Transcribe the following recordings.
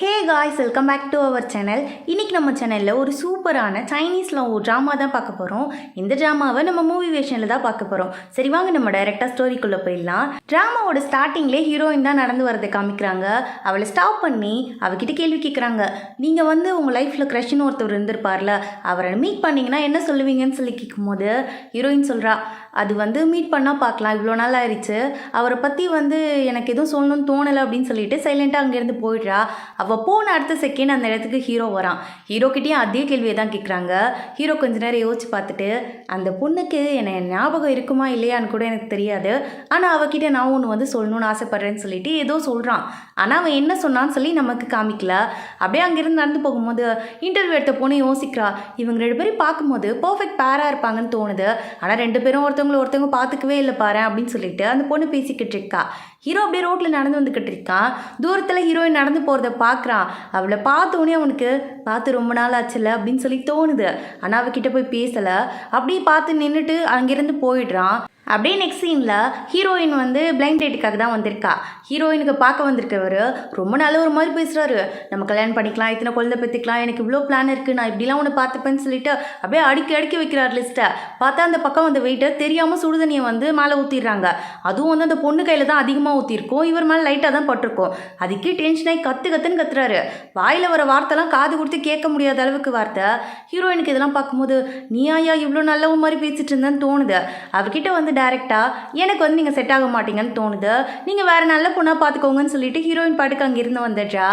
Hey guys, welcome back to our channel. இன்றைக்கி நம்ம சேனலில் ஒரு சூப்பரான சைனீஸில் ஒரு ட்ராமா தான் பார்க்க போகிறோம். இந்த ட்ராமாவை நம்ம மூவி வேஷனில் தான் பார்க்க போகிறோம். சரி வாங்க நம்ம டைரெக்டாக ஸ்டோரிக்குள்ளே போயிடலாம். ட்ராமாவோட ஸ்டார்டிங்லேயே ஹீரோயின் தான் நடந்து வரதை காமிக்கிறாங்க. அவளை ஸ்டாப் பண்ணி அவகிட்ட கேள்வி கேட்குறாங்க. நீங்கள் உங்கள் லைஃப்பில் க்ரஷ்னு ஒருத்தர் இருந்திருப்பார்ல, அவரை மீட் பண்ணிங்கன்னா என்ன சொல்லுவீங்கன்னு சொல்லி கேட்கும்போது ஹீரோயின் சொல்கிறா, அது மீட் பண்ணால் பார்க்கலாம், இவ்வளோ நாள் ஆயிடுச்சு, அவரை பற்றி எனக்கு எதுவும் சொல்லணும்னு தோணலை அப்படின்னு சொல்லிட்டு சைலண்ட்டாக அங்கேருந்து போயிடுறா. அவள் போன அடுத்த செகண்ட் அந்த இடத்துக்கு ஹீரோ வரான். ஹீரோக்கிட்டேயும் அதே கேள்வியை தான் கேட்குறாங்க. ஹீரோ கொஞ்ச நேரம் யோசிச்சு பார்த்துட்டு, அந்த பொண்ணுக்கு என்னை ஞாபகம் இருக்குமா இல்லையான்னு கூட எனக்கு தெரியாது, ஆனால் அவகிட்ட நான் ஒன்று சொல்லணும்னு ஆசைப்பட்றேன்னு சொல்லிட்டு ஏதோ சொல்கிறான். ஆனால் அவன் என்ன சொன்னான்னு சொல்லி நமக்கு காமிக்கல. அப்படியே அங்கேருந்து நடந்து போகும்போது இன்டர்வியூ எடுத்த பொண்ணு யோசிக்கிறா, இவங்க 2 பேரும் பார்க்கும்போது பர்ஃபெக்ட் பேராக இருப்பாங்கன்னு தோணுது, ஆனால் 2 பேரும் ஒருத்தவங்க பார்த்துக்கவே இல்லை பாரு அப்படின்னு சொல்லிட்டு அந்த பொண்ணு பேசிக்கிட்டு இருக்கா. ஹீரோ அப்படியே ரோட்டில் நடந்து வந்துக்கிட்டு இருக்கான். தூரத்தில் ஹீரோயின் நடந்து போகிறத பார்க்குறான். அவளை பார்த்தோன்னே அவனுக்கு பார்த்து ரொம்ப நாள் ஆச்சுல அப்படின்னு சொல்லி தோணுது. ஆனால் அவகிட்ட போய் பேசலை. அப்படியே பார்த்து நின்றுட்டு அங்கேருந்து போயிடுறான். அப்படியே நெக்ஸ்ட் சீனில் ஹீரோயின் பிளைண்ட் டேட்டுக்காக தான் வந்திருக்கா. ஹீரோயினுக்கு பார்க்க வந்திருக்கவர் ரொம்ப நல்ல ஒரு மாதிரி பேசுகிறாரு. நம்ம கல்யாணம் பண்ணிக்கலாம், இத்தனை குழந்தை பெற்றுக்கலாம், எனக்கு இவ்வளோ பிளான் இருக்குது, நான் இப்படிலாம் ஒன்று பார்த்துப்பேன்னு சொல்லிட்டு அப்படியே அடுக்கி வைக்கிறார் லிஸ்ட்டை. பார்த்தா அந்த பக்கம் வெயிட்டர் தெரியாமல் சுடுதண்ணியை மேலே ஊற்றிடுறாங்க. அதுவும் அந்த பொண்ணு கையில் தான் அதிகமாக ஊற்றிருக்கும், இவர் மேலே லைட்டாக தான் பட்டிருக்கும். அதுக்கே டென்ஷனாகி கத்துன்னு கத்துறாரு. வாயில் வர வார்த்தைலாம் காது கொடுத்து கேட்க முடியாத அளவுக்கு வார்த்தை. ஹீரோயினுக்கு இதெல்லாம் பார்க்கும்போது, நீ ஐயா இவ்வளோ நல்ல மாதிரி பேசிட்டு இருந்தேன்னு தோணுது. அவர்கிட்ட டேரெக்டாக எனக்கு நீங்கள் செட் ஆக மாட்டீங்கன்னு தோணுது, நீங்கள் வேறு நல்ல பொண்ணாக பார்த்துக்கோங்கன்னு சொல்லிட்டு ஹீரோயின் பாட்டுக்கு அங்கேருந்து வந்துடுறா.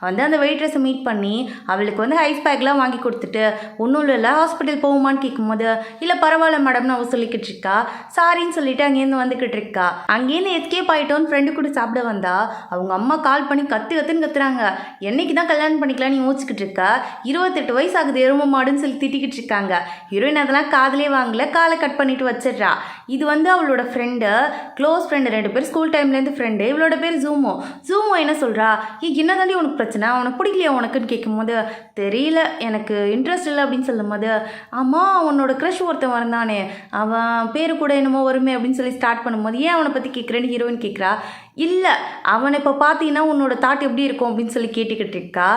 அந்த வெயிட்ரஸை மீட் பண்ணி அவளுக்கு ஐஸ் பேக்லாம் வாங்கி கொடுத்துட்டு, ஒன்றும் இல்லை ஹாஸ்பிட்டல் போகுமான்னு கேட்கும்போது, இல்லை பரவாயில்ல மேடம்னு அவள் சொல்லிக்கிட்டு இருக்கா. சாரின்னு சொல்லிட்டு அங்கேருந்து வந்துக்கிட்டு இருக்கா. அங்கேருந்து எஸ்கேப் ஆகிட்டோன்னு ஃப்ரெண்டு கூட சாப்பிட வந்தா அவங்க அம்மா கால் பண்ணி கத்துன்னு கத்துறாங்க. என்னைக்கு தான் கல்யாணம் பண்ணிக்கலாம்னு யோசிச்சுக்கிட்டு இருக்கா. 28 வயசு ஆகுது எரும மாடுன்னு சொல்லி திட்டிக்கிட்டு இருக்காங்க. ஹீரோயின் அதெல்லாம் காதலே வாங்கல, காலை கட் பண்ணிட்டு வச்சிடுறா. இது அவளோட ஃப்ரெண்டு, க்ளோஸ் ஃப்ரெண்டு, 2 பேர் ஸ்கூல் டைம்லேருந்து ஃப்ரெண்டு. இவளோட பேர் ஜூமோ என்ன சொல்கிறா, என்ன தாண்டி உனக்கு பிரச்சனை, அவனுக்கு பிடிக்கலையா உனக்குன்னு கேட்கும்போது, தெரியல எனக்கு இன்ட்ரெஸ்ட் இல்லை அப்படின்னு சொல்லும்போது, ஆமாம் அவனோட க்ரஷ் ஒருத்தன் வந்தானே, அவன் பேரு கூட என்னமோ வருமே அப்படின்னு சொல்லி ஸ்டார்ட் பண்ணும்போது, ஏன் அவனை பற்றி கேட்குறேன்னு ஹீரோயின் கேட்குறா. இல்லை அவனை இப்போ பார்த்தீங்கன்னா உன்னோட தாட் எப்படி இருக்கும் அப்படின்னு சொல்லி கேட்டுக்கிட்டு இருக்கா.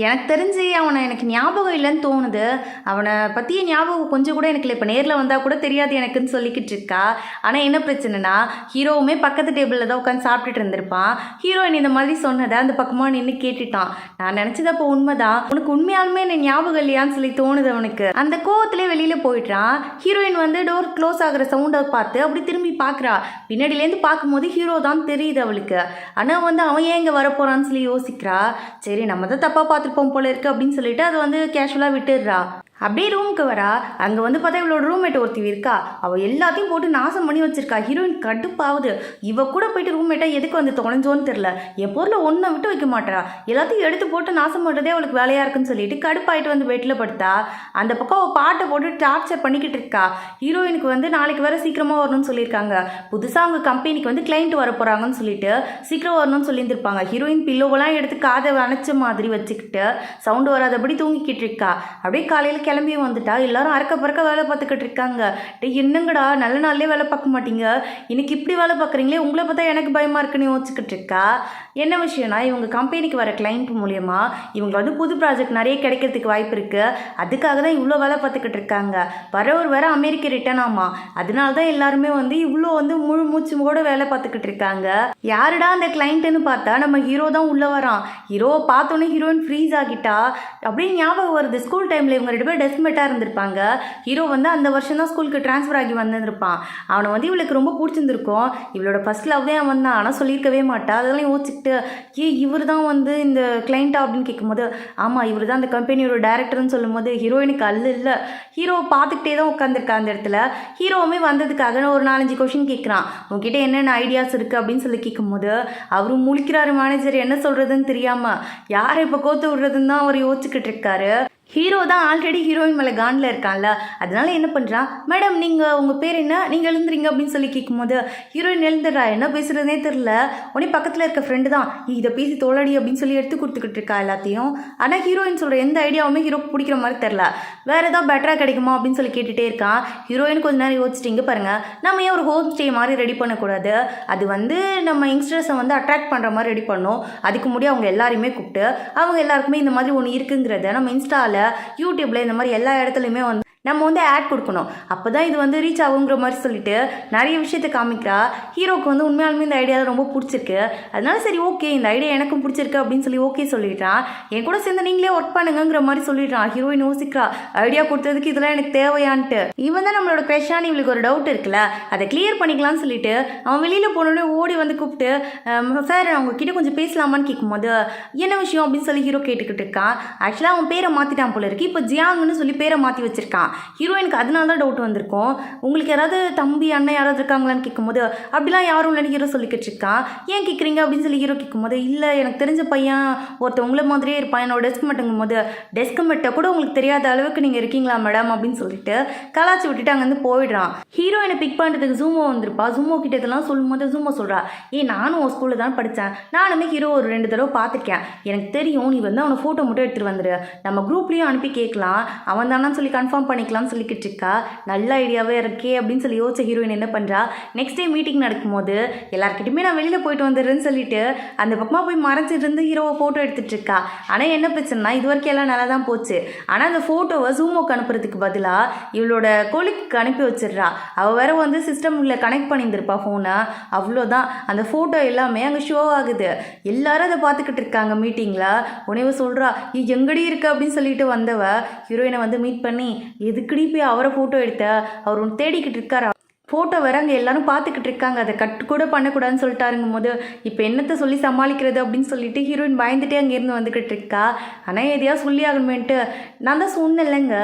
எனக்கு தெரிஞ்சு எனக்கு ஞாபகம் இல்லைன்னு தோணுது, அவனை பற்றிய ஞாபகம் கொஞ்சம் கூட எனக்கு இல்லை, இப்போ நேரில் வந்தால் கூட தெரியாது எனக்குன்னு சொல்லிக்கிட்டு இருக்கா. ஆனால் என்ன பிரச்சனைனா, ஹீரோவுமே பக்கத்து டேபிளில் தான் உட்காந்து சாப்பிட்டுட்டு இருந்திருப்பான். ஹீரோயின் இந்த மாதிரி சொன்னதை அந்த பக்கமாக நின்று கேட்டுட்டான். நான் நினச்சது அப்போ உண்மைதான், உனக்கு உண்மையாலுமே என்ன ஞாபகம் இல்லையான்னு சொல்லி தோணுது அவனுக்கு. அந்த கோவத்திலே வெளியில் போயிட்டான். ஹீரோயின் டோர் க்ளோஸ் ஆகிற சவுண்டை பார்த்து அப்படி திரும்பி பார்க்குறா. பின்னாடியிலேருந்து பார்க்கும்போது ஹீரோ தான் தெரியுது அவளுக்கு. ஆனால் அவன் ஏன் இங்கே வரப்போகிறான்னு சொல்லி யோசிக்கிறா. சரி நம்ம தான் தப்பாக பார்த்துருப்போம் போல இருக்கு அப்படின்னு சொல்லிட்டு அதை கேஷுவலாக விட்டுடுறா. அப்படியே ரூமுக்கு வரா. அங்கே பார்த்தா இவளோட ரூம்மேட் ஒருத்தி இருக்கா. அவள் எல்லாத்தையும் போட்டு நாசம் பண்ணி வச்சிருக்கா. ஹீரோயின் கடுப்பாகுது. இவ கூட போயிட்டு ரூம்மேட்டாக எதுக்கு தொலைஞ்சோன்னு தெரில, என் பொருளை ஒன்றை விட்டு வைக்க மாட்டா, எல்லாத்தையும் எடுத்து போட்டு நாசம் பண்ணுறதே அவளுக்கு வேலையாக இருக்குன்னு சொல்லிட்டு கடுப்பாயிட்டு பெட்டில் படுத்தா. அந்த பக்கம் அவள் பாட்டை போட்டு டார்ச்சர் பண்ணிக்கிட்டு இருக்கா. ஹீரோயினுக்கு நாளைக்கு வேற சீக்கிரமாக வரணும்னு சொல்லியிருக்காங்க. புதுசாக அவங்க கம்பெனிக்கு கிளைண்ட் வர போகிறாங்கன்னு சொல்லிட்டு சீக்கிரம் வரணும்னு சொல்லியிருந்திருப்பாங்க. ஹீரோயின் பில்லோவெல்லாம் எடுத்து காதை அணைச்ச மாதிரி வச்சுக்கிட்டு சவுண்டு வராதபடி தூங்கிக்கிட்டு இருக்கா. அப்படியே காலையில் கிளம்பி வந்துட்டா. எல்லாரும் அறக்க பறக்க வேலை பார்த்துக்கிட்டு இருக்காங்க. என்னங்கடா நல்ல நாள்லேயே வேலை பார்க்க மாட்டீங்க, இன்னைக்கு இப்படி வேலை பார்க்குறீங்களே, உங்களை பார்த்தா எனக்கு பயமாக இருக்குன்னு யோசிச்சுக்கிட்டு இருக்கா. என்ன விஷயம்னா, இவங்க கம்பெனிக்கு வர கிளைண்ட் மூலியமா இவங்க புது ப்ராஜெக்ட் நிறைய கிடைக்கிறதுக்கு வாய்ப்பு இருக்குது. அதுக்காக தான் இவ்வளோ வேலை பார்த்துக்கிட்டு இருக்காங்க. வரவர் வேற அமெரிக்க ரிட்டர்ன் ஆமா, அதனால தான் எல்லாருமே இவ்வளோ முழு மூச்சு கூட வேலை பார்த்துக்கிட்டு இருக்காங்க. யாருடா அந்த கிளைண்ட்டுன்னு பார்த்தா நம்ம ஹீரோ தான் உள்ளே வரான். ஹீரோவை பார்த்தோன்னே ஹீரோயின் ஃப்ரீஸ் ஆகிட்டா. அப்படியே ஞாபகம் வருது, ஸ்கூல் டைமில் இவங்க 2 பேர் டெஸ்மேட்டாக இருந்திருப்பாங்க. ஹீரோ அந்த வருஷம் தான் ஸ்கூலுக்கு ட்ரான்ஸ்ஃபர் ஆகி வந்திருப்பான். அவனை இவளுக்கு ரொம்ப பிடிச்சிருந்துருக்கும். இவளோட ஃபர்ஸ்ட் லவ் தான் அவன் தான், ஆனால் சொல்லியிருக்கவே மாட்டா. அதெல்லாம் யோசிச்சுக்கிட்டு, இவர் தான் இந்த கிளைண்ட்டா அப்படின்னு கேட்கும்போது, ஆமாம் இவர் தான் அந்த கம்பெனியோட டைரக்டர்னு சொல்லும்போது ஹீரோயினுக்கு இல்லை. ஹீரோவை பார்த்துக்கிட்டே தான் உட்காந்துருக்கா அந்த இடத்துல. ஹீரோவுமே வந்ததுக்காக ஒரு 4-5 கொஷின் கேட்குறான். உங்ககிட்ட என்னென்ன ஐடியாஸ் இருக்குது அப்படின்னு சொல்லி கேட்கும்போது அவரும் முழிக்கிறாரு. மேனேஜர் என்ன சொல்கிறதுன்னு தெரியாமல் யாரை இப்போ கோத்து விடுறதுன்னு தான் அவர் யோசிச்சுக்கிட்டு இருக்காரு. ஹீரோ தான் ஆல்ரெடி ஹீரோயின் மேலே காண்டில் இருக்கான்ல, அதனால என்ன பண்ணுறான், மேடம் நீங்கள் உங்கள் பேர் என்ன, நீங்கள் எழுந்துறீங்க அப்படின்னு சொல்லி கேட்கும்போது ஹீரோயின் எழுந்துடுறா, என்ன பேசுகிறதே தெரில. உடனே பக்கத்தில் இருக்க ஃப்ரெண்டு தான் இதை பேசி தோழடி அப்படின்னு சொல்லி எடுத்து கொடுத்துக்கிட்டு இருக்கா எல்லாத்தையும். ஆனால் ஹீரோயின் சொல்கிற எந்த ஐடியாவுமே ஹீரோக்கு பிடிக்கிற மாதிரி தெரில. வேறு ஏதாவது பெட்டராக கிடைக்குமா அப்படின்னு சொல்லி கேட்டுகிட்டே இருக்கான். ஹீரோயின் கொஞ்ச நேரம் யோசிச்சிட்டிங்க பாருங்கள், நம்ம ஏன் ஒரு ஹோம் ஸ்டே மாதிரி ரெடி பண்ணக்கூடாது, அது வந்து நம்ம யங்ஸ்டர்ஸை வந்து அட்ராக்ட் பண்ணுற மாதிரி ரெடி பண்ணோம். அதுக்கு முடியும் அவங்க எல்லாருமே கூப்பிட்டு அவங்க எல்லாருக்குமே இந்த மாதிரி ஒன்று இருக்குங்கிறத நம்ம இன்ஸ்டாவில் யூடியூப்ல இந்த மாதிரி எல்லா இடத்துலையுமே வந்து நம்ம வந்து ஆட் கொடுக்கணும். அப்போ தான் இது வந்து ரீச் ஆகுங்கிற மாதிரி சொல்லிட்டு நிறைய விஷயத்தை காமிக்கிறா. ஹீரோக்கு வந்து உண்மையாலுமே இந்த ஐடியா ரொம்ப பிடிச்சிருக்கு. அதனால சரி ஓகே இந்த ஐடியா எனக்கும் பிடிச்சிருக்கு அப்படின்னு சொல்லி ஓகே சொல்லிடுறான். என் கூட சேர்ந்து நீங்களே ஒர்க் பண்ணுங்கிற மாதிரி சொல்லிடுறான். ஹீரோயின் யோசிக்கிறா, ஐடியா கொடுத்ததுக்கு இதெல்லாம் எனக்கு தேவையான்ட்டு. இவன் தான் நம்மளோட க்ரெஷான இவளுக்கு ஒரு டவுட் இருக்குல்ல, அதை கிளியர் பண்ணிக்கலாம்னு சொல்லிட்டு அவன் வெளியில் போனோடனே ஓடி வந்து கூப்பிட்டு சார் அவங்க கிட்ட கொஞ்சம் பேசலாமான்னு கேட்கும்போது என்ன விஷயம் அப்படின்னு சொல்லி ஹீரோ கேட்டுக்கிட்டு இருக்கான். ஆக்சுவலாக அவன் பேரை மாற்றிட்டான் போல இருக்கு, இப்போ ஜியாங்னு சொல்லி பேரை மாற்றி வச்சிருக்கான். ஹீரோயினுக்கு அதனால தான் டவுட் வந்திருக்கும். உங்களுக்கு யாராவது தம்பி அண்ணன் யாராவது இருக்காங்களான்னு கேட்கும்போது அப்படிலாம் யாரும் இல்லைன்னு ஹீரோ சொல்லிக்கிட்டு இருக்கான். ஏன் கேட்குறீங்க அப்படின்னு சொல்லி ஹீரோ கேட்கும்போது இல்லை எனக்கு தெரிஞ்ச பையன் ஒருத்தர் உங்களை மாதிரியே இருப்பான், என்னோட டெஸ்க் மேட்டுங்கும் போது டெஸ்க் மேட்டை கூட உங்களுக்கு தெரியாத அளவுக்கு நீங்கள் இருக்கீங்களா மேடம் அப்படின்னு சொல்லிட்டு கலாச்சி விட்டுட்டு அங்கேருந்து போயிடுறான். ஹீரோயினை பிக் பண்ணுறதுக்கு ஜூமோ வந்திருப்பா. ஜூமோ கிட்ட இதெல்லாம் சொல்லும்போது ஜூமோ சொல்கிறா, நான் உன் ஸ்கூலில் தான் படித்தேன், நானுமே ஹீரோ ஒரு 2 தடவை பார்த்துருக்கேன், எனக்கு தெரியும், நீ வந்து அவனை ஃபோட்டோ மட்டும் எடுத்துகிட்டு வந்துடு, நம்ம குரூப்லேயும் அனுப்பி கேட்கலாம், அவன் தானான்னு சொல்லி கன்ஃபார்ம் பண்ணிக்கலாம்னு சொல்லிக்கிட்டு இருக்கா. நல்ல ஐடியாவே இருக்கே அப்படின்னு சொல்லி யோசிச்ச ஹீரோயின் என்ன பண்ணுறா, நெக்ஸ்ட் டே மீட்டிங் நடக்கும்போது எல்லாருக்கிட்டையுமே நான் வெளியில் போயிட்டு வந்துடுறேன்னு சொல்லிட்டு அந்த பக்கமாக போய் மறைச்சிட்டு இருந்து ஹீரோவை ஃபோட்டோ எடுத்துகிட்டு இருக்கா. ஆனால் என்ன பிரச்சனைனா இது வரைக்கும் எல்லாம் நல்லா தான் போச்சு. ஆனால் அந்த ஃபோட்டோவை ஜூமோக்கு அனுப்புறதுக்கு பதிலாக இவளோட கொலிக்கு அனுப்பி வச்சிடுறா. அவள் வேற வந்து சிஸ்டமில் கனெக்ட் பண்ணியிருந்திருப்பா ஃபோனை. அவ்வளோதான், அந்த ஃபோட்டோ எல்லாமே அங்கே ஷோ ஆகுது. எல்லாரும் அதை பார்த்துக்கிட்டு இருக்காங்க மீட்டிங்கில். உடனே சொல்கிறா, எங்கடி இருக்கு அப்படின்னு சொல்லிட்டு வந்தவ ஹீரோயினை வந்து மீட் பண்ணி எதுக்குடி போய் அவரை ஃபோட்டோ எடுத்த, அவர் ஒன்று தேடிக்கிட்டு இருக்காரா, ஃபோட்டோ வேற அங்கே எல்லாரும் பார்த்துக்கிட்டு இருக்காங்க, அதை கட் கூட பண்ணக்கூடாதுன்னு சொல்லிட்டாருங்கும் போது இப்போ என்னத்தை சொல்லி சமாளிக்கிறது அப்படின்னு சொல்லிட்டு ஹீரோயின் பயந்துட்டே அங்கேருந்து வந்துக்கிட்டு இருக்கா. ஆனால் எதையாவது சொல்லி ஆகணுமேன்ட்டு நான் தான் சொன்னேன்லங்க,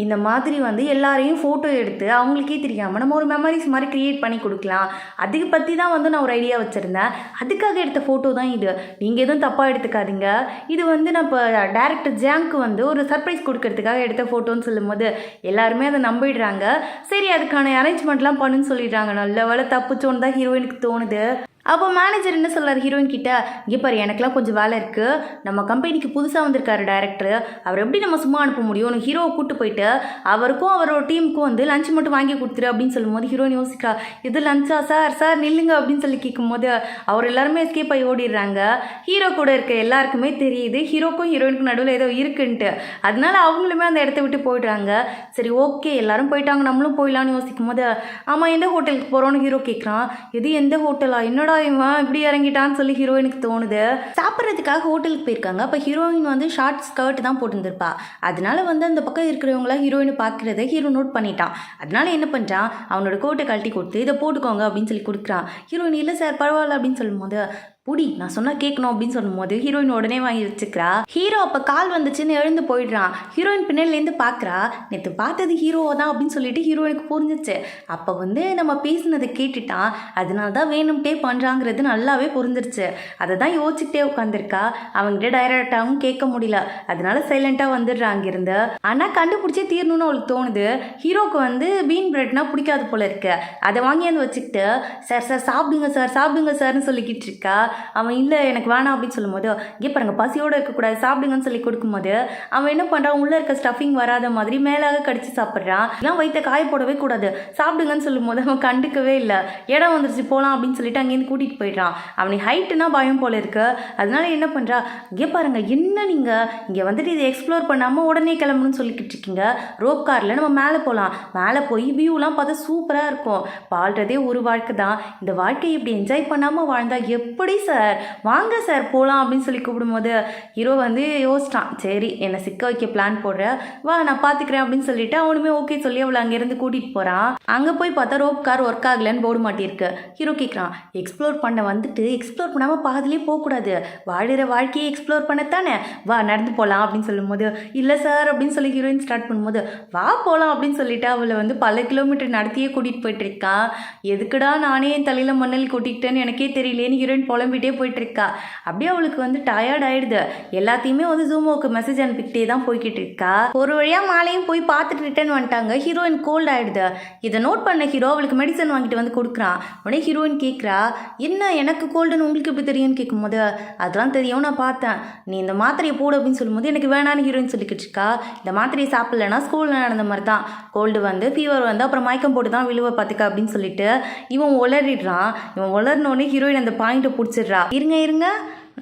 இந்த மாதிரி வந்து எல்லாரையும் ஃபோட்டோ எடுத்து அவங்களுக்கே தெரியாமல் நம்ம ஒரு மெமரிஸ் மாதிரி க்ரியேட் பண்ணி கொடுக்கலாம், அதுக்கு பற்றி தான் வந்து நான் ஒரு ஐடியா வச்சுருந்தேன், அதுக்காக எடுத்த ஃபோட்டோ தான் இது, நீங்கள் எதுவும் தப்பாக எடுத்துக்காதீங்க, இது வந்து நான் இப்போ டேரக்டர் ஜியாங்க்கு வந்து ஒரு சர்ப்ரைஸ் கொடுக்கறதுக்காக எடுத்த ஃபோட்டோன்னு சொல்லும்போது எல்லாருமே அதை நம்பிடுறாங்க. சரி அதுக்கான அரேஞ்ச்மெண்ட்லாம் பண்ணு சொல்லிடுறாங்க. நல்ல வேலை தப்புச்சோன்னு தான் ஹீரோயினுக்கு தோணுது. அப்போ மேனேஜர் என்ன சொல்கிறார் ஹீரோயின் கிட்ட, இங்கே பாரு எனக்குலாம் கொஞ்சம் வேலை இருக்குது, நம்ம கம்பெனிக்கு புதுசாக வந்திருக்காரு டேரக்டர், அவர் எப்படி நம்ம சும்மா அனுப்ப முடியும், ஹீரோவை கூப்பிட்டு போயிட்டு அவருக்கும் அவரோட டீமுக்கும் வந்து லஞ்ச் மட்டும் வாங்கி கொடுத்துரு அப்படின்னு சொல்லும்போது ஹீரோயின் யோசிக்கா, இது லஞ்சா சார், சார் நில்லுங்க அப்படின்னு சொல்லி கேட்கும்போது அவர் எல்லாருமே எஸ்கேப் ஆகி ஓடிடுறாங்க. ஹீரோ கூட இருக்க எல்லாருக்குமே தெரியுது ஹீரோக்கும் ஹீரோயினுக்கும் நடுவில் ஏதோ இருக்குன்ட்டு, அதனால அவங்களுமே அந்த இடத்த விட்டு போயிடுறாங்க. சரி ஓகே எல்லாரும் போயிட்டாங்க நம்மளும் போயிடலான்னு யோசிக்கும் போது ஆமாம் எந்த ஹோட்டலுக்கு போகிறோன்னு ஹீரோ கேட்குறான். இது எந்த ஹோட்டலா, என்னடா இவன் இப்படி இறங்கிட்டான்னு சொல்லி ஹீரோயினுக்கு தோணுது. சாப்பிட்றதுக்காக ஹோட்டலுக்கு போயிருக்காங்க. அப்போ ஹீரோயின் வந்து ஷார்ட் ஸ்கர்ட் தான் போட்டுருந்துருப்பா. அதனால வந்து அந்த பக்கம் இருக்கிறவங்களாம் ஹீரோயினை பார்க்குறத ஹீரோ நோட் பண்ணிட்டான். அதனால என்ன பண்ணுறான், அவனோட கோட்டை கழட்டி கொடுத்து இதை போட்டுக்கோங்க அப்படின்னு சொல்லி கொடுக்குறான். ஹீரோயின் இல்லை சார் பரவாயில்ல அப்படின்னு சொல்லும்போது புடி நான் சொன்னால் கேட்கணும் அப்படின்னு சொல்லும்போது ஹீரோயின் உடனே வாங்கி வச்சுக்கிறா. ஹீரோ அப்போ கால் வந்துச்சுன்னு எழுந்து போயிடுறான். ஹீரோயின் பின்னாடிலேருந்து பார்க்குறா, நேற்று பார்த்தது ஹீரோவை தான் அப்படின்னு சொல்லிட்டு ஹீரோயினுக்கு புரிஞ்சிச்சு. அப்போ வந்து நம்ம பேசினதை கேட்டுட்டான், அதனால தான் வேணும்ட்டே பண்ணுறாங்கிறது நல்லாவே புரிஞ்சிருச்சு. அதை தான் யோசிச்சுக்கிட்டே உட்காந்துருக்கா. அவங்ககிட்ட டைரக்டாகவும் கேட்க முடியல, அதனால சைலண்ட்டாக வந்துடுறா அங்கிருந்து. ஆனால் கண்டுபிடிச்சே தீரணும்னு அவளுக்கு தோணுது. ஹீரோக்கு வந்து பீன் பிரெட்னா பிடிக்காது போல இருக்கு. அதை வாங்கியாந்து வச்சுக்கிட்டு சார் சார் சாப்பிடுங்க சார்னு சொல்லிக்கிட்டு இருக்கா. அவன் இல்லை எனக்கு வேணாம் அப்படின்னு சொல்லும்போது இங்கே பாருங்க பசியோடு இருக்கக்கூடாது சாப்பிடுங்கன்னு சொல்லி கொடுக்கும்போது அவன் என்ன பண்ணுறான், உள்ளே இருக்க ஸ்டஃபிங் வராத மாதிரி மேலாக கடிச்சு சாப்பிட்றான். இதெல்லாம் வயிற்ற காய போடவே கூடாது சாப்பிடுங்கன்னு சொல்லும்போது அவன் கண்டுக்கவே இல்லை. இடம் வந்துருச்சு போகலாம் அப்படின்னு சொல்லிட்டு அங்கேருந்து கூட்டிகிட்டு போயிடுறான். அவனுக்கு ஹைட்டுனா பயம் போல இருக்கு. அதனால என்ன பண்ணுறா, இங்கே பாருங்க என்ன நீங்கள் இங்கே வந்துட்டு இதை எக்ஸ்ப்ளோர் பண்ணாமல் உடனே கிளம்பணும்னு சொல்லிக்கிட்டு இருக்கீங்க, ரோப் காரில் நம்ம மேலே போகலாம், மேலே போய் வியூலாம் பார்த்தா சூப்பராக இருக்கும், வாழ்கிறதே ஒரு வாழ்க்கை தான், இந்த வாழ்க்கையை இப்படி என்ஜாய் பண்ணாமல் வாழ்ந்தா எப்படி சார், வாங்க சார் போகலாம் அப்படின்னு சொல்லி கூப்பிடும்போது ஹீரோ வந்து யோசிச்சான், சரி என்னை சிக்க வைக்க பிளான் போடுற, வா நான் பார்த்துக்கிறேன் அப்படின்னு சொல்லிட்டு அவனுமே ஓகே சொல்லி அவளை அங்கேருந்து கூட்டிகிட்டு போகிறான். அங்கே போய் பார்த்தா ரோப் கார் ஒர்க் ஆகலைன்னு போர்டு மாட்டியிருக்கு. ஹீரோ கேட்குறான், எக்ஸ்ப்ளோர் பண்ண வந்துட்டு எக்ஸ்ப்ளோர் பண்ணாமல் பாதிலே போகக்கூடாது, வாழுற வாழ்க்கையை எக்ஸ்ப்ளோர் பண்ணத்தானே, வா நடந்து போகலாம் அப்படின்னு சொல்லும்போது இல்லை சார் அப்படின்னு சொல்லி ஹீரோயின் ஸ்டார்ட் பண்ணும்போது வா போகலாம் அப்படின்னு சொல்லிட்டு அவளை வந்து பல கிலோமீட்டர் நடத்தியே கூட்டிகிட்டு போயிட்டு இருக்கான். எதுக்குடா நானே என் தலையில் மண்ணல் கூட்டிக்கிட்டேன்னு எனக்கே தெரியலேன்னு ஹீரோயின் புலம்பி புலம்பிகிட்டே போயிட்டுருக்கா. அப்படியே அவளுக்கு வந்து டயர்ட் ஆகிடுது. எல்லாத்தையுமே வந்து ஜூமோவுக்கு மெசேஜ் அனுப்பிக்கிட்டே தான் போய்கிட்டு இருக்கா. ஒரு வழியாக மாலையும் போய் பார்த்துட்டு ரிட்டர்ன் வந்துட்டாங்க. ஹீரோயின் கோல்ட் ஆகிடுது. இதை நோட் பண்ண ஹீரோ அவளுக்கு மெடிசன் வாங்கிட்டு வந்து கொடுக்குறான். உடனே ஹீரோயின் கேட்குறா, என்ன எனக்கு கோல்டுன்னு உங்களுக்கு எப்படி தெரியும்னு கேட்கும்போது, அதெல்லாம் தெரியும், நான் பார்த்தேன், நீ இந்த மாத்திரையை போடு அப்படின்னு சொல்லும்போது எனக்கு வேணான்னு ஹீரோயின் சொல்லிக்கிட்டு இருக்கா. இந்த மாத்திரையை சாப்பிட்லன்னா ஸ்கூலில் நடந்த மாதிரி தான், கோல்டு வந்து ஃபீவர் வந்து அப்புறம் மயக்கம் போட்டு தான் விழுவ பார்த்துக்க அப்படின்னு சொல்லிட்டு இவன் உளறிடுறான். இவன் உளர்னோடனே ஹீரோயின் அந்த பாயிண்ட்டை பிடிச்சிடுறா. இருங்க,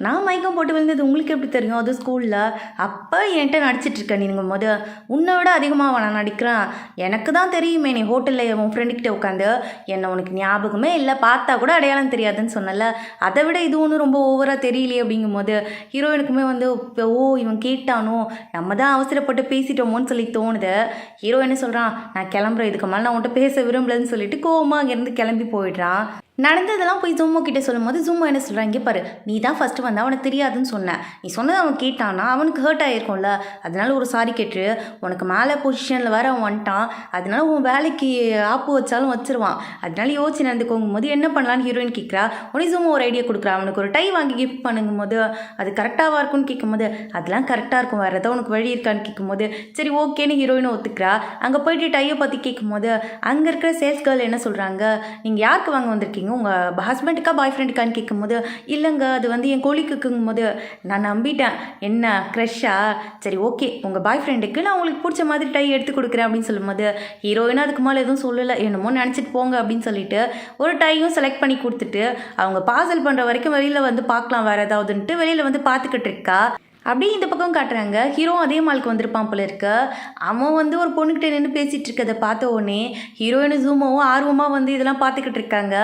நான் மயக்கம் போட்டு விழுந்தது உங்களுக்கு எப்படி தெரியும்? அது ஸ்கூலில் அப்போ என்கிட்ட நடிச்சிட்ருக்கேன். நீங்கள் உன்னை விட அதிகமாக நான் நடிக்கிறேன். எனக்கு தான் தெரியுமே, நீ ஹோட்டலில் உன் ஃப்ரெண்டுக்கிட்ட உட்காந்து என்னை உனக்கு ஞாபகமே இல்லை, பார்த்தா கூட அடையாளம் தெரியாதுன்னு சொன்னல, அதை விட இது ஒன்றும் ரொம்ப ஓவராக தெரியலையே அப்படிங்கும்போது ஹீரோயினுக்குமே வந்து ஓ இவன் கேட்டானோ, நம்ம தான் அவசரப்பட்டு பேசிட்டோமோன்னு சொல்லி தோணுது. ஹீரோ என்ன சொல்கிறான், நான் கிளம்புறேன், இதுக்கு மேலே நான் உன்கிட்ட பேச விரும்பலன்னு சொல்லிட்டு கோவமாக அங்கேருந்து கிளம்பி போயிடுறான். நடந்ததெல்லாம் போய் ஜூமோ கிட்டே சொல்லும்போது ஜூமோ என்ன சொல்கிறான், இங்கே பாரு, நீ தான் ஃபஸ்ட்டு வந்து அவனுக்கு தெரியாதுன்னு சொன்னேன், நீ சொன்னதை அவன் கேட்டானா அவனுக்கு ஹர்ட் ஆகிருக்கும்ல, அதனால ஒரு சாரி கேட்டு உனக்கு மேலே பொசிஷனில் வேறு அவன் வந்துட்டான், அதனால உன் வேலைக்கு ஆப்பு வச்சாலும் வச்சிருவான், அதனால யோசிச்சு நடந்துக்கோங்கும் போது என்ன பண்ணலான்னு ஹீரோயின் கேட்குறா. உடனே ஜூமோ ஒரு ஐடியா கொடுக்குறா, அவனுக்கு ஒரு டை வாங்கி கிஃப்ட் பண்ணுங்கும் போது அது கரெக்டாக இருக்கும்னு கேட்கும்போது அதெல்லாம் கரெக்டாக இருக்கும், வேறு ஏதாவது உனக்கு வழி இருக்கான்னு கேட்கும்போது சரி ஓகேன்னு ஹீரோயினை ஒத்துக்கிறா. அங்கே போயிட்டு டையை பற்றி கேட்கும்போது அங்கே இருக்கிற சேல்ஸ் கேர்ள் என்ன சொல்கிறாங்க, நீங்கள் யாருக்கு வாங்க வந்திருக்கீங்க, உங்கள் ஹஸ்பண்டுக்கா பாய் ஃப்ரெண்டுக்கான்னு கேட்கும்போது இல்லைங்க அது வந்து என் கோழிக்குங்கும் போது நான் நம்பிட்டேன், என்ன க்ரஷ்ஷா, சரி ஓகே உங்கள் பாய் ஃப்ரெண்டுக்கு நான் உங்களுக்கு பிடிச்ச மாதிரி டை எடுத்து கொடுக்குறேன் அப்படின்னு சொல்லும்போது ஹீரோயினா அதுக்கு மேலே எதுவும் சொல்லலை, என்னமோ நினச்சிட்டு போங்க அப்படின்னு சொல்லிட்டு ஒரு டையும் செலக்ட் பண்ணி கொடுத்துட்டு அவங்க பார்சல் பண்ணுற வரைக்கும் வெளியில் வந்து பார்க்கலாம் வேறு ஏதாவதுன்ட்டு வெளியில் வந்து பார்த்துக்கிட்டு இருக்கா. அப்படியே இந்த பக்கம் காட்டுறாங்க, ஹீரோ அதே மாலுக்கு வந்திருப்பான் போல இருக்க. அவன் வந்து ஒரு பொண்ணுக்கிட்ட நின்று பேசிகிட்டு இருக்கதை பார்த்த உடனே ஹீரோயின் ஜூமோவும் ஆர்வமாக வந்து இதெல்லாம் பார்த்துக்கிட்டு இருக்காங்க.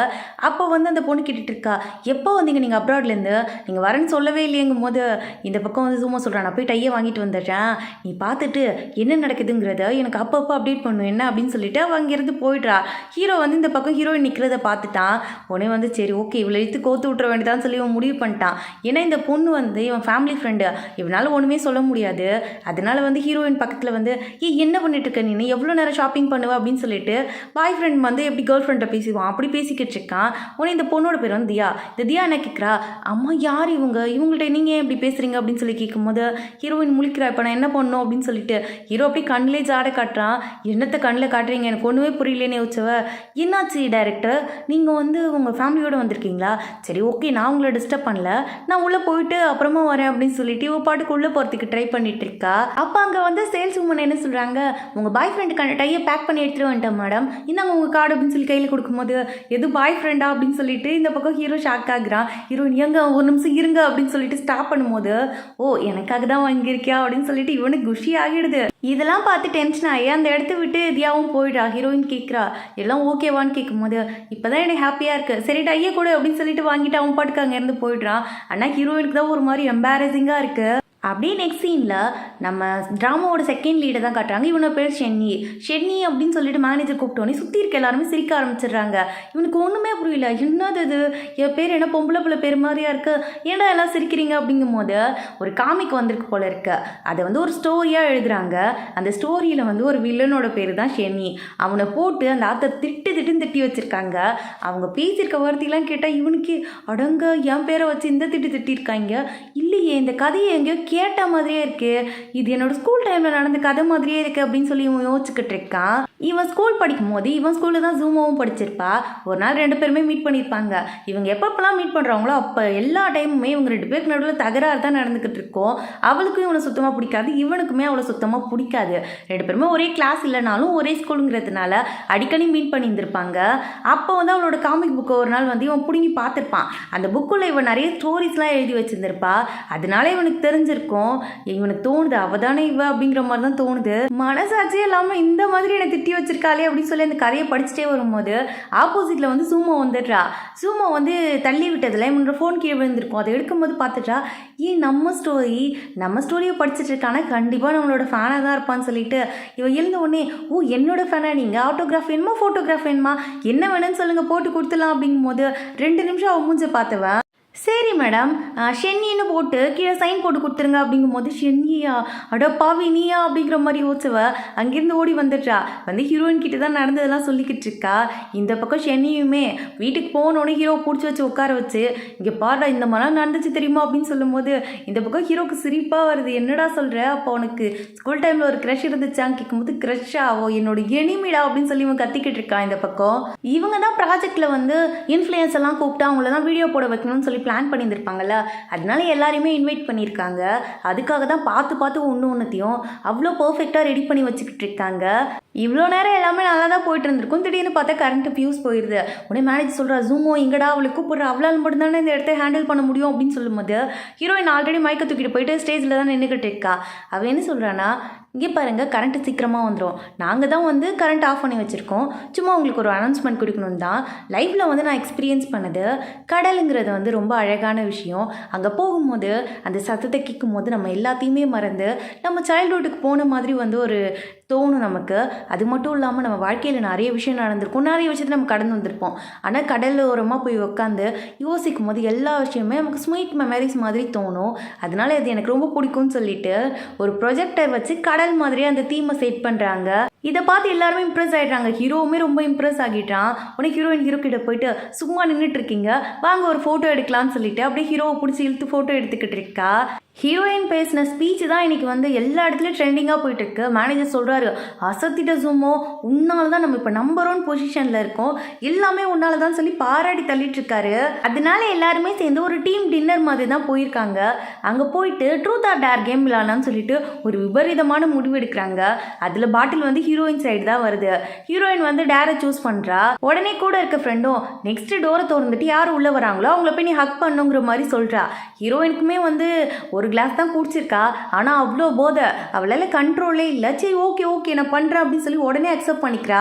அப்போ வந்து அந்த பொண்ணு கேட்டுட்டு இருக்கா, எப்போ வந்தீங்க நீங்கள் அப்ராட்லேருந்து, நீங்கள் வரேன்னு சொல்லவே இல்லையங்கும் போது இந்த பக்கம் வந்து ஜூமோ சொல்கிறான், நான் போய் டையை வாங்கிட்டு வந்துடுறேன், நீ பார்த்துட்டு என்ன நடக்குதுங்கிறத எனக்கு அப்பப்போ அப்டேட் பண்ணும் என்ன அப்படின்னு சொல்லிட்டு அவள் அங்கேருந்து போயிடுறா. ஹீரோ வந்து இந்த பக்கம் ஹீரோயின் நிற்கிறத பார்த்துட்டான். உடனே வந்து சரி ஓகே இவ்வளோ எடுத்து கோத்து விட்டுற வேண்டியதான்னு சொல்லி இவன் முடிவு பண்ணிட்டான். ஏன்னா இந்த பொண்ணு வந்து இவன் ஃபேமிலி ஃப்ரெண்டு, இவனால் ஒன்றுமே சொல்ல முடியாது. அதனால வந்து ஹீரோயின் பக்கத்தில் வந்து என்ன பண்ணிட்டு இருக்க நீ, எவ்வளோ நேரம் ஷாப்பிங் பண்ணுவ அப்படின்னு சொல்லிட்டு பாய் ஃப்ரெண்ட் வந்து எப்படி கேர்ள் ஃப்ரெண்டை பேசிடுவான் அப்படி பேசிக்கிட்டு இருக்கான். உடனே இந்த பொண்ணோட பேர் வந்து தியா. இந்த தியா என்ன கேட்குறா, அம்மா யார் இவங்கள்ட்ட நீங்கள் ஏன் இப்படி பேசுகிறீங்க அப்படின்னு சொல்லி கேட்கும்போது ஹீரோயின் முழிக்கிறா, இப்போ நான் என்ன பண்ணணும் அப்படின்னு சொல்லிட்டு ஹீரோ அப்படியே கண்ணிலே ஜாட காட்டுறான். என்னத்தை கண்ணில் காட்டுறீங்க, எனக்கு ஒன்றுமே புரியலேன்னு யோசிச்சவ, என்னாச்சு டைரக்டர் நீங்கள் வந்து உங்கள் ஃபேமிலியோடு வந்திருக்கீங்களா, சரி ஓகே நான் உங்களை டிஸ்டர்ப் பண்ணல, நான் உள்ளே போயிட்டு அப்புறமா வரேன் அப்படின்னு சொல்லிட்டு பாட்டுக்கு உள்ளே போகிறதுக்கு ட்ரை பண்ணிட்டு இருக்கா. அப்போ அங்கே வந்து சேல்ஸ் உமன் என்ன சொல்கிறாங்க, உங்கள் பாய் ஃப்ரெண்டுக்கான டையை பேக் பண்ணி எடுத்துகிட்டு வந்துட்டேன் மேடம், இந்தாங்க உங்கள் கார்டு அப்படின்னு சொல்லி கையில் கொடுக்கும்போது எது பாய் ஃப்ரெண்டா அப்படின்னு சொல்லிட்டு இந்த பக்கம் ஹீரோ ஷாக் ஆகுறான். ஹீரோயின் எங்க ஒரு நிமிஷம் இருங்க அப்படின்னு சொல்லிட்டு ஸ்டாப் பண்ணும்போது ஓ எனக்காக தான் வாங்கியிருக்கியா அப்படின்னு சொல்லிட்டு இவனுக்கு குஷி ஆகிடுது. இதெல்லாம் பார்த்து டென்ஷன் ஆகி அந்த இடத்த விட்டு தியாவும் போயிடுறா. ஹீரோயின் கேட்குறா எல்லாம் ஓகேவான்னு கேட்கும்போது இப்போ தான் எனக்கு ஹாப்பியாக இருக்குது, சரி டையை கொடு அப்படின்னு சொல்லிட்டு வாங்கிட்டு அவன் பாட்டுக்கு அங்கேருந்து போயிடுறான். ஆனால் ஹீரோயினுக்கு தான் ஒரு மாதிரி எம்பாரசிங்காக இருக்குது. அப்படியே நெக்ஸ்ட் சீனில் நம்ம ட்ராமாவோட செகண்ட் லீடை தான் காட்டுறாங்க. இவனோட பேர் ஷென்னி அப்படின்னு சொல்லிட்டு மேனேஜர் கூப்பிட்டோன்னே சுற்றி இருக்க எல்லாருமே சிரிக்க ஆரம்பிச்சிடுறாங்க. இவனுக்கு ஒன்றுமே புரியல, என்னது இது என் பேர் என்ன பொம்பளை பிள்ளை பேர் மாதிரியா இருக்கு, ஏன்னா எல்லாம் சிரிக்கிறீங்க அப்படிங்கும் போது ஒரு காமிக் வந்திருக்கு போல இருக்கு. அதை வந்து ஒரு ஸ்டோரியாக எழுதுறாங்க. அந்த ஸ்டோரியில் வந்து ஒரு வில்லனோட பேர் தான் ஷென்னி. அவனை போட்டு அந்த ஆத்தர் திட்டி வச்சுருக்காங்க. அவங்க பேசியிருக்க வார்த்தையெல்லாம் கேட்டால் இவனுக்கு அடங்க என் பேரை வச்சு இந்த திட்டிருக்காங்க, இல்லையே இந்த கதையை எங்கேயோ கேட்ட மாதிரியே இருக்கு, இது என்னோட ஸ்கூல் டைம்ல நடந்த கதை மாதிரியே இருக்கு அப்படின்னு சொல்லி இவன் யோசிச்சுக்கிட்டு இருக்கான். இவன் ஸ்கூல் படிக்கும் போது இவன் ஸ்கூலில் தான் ஜூமோவும் படிச்சிருப்பா. ஒரு நாள் ரெண்டு பேருமே மீட் பண்ணியிருப்பாங்க. இவங்க எப்பப்பெல்லாம் மீட் பண்ணுறாங்களோ அப்போ எல்லா டைமுமே இவங்க ரெண்டு பேருக்கு நடுவில் தகராறு தான் நடந்துக்கிட்டு இருக்கோம். அவளுக்கும் இவனை சுத்தமாக பிடிக்காது, இவனுக்குமே அவளை சுத்தமாக பிடிக்காது. ரெண்டு பேருமே ஒரே கிளாஸ் இல்லைனாலும் ஒரே ஸ்கூலுங்கிறதுனால அடிக்கடி மீட் பண்ணியிருந்திருப்பாங்க. அப்போ வந்து அவளோட காமிக் புக்கை ஒரு நாள் வந்து இவன் பிடுங்கி பார்த்துருப்பான். அந்த புக்குள்ள இவன் நிறைய ஸ்டோரிஸ்லாம் எழுதி வச்சிருந்திருப்பா. அதனால இவனுக்கு தெரிஞ்சிருக்கும், இவனுக்கு தோணுது அவதானே இவ அப்படிங்கிற மாதிரி தான் தோணுது. மனசாட்சியே இல்லாமல் இந்த மாதிரி என்னை திட்டி வச்சிருக்காளே அப்படின்னு சொல்லி அந்த கதையை படிச்சுட்டே வரும்போது ஆப்போசிட்ல வந்து சூமோ வந்துடுறா. சூமோ வந்து தள்ளி விட்டதுல இவனோட ஃபோன் கீழே விழுந்திருக்கும். அதை எடுக்கும்போது பார்த்துட்டா ஏன் நம்ம ஸ்டோரியை படிச்சுட்டு இருக்கானா, கண்டிப்பாக நம்மளோட ஃபேனாக தான் இருப்பான்னு சொல்லிட்டு இவன் எழுந்த உடனே ஓ என்னோட ஃபேனா, நீங்கள் ஆட்டோகிராஃப் வேணுமா ஃபோட்டோகிராஃப் வேணுமா என்ன வேணும்னு சொல்லுங்கள் போட்டு கொடுத்துலாம் அப்படிங்கும் போது 2 நிமிஷம் அவன் மூஞ்ச பார்த்தவன் சரி மேடம், ஷென்னின்னு போட்டு கீழே சைன் போட்டு கொடுத்துருங்க அப்படிங்கும்போது, ஷென்னியா அடப்பாவி நீயா அப்படிங்கிற மாதிரி யோசிச்சுவ அங்கேருந்து ஓடி வந்துட்டா. வந்து ஹீரோயின் கிட்ட தான் நடந்ததெல்லாம் சொல்லிக்கிட்டு இருக்கா. இந்த பக்கம் ஷென்னியுமே வீட்டுக்கு போனோடனே ஹீரோ பிடிச்சி வச்சு உட்கார வச்சு, இங்கே பாருடா இந்த மாதிரிலாம் நடந்துச்சு தெரியுமா அப்படின்னு சொல்லும்போது, இந்த பக்கம் ஹீரோக்கு சிரிப்பாக வருது. என்னடா சொல்கிற, அப்போ உனக்கு ஸ்கூல் டைமில் ஒரு க்ரஷ் இருந்துச்சான்னு கேட்கும்போது, க்ரஷ்ஷா ஓ என்னோட எனிமிடா அப்படின்னு சொல்லி இவன் கத்திக்கிட்டு இருக்கான். இந்த பக்கம் இவங்க தான் ப்ராஜெக்டில் வந்து இன்ஃப்ளூயன்ஸ் எல்லாம் கூப்பிட்டு அவங்கள தான் வீடியோ போட வைக்கணும்னு சொல்லி பிளான் பண்ணியிருந்திருப்பாங்கல்ல. அதனால எல்லாரையுமே இன்வைட் பண்ணியிருக்காங்க. அதுக்காக தான் பார்த்து ஒன்றுத்தையும் அவ்வளோ பர்ஃபெக்டாக ரெடி பண்ணி வச்சுக்கிட்டு இருக்காங்க. இவ்வளோ நேரம் எல்லாமே நல்லா தான் போயிட்டு இருந்திருக்கும். திடீர்னு பார்த்தா கரண்ட் ஃபியூஸ் போயிடுது. உடனே மேனேஜர் சொல்கிறா, ஜூமோ இங்கடா அவளை கூப்பிடுற, அவளால் மட்டும்தானே இந்த இடத்த ஹேண்டில் பண்ண முடியும் அப்படின்னு சொல்லும்போது, ஹீரோயின் ஆல்ரெடி மயக்க தூக்கிட்டு போயிட்டு ஸ்டேஜில் தான் நின்றுக்கிட்டு இருக்கா. அவள் என்ன சொல்கிறான்னா, இங்கே பாருங்கள் கரண்ட்டு சீக்கிரமாக வந்துடும், நாங்கள் தான் வந்து கரண்ட் ஆஃப் பண்ணி வச்சுருக்கோம், சும்மா உங்களுக்கு ஒரு அனௌன்ஸ்மெண்ட் கொடுக்கணும் தான். லைஃப்பில் வந்து நான் எக்ஸ்பீரியன்ஸ் பண்ணது கடலுங்கிறது வந்து ரொம்ப அழகான விஷயம். அங்கே போகும்போது அந்த சத்தத்தை கேட்கும் போது நம்ம எல்லாத்தையுமே மறந்து நம்ம சைல்ட்ஹுட்டுக்கு போன மாதிரி வந்து ஒரு தோணும் நமக்கு. அது மட்டும் இல்லாமல் நம்ம வாழ்க்கையில் நிறைய விஷயம் நடந்திருக்கும், நிறைய விஷயத்தை நம்ம கடந்து வந்திருப்போம். ஆனால் கடல் ஓரமாக போய் உட்காந்து யோசிக்கும் போது எல்லா விஷயமே நமக்கு ஸ்வீட் மெமரிஸ் மாதிரி தோணும். அதனால இது எனக்கு ரொம்ப பிடிக்கும்னு சொல்லிட்டு ஒரு ப்ரொஜெக்டர் வச்சு கடல் மாதிரியே அந்த தீமை செட் பண்ணுறாங்க. இதை பார்த்து எல்லாருமே இம்ப்ரெஸ் ஆகிடுறாங்க. ஹீரோவுமே ரொம்ப இம்ப்ரெஸ் ஆகிட்டான். உடனே ஹீரோயின் ஹீரோ கிட்ட போயிட்டு, சும்மா நின்றுட்டு இருக்கீங்க, வாங்க ஒரு ஃபோட்டோ எடுக்கலாம்னு சொல்லிட்டு அப்படியே ஹீரோவை பிடிச்சி இழுத்து ஃபோட்டோ எடுத்துக்கிட்டு இருக்கா. ஹீரோயின் பேசின ஸ்பீச் தான் இன்னைக்கு வந்து எல்லா இடத்துலையும் ட்ரெண்டிங்காக போயிட்டு இருக்கு. மேனேஜர் சொல்கிறாரு, அசத்திட்ட ஜூமோ, உன்னால தான் நம்ம இப்போ நம்பர் 1 பொசிஷனில் இருக்கோம், எல்லாமே உன்னால தான் சொல்லி பாராட்டி தள்ளிட்டு இருக்காரு. அதனால எல்லாருமே சேர்ந்து ஒரு டீம் டின்னர் மாதிரி தான் போயிருக்காங்க. அங்கே போயிட்டு ட்ரூத் ஆர் டேர் கேம் விளாட்லான்னு சொல்லிட்டு ஒரு விபரீதமான முடிவு எடுக்கிறாங்க. அதில் பாட்டில் வந்து ஹீரோயின் சைடு தான் வருது. ஹீரோயின் வந்து டேரை சூஸ் பண்ணுறா. உடனே கூட இருக்க ஃப்ரெண்டும் நெக்ஸ்ட் டோரை திறந்துட்டு யார் உள்ளே வராங்களோ அவங்கள போய் நீ ஹக் பண்ணுங்கிற மாதிரி சொல்கிறா. ஹீரோயினுக்குமே வந்து ஒரு கிளாஸ் தான் குடிச்சிருக்கா, ஆனால் அவ்வளோ போதை, அவளால் கண்ட்ரோலே இல்லை. சரி ஓகே நான் பண்ணுறேன் அப்படின்னு சொல்லி உடனே அக்செப்ட் பண்ணிக்கிறா.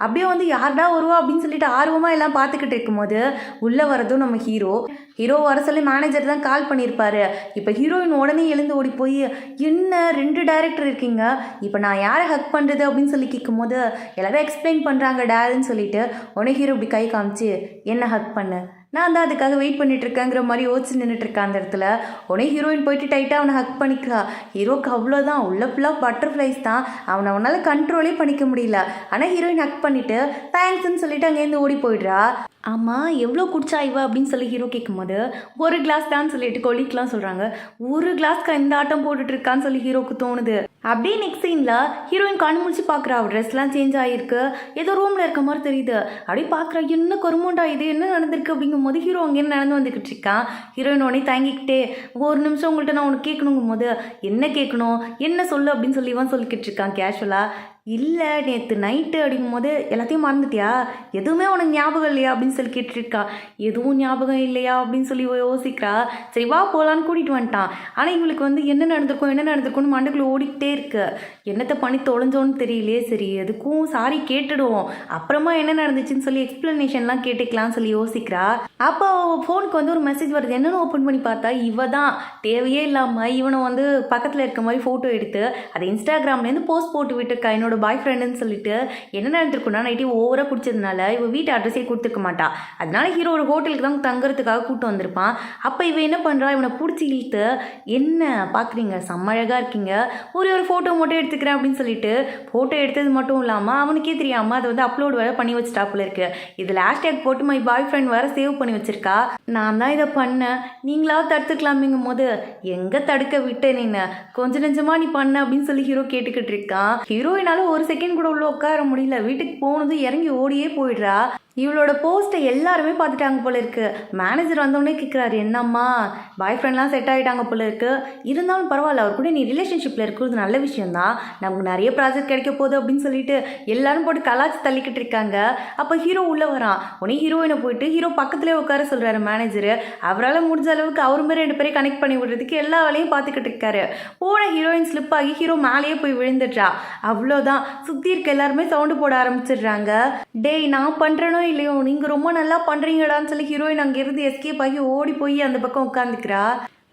அப்படியே வந்து யார்டா வருவா அப்படின்னு சொல்லிட்டு ஆர்வமாக எல்லாம் பார்த்துக்கிட்டு இருக்கும்போது உள்ளே வரதும் நம்ம ஹீரோ வர சொல்லி மேனேஜர் தான் கால் பண்ணியிருப்பாரு. இப்போ ஹீரோயின் உடனே எழுந்து ஓடி போய், என்ன 2 டைரக்டர் இருக்கீங்க, இப்போ நான் யாரை ஹக் பண்ணுறது அப்படின்னு சொல்லி கேட்கும்போது எல்லாரும் எக்ஸ்பிளைன் பண்ணுறாங்க டேருன்னு சொல்லிட்டு, உடனே ஹீரோ இப்படி கை காமிச்சு என்ன ஹக் பண்ணு, நான் தான் அதுக்காக வெயிட் பண்ணிட்டு இருக்கேங்கிற மாதிரி யோசிச்சு நின்றுட்டு இருக்கா. அந்த இடத்துல உடனே ஹீரோயின் போயிட்டு டைட்டாக அவனை ஹக் பண்ணிக்கிறா. ஹீரோக்கு அவ்வளோதான், உள்ள ஃபுல்லாக பட்டர்ஃப்ளைஸ் தான், அவனால் கண்ட்ரோலே பண்ணிக்க முடியல. ஆனால் ஹீரோயின் ஹக் பண்ணிவிட்டு தேங்க்ஸ்ன்னு சொல்லிட்டு அங்கேருந்து ஓடி போயிடுறா. ஆமாம் எவ்வளோ குடிச்சா இவ அப்படின்னு சொல்லி ஹீரோ கேட்கும்போது, ஒரு கிளாஸ் தான் சொல்லிட்டு கொலிக்கெலாம் சொல்கிறாங்க. ஒரு கிளாஸ்க்கு இந்த ஆட்டம் போட்டுட்டு இருக்கான்னு சொல்லி ஹீரோக்கு தோணுது. அப்படியே நெக்ஸ்ட் சீனில் ஹீரோயின் கண் முடிச்சு பார்க்குறா. அவள் ட்ரெஸ்லாம் சேஞ்ச் ஆகிருக்கு, ஏதோ ரூமில் இருக்க மாதிரி தெரியுது. அப்படியே பார்க்குறா, என்ன கருமண்டா இது, என்ன நடந்திருக்கு அப்படிங்கும்போது ஹீரோ அங்கேருந்து நடந்து வந்துக்கிட்டு இருக்கான். ஹீரோயின் உடனே தாங்கிக்கிட்டே, ஒரு நிமிஷம் உங்கள்கிட்ட நான் உனக்கு கேட்கணுங்கும் போது, என்ன கேட்கணும், என்ன சொல்லு அப்படின்னு சொல்லி இவன் சொல்லிக்கிட்டு இருக்கான் கேஷுவலாக. இல்லை நேற்று நைட்டு அப்படிங்கும் போது எல்லாத்தையும் மறந்துட்டியா, எதுவுமே உனக்கு ஞாபகம் இல்லையா அப்படின்னு சொல்லி கேட்டுருக்கா. எதுவும் ஞாபகம் இல்லையா அப்படின்னு சொல்லி யோசிக்கிறா. சரி வா போகலான்னு கூட்டிகிட்டு வந்துட்டான். ஆனால் இவளுக்கு வந்து என்ன நடந்திருக்கும்னு மண்டைக்குள்ளே ஓடிக்கிட்டே இருக்கு. என்னத்தை பண்ணி தொலைஞ்சோன்னு தெரியலையே. சரி எதுக்கும் சாரி கேட்டுடுவோம், அப்புறமா என்ன நடந்துச்சுன்னு சொல்லி எக்ஸ்பிளனேஷன்லாம் கேட்டுக்கலாம்னு சொல்லி யோசிக்கிறா. அப்போ ஃபோனுக்கு வந்து ஒரு மெசேஜ் வருது. என்னென்னு ஓப்பன் பண்ணி பார்த்தா இவ தான் தேவையே இல்லாமல் இவனை வந்து பக்கத்தில் இருக்க மாதிரி ஃபோட்டோ எடுத்து அதை இன்ஸ்டாகிராம்லேருந்து போஸ்ட் போட்டு விட்டுருக்கா, என்னோட பாய் ஃப்ரெண்டுன்னு சொல்லிட்டு. என்ன நடந்திருக்குன்னா, நைட்டு ஓவராக குடிச்சதுனால இவ வீட்டு அட்ரஸே கொடுத்துருக்க மாட்டா. அதனால ஹீரோ ஒரு ஹோட்டலுக்கு தான் தங்குறதுக்காக கூப்பிட்டு வந்திருப்பான். அப்போ இவ என்ன பண்ணுறா, இவனை பிடிச்சி இழுத்து, என்ன பார்க்குறீங்க, செம்ம அழகாக இருக்கீங்க, ஒரு ஃபோட்டோ மட்டும் எடுத்துக்கிறேன் அப்படின்னு சொல்லிட்டு ஃபோட்டோ எடுத்தது மட்டும் இல்லாமல் அவனுக்கே தெரியாமல் அதை வந்து அப்லோட் வேறு பண்ணி வச்சுட்டாப்புல இருக்கு. இதில் ஹேஷ்டேக் போட்டு மை பாய் ஃப்ரெண்ட் வேறு சேவ் பண்ணி வச்சிருக்கா. நான் தான் இதை பண்ணேன், நீங்களாவது தடுத்துக்கலாமேங்கும் போது, எங்கே தடுக்க விட்டு நின்று கொஞ்சம் நெஞ்சமாக நீ பண்ண அப்படின்னு சொல்லி ஹீரோ கேட்டுக்கிட்டு இருக்கான். ஹீரோயினால ஒரு செகண்ட் கூட உள்ள உட்கார முடியல. வீட்டுக்கு போனதும் இறங்கி ஓடியே போயிடுறா. இவளோட போஸ்ட்டை எல்லாருமே பார்த்துட்டாங்க போல இருக்கு. மேனேஜர் வந்தோடனே கேட்குறாரு, என்னம்மா பாய் ஃப்ரெண்ட்லாம் செட் ஆகிட்டாங்க போல இருக்கு, இருந்தாலும் பரவாயில்ல, அவர் கூட நீ ரிலேஷன்ஷிப்பில் இருக்கிறது நல்ல விஷயந்தான், நமக்கு நிறைய ப்ராஜெக்ட் கிடைக்க போகுது அப்படின்னு சொல்லிட்டு எல்லாரும் போட்டு கலாச்சி தள்ளிக்கிட்டு இருக்காங்க. அப்போ ஹீரோ உள்ளே வரான். உடனே ஹீரோயினை போயிட்டு ஹீரோ பக்கத்துலேயே உட்கார சொல்கிறாரு மேனேஜர். அவரால் முடிஞ்ச அளவுக்கு அவருமே 2 பேரையும் கனெக்ட் பண்ணி விடுறதுக்கு எல்லா வேலையும் பார்த்துக்கிட்டு இருக்காரு. போன ஹீரோயின் ஸ்லிப் ஆகி ஹீரோ மேலேயே போய் விழுந்துடுறா. அவ்வளோதான், சுற்றி இருக்க எல்லாருமே சவுண்டு போட ஆரம்பிச்சிடுறாங்க. டேய் நான் பண்ணுறேனோ இல்லையோ, நீங்கள் ரொம்ப நல்லா பண்ணுறீங்கடான்னு சொல்லி ஹீரோயின் அங்கேருந்து எஸ்கேப் ஆகி ஓடி போய் அந்த பக்கம் உட்காந்துக்கிறா.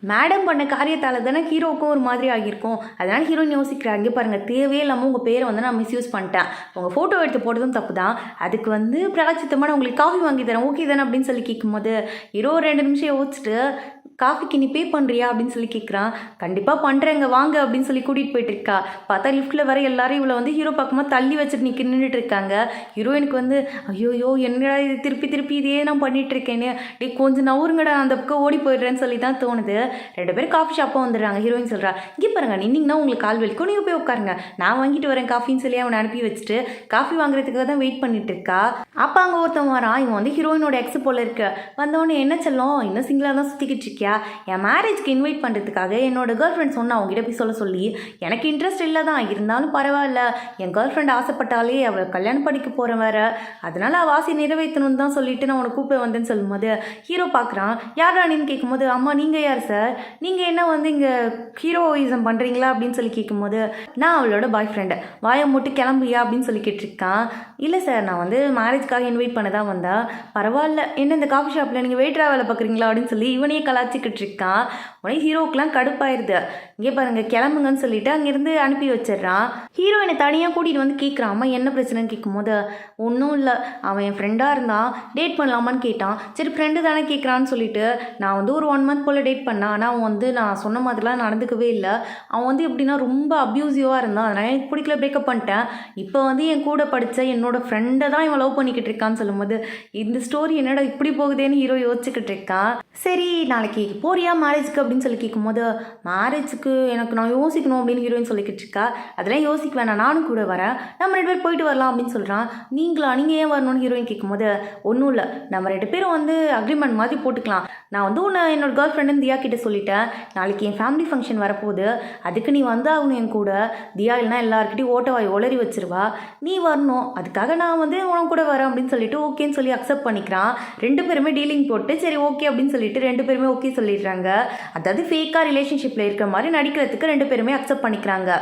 மேடம் பண்ண காரியத்தால் தானே ஹீரோவுக்கும் ஒரு மாதிரி ஆகியிருக்கும். அதனால் ஹீரோயின் யோசிக்கிறாங்க, இங்கே பாருங்கள் தேவையே இல்லாமல் உங்கள் பேரை வந்து நான் மிஸ்யூஸ் பண்ணிட்டேன், உங்கள் ஃபோட்டோ எடுத்து போட்டதும் தப்பு தான், அதுக்கு வந்து பிராச்சித்தமாக உங்களுக்கு காஃபி வாங்கி தரேன் ஓகே தானே அப்படின்னு சொல்லி கேட்கும்போது ஹீரோ 2 நிமிஷம் யோசிச்சுட்டு காஃபிக்கு நீ பே பண்ணுறியா அப்படின்னு சொல்லி கேட்குறான். கண்டிப்பாக பண்ணுறேங்க வாங்க அப்படின்னு சொல்லி கூட்டிகிட்டு போயிட்டு இருக்கா. பார்த்தா லிஃப்ட்டில் வர எல்லாரும் இவளை வந்து ஹீரோ பக்கமாக தள்ளி வச்சுட்டு நின்றுட்டு இருக்காங்க. ஹீரோயினுக்கு வந்து ஐயோயோ என்னடா இது திருப்பி திருப்பி இதே நான் பண்ணிட்டு இருக்கேன்னு, டே கொஞ்சம் நவுருங்கடா அந்த பக்கம் ஓடி போயிடுறேன்னு சொல்லி தான் தோணுது. 2 பேரும் காஃபி ஷாப்பாக வந்துடுறாங்க. ஹீரோயின் சொல்கிறா, இங்கே பாருங்க நின்னிங்கன்னா உங்களுக்கு கால் வலிக்கும், நீங்கள் போய் உட்காருங்க, நான் வாங்கிட்டு வரேன் காஃபின்னு சொல்லி அவனை அனுப்பி வச்சுட்டு காஃபி வாங்குறதுக்காக தான் வெயிட் பண்ணிட்டு இருக்கா. அப்போ அங்கே ஒருத்தன் வரான், இவன் வந்து ஹீரோயினோட எக்ஸ் போல இருக்கு. வந்தவொடனே என்ன செல்லும் இன்னும் சிங்கிளாக தான் சுற்றிக்கிட்டு இருக்கியா, என் மேரேஜ்க்கு இன்வைட் பண்ணுறதுக்காக என்னோட கேர்ள் ஃப்ரெண்ட் சொன்னா அவங்ககிட்ட போய் சொல்ல சொல்லி, எனக்கு இன்ட்ரெஸ்ட் இல்லை தான் இருந்தாலும் பரவாயில்ல, என் கேர்ள் ஃப்ரெண்ட் ஆசைப்பட்டாலே அவளை கல்யாணம் படிக்க போகிறேன் வேற, அதனால அவள் ஆசை நிறைவேற்றணும்னு தான் சொல்லிட்டு நான் உனக்கு கூப்பிட வந்தேன்னு சொல்லும்போது ஹீரோ பார்க்குறான். யார் ராணின்னு கேட்கும்போது, அம்மா நீங்கள் யார் சார், நீங்கள் என்ன வந்து இங்கே ஹீரோயிசம் பண்ணுறீங்களா அப்படின்னு சொல்லி கேட்கும்போது, நான் அவளோட பாய் ஃப்ரெண்டு, வாயை மூட்டு கிளம்பியா அப்படின்னு சொல்லி கேட்டிருக்கான். இல்லை சார் நான் வந்து மேரேஜ்க்காக இன்வைட் பண்ண தான் வந்தேன். பரவாயில்ல என்ன இந்த காஃபி ஷாப்பில் நீங்கள் வெயிட்டராக வேலை பார்க்குறீங்களா அப்படின்னு சொல்லி இவனையே கலாச்சிக்கிட்டு இருக்கான். உடனே ஹீரோக்கெலாம் கடுப்பாயிருது. இங்கே பாருங்க கிளம்புங்கன்னு சொல்லிட்டு அங்கேருந்து அனுப்பி வச்சிடுறான். ஹீரோயினை தனியாக கூட்டிகிட்டு வந்து கேட்குறான், அம்மா என்ன பிரச்சனைன்னு கேட்கும்போது, ஒன்றும் இல்லை அவன் என் ஃப்ரெண்டாக இருந்தான், டேட் பண்ணலாமான்னு கேட்டான், சரி ஃப்ரெண்டு தானே கேட்குறான்னு சொல்லிட்டு நான் வந்து ஒரு 1 மந்த் போல் டேட் பண்ணேன், ஆனால் அவன் வந்து நான் சொன்ன மாதிரிலாம் நடந்துக்கவே இல்லை, அவன் வந்து எப்படின்னா ரொம்ப அப்யூசிவாக இருந்தான், அதனால் எனக்கு பிடிக்கல பிரேக்கப் பண்ணிட்டேன், இப்போ வந்து என் கூட படித்த என்னோட ஃப்ரெண்டை தான் இவன் லவ் பண்ணிக்கிட்டு இருக்கான்னு சொல்லும்போது, இந்த ஸ்டோரி என்னடா இப்படி போகுதேன்னு ஹீரோ யோசிச்சுக்கிட்டு இருக்கான். சரி நாளைக்கு போறியா மேரேஜுக்கு அப்படின்னு சொல்லி கேட்கும்போது, மேரேஜுக்கு எனக்கு நான் யோசிக்கணும் அப்படின்னு ஹீரோயின் சொல்லிக்கிட்டு இருக்கா. அதெல்லாம் யோசிக்க வேணாம் நானும் கூட வரேன், நம்ம 2 பேர் போயிட்டு வரலாம் அப்படின்னு சொல்கிறான். நீங்கள் ஏன் வரணும்னு ஹீரோயின் கேட்கும்போது, ஒன்றும் இல்லை நம்ம 2 பேரும் வந்து அக்ரிமெண்ட் மாதிரி போட்டுக்கலாம், நான் வந்து உன்னை என்னோட கேர்ள் ஃப்ரெண்டுன்னு தியா கிட்டே சொல்லிட்டேன், நாளைக்கு என் ஃபேமிலி ஃபங்க்ஷன் வரப்போகுது, அதுக்கு நீ வந்தாகணும் என் கூட, தியா இல்லைனா எல்லாருக்கிட்டையும் ஓட்டவாய் ஒளறி வச்சிருவா, நீ வரணும், அதுக்காக நான் வந்து உன் கூட வரேன் அப்படின்னு சொல்லிட்டு ஓகேன்னு சொல்லி அக்செப்ட் பண்ணிக்கிறான். 2 பேருமே டீலிங் போட்டு சரி ஓகே அப்படின்னு சொல்லிட்டு 2 பேருமே ஓகே சொல்லிடுறாங்க. அதாவது ஃபேக்காக ரிலேஷன்ஷிப்பில் இருக்கிற மாதிரி நடிக்கிறதுக்கு 2 பேருமே அக்செப்ட் பண்ணிக்கிறாங்க.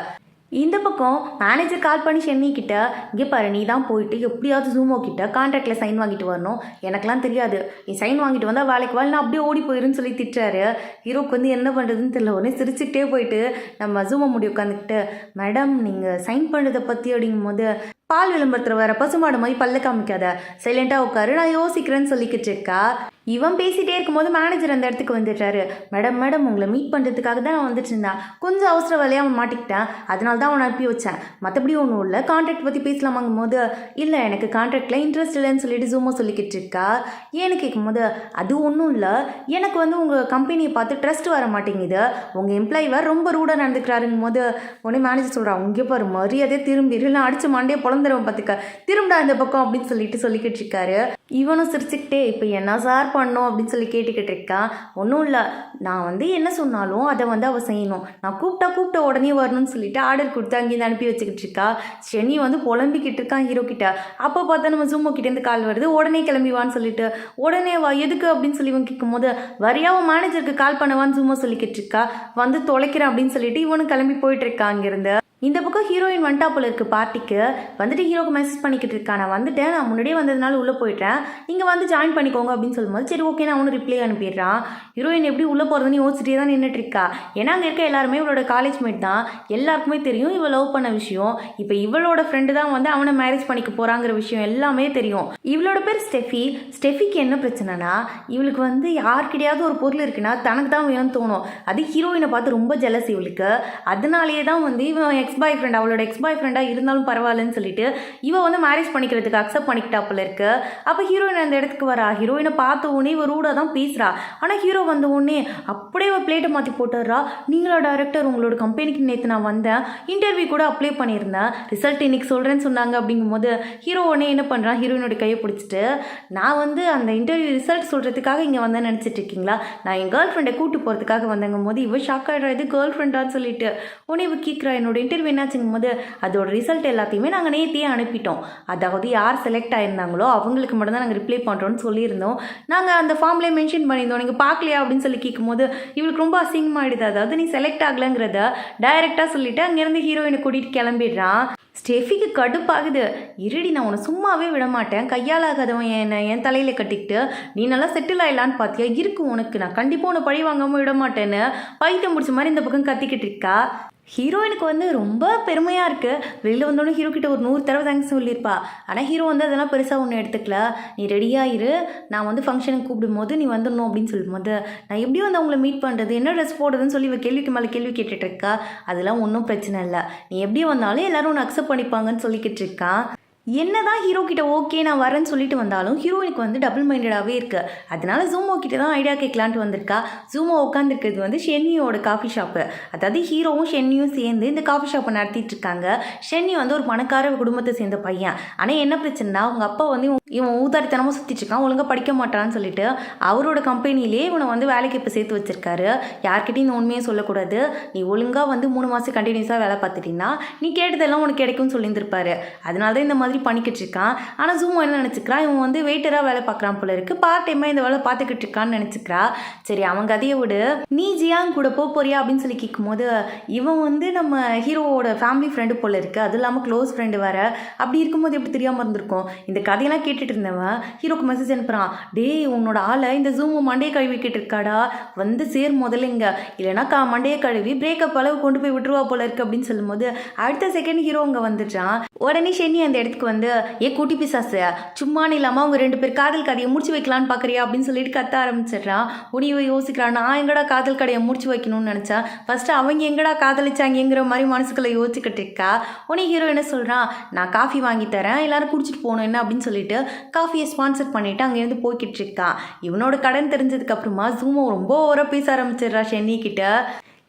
இந்த பக்கம் மேனேஜர் கால் பண்ணி சென்னிக்கிட்ட, இங்கே பாரு நீ தான் போயிட்டு எப்படியாவது ஜூமோ கிட்ட கான்ட்ராக்டில் சைன் வாங்கிட்டு வரணும், எனக்கெலாம் தெரியாது, நீ சைன் வாங்கிட்டு வந்தால் வேலைக்கு நான் அப்படியே ஓடி போயிருன்னு சொல்லி திட்டுறாரு. ஹீரோக்கு வந்து என்ன பண்ணுறதுன்னு தெரியல. உடனே சிரிச்சுக்கிட்டே போயிட்டு நம்ம ஜூமோ முடி உட்காந்துக்கிட்டு, மேடம் நீங்கள் சைன் பண்ணுறதை பற்றி அப்படிங்கும் போது, பால் விளம்பரத்தில் வர பசுமாடு மாதிரி பல்ல காமிக்காத, சைலண்டாக உட்காரு நான் யோசிக்கிறேன்னு சொல்லிக்கிட்டு இருக்கா. இவன் பேசிகிட்டே இருக்கும்போது மேனேஜர் அந்த இடத்துக்கு வந்துடுறாரு. மேடம் உங்களை மீட் பண்ணுறதுக்காக தான் நான் வந்துட்டு இருந்தேன், கொஞ்சம் அவசர வேலையாக அவன் மாட்டிக்கிட்டேன், அதனால தான் அவனை அனுப்பி வச்சேன், மற்றபடி ஒன்றும் இல்லை, கான்ட்ராக்ட் பற்றி பேசலாமாங்கும் போது, இல்லை எனக்கு கான்ட்ராக்டில் இன்ட்ரெஸ்ட் இல்லைன்னு சொல்லிட்டு ஜூமோ சொல்லிக்கிட்டு இருக்கா. ஏன்னு கேட்கும்போது, அது ஒன்றும் இல்லை, எனக்கு வந்து உங்கள் கம்பெனியை பார்த்து ட்ரஸ்ட் வர மாட்டேங்குது, உங்கள் எம்ப்ளாயி வேறு ரொம்ப ரூடாக நடந்துக்கிறாருங்கும் போது, உடனே மேனேஜர் சொல்கிறான், உங்கே பாரு மரியாதையே திரும்பி இல்லை அடிச்சு மண்டையை பொழந்துருவன் பார்த்துக்க, திரும்படா இந்த பக்கம் அப்படின்னு சொல்லிக்கிட்டு இருக்காரு. இவனும் சிரிச்சுக்கிட்டே இப்போ என்ன சார் பண்ணோம் அப்படின்னு சொல்லி கேட்டுக்கிட்டு இருக்கான். ஒன்றும் இல்லை நான் வந்து என்ன சொன்னாலும் அதை வந்து அவள் செய்யணும், நான் கூப்பிட்ட உடனே வரணும்னு சொல்லிட்டு ஆர்டர் கொடுத்து அங்கேருந்து அனுப்பி வச்சுக்கிட்டு இருக்கா. சென்னி வந்து புலம்பிக்கிட்டு இருக்கான் ஹீரோ கிட்ட. அப்போ பார்த்தா நம்ம ஜூமோ கிட்டேருந்து கால் வருது, உடனே கிளம்பிவான்னு சொல்லிட்டு, உடனே வா எதுக்கு அப்படின்னு சொல்லி இவன் கேட்கும்போது, வரியாவும் மேனேஜருக்கு கால் பண்ணவான்னு ஜூமோ சொல்லிக்கிட்டு இருக்கா. வந்து தொலைக்கிறேன் அப்படின்னு சொல்லிட்டு இவனும் கிளம்பி போயிட்டு இருக்கா அங்கேருந்து. இந்த பக்கம் ஹீரோயின் வந்துட்டா போல இருக்கு பார்ட்டிக்கு. வந்துட்டு ஹீரோக்கு மெசேஜ் பண்ணிக்கிட்டு இருக்கா, நான் வந்துட்டேன், நான் முன்னாடியே வந்ததுனால உள்ளே போயிட்டேன், நீங்கள் வந்து ஜாயின் பண்ணிக்கோங்க அப்படின்னு சொல்லும்போது, சரி ஓகே நான் அவனு ரிப்ளை அனுப்பிடுறான். ஹீரோயின் எப்படி உள்ளே போகிறதுன்னு யோசிச்சுட்டே தான் நின்றுட்டு இருக்கா. ஏன்னா அங்கே இருக்க எல்லாருமே இவளோட காலேஜ் மேட் தான், எல்லாருக்குமே தெரியும் இவள் லவ் பண்ண விஷயம். இப்போ இவளோட ஃப்ரெண்டு தான் வந்து அவனை மேரேஜ் பண்ணிக்க போகிறாங்கிற விஷயம் எல்லாமே தெரியும். இவளோட பேர் ஸ்டெஃபிக்கு என்ன பிரச்சனைனா, இவளுக்கு வந்து யார்கிட்டையாவது ஒரு பொருள் இருக்குன்னா தனக்கு தான் வேணும்னு தோணும். அது ஹீரோயினை பார்த்து ரொம்ப ஜெலஸ் இவளுக்கு. அதனாலேயே தான் வந்து இவன் அவளோட எக்ஸ் பாய் ஃப்ரெண்டாக இருந்தாலும் பரவாயில்லன்னு சொல்லிட்டு இவன் வந்து மேரேஜ் பண்ணிக்கிறதுக்கு அக்செப்ட் பண்ணிக்கிட்டாப்புல இருக்கு. அப்போ ஹீரோயின் அந்த இடத்துக்கு வரா. ஹீரோயினை பார்த்த உடனே இவ ரூடாக தான் பேசுகிறா. ஆனால் ஹீரோ வந்த உடனே அப்படியே ஒரு பிளேட்டை மாற்றி போட்டுடுறா. நீங்களா டைரக்டர், உங்களோட கம்பெனிக்கு நேற்று நான் வந்தேன், இன்டர்வியூ கூட அப்ளை பண்ணியிருந்தேன், ரிசல்ட் இன்னைக்கு சொல்கிறேன்னு சொன்னாங்க அப்படிங்கும்போது ஹீரோ உடனே என்ன பண்ணுறான், ஹீரோயினோட கையை பிடிச்சிட்டு, நான் வந்து அந்த இன்டர்வியூ ரிசல்ட் சொல்கிறதுக்காக இங்கே வந்தேன்னு நினச்சிட்டு இருக்கீங்களா, நான் என் கேர்ள் ஃப்ரெண்டை கூட்டு போகிறதுக்காக வந்தேங்கும் போது இவ ஷாக் ஆகிடுறா, இது கேர்ள் ஃப்ரெண்டான்னு சொல்லிட்டு. உடனே இவ கேட்குறா, என்னோட இன்டர்வியூ என்னாச்சுங்கும் போது, அதோட ரிசல்ட் எல்லாத்தையுமே நாங்கள் நேத்தியே அனுப்பிட்டோம், அதாவது யார் செலக்ட் ஆயிருந்தாங்களோ அவங்களுக்கு மட்டும்தான் நாங்கள் ரிப்ளை பண்ணுறோன்னு சொல்லியிருந்தோம், நாங்கள் அந்த ஃபார்ம்லேயே மென்ஷன் பண்ணியிருந்தோம், நீங்கள் பார்க்கலையா அப்படின்னு சொல்லி கேட்கும்போது இவளுக்கு ரொம்ப அசிங்கமாகிடுது. அதாவது நீ செலக்ட் ஆகலைங்கிறத டைரெக்டாக சொல்லிவிட்டு அங்கேருந்து ஹீரோயினை கூட்டிகிட்டு கிளம்பிடுறான். ஸ்டெஃபிக்கு கடுப்பாகுது. இருடி நான் உன்னை சும்மாவே விட மாட்டேன். கையால் ஆகாதவன் என் தலையில் கட்டிக்கிட்டு நீ நல்லா செட்டில் ஆயிடலான்னு பார்த்தியா, இருக்கு உனக்கு, நான் கண்டிப்பாக உன்னை பழி வாங்காமல் விட மாட்டேன்னு பைத்தியம் முடிச்ச மாதிரி இந்த பக்கம் கத்திக்கிட்டு இருக்கா. ஹீரோயினுக்கு வந்து ரொம்ப பெருமையாக இருக்குது. வெளியில் வந்தோடனே ஹீரோ கிட்ட ஒரு 100 தடவை தேங்க்ஸ் சொல்லியிருப்பா. ஆனால் ஹீரோ வந்து அதெல்லாம் பெருசாக ஒன்று எடுத்துக்கல. நீ ரெடியாகிரு, நான் வந்து ஃபங்க்ஷனுக்கு கூப்பிடும்போது நீ வந்துடணும் அப்படின்னு சொல்லும்போது, நான் எப்படி வந்து அவங்கள மீட் பண்ணுறது, என்ன ட்ரெஸ் போடுறதுன்னு சொல்லி இவ கேள்விக்கு மேலே கேள்வி கேட்டுட்டு இருக்கா. அதெல்லாம் ஒன்றும் பிரச்சனை இல்லை, நீ எப்படி வந்தாலும் எல்லாரும் ஒன்று அக்செப்ட் பண்ணிப்பாங்கன்னு சொல்லிக்கிட்டு இருக்கான். என்னதான் ஹீரோ கிட்ட ஓகே நான் வரேன்னு சொல்லிட்டு வந்தாலும் ஹீரோயினுக்கு வந்து டபுள் மைண்டடாகவே இருக்குது. அதனால ஜூமோ கிட்ட தான் ஐடியா கேட்கலான்ட்டு வந்திருக்கா. ஜூமோ உட்காந்துருக்கிறது வந்து ஷென்னியோட காஃபி ஷாப்பு. அதாவது ஹீரோவும் ஷென்னியும் சேர்ந்து இந்த காஃபி ஷாப்பை நடத்திட்டு இருக்காங்க. ஷென்னி வந்து ஒரு பணக்கார குடும்பத்தை சேர்ந்த பையன். ஆனால் என்ன பிரச்சனைனா அவங்க அப்பா வந்து இவன் ஊதாரித்தனமாக சுற்றிட்டு இருக்கான், ஒழுங்காக படிக்க மாட்டான்னு சொல்லிட்டு அவரோட கம்பெனிலே இவனை வந்து வேலைக்கு இப்போ சேர்த்து வச்சிருக்காரு. யார்கிட்டையும் இந்த உண்மையை சொல்லக்கூடாது, நீ ஒழுங்காக வந்து 3 மாதம் கண்டினியூஸாக வேலை பார்த்துட்டீங்கன்னா நீ கேட்டதெல்லாம் உனக்கு கிடைக்கும்னு சொல்லியிருந்திருப்பாரு. அதனால தான் இந்த மாதிரி பண்ணிக்கிட்டு இருக்கான். ஆனால் ஜூமோ என்ன நினச்சிக்கிறான், இவன் வந்து வெயிட்டராக வேலை பார்க்குறான் போல இருக்குது, பார்ட் டைமாக இந்த வேலை பார்த்துக்கிட்டு இருக்கான்னு நினச்சிக்கிறா. சரி அவங்க கதையை விடு, நீ ஜியாங் கூட போறியா அப்படின்னு சொல்லி கேட்கும்போது, இவன் வந்து நம்ம ஹீரோவோட ஃபேமிலி ஃப்ரெண்டு போல இருக்குது, அது இல்லாமல் க்ளோஸ் ஃப்ரெண்டு வேறு. அப்படி இருக்கும்போது எப்படி தெரியாமல் இருந்திருக்கும். இந்த கதையெல்லாம் கேட்டுட்டு இருந்தவன் ஹீரோக்கு மெசேஜ் அனுப்புகிறான், டேய் உன்னோட ஆளை இந்த ஜூமோ மண்டையை கழுவிக்கிட்டு இருக்காடா, வந்து சேர் முதல்ல இங்கே, இல்லைனா மண்டையை கழுவி பிரேக்கப் அளவு கொண்டு போய் விட்டுருவா போல இருக்குது அப்படின்னு சொல்லும்போது, அடுத்த செகண்ட் ஹீரோ அங்கே வந்துட்டான். உடனே ஷென்னி அந்த இடத்துக்கு வந்து, ஏ கூட்டி பிசாசு, சும்மானு இல்லாமல் அவங்க 2 பேர் காதல் கதையை முடிச்சு வைக்கலான்னு பார்க்குறியா அப்படின்னு சொல்லிட்டு கத்த ஆரம்பிச்சிடுறான். உனிவை யோசிக்கிறான், நான் எங்கடா காதல் கதையை முடிச்சு வைக்கணும்னு நினச்சேன், ஃபஸ்ட்டு அவங்க எங்கடா காதலிச்சாங்கிற மாதிரி மனசுக்குள்ளே யோசிச்சுக்கிட்டு இருக்கா. உனி ஹீரோ என்ன சொல்கிறான், நான் காஃபி வாங்கி தரேன், எல்லாரும் குடிச்சிட்டு போகணும் என்ன அப்படின்னு சொல்லிட்டு காஃபியை ஸ்பான்சர் பண்ணிவிட்டு அங்கேருந்து போய்கிட்டு இருக்கான். இவனோட கடன் தெரிஞ்சதுக்கப்புறமா ஜூமோ ரொம்ப ஓவராக பேச ஆரம்பிச்சிடுறா ஷென்னி கிட்ட.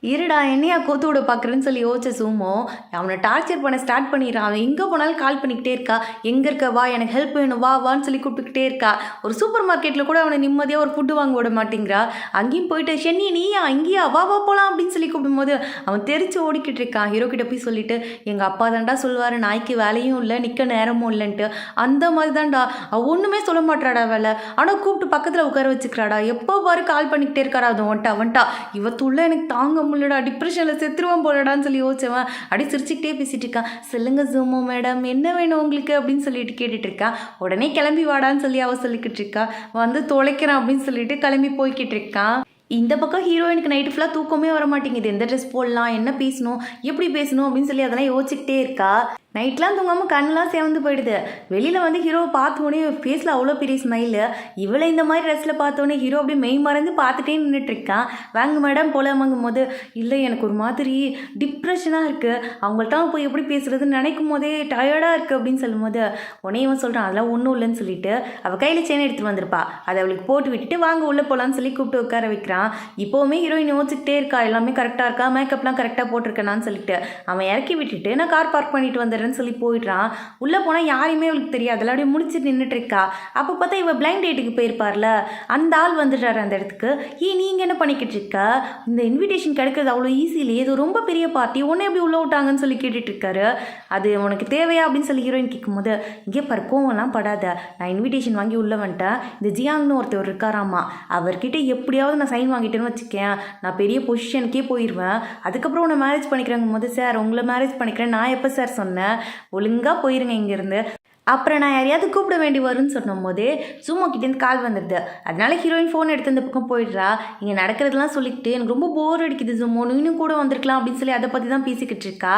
இருடா என்னையா கோத்து விட பார்க்குறேன்னு சொல்லி யோசிச்ச ஜூமோ அவனை டார்ச்சர் பண்ண ஸ்டார்ட் பண்ணிடுறான். அவன் எங்கே போனாலும் கால் பண்ணிக்கிட்டே இருக்கா, எங்கே இருக்க வா, எனக்கு ஹெல்ப் வேணும் வா வான்னு சொல்லி கூப்பிட்டுக்கிட்டே இருக்கா. ஒரு சூப்பர் மார்க்கெட்டில் கூட அவனை நிம்மதியாக ஒரு ஃபுட்டு வாங்க விட மாட்டேங்கிறா. அங்கேயும் போயிட்டு ஷென்னி நீயா இங்கேயா வா வா போகலாம் அப்படின்னு சொல்லி கூப்பிடும்போது அவன் தெரிச்சு ஓடிக்கிட்டு இருக்கான். ஹீரோ கிட்ட போய் சொல்லிட்டு, எங்கள் அப்பா தான்டா சொல்லுவார் நாய்க்கு வேலையும் இல்லை நிற்க நேரமும் இல்லைன்ட்டு, அந்த மாதிரி தான்டா அவன் ஒன்றுமே சொல்ல மாட்டாடா வேலை, ஆனால் கூப்பிட்டு பக்கத்தில் உட்கார வச்சுக்கிறாடா, எப்போ பாரு கால் பண்ணிக்கிட்டே இருக்காரா. அது வந்துட்டா இவத்துள்ள எனக்கு தாங்க முள்ளடா, டிப்ரெஷனில் செத்துருவான் போலடான்னு சொல்லி யோசிச்சவன் அப்படி சிரிச்சுக்கிட்டே பேசிட்டு இருக்கான். சொல்லுங்க ஜூமோ மேடம் என்ன வேணும் உங்களுக்கு அப்படின்னு சொல்லிட்டு கேட்டுட்டு இருக்கான். உடனே கிளம்பி வாடான்னு சொல்லி அவ சொல்லிக்கிட்டு இருக்கா. வந்து தொலைக்கிறான் அப்படின்னு சொல்லிட்டு கிளம்பி போய்கிட்டு இருக்கான். இந்த பக்கம் ஹீரோயினுக்கு நைட்டு ஃபுல்லாக தூக்கமே வர மாட்டேங்குது. எந்த ட்ரெஸ் போடலாம், என்ன பேசணும், எப்படி பேசணும் அப்படின்னு சொல்லி அதெல்லாம் யோசிச்சுக்கிட்டே இருக்கா. நைட்லாம் தூங்காமல் கண்ணெலாம் சேர்ந்து போயிடுது. வெளியில் வந்து ஹீரோவை பார்த்தோன்னே ஃபேஸில் அவ்வளோ பெரிய ஸ்மைலு. இவளை இந்த மாதிரி ட்ரெஸ்ஸில் பார்த்தோன்னே ஹீரோ அப்படியே மெய் மறந்து பார்த்துட்டே நின்றுட்டுருக்கான். வாங்க மேடம் போலாமாங்கும் போது, இல்லை எனக்கு ஒரு மாதிரி டிப்ரெஷனாக இருக்குது, அவங்கள்ட்ட போய் எப்படி பேசுகிறதுன்னு நினைக்கும் போதே டயர்டாக இருக்குது அப்படின்னு சொல்லும்போது, உடனே இவன் சொல்கிறான் அதெல்லாம் ஒன்றும் இல்லைன்னு சொல்லிட்டு அவள் கையில் செயின் எடுத்துகிட்டு வந்திருப்பா, அதை அவளுக்கு போட்டு விட்டுட்டு வாங்க உள்ளே போகலான்னு சொல்லி கூப்பிட்டு உட்கார வைக்கிறான். இப்போவுமே ஹீரோயின் யோசிச்சுக்கிட்டே இருக்கா, எல்லாமே கரெக்டாக இருக்கா, மேக்கப்லாம் கரெக்டாக போட்டிருக்கேனான்னு சொல்லிட்டு. அவன் இறக்கி விட்டுட்டு நான் கார் பார்க் பண்ணிட்டு வந்துடுறேன்னு சொல்லி போயிடுறான். உள்ளே போனால் யாரையுமே அவளுக்கு தெரியாது, எல்லாருடைய முடிச்சுட்டு நின்றுட்டு இருக்கா. அப்போ பார்த்தா இவள் பிளைண்ட் டேட்டுக்கு போயிருப்பார்ல, அந்த ஆள் வந்துடுறாரு அந்த இடத்துக்கு. நீங்கள் என்ன பண்ணிக்கிட்டு இருக்கா, இந்த இன்விடேஷன் கிடைக்கிறது அவ்வளோ ஈஸி இல்லையே, இது ரொம்ப பெரிய பார்ட்டி, உன்னை எப்படி உள்ளே விட்டாங்கன்னு சொல்லி கேட்டுட்டு இருக்காரு. அது உனக்கு தேவையா அப்படின்னு சொல்லி ஹீரோயின் கேட்கும்போது, இங்கே பாரு கோவம்லாம் படாத, நான் இன்விடேஷன் வாங்கி உள்ளே வந்துட்டேன், இந்த ஜியாங்னு ஒருத்தர் இருக்காராமா, அவர்கிட்ட எப்படியாவது நான் சைன் வாங்கிட்டேன்னு வச்சுக்கேன், நான் பெரிய பொசிஷனுக்கே போயிடுவேன், அதுக்கப்புறம் உன்னை மேரேஜ் பண்ணிக்கிறேங்கும் போது, சார் உங்களை மேரேஜ் பண்ணிக்கிறேன் நான் எப்போ சார் சொன்னேன், ஒழுங்காக போயிருங்க இங்கேருந்து, அப்புறம் நான் யாரையாவது கூப்பிட வேண்டி வரும்னு சொன்னும் போதே ஜூமோ கிட்டேருந்து கால் வந்துடுது. அதனால ஹீரோயின் ஃபோன் எடுத்து அந்த பக்கம் போயிடுறா. இங்கே நடக்கிறதுலாம் சொல்லிக்கிட்டு எனக்கு ரொம்ப போர் அடிக்குது ஜூமோ, நீனும் கூட வந்திருக்கலாம் அப்படின்னு சொல்லி அதை பற்றி தான் பேசிக்கிட்டு இருக்கா.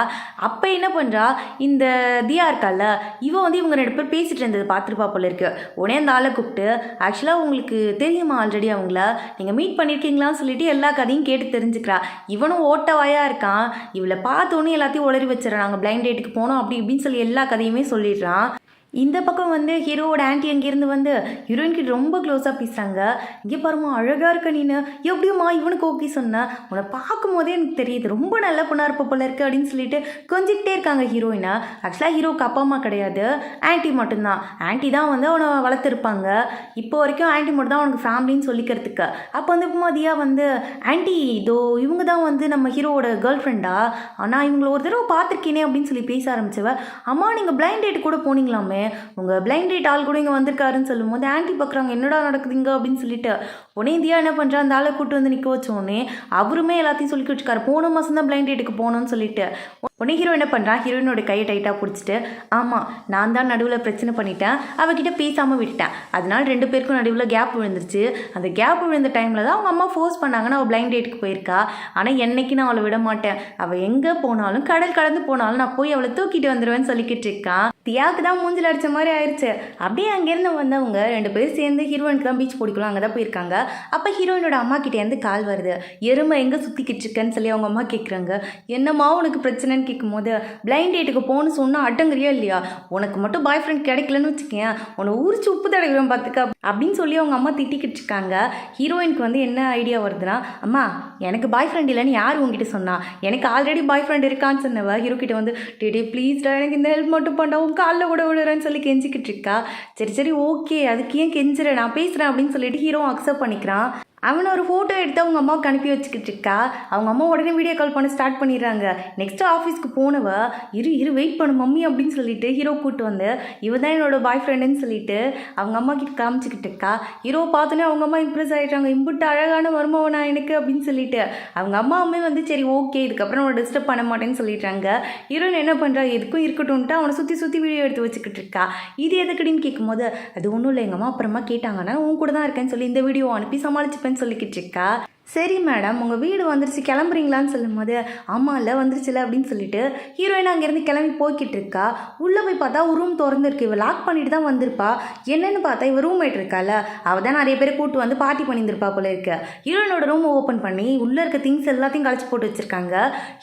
அப்போ என்ன பண்ணுறா, இந்த தியா இருக்கால இவன் வந்து இவங்க 2 பேர் பேசிகிட்டு இருந்தது பார்த்துருப்பா போல இருக்கு. உடனே அந்த ஆளை கூப்பிட்டு, ஆக்சுவலாக உங்களுக்கு தெரியுமா ஆல்ரெடி அவங்கள, நீங்கள் மீட் பண்ணியிருக்கீங்களான்னு சொல்லிட்டு எல்லா கதையும் கேட்டு தெரிஞ்சுக்கிறா. இவனும் ஓட்டவாயாக இருக்கான். இவளை பார்த்தோன்னே எல்லாத்தையும் உளறி வச்சிடறான், நாங்கள் பிளைண்ட் டேட்டுக்கு போனோம் அப்படி இப்படின்னு சொல்லி எல்லா கதையுமே சொல்லிடுறான். இந்த பக்கம் வந்து ஹீரோவோட ஆன்ட்டி அங்கேருந்து வந்து ஹீரோயின்கிட்ட ரொம்ப க்ளோஸாக பேசுகிறாங்க. இங்கே பாருமா அழகாக இருக்க நீனு, எப்படியுமா இவனுக்கு ஓகே சொன்னேன், உன்னை பார்க்கும் போதே எனக்கு தெரியுது ரொம்ப நல்ல பொண்ணாக இருப்ப போல இருக்குது அப்படின்னு சொல்லிட்டு கொஞ்சிக்கிட்டே இருக்காங்க ஹீரோயினை. ஆக்சுவலாக ஹீரோவுக்கு அப்பா அம்மா கிடையாது, ஆன்ட்டி மட்டும்தான். ஆன்ட்டி தான் வந்து அவனை வளர்த்துருப்பாங்க. இப்போ வரைக்கும் ஆன்ட்டி மட்டும் தான் அவனுக்கு ஃபேமிலின்னு சொல்லிக்கிறதுக்கு. அப்போ வந்து மதியா வந்து, ஆன்ட்டி இதோ இவங்க தான் வந்து நம்ம ஹீரோவோட கேர்ள் ஃப்ரெண்டா, ஆனால் இவங்களை ஒரு தடவை பார்த்துருக்கேனே அப்படின்னு சொல்லி பேச ஆரம்பிச்சவ. அம்மா நீங்கள் பிளைண்ட் டேட் கூட போனீங்களாமே, உடனே உங்கள் பிளைண்ட் டேட் ஆள் கூட இங்கே வந்திருக்காருன்னு சொல்லும்போது ஆன்ட்டி பார்க்குறாங்க என்னடா நடக்குதுங்க அப்படின்னு சொல்லிட்டு உடனே இந்தியா என்ன பண்ணுறா அந்த ஆளை கூட்டு வந்து நிற்க வச்சோடனே அவருமே எல்லாத்தையும் சொல்லி வச்சுக்காரு போன மாதம் தான் பிளைண்ட் டேட்டுக்கு போகணும்னு சொல்லிட்டு உடனே ஹீரோ என்ன பண்ணுறான் ஹீரோயினோட கையை டைட்டாக பிடிச்சிட்டு ஆமாம் நான் தான் நடுவில் பிரச்சனை பண்ணிட்டேன் அவகிட்ட பேசாமல் விட்டேன் அதனால் 2 பேருக்கும் நடுவில் கேப் விழுந்துருச்சு அந்த கேப் விழுந்த டைமில் தான் அவங்க அம்மா ஃபோர்ஸ் பண்ணாங்கன்னா அவள் பிளைண்ட் டேட்டுக்கு போயிருக்கா ஆனால் என்னைக்கு நான் அவளை விட மாட்டேன் அவள் எங்கே போனாலும் கடல் கடந்து போனாலும் நான் போய் அவளை தூக்கிட்டு வந்துடுவேன்னு சொல்லிக்கிட்டு இருக்கான் தியாவுக்கு தான் மூஞ்சில் அடித்த மாதிரி ஆயிடுச்சு அப்படியே அங்கேருந்து வந்தவங்க 2 பேரும் சேர்ந்து ஹீரோயினுக்கு தான் பீச் பிடிக்கலாம் அங்கே தான் போயிருக்காங்க அப்போ ஹீரோயினோட அம்மா கிட்டேருந்து கால் வருது எருமை எங்கே சுற்றிக்கிட்டு இருக்கேன்னு சொல்லி அவங்க அம்மா கேட்குறாங்க என்னம்மா உனக்கு பிரச்சனைன்னு கேட்கும்போது பிளைண்ட் டேட்டுக்கு போகணும்னு சொன்னால் அடங்குறியா இல்லையா உனக்கு மட்டும் பாய் ஃப்ரெண்ட் கிடைக்கலன்னு வச்சுக்கேன் உன்னை உரிச்சு உப்பு தடவிடும் பார்த்துக்க அப்படின்னு சொல்லி அவங்க அம்மா திட்டிக்கிட்டு இருக்காங்க ஹீரோயினுக்கு வந்து என்ன ஐடியா வருதுன்னா அம்மா எனக்கு பாய் ஃப்ரெண்ட் இல்லைன்னு யார் உங்ககிட்ட சொன்னா எனக்கு ஆல்ரெடி பாய் ஃப்ரெண்ட் இருக்கான்னு சொன்னவ ஹீரோ கிட்ட வந்து டே ப்ளீஸ்டா எனக்கு இந்த ஹெல்ப் மட்டும் பண்ணா உன் காலில் கூட விடுறேன்னு சொல்லி கெஞ்சிக்கிட்டு இருக்கா சரி ஓகே அதுக்கு ஏன் கெஞ்சுறேன் நான் பேசுகிறேன் அப்படின்னு சொல்லிட்டு ஹீரோ அக்செப்ட் பண்ணிக்கிறான் அவனை ஒரு ஃபோட்டோ எடுத்து அவங்க அம்மாவுக்கு அனுப்பி வச்சுக்கிட்டு இருக்கா அவங்க அம்மா உடனே வீடியோ கால் பண்ண ஸ்டார்ட் பண்ணிடுறாங்க நெக்ஸ்ட்டு ஆஃபீஸ்க்கு போனவ இரு வெயிட் பண்ணு மம்மி அப்படின்னு சொல்லிட்டு ஹீரோ கூப்பிட்டு வந்து இவ தான் என்னோட பாய் ஃப்ரெண்டுன்னு சொல்லிட்டு அவங்க அம்மா கிட்ட காமிச்சிக்கிட்டு இருக்கா ஹீரோ பார்த்தோன்னே அவங்க அம்மா இம்ப்ரெஸ் ஆகிட்டாங்க இம்புட்டு அழகான மருமவனா எனக்கு அப்படின்னு சொல்லிட்டு அவங்க அம்மாவுமே வந்து சரி ஓகே இதுக்கப்புறம் அவனை டிஸ்டர்ப் பண்ண மாட்டேன்னு சொல்லிட்டாங்க ஹீரோயின் என்ன பண்ணுறா எதுக்கும் இருக்கட்டும்ன்ட்டு அவனை சுற்றி வீடியோ எடுத்து வச்சுக்கிட்டு இருக்கா இது எதுக்குடின்னு கேட்கும்போது அது ஒன்றும் இல்லை எங்கள் அம்மா அப்புறமா கேட்டாங்கன்னா உன் கூட தான் இருக்கேன்னு சொல்லி இந்த வீடியோ அனுப்பி சமாளிச்சுப்பேன் சொல்லிக்கிட்டு இருக்கா சரி மேடம் உங்கள் வீடு வந்துருச்சு கிளம்புறீங்களான்னு சொல்லும் போது ஆமாம் இல்லை வந்துருச்சுல அப்படின்னு சொல்லிட்டு ஹீரோயின் அங்கேருந்து கிளம்பி போய்கிட்டு இருக்கா உள்ளே போய் பார்த்தா ஒரு ரூம் திறந்துருக்கு இவள் லாக் பண்ணிட்டு தான் வந்திருப்பா என்னன்னு பார்த்தா இவள் ரூம்மேட் இருக்கால அவள் தான் நிறைய பேரை கூட்டு வந்து பார்ட்டி பண்ணியிருந்திருப்பா போல இருக்கு ஹீரோயினோட ரூம் ஓப்பன் பண்ணி உள்ளே இருக்க திங்ஸ் எல்லாத்தையும் கழிச்சு போட்டு வச்சுருக்காங்க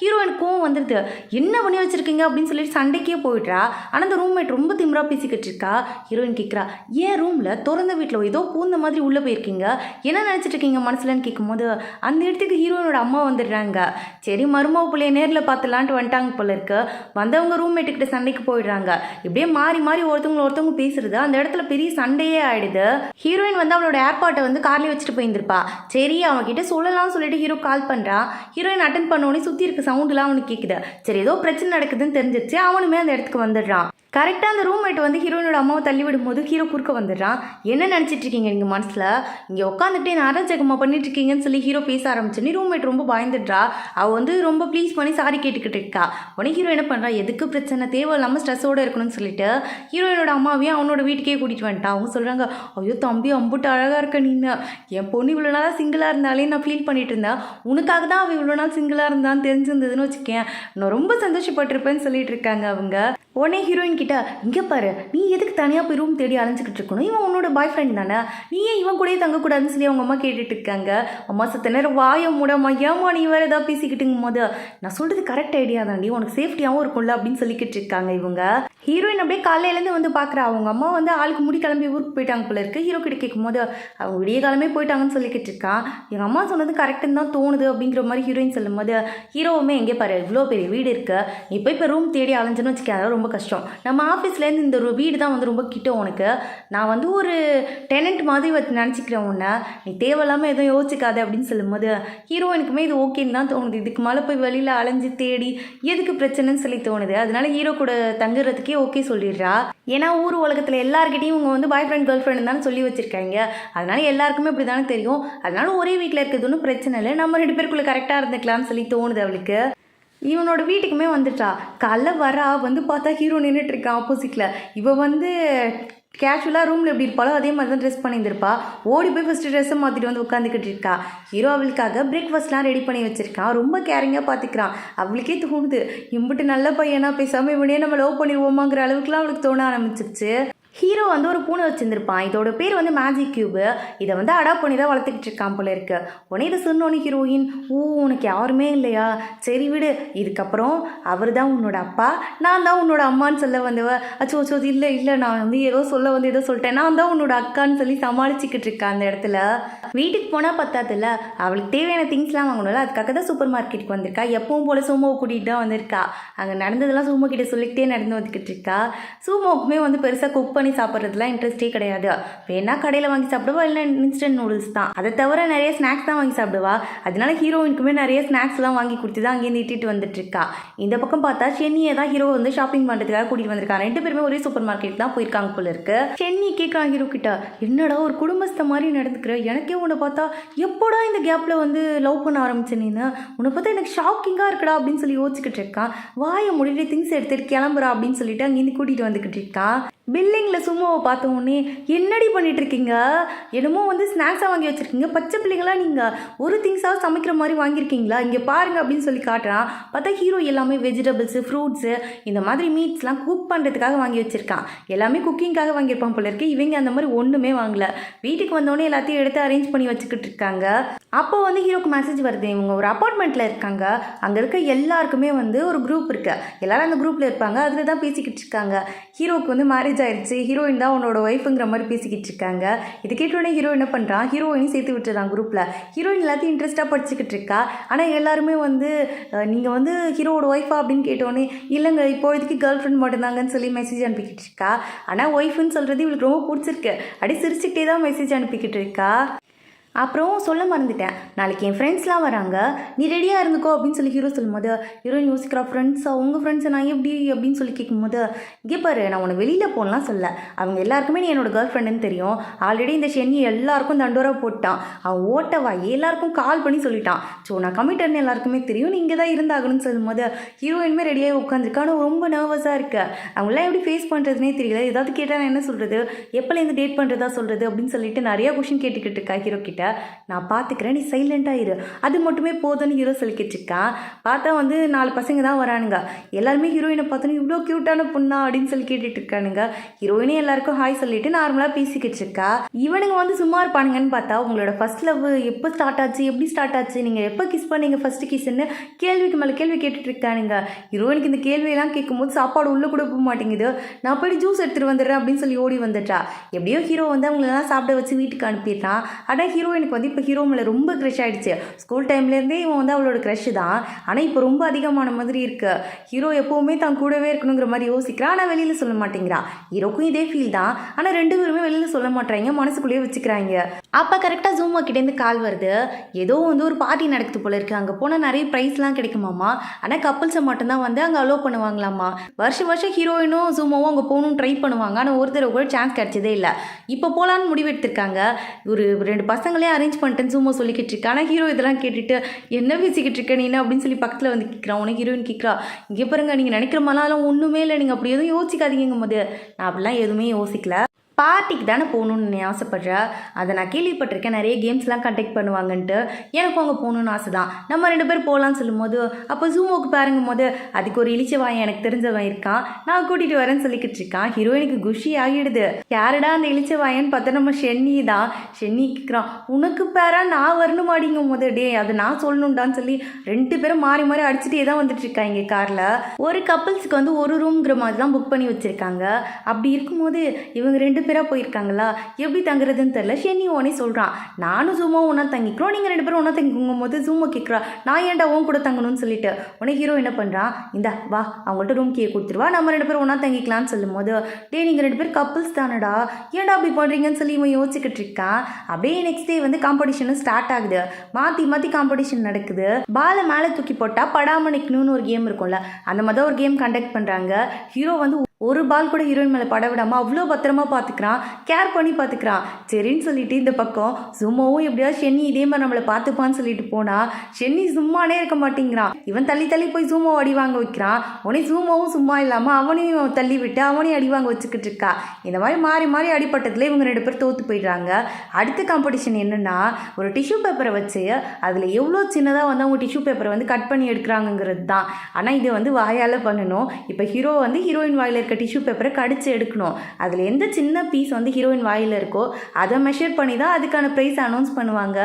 ஹீரோயினுக்கும் வந்துடுது என்ன பண்ணி வச்சுருக்கீங்க அப்படின்னு சொல்லிட்டு சண்டைக்கே போயிடுறா ஆனால் அந்த ரூம்மேட் ரொம்ப திமிரா பேசிக்கிட்டு இருக்கா ஹீரோயின் கேட்குறா ஏன் ரூமில் திறந்த வீட்டில் ஏதோ பூந்த மாதிரி உள்ளே போயிருக்கீங்க என்ன நினச்சிட்டு இருக்கீங்க மனசுலன்னு கேட்கும்போது அந்த இடத்துக்கு ஹீரோயினோட அம்மா வந்துடுறாங்க சரி மருமக பிள்ளைய நேரில் பார்த்துலான்ட்டு வந்துட்டாங்க போல இருக்கு வந்தவங்க ரூம்மேட்டுக்கிட்ட சண்டைக்கு போயிடுறாங்க இப்படியே மாறி ஒருத்தவங்க பேசுறது அந்த இடத்துல பெரிய சண்டையே ஆயிடுது ஹீரோயின் வந்து அவளோட ஏர்பாட்டை வந்து கார்லேயே வச்சுட்டு போயிருந்திருப்பா சரி அவன்கிட்ட சொல்லலாம்னு சொல்லிட்டு ஹீரோ கால் பண்ணுறான் ஹீரோயின் அட்டன் பண்ணோடனே சுற்றி இருக்க சவுண்டுலாம் அவனுக்கு கேட்குது சரி ஏதோ பிரச்சனை நடக்குதுன்னு தெரிஞ்சிச்சு அவனுமே அந்த இடத்துக்கு வந்துடுறான் கரெக்டாக அந்த ரூம்மேட் வந்து ஹீரோயினோட அம்மாவை தள்ளி விடும்போது ஹீரோ குறுக்க வந்துடுறான் என்ன நினச்சிட்டு இருக்கீங்க நீங்கள் மனசில் இங்கே உட்காந்துட்டு நான் அராஜகமாக பண்ணிட்டு இருக்கீங்கன்னு சொல்லி ஹீரோ பேச ஆரம்பிச்சோன்னே ரூம்மேட் ரொம்ப பயந்துடுறா அவள் வந்து ரொம்ப ப்ளீஸ் பண்ணி சாரி கேட்டுக்கிட்டு இருக்கா உடனே ஹீரோ என்ன பண்ணுறா எதுக்கு பிரச்சனை தேவையில்லாமல் ஸ்ட்ரெஸ்ஸோடு இருக்கணும்னு சொல்லிட்டு ஹீரோயினோட அம்மாவையும் அவனோட வீட்டுக்கே கூட்டிகிட்டு வந்துட்டா அவங்க சொல்கிறாங்க ஐயோ தம்பி அம்புட்டு அழகாக இருக்க நீன்னு என் பொண்ணு இவ்வளோ நாளாக சிங்கிளாக இருந்தாலே நான் ஃபீல் பண்ணிட்டு இருந்தேன் உனக்காக தான் அவள் இவ்வளோ நாள் சிங்கிளாக இருந்தான்னு தெரிஞ்சிருந்ததுன்னு வச்சுக்கேன் நான் ரொம்ப சந்தோஷப்பட்டிருப்பேன்னு சொல்லிட்டு இருக்காங்க அவங்க உடனே ஹீரோயின் கிட்ட இங்கே பாரு நீ எதுக்கு தனியாக போய் ரூம் தேடி அலைஞ்சிக்கிட்டு இருக்கணும் இவன் உன்னோட பாய் ஃப்ரெண்ட் தானே நீ ஏன் இவன் கூடயே தங்கக்கூடாதுன்னு சொல்லி அவங்க அம்மா கேட்டுட்டு இருக்காங்க அம்மா சத்த நேரம் வாய மூடம்மா ஏமா நீ வேறு ஏதாவது பேசிக்கிட்டுங்கும் போது நான் சொல்கிறது கரெக்ட் ஐடியா தாண்டி உனக்கு சேஃப்டியாகவும் இருக்கும்ல அப்படின்னு சொல்லிக்கிட்டு இருக்காங்க இவங்க ஹீரோயின் அப்படியே காலையிலேருந்து வந்து பார்க்குறா அவங்க அம்மா வந்து ஆளுக்கு முடி கிளம்பி ஊருக்கு போயிட்டாங்க போல இருக்கு ஹீரோ கிட்ட கேட்கும் போது அவங்க விடிய காலமே போயிட்டாங்கன்னு சொல்லிக்கிட்டு இருக்கான் எங்கள் அம்மா சொன்னது கரெக்டுன்னு தான் தோணுது அப்படிங்கிற மாதிரி ஹீரோயின் சொல்லும் போது ஹீரோவுமே எங்கே பாரு இவ்வளோ பெரிய வீடு இருக்கு நீ போய் இப்போ ரூம் தேடி அலைஞ்சுன்னு வச்சுக்க ரொம்ப கஷ்டம் நம்ம ஆஃபீஸ்லேருந்து இந்த ஒரு வீடு தான் வந்து ரொம்ப கிட்ட உனக்கு நான் வந்து ஒரு டெனண்ட் மாதிரி நினச்சிக்கிறேன் உன்னை நீ தேவையில்லாமல் எதுவும் யோசிக்காது அப்படின்னு சொல்லும்போது ஹீரோயினுக்குமே இது ஓகேன்னு தான் தோணுது இதுக்கு மேலே போய் வெளியில் அலைஞ்சு தேடி எதுக்கு பிரச்சனைன்னு சொல்லி தோணுது அதனால ஹீரோ கூட தங்குறதுக்கே ஓகே சொல்லிடுறா ஏன்னா ஊர் உலகத்தில் எல்லாருக்கிட்டையும் இவங்க வந்து பாய் ஃப்ரெண்ட் கேர்ள் ஃப்ரெண்ட் தான் சொல்லி வச்சுருக்காங்க அதனால எல்லாருக்குமே இப்படி தானே தெரியும் அதனால ஒரே வீட்டில் இருக்கிறது ஒன்றும் பிரச்சனை இல்லை நம்ம 2 பேருக்குள்ளே கரெக்டாக இருந்துக்கலாம்னு சொல்லி தோணுது அவளுக்கு இவனோட வீட்டுக்குமே வந்துட்டா காலைல வரா வந்து பார்த்தா ஹீரோ நின்றுட்டுருக்கான் ஆப்போசிட்டில் இவள் வந்து கேஷுவலாக ரூமில் எப்படி இருப்பாளோ அதே மாதிரி தான் ட்ரெஸ் பண்ணியிருந்திருப்பா ஓடி போய் ஃபஸ்ட்டு ட்ரெஸ்ஸை மாற்றிட்டு வந்து உட்காந்துக்கிட்டு இருக்கா ஹீரோ அவளுக்காக பிரேக்ஃபாஸ்ட்லாம் ரெடி பண்ணி வச்சுருக்கான் ரொம்ப கேரிங்காக பார்த்துக்கிறான் அவளுக்கே தோணுது இம்பிட்டு நல்ல பையனா பேசாமல் இவனே நம்ம லவ் பண்ணிடுவோமாங்கிற அளவுக்குலாம் அவளுக்கு தோண ஆரம்பிச்சிருச்சு ஹீரோ வந்து ஒரு பூனை வச்சுருந்துருப்பான் இதோட பேர் வந்து மேஜிக் கியூபு இதை வந்து அடாப்ட் பண்ணி தான் வளர்த்துக்கிட்டு இருக்கான் போல இருக்கு உடனே இதை சொன்னோன்னே ஹீரோயின் உனக்கு யாருமே இல்லையா சரி விடு இதுக்கப்புறம் அவர் தான் உன்னோட அப்பா நான் தான் உன்னோட அம்மான்னு சொல்ல வந்தவ அச்சோ இல்லை நான் வந்து ஏதோ சொல்ல வந்து ஏதோ சொல்லிட்டேன் நான் தான் உன்னோட அக்கான்னு சொல்லி சமாளிச்சுக்கிட்டு இருக்கேன் அந்த இடத்துல வீட்டுக்கு போனால் பத்தாதுல்ல அவளுக்கு தேவையான திங்ஸ்லாம் வாங்கணும்ல அதுக்காக தான் சூப்பர் மார்க்கெட்டுக்கு வந்திருக்கா எப்பவும் போல் சூமோவை கூட்டிகிட்டு தான் வந்திருக்கா அங்கே நடந்ததெல்லாம் சூமோ கிட்ட சொல்லிக்கிட்டே நடந்து வந்துக்கிட்டு இருக்கா சூமோவுக்குமே வந்து பெருசாக குக் பண்ணி பண்ணி சாப்பிட்றதுலாம் இன்ட்ரெஸ்டே கிடையாது. வேணா கடையில் வாங்கி சாப்பிடுவா, இல்லை இன்ஸ்டன்ட் நூடுல்ஸ் தான். அதை தவிர நிறைய ஸ்நாக்ஸ் தான் வாங்கி சாப்பிடுவா. அதனால ஹீரோயினுக்குமே நிறைய ஸ்நாக்ஸ்லாம் வாங்கி கொடுத்து தான் அங்கேருந்து இட்டிட்டு வந்துட்டு இருக்கா. இந்த பக்கம் பார்த்தா சென்னியை தான் ஹீரோ வந்து ஷாப்பிங் பண்ணுறதுக்காக கூட்டிகிட்டு வந்திருக்காங்க. 2 பேருமே ஒரே சூப்பர் மார்க்கெட் தான் போயிருக்காங்க போல இருக்கு. சென்னி கேட்குறான் ஹீரோ கிட்ட, என்னடா ஒரு குடும்பஸ்த மாதிரி நடந்துக்கிற, எனக்கே உன்னை பார்த்தா எப்போடா இந்த கேப்பில் வந்து லவ் பண்ண ஆரம்பிச்சேன், நீனு உன்னை பார்த்தா எனக்கு ஷாக்கிங்காக இருக்கடா அப்படின்னு சொல்லி யோசிச்சுக்கிட்டு இருக்கான். வாயை முடிவு திங்ஸ் எடுத்துட்டு கிளம்புறா அப்படின்னு சொல்லிட்டு அங்கேருந்து கூட்டிகிட்டு வந்துக்கிட்டு இருக்கான். பில்டிங்கில் சும்மாவை பார்த்த உடனே என்னடி பண்ணிட்டு இருக்கீங்க, என்னமோ வந்து ஸ்நாக்ஸாக வாங்கி வச்சுருக்கீங்க, பச்சை பிள்ளைங்களாம் நீங்கள் ஒரு திங்ஸாக சமைக்கிற மாதிரி வாங்கியிருக்கீங்களா, இங்கே பாருங்கள் அப்படின்னு சொல்லி காட்டுறான். பார்த்தா ஹீரோ எல்லாமே வெஜிடபிள்ஸு, ஃப்ரூட்ஸு, இந்த மாதிரி மீட்ஸ்லாம் குக் பண்ணுறதுக்காக வாங்கி வச்சுருக்கான். எல்லாமே குக்கிங்காக வாங்கியிருப்பான் போல இருக்கு. இவங்க அந்த மாதிரி ஒன்றுமே வாங்கலை. வீட்டுக்கு வந்தோடனே எல்லாத்தையும் எடுத்து அரேஞ்ச் பண்ணி வச்சுக்கிட்டு இருக்காங்க. அப்போ வந்து ஹீரோக்கு மெசேஜ் வருது, இவங்க ஒரு அப்பார்ட்மெண்ட்டில் இருக்காங்க, அங்கே இருக்க எல்லாருக்குமே வந்து ஒரு குரூப் இருக்குது, எல்லாரும் அந்த குரூப்பில் இருப்பாங்க, அதில் தான் பேசிக்கிட்டு இருக்காங்க. ஹீரோக்கு வந்து மேரேஜ் ஆயிடுச்சு, ஹீரோயின் தான் உன்னோட ஒய்ஃபுங்கிற மாதிரி பேசிக்கிட்டு இருக்காங்க. இது கேட்டோடனே ஹீரோ என்ன பண்ணுறான், ஹீரோயினையும் சேர்த்து விட்டுறான் குரூப்பில். ஹீரோயின் எல்லாத்தையும் இன்ட்ரெஸ்ட்டாக படிச்சுக்கிட்டு இருக்கா. ஆனால் எல்லாருமே வந்து நீங்கள் வந்து ஹீரோவோட ஒய்ஃபா அப்படின்னு கேட்டோடனே இல்லைங்க இப்போதைக்கு கேர்ள் ஃப்ரெண்ட் மட்டும்தாங்கன்னு சொல்லி மெசேஜ் அனுப்பிக்கிட்டு இருக்கா. ஆனால் ஒய்ஃபுன்னு சொல்கிறது இவளுக்கு ரொம்ப பிடிச்சிருக்கு. அப்படியே சிரிச்சுக்கிட்டே தான் மெசேஜ் அனுப்பிக்கிட்டு இருக்கா. அப்புறம் சொல்ல மறந்துட்டேன், நாளைக்கு என் ஃப்ரெண்ட்ஸ்லாம் வராங்க, நீ ரெடியாக இருந்துக்கோ அப்படின்னு சொல்லி ஹீரோ சொல்லும்போது ஹீரோயின் யோசிக்கிறா, ஃப்ரெண்ட்ஸா, உங்கள் ஃப்ரெண்ட்ஸை நான் எப்படி அப்படின்னு சொல்லி கேட்கும்போது, இங்கே பாரு நான் உன்னை வெளியில் போகலாம் சொல்ல, அவங்க எல்லாருக்குமே நீ என்னோட கேர்ள் ஃப்ரெண்டுன்னு தெரியும். ஆல்ரெடி இந்த சென்னி எல்லாருக்கும் தண்டோரா போட்டான், அவன் ஓட்டவா எல்லாருக்கும் கால் பண்ணி சொல்லிட்டான். ஸோ நான் கமிட்டர்னு எல்லாருக்குமே தெரியும், நீ இங்கே தான் இருந்தாகணும்னு சொல்லும்போது ஹீரோயின்மே ரெடியாக உட்காந்துருக்கா. ஆனால் ரொம்ப நர்வஸாக இருக்கு. அவங்களாம் எப்படி ஃபேஸ் பண்ணுறதுனே தெரியல. ஏதாவது கேட்டால் நான் என்ன சொல்கிறது, எப்போலேருந்து டேட் பண்ணுறதா சொல்கிறது அப்படின்னு சொல்லிட்டு நிறையா கொஷின் கேட்டுக்கிட்டு இருக்கா ஹீரோ கிட்ட. நான் பார்த்துக்கிறேன், நீ சைலண்டாக இரு, அது மட்டுமே போதும்னு ஹீரோ சொல்லிக்கிட்டு இருக்கான். பார்த்தா வந்து 4 பசங்க தான் வரானுங்க. எல்லாருமே ஹீரோயினை பார்த்தோன்னு இவ்வளோ க்யூட்டான பொண்ணா அப்படின்னு சொல்லி கேட்டுட்டு இருக்கானுங்க. ஹீரோயினே எல்லாருக்கும் ஹாய் சொல்லிட்டு நார்மலாக பேசிக்கிட்டு இருக்கா. இவனுங்க வந்து சும்மா இருப்பானுங்கன்னு பார்த்தா உங்களோட ஃபர்ஸ்ட் லவ் எப்போ ஸ்டார்ட் ஆச்சு, எப்படி ஸ்டார்ட் ஆச்சு, நீங்கள் எப்போ கிஸ் பண்ணீங்க ஃபர்ஸ்ட் கிஸ்ன்னு கேள்விக்கு மேலே கேள்வி கேட்டுட்டு இருக்கானுங்க. ஹீரோயினுக்கு இந்த கேள்வியெல்லாம் கேட்கும்போது சாப்பாடு உள்ளே கூட போக மாட்டேங்குது. நான் போய்ட்டு ஜூஸ் எடுத்துகிட்டு வந்துடுறேன் அப்படின்னு சொல்லி ஓடி வந்துட்டா. எப்படியோ ஹீரோ வந்து அவங்களெல்லாம் சாப்பிட வச்சு வீட்டுக்கு அனுப்பிடுறான். ஆனால் ஹீரோயினுக்கு வந்து இப்போ ஹீரோ மேலே ரொம்ப க்ரஷ் ஆகிடுச்சு. ஸ்கூல் டைம்லேருந்தே இவன் வந்து அவளோட க்ரஷ் தான். ஆனால் இப்போ ரொம்ப அதிகமான மாதிரி இருக்கு. ஹீரோ எப்போவுமே தான் கூடவே இருக்கணுங்கிற மாதிரி யோசிக்கிறான். ஆனால் வெளியில் சொல்ல மாட்டேங்கிறான். ஹீரோக்கும் இதே ஃபீல் தான். ஆனால் 2 பேருமே வெளியில் சொல்ல மாட்டேறாங்க, மனசுக்குள்ளேயே வச்சுக்கிறாங்க. அப்போ கரெக்டாக ஜூமா கிட்டேருந்து கால் வருது. ஏதோ வந்து ஒரு பார்ட்டி நடக்குது போல இருக்குது. அங்கே போனால் நிறைய ப்ரைஸ்லாம் கிடைக்குமாம்மா. ஆனால் கப்புள்ஸை மட்டும்தான் வந்து அங்கே அலோவ் பண்ணுவாங்களாம்மா. வருஷம் ஹீரோயினும் ஜூமாவும் அங்கே போகணும்னு ட்ரை பண்ணுவாங்க. ஆனால் ஒரு தடவை கூட சான்ஸ் கிடைச்சதே இல்லை. இப்போ போகலான்னு முடிவெடுத்திருக்காங்க. ஒரு 2 பசங்களே அரேஞ்ச் பண்ணிட்டேன்னு சும்மா சொல்லிக்கிட்டு இருக்கா. ஆனால் ஹீரோ இதெல்லாம் கேட்டுட்டு என்ன பேசிக்கிட்டு இருக்க நீ அப்படின்னு சொல்லி பக்கத்தில் வந்து கேட்குறான். உனக்கு ஹீரோயின் கேட்குறா, இங்கே பாருங்க நீங்கள் நினைக்கிற மாதிரிலாம் ஒன்றுமே இல்லை, நீங்கள் அப்படி எதுவும் யோசிக்காதீங்கும் போது நான் அப்படிலாம் எதுவுமே யோசிக்கல. பார்ட்டிக்கு தானே போகணுன்னு ஆசைப்பட்றேன். அதை நான் கேள்விப்பட்டிருக்கேன், நிறைய கேம்ஸ்லாம் கண்டக்ட் பண்ணுவாங்கன்ட்டு. எனக்கும் அங்கே போகணுன்னு ஆசை தான். நம்ம 2 பேர் போகலான்னு சொல்லும்போது அப்போ ஜூமோக்கு பாருங்கும் போது அதுக்கு ஒரு இளிச்சவாயன் எனக்கு தெரிஞ்சவன் இருக்கான், நான் கூட்டிகிட்டு வரேன்னு சொல்லிக்கிட்டு இருக்கான். ஹீரோயினுக்கு குஷி ஆகிடுது. யாருடா அந்த இளிச்சவாயன்னு பார்த்தா நம்ம ஷென்னி தான். ஷென்னி கேட்குறான், உனக்கு பேரா நான் வரணும் மாடிங்கும் போது டே அது நான் சொல்லணுண்டான்னு சொல்லி 2 பேரும் மாறி மாறி அடிச்சுட்டே தான் வந்துட்டு இருக்காங்க காரில். ஒரு கப்புள்ஸுக்கு வந்து ஒரு ரூம்ங்கிற மாதிரி தான் புக் பண்ணி வச்சுருக்காங்க. அப்படி இருக்கும்போது இவங்க 2 பேராக போயிருக்காங்களா, எப்படி தங்குறதுன்னு தெரில. ஷென்னி உடனே சொல்கிறான், நானும் ஜூமாவும் ஒன்றா தங்கிக்கிறோம், நீங்கள் 2 பேரும் ஒன்றா தங்கிக்கும் போது ஜூமா கேட்குறா, நான் ஏன்டா உன் கூட தங்கணும்னு சொல்லிட்டு. உடனே ஹீரோ என்ன பண்ணுறான், இந்தா வா அவங்கள்ட்ட ரூம் கீழே கொடுத்துருவா, நம்ம 2 பேரும் ஒன்றா தங்கிக்கலாம்னு சொல்லும் போது டே நீங்கள் 2 பேர் கப்புள்ஸ் தானடா, ஏன்டா அப்படி பண்ணுறீங்கன்னு சொல்லி இவன் யோசிச்சுக்கிட்டு இருக்கான். அப்படியே நெக்ஸ்ட் டே வந்து காம்படிஷனும் ஸ்டார்ட் ஆகுது. மாற்றி மாற்றி காம்படிஷன் நடக்குது. பாலை மேலே தூக்கி போட்டால் படாம நிற்கணும்னு ஒரு கேம் இருக்கும்ல, அந்த மாதிரி ஒரு கேம் கண்டக்ட் பண்ணுறாங்க. ஹீரோ வந்து ஒரு பால் கூட ஹீரோயின் மேலே பட விடாமல் அவ்வளோ பத்திரமா பார்த்துக்கிறான், கேர் பண்ணி பார்த்துக்கிறான். சரின்னு சொல்லிட்டு இந்த பக்கம் சும்மாவும் எப்படியாவது ஷென்னி இதே மாதிரி நம்மளை பார்த்துப்பான்னு சொல்லிட்டு போனால் ஷென்னி சும்மானே இருக்க மாட்டேங்கிறான். இவன் தள்ளி தள்ளி போய் ஜூமாவை அடி வாங்க வைக்கிறான். உடனே ஜூமாவும் சும்மா இல்லாமல் அவனையும் தள்ளி விட்டு அவனையும் அடி வாங்க வச்சுக்கிட்டு இருக்கா. இந்த மாதிரி மாறி மாறி அடிப்பட்டத்தில் இவங்க 2 பேர் தோற்று போயிடுறாங்க. அடுத்த காம்படிஷன் என்னென்னா, ஒரு டிஷ்யூ பேப்பரை வச்சு அதில் எவ்வளோ சின்னதாக வந்து அவங்க டிஷ்யூ பேப்பரை வந்து கட் பண்ணி எடுக்கிறாங்கிறது தான். ஆனால் இது வந்து வாயால் பண்ணணும். இப்போ ஹீரோ வந்து ஹீரோயின் வாயில் டிஷ்யூ பேப்பரை கடிச்சு எடுக்கணும். அதில் எந்த சின்ன பீஸ் வந்து ஹீரோயின் வாயில் இருக்கோ அதை மெஷர் பண்ணி தான் அதுக்கான ப்ரைஸ் அனௌன்ஸ் பண்ணுவாங்க.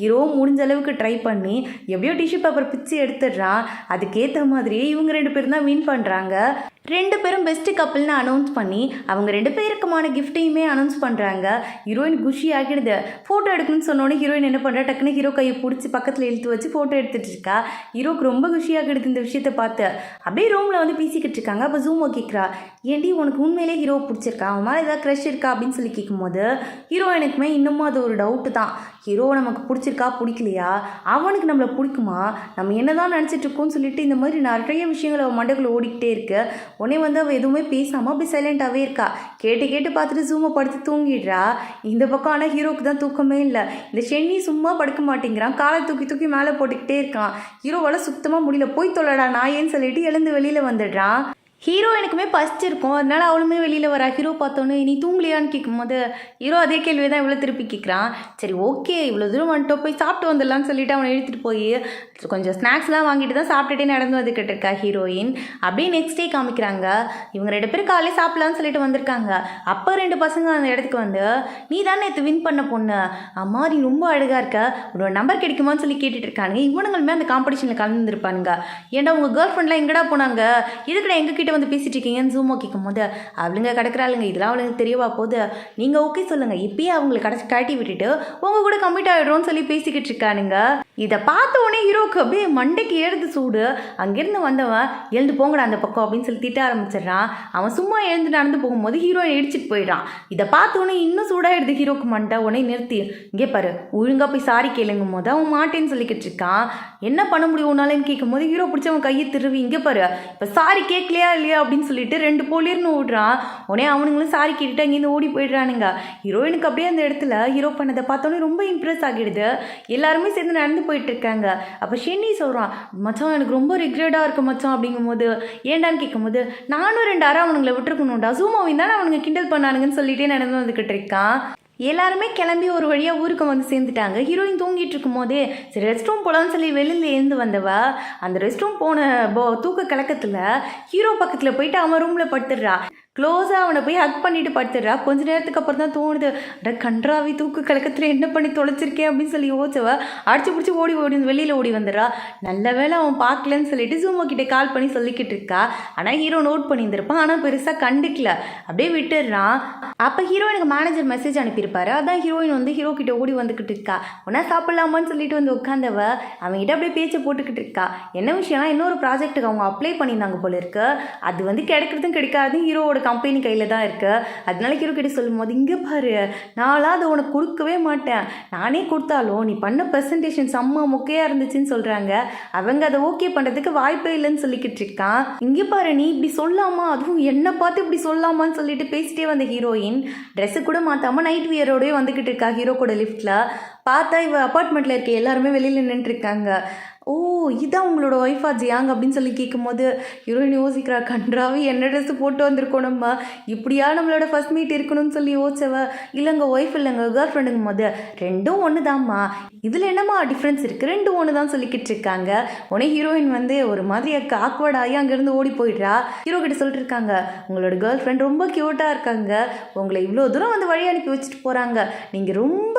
ஹீரோ முடிஞ்ச அளவுக்கு ட்ரை பண்ணி எப்படியோ டிஷ்யூ பேப்பர் பிச்சு எடுத்துடுறான். அதுக்கேற்ற மாதிரியே இவங்க 2 பேரும் தான் வின் பண்ணுறாங்க. 2 பேரும் பெஸ்ட் கப்பிள்னு அனௌன்ஸ் பண்ணி அவங்க 2 பேருக்குமான கிஃப்ட்டையுமே அனௌன்ஸ் பண்ணுறாங்க. ஹீரோயின் குஷி ஆகிடுது. ஃபோட்டோ எடுக்கணும்னு சொன்னோன்னே ஹீரோயின் என்ன பண்ணுறா, டக்குன்னு ஹீரோ கையை பிடிச்சி பக்கத்தில் இழுத்து வச்சு ஃபோட்டோ எடுத்துகிட்டு இருக்கா. ஹீரோக்கு ரொம்ப குஷியாகிடுது இந்த விஷயத்தை பார்த்து. அப்படியே ரூமில் வந்து பேசிக்கிட்டு இருக்காங்க. அப்போ ஜூமோ கேட்குறா, ஏன்டி உனக்கு உண்மையிலே ஹீரோ பிடிச்சிருக்கா, அவன் மேலே ஏதாவது க்ரஷ் இருக்கா அப்படின்னு சொல்லி கேட்கும்போது ஹீரோயினுக்குமே இன்னமும் அது ஒரு டவுட்டு தான். ஹீரோ நமக்கு பிடிச்சிருக்கா பிடிக்கலையா, அவனுக்கு நம்மளை பிடிக்குமா, நம்ம என்ன தான் நினச்சிட்டு இருக்கோம்னு சொல்லிட்டு இந்த மாதிரி நிறைய விஷயங்கள் அவள் மண்டைக்குள்ளே ஓடிக்கிட்டே இருக்கு. உடனே வந்து அவள் எதுவுமே பேசாமல் அப்படி சைலண்ட்டாகவே இருக்கா. கேட்டு பார்த்துட்டு ஜூமை படுத்து தூங்கிடுறா. இந்த பக்கம் ஆனால் ஹீரோக்கு தான் தூக்கமே இல்லை. இந்த ஷென்னி சும்மா படுக்க மாட்டேங்கிறான், காலை தூக்கி மேலே போட்டுக்கிட்டே இருக்கான். ஹீரோவால் சுத்தமாக முடியல. போய் தொலைடா நான் ஏன்னு சொல்லிட்டு எழுந்து வெளியில் வந்துடுறான். ஹீரோயினுக்குமே பசிச்சிருக்கும், அதனால அவளுமே வெளியில் வரா. ஹீரோ பார்த்தோன்னே நீ தூங்கலையான்னு கேட்கும்போது ஹீரோ அதே கேள்வி தான் இவ்வளோ திருப்பி கேட்குறான். சரி ஓகே இவ்வளோ தூரம் வந்துட்டோம், போய் சாப்பிட்டு வந்துடலான்னு சொல்லிட்டு அவனை எடுத்துகிட்டு போய் கொஞ்சம் ஸ்நாக்ஸ்லாம் வாங்கிட்டு தான் சாப்பிட்டுட்டே நடந்து வந்துக்கிட்டு இருக்கா ஹீரோயின். அப்படியே நெக்ஸ்ட் டே காமிக்கிறாங்க. இவங்க 2 பேரும் காலையில் சாப்பிட்லான்னு சொல்லிட்டு வந்திருக்காங்க. அப்போ 2 பசங்க அந்த இடத்துக்கு வந்து, நீ தானே நேற்று வின் பண்ண பொண்ணு, அம்மா நீ ரொம்ப அழகாக இருக்க, உன்னோட நம்பர் கிடைக்குமான்னு சொல்லி கேட்டுட்டு இருக்காங்க. இவனுங்களுமே அந்த காம்படிஷனில் கலந்துருப்பானுங்க. ஏன்டா உங்கள் கேர்ள் ஃப்ரெண்ட்லாம் எங்கடா போனாங்க, இதுக்கட எங்ககிட்ட வந்து பேசிட்டு இருக்கீங்கன்னு ஜூமோ கேட்கும் போது அவளுங்க கிடக்குறாளுங்க, இதெல்லாம் அவளுக்கு தெரியவா போகுது, நீங்கள் ஓகே சொல்லுங்கள், இப்பயே அவங்களை கட்டி விட்டுட்டு உங்கள் கூட கம்மிட் ஆகிடுறோன்னு சொல்லி பேசிக்கிட்டு இருக்கானுங்க. இதை பார்த்த உடனே ஹீரோக்கு அப்படியே மண்டைக்கு ஏறுது சூடு. அங்கேருந்து வந்தவன் எழுந்து போங்கடா அந்த பக்கம் அப்படின்னு சொல்லி திட்ட ஆரம்பிச்சிடுறான். அவன் சும்மா எழுந்து நடந்து போகும்போது ஹீரோயின் இடிச்சிட்டு போயிடுறான். இதை பார்த்த உடனே இன்னும் சூடாகிடுது ஹீரோக்கு மண்டை. உடனே நிறுத்தி, இங்கே பாரு ஒழுங்காக போய் சாரி கேளுங்கும் போது அவன் மாட்டேன்னு சொல்லிக்கிட்டு இருக்கான். என்ன பண்ண முடியும் உன்னாலன்னு கேட்கும் போது ஹீரோ பிடிச்ச அவன் கையை திருவி, இங்கே பாரு இப்போ சாரி கேட்கலையா இல்லையா அப்படின்னு சொல்லிட்டு 2 போலியர்னு ஓடுறான். உடனே அவனுங்களும் சாரி கேட்டுட்டு அங்கேருந்து ஓடி போயிடுறானுங்க. ஹீரோயினுக்கு அப்படியே அந்த இடத்துல ஹீரோ பண்ணதை பார்த்தோன்னே ரொம்ப இம்ப்ரெஸ் ஆகிடுது. எல்லாருமே சேர்ந்து நடந்து போயிட்டு இருக்காங்க. அப்போ ஷென்னி சொல்கிறான், மச்சான் எனக்கு ரொம்ப ரிக்ரெட்டாக இருக்கு மச்சான் அப்படிங்கும்போது ஏண்டான்னு கேட்கும்போது நானும் 2 அரை அவனுங்களை விட்டுருக்கணும்டா, ஜூமோவின் தானே அவனுங்க கிண்டல் பண்ணானுங்கன்னு சொல்லிட்டே நடந்து வந்துக்கிட்டு இருக்கான். எல்லாருமே கிளம்பி ஒரு வழியாக ஊருக்கு வந்து சேர்ந்துட்டாங்க. ஹீரோயின் தூங்கிட்டு இருக்கும் போதே சரி ரெஸ்ட் ரூம் போகலான்னு சொல்லி வெளியில் எழுந்து வந்தவ அந்த ரெஸ்ட் ரூம் போன தூக்க கலக்கத்தில் ஹீரோ பக்கத்தில் போயிட்டு அவன் ரூமில் படுத்துடுறா. க்ளோஸாக அவனை போய் ஹக் பண்ணிட்டு படுத்துடுறா. கொஞ்ச நேரத்துக்கு அப்புறம் தான் தோணுது, அட கன்றாவி தூக்கு கலக்கத்தில் என்ன பண்ணி தொலைச்சிருக்கேன் அப்படின்னு சொல்லி யோசிச்சவ அடிச்சு பிடிச்சி ஓடி வெளியில் ஓடி வந்துடுறா. நல்ல வேலை அவன் பார்க்கலன்னு சொல்லிட்டு ஜூமோ கிட்டே கால் பண்ணி சொல்லிக்கிட்டு இருக்கா. ஆனால் ஹீரோ நோட் பண்ணியிருந்திருப்பான், ஆனால் பெருசாக கண்டுக்கல, அப்படியே விட்டுடுறான். அப்போ ஹீரோயினுக்கு மேனேஜர் மெசேஜ் அனுப்பியிருப்பாரு. அதான் ஹீரோயின் வந்து ஹீரோ கிட்ட ஓடி வந்துக்கிட்டு இருக்கா. ஒன்றா சாப்பிட்லாமான்னு சொல்லிட்டு வந்து உட்காந்தவ அவங்ககிட்ட அப்படியே பேச்சை போட்டுக்கிட்டு இருக்கா. என்ன விஷயம்னா இன்னொரு ப்ராஜெக்ட்டுக்கு அவங்க அப்ளை பண்ணியிருந்தாங்க போல இருக்கு. அது வந்து கிடைக்கிறதும் கிடைக்காதும் ஹீரோவோட கம்பெனி கையில் தான் இருக்குது. அதனால ஹீரோ கிட்ட சொல்லும் போது, இங்கே பாரு நான்லாம் அதை உனக்கு கொடுக்கவே மாட்டேன், நானே கொடுத்தாலும் நீ பண்ண ப்ரெசன்டேஷன் செம்ம மொக்கையாக இருந்துச்சுன்னு சொல்கிறாங்க. அவங்க அதை ஓகே பண்ணுறதுக்கு வாய்ப்பே இல்லைன்னு சொல்லிக்கிட்டு இருக்கான். இங்கே பாரு நீ இப்படி சொல்லாமா, அதுவும் என்னை பார்த்து இப்படி சொல்லாமான்னு சொல்லிட்டு பேசிட்டே வந்த ஹீரோயின் ட்ரெஸ்ஸு கூட மாற்றாமல் நைட் வியரோடய வந்துக்கிட்டு இருக்கா. ஹீரோ கூட லிஃப்ட்டில் பார்த்தா இவ அப்பார்ட்மெண்ட்டில் இருக்க எல்லாருமே வெளியில் நின்றுட்டுருக்காங்க. ஓ இதான் உங்களோட ஒய்ஃபா ஜியாங் அப்படின்னு சொல்லி கேட்கும்போது ஹீரோயின் யோசிக்கிறா, கன்றாவி என்ன ட்ரெஸ்ஸு போட்டு வந்திருக்கோம் நம்ம, இப்படியா நம்மளோட ஃபர்ஸ்ட் மீட் இருக்கணும்னு சொல்லி யோசிச்சவ, இல்லைங்க ஒய்ஃப் இல்லைங்க கேர்ள் ஃப்ரெண்டுங்கும் போது 2ம் ஒன்று தான்மா, இதில் என்னம்மா டிஃப்ரென்ஸ் இருக்குது, 2ம் ஒன்று தான் சொல்லிக்கிட்டு இருக்காங்க. உடனே ஹீரோயின் வந்து ஒரு மாதிரி ஆக்வர்டாகி அங்கேருந்து ஓடி போயிடுறா. ஹீரோ கிட்ட சொல்லிட்டு இருக்காங்க, உங்களோட கேர்ள் ஃப்ரெண்ட் ரொம்ப க்யூட்டாக இருக்காங்க, உங்களை இவ்வளோ தூரம் வந்து வழி அனுப்பி வச்சுட்டு போகிறாங்க, நீங்கள் ரொம்ப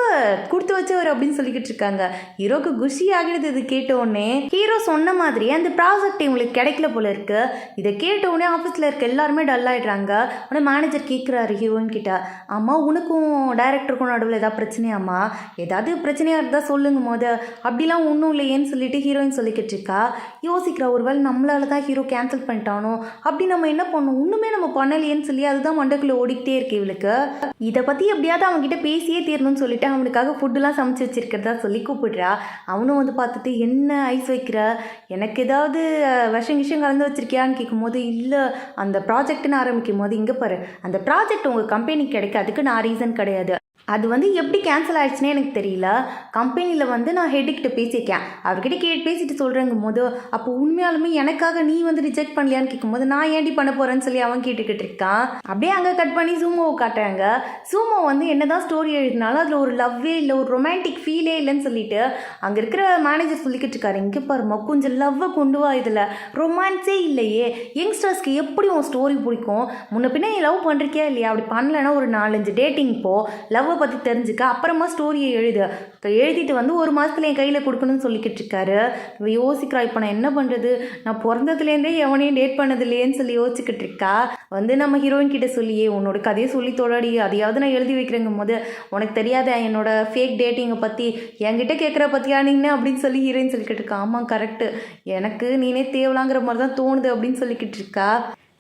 கொடுத்து வச்சவர் அப்படின்னு சொல்லிக்கிட்டு இருக்காங்க. ஹீரோக்கு குஷி ஆகிடுது இது கேட்டோடனே. ஹீரோ சொன்ன மாதிரி அந்த ப்ராஜெக்ட் இவங்களுக்கு கிடைக்கல போல இருக்கு. இதை கேட்ட உடனே ஆஃபீஸில் இருக்க எல்லாருமே டல் ஆகிடுறாங்க. உடனே மேனேஜர் கேட்குறாரு ஹீரோயின் கிட்ட, ஆமா உனக்கும் டைரக்டருக்கும் நடுவில் ஏதாவது பிரச்சனையாம்மா, ஏதாவது பிரச்சனையாக இருந்தால் சொல்லுங்கும் போது அப்படிலாம் ஒன்றும் இல்லையேன்னு சொல்லிட்டு ஹீரோயின் சொல்லிக்கிட்டு இருக்கா. யோசிக்கிறா, ஒருவேளை நம்மளால தான் ஹீரோ கேன்சல் பண்ணிட்டானோ, அப்படி நம்ம என்ன பண்ணோம், ஒன்றுமே நம்ம பண்ணலையேன்னு சொல்லி அதுதான் மண்டக்குள்ளே ஓடிக்கிட்டே இருக்கு இவளுக்கு. இதை பற்றி எப்படியாவது அவங்ககிட்ட பேசியே தீரணும்னு சொல்லிட்டு அவனுக்காக ஃபுட்டுலாம் சமைச்சு வச்சிருக்கிறதா சொல்லி கூப்பிடுறா. அவனும் வந்து பார்த்துட்டு என்ன ஐஸ் வைக்கிற, எனக்கு ஏதாவது விஷம் கலந்து வச்சிருக்கியான்னு கேட்கும்போது இல்லை அந்த ப்ராஜெக்ட்னு ஆரம்பிக்கும் போது, இங்கே பாரு அந்த ப்ராஜெக்ட் உங்கள் கம்பெனிக்கு கிடைக்காதுக்கு நான் ரீசன் கிடையாது, அது வந்து எப்படி கேன்சல் ஆகிடுச்சுனே எனக்கு தெரியல, கம்பெனியில் வந்து நான் ஹெட்டுக்கிட்ட பேசியிருக்கேன், அவர்கிட்ட பேசிட்டு சொல்கிறேங்கும் போது அப்போ உண்மையாலுமே எனக்காக நீ வந்து ரிஜெக்ட் பண்ணலையான்னு கேட்கும்போது நான் ஏன்டி பண்ண போகிறேன்னு சொல்லி அவன் கேட்டுக்கிட்டு இருக்கான். அப்படியே அங்கே கட் பண்ணி ஜூமோவை காட்டுறாங்க. ஜூமோ வந்து என்னதான் ஸ்டோரி எழுதினாலும் அதில் ஒரு லவ்வே இல்லை, ஒரு ரொமான்டிக் ஃபீலே இல்லைன்னு சொல்லிட்டு அங்கே இருக்கிற மேனேஜர் சொல்லிக்கிட்டு இருக்காரு. இங்கே பாருமா கொஞ்சம் லவ்வை கொண்டு வா, இதில் ரொமான்ஸே இல்லையே, யங்ஸ்டர்ஸ்க்கு எப்படி உன் ஸ்டோரி பிடிக்கும், முன்ன பின்ன நீ லவ் பண்ணுறிக்கியா இல்லையா, அப்படி பண்ணலைன்னா ஒரு 4-5 டேட்டிங் போ, லவ்வை பற்றி தெரிஞ்சுக்க அப்புறமா ஸ்டோரியை எழுதிட்டு வந்து 1 மாதத்துல என் கையில் கொடுக்கணும்னு சொல்லிக்கிட்டு இருக்காரு. இவ யோசிக்கிறா, இப்போ நான் என்ன பண்ணுறது, நான் பிறந்ததுலேருந்தே எவனையும் டேட் பண்ணது இல்லையேன்னு சொல்லி யோசிச்சுக்கிட்டு இருக்கா. வந்து நம்ம ஹீரோயின் கிட்ட சொல்லியே உன்னோட கதையை சொல்லி தொடாடி, அதையாவது நான் எழுதி வைக்கிறேங்கும் போது உனக்கு தெரியாத என்னோட ஃபேக் டேட்டிங்கை பற்றி என்கிட்ட கேட்குற பற்றியா நீன்னு அப்படின்னு சொல்லி ஹீரோயின் சொல்லிக்கிட்டு இருக்கா. ஆமாம் கரெக்டு, எனக்கு நீனே தேவலாங்கிற மாதிரி தான் தோணுது அப்படின்னு சொல்லிக்கிட்டு இருக்கா.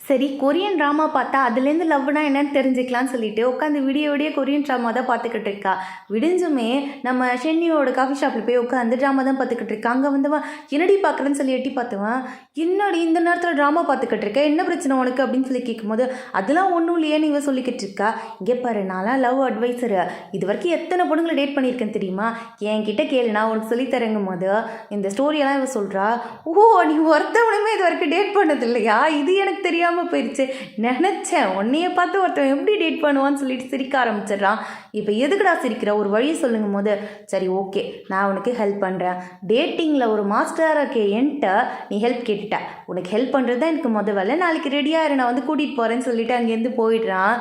சரி கொரியன் ட்ராமா பார்த்தா அதுலேருந்து லவ்னா என்னன்னு தெரிஞ்சுக்கலான்னு சொல்லிட்டு உட்காந்து விடிய கொரியன் ட்ராமா தான் பார்த்துக்கிட்டு இருக்கா. விடிஞ்சுமே நம்ம ஷென்னியோட காஃபி ஷாப்பில் போய் உட்காந்து ட்ராமா தான் பார்த்துக்கிட்டு இருக்கா. அங்கே வந்தவன் என்னடி பார்க்குறேன்னு சொல்லி எட்டி பார்த்துவன், என்னடி இந்த நேரத்தில் ட்ராமா பார்த்துக்கிட்டு இருக்க, என்ன பிரச்சனை உனக்கு அப்படின்னு சொல்லி கேட்கும்போது அதெல்லாம் ஒன்றும் இல்லையே நீங்கள் சொல்லிக்கிட்டு இருக்கா. இங்கே பாரு, நான்லாம் லவ் அட்வைசரு, இது வரைக்கும் எத்தனை பொண்ணுங்களை டேட் பண்ணியிருக்கேன்னு தெரியுமா, என்கிட்ட கேளு நான் உனக்கு சொல்லித்தரங்கும் போது இந்த ஸ்டோரியெல்லாம் இவ சொல்கிறா. ஓ நீ ஒருத்தவனுமே இது வரைக்கும் டேட் பண்ணது இல்லையா, இது எனக்கு தெரியாமல் போயிடுச்சு, நினச்சேன் உன்னைய பார்த்து ஒருத்தவன் எப்படி டேட் பண்ணுவான்னு சொல்லிட்டு சிரிக்க ஆரம்பிச்சிடுறான். இப்போ எதுக்குடா சிரிக்கிற, ஒரு வழி சொல்லுங்கும் போது சரி ஓகே நான் உனக்கு ஹெல்ப் பண்ணுறேன், டேட்டிங்கில் ஒரு மாஸ்டராக இருக்கே என்கிட்ட நீ ஹெல்ப் கேட்டுட்ட, உனக்கு ஹெல்ப் பண்ணுறது தான் எனக்கு முத வேலை, நாளைக்கு ரெடியாக இரு நான் வந்து கூட்டிகிட்டு போகிறேன்னு சொல்லிட்டு அங்கேருந்து போயிடுறான்.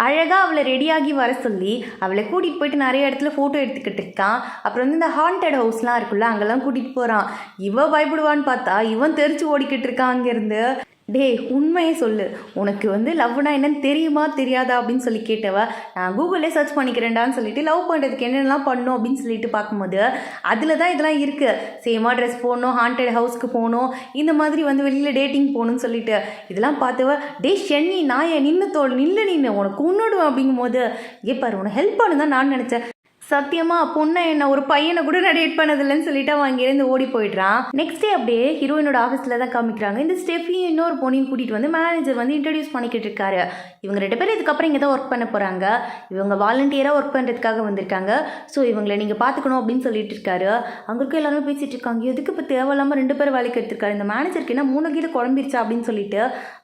அழகாக அவளை ரெடியாகி வர சொல்லி அவளை கூட்டிகிட்டு போயிட்டு நிறைய இடத்துல ஃபோட்டோ எடுத்துக்கிட்டு இருக்கான். அப்புறம் வந்து இந்த ஹாண்டட் ஹவுஸ்லாம் இருக்குல்ல அங்கெல்லாம் கூட்டிகிட்டு போகிறான். இவன் பயப்படுவான்னு பார்த்தா இவன் தெரிச்சு ஓடிக்கிட்டு இருக்கான் அங்கேருந்து. டே உண்மையே சொல்லு, உனக்கு வந்து லவ்னா என்னன்னு தெரியுமா தெரியாதா அப்படின்னு சொல்லி கேட்டவ, நான் கூகுளே சர்ச் பண்ணிக்கிறேன்டான்னு சொல்லிட்டு லவ் பண்ணுறதுக்கு என்னென்னலாம் பண்ணணும் அப்படின்னு சொல்லிட்டு பார்க்கும்போது அதில் தான் இதெல்லாம் இருக்குது. சேமாக ட்ரெஸ் போகணும், ஹாண்டட் ஹவுஸ்க்கு போகணும், இந்த மாதிரி வந்து வெளியில் டேட்டிங் போகணும்னு சொல்லிட்டு இதெல்லாம் பார்த்தவ, டே ஷென்னி நான் என் நின்று உனக்கு உன்னோடுவேன் அப்படிங்கும் போது ஏப்பாரு உனக்கு ஹெல்ப் பண்ணு தான் நான் நினச்சேன், சத்தியமாக பொண்ணை என்ன ஒரு பையனை கூட நான் டேட் பண்ணதில்லைன்னு சொல்லிட்டு அவன் அங்கேருந்து ஓடி போயிடுறான். நெக்ஸ்ட் டே அப்படியே ஹீரோயினோட ஆஃபீஸில் தான் காமிக்கிறாங்க. இந்த ஸ்டெஃபியும் இன்னொரு பொண்ணையும் கூட்டிகிட்டு வந்து மேனேஜர் வந்து இன்ட்ரடியூஸ் பண்ணிக்கிட்டு இருக்காரு. இவங்க 2 பேரும் இதுக்கப்புறம் இங்கே தான் ஒர்க் பண்ண போகிறாங்க, இவங்க வாலண்டியராக ஒர்க் பண்ணுறதுக்காக வந்திருக்காங்க, ஸோ இவங்களை நீங்கள் பார்த்துக்கணும் அப்படின்னு சொல்லிட்டு இருக்காரு. அங்கே இருக்க எல்லாருமே பேசிகிட்டு இருக்காங்க, எதுக்கு இப்போ தேவையில்லாமல் 2 பேரும் வேலைக்கு எடுத்துருக்காரு, இந்த மேனேஜருக்கு என்ன 3 கீழே குழம்பிருச்சா அப்படின்னு சொல்லிட்டு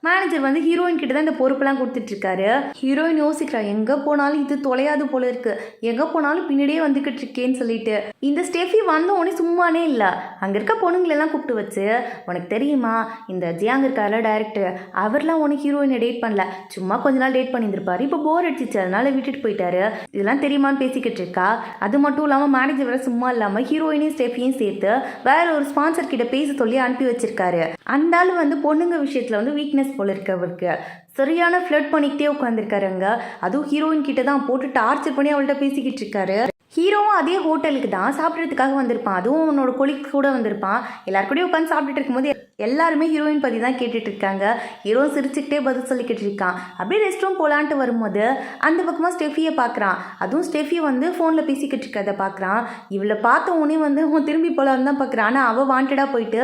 மேனேஜர் வந்து ஹீரோயின் கிட்ட தான் இந்த பொறுப்பெல்லாம் கொடுத்துட்ருக்காரு. ஹீரோயின் யோசிக்கிறா, எங்கே போனாலும் இது தொலையாது போல இருக்கு, எங்கே போனாலும் பின்னாடியே வந்துக்கிட்டு இருக்கேன்னு சொல்லிட்டு. இந்த ஸ்டெஃபி வந்த உடனே சும்மானே இல்லை, அங்கே இருக்க பொண்ணுங்களெல்லாம் கூப்பிட்டு வச்சு, உனக்கு தெரியுமா இந்த ஜியாங் இருக்கார்ல டைரக்டர், அவர்லாம் உனக்கு ஹீரோயினை டேட் பண்ணல, சும்மா கொஞ்ச நாள் டேட் பண்ணியிருந்திருப்பாரு, இப்போ போர் அடிச்சிச்சு அதனால விட்டுட்டு போயிட்டாரு, இதெல்லாம் தெரியுமான்னு பேசிக்கிட்டு இருக்கா. அது மட்டும் இல்லாமல் மேனேஜர் வேற சும்மா இல்லாமல் ஹீரோயினையும் ஸ்டெஃபியும் சேர்த்து வேற ஒரு ஸ்பான்சர் கிட்ட பேச சொல்லி அனுப்பி வச்சிருக்காரு. அந்த ஆள் வந்து பொண்ணுங்க விஷயத்தில் வந்து வீக்னஸ் போல இருக்கு அவருக்கு, சரியான ஃப்ளட் பண்ணிக்கிட்டே உட்காந்துருக்காருங்க. அதுவும் ஹீரோயின் கிட்ட தான் போட்டு டார்ச்சர் பண்ணி அவள்கிட்ட பேசிக்கிட்டு இருக்காரு. ஹீரோவும் அதே ஹோட்டலுக்கு தான் சாப்பிட்றதுக்காக வந்திருப்பான், அதுவும் அவனோட கொலிக்ஸ் கூட வந்திருப்பான். எல்லாருக்கூடயும் உட்காந்து சாப்பிட்டுட்டு இருக்கும்போது எல்லாருமே ஹீரோயின் பற்றி தான் கேட்டுட்டு இருக்காங்க. ஹீரோ சிரிச்சுக்கிட்டே பதில் சொல்லிக்கிட்டு இருக்கான். அப்படியே ரெஸ்ட் ரூம் போகலான்ட்டு வரும்போது அந்த பக்கமாக ஸ்டெஃபியை பார்க்குறான். அதுவும் ஸ்டெஃபி வந்து ஃபோனில் பேசிக்கிட்டு இருக்கதை பார்க்குறான். இவளை பார்த்த உடனே வந்து அவன் திரும்பி போகலான்னு தான் பார்க்குறான். ஆனால் அவள் வாண்டடாக போயிட்டு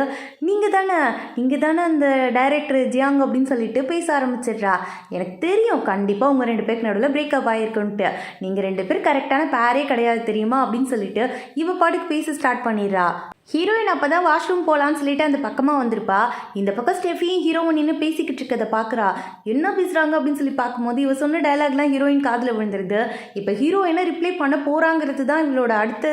நீங்கள் தானே அந்த டைரக்டர் ஜியாங் அப்படின்னு சொல்லிட்டு பேச ஆரம்பிச்சிடுறா. எனக்கு தெரியும் கண்டிப்பாக உங்கள் 2 பேருக்கு நடுவில் பிரேக்கப் ஆகிருக்குன்ட்டு, நீங்கள் 2 பேர் கரெக்டான பேரே கிடையாது தெரியுமா அப்படின்னு சொல்லிட்டு இவ பாட்டுக்கு பேச ஸ்டார்ட் பண்ணிடுறா. ஹீரோயின் அப்போ தான் வாஷ்ரூம் போகலான்னு சொல்லிட்டு அந்த பக்கமாக வந்திருப்பா. இந்த பக்கம் ஸ்டெஃபியும் ஹீரோவும் நின்று பேசிக்கிட்டு இருக்கதை பார்க்குறா. என்ன பேசுகிறாங்க அப்படின்னு சொல்லி பார்க்கும்போது இவ சொன்ன டைலாக்லாம் ஹீரோயின் காதில் விழுந்துருது. இப்போ ஹீரோ என்ன ரிப்ளை பண்ண போகிறாங்கிறது தான் இவளோட அடுத்த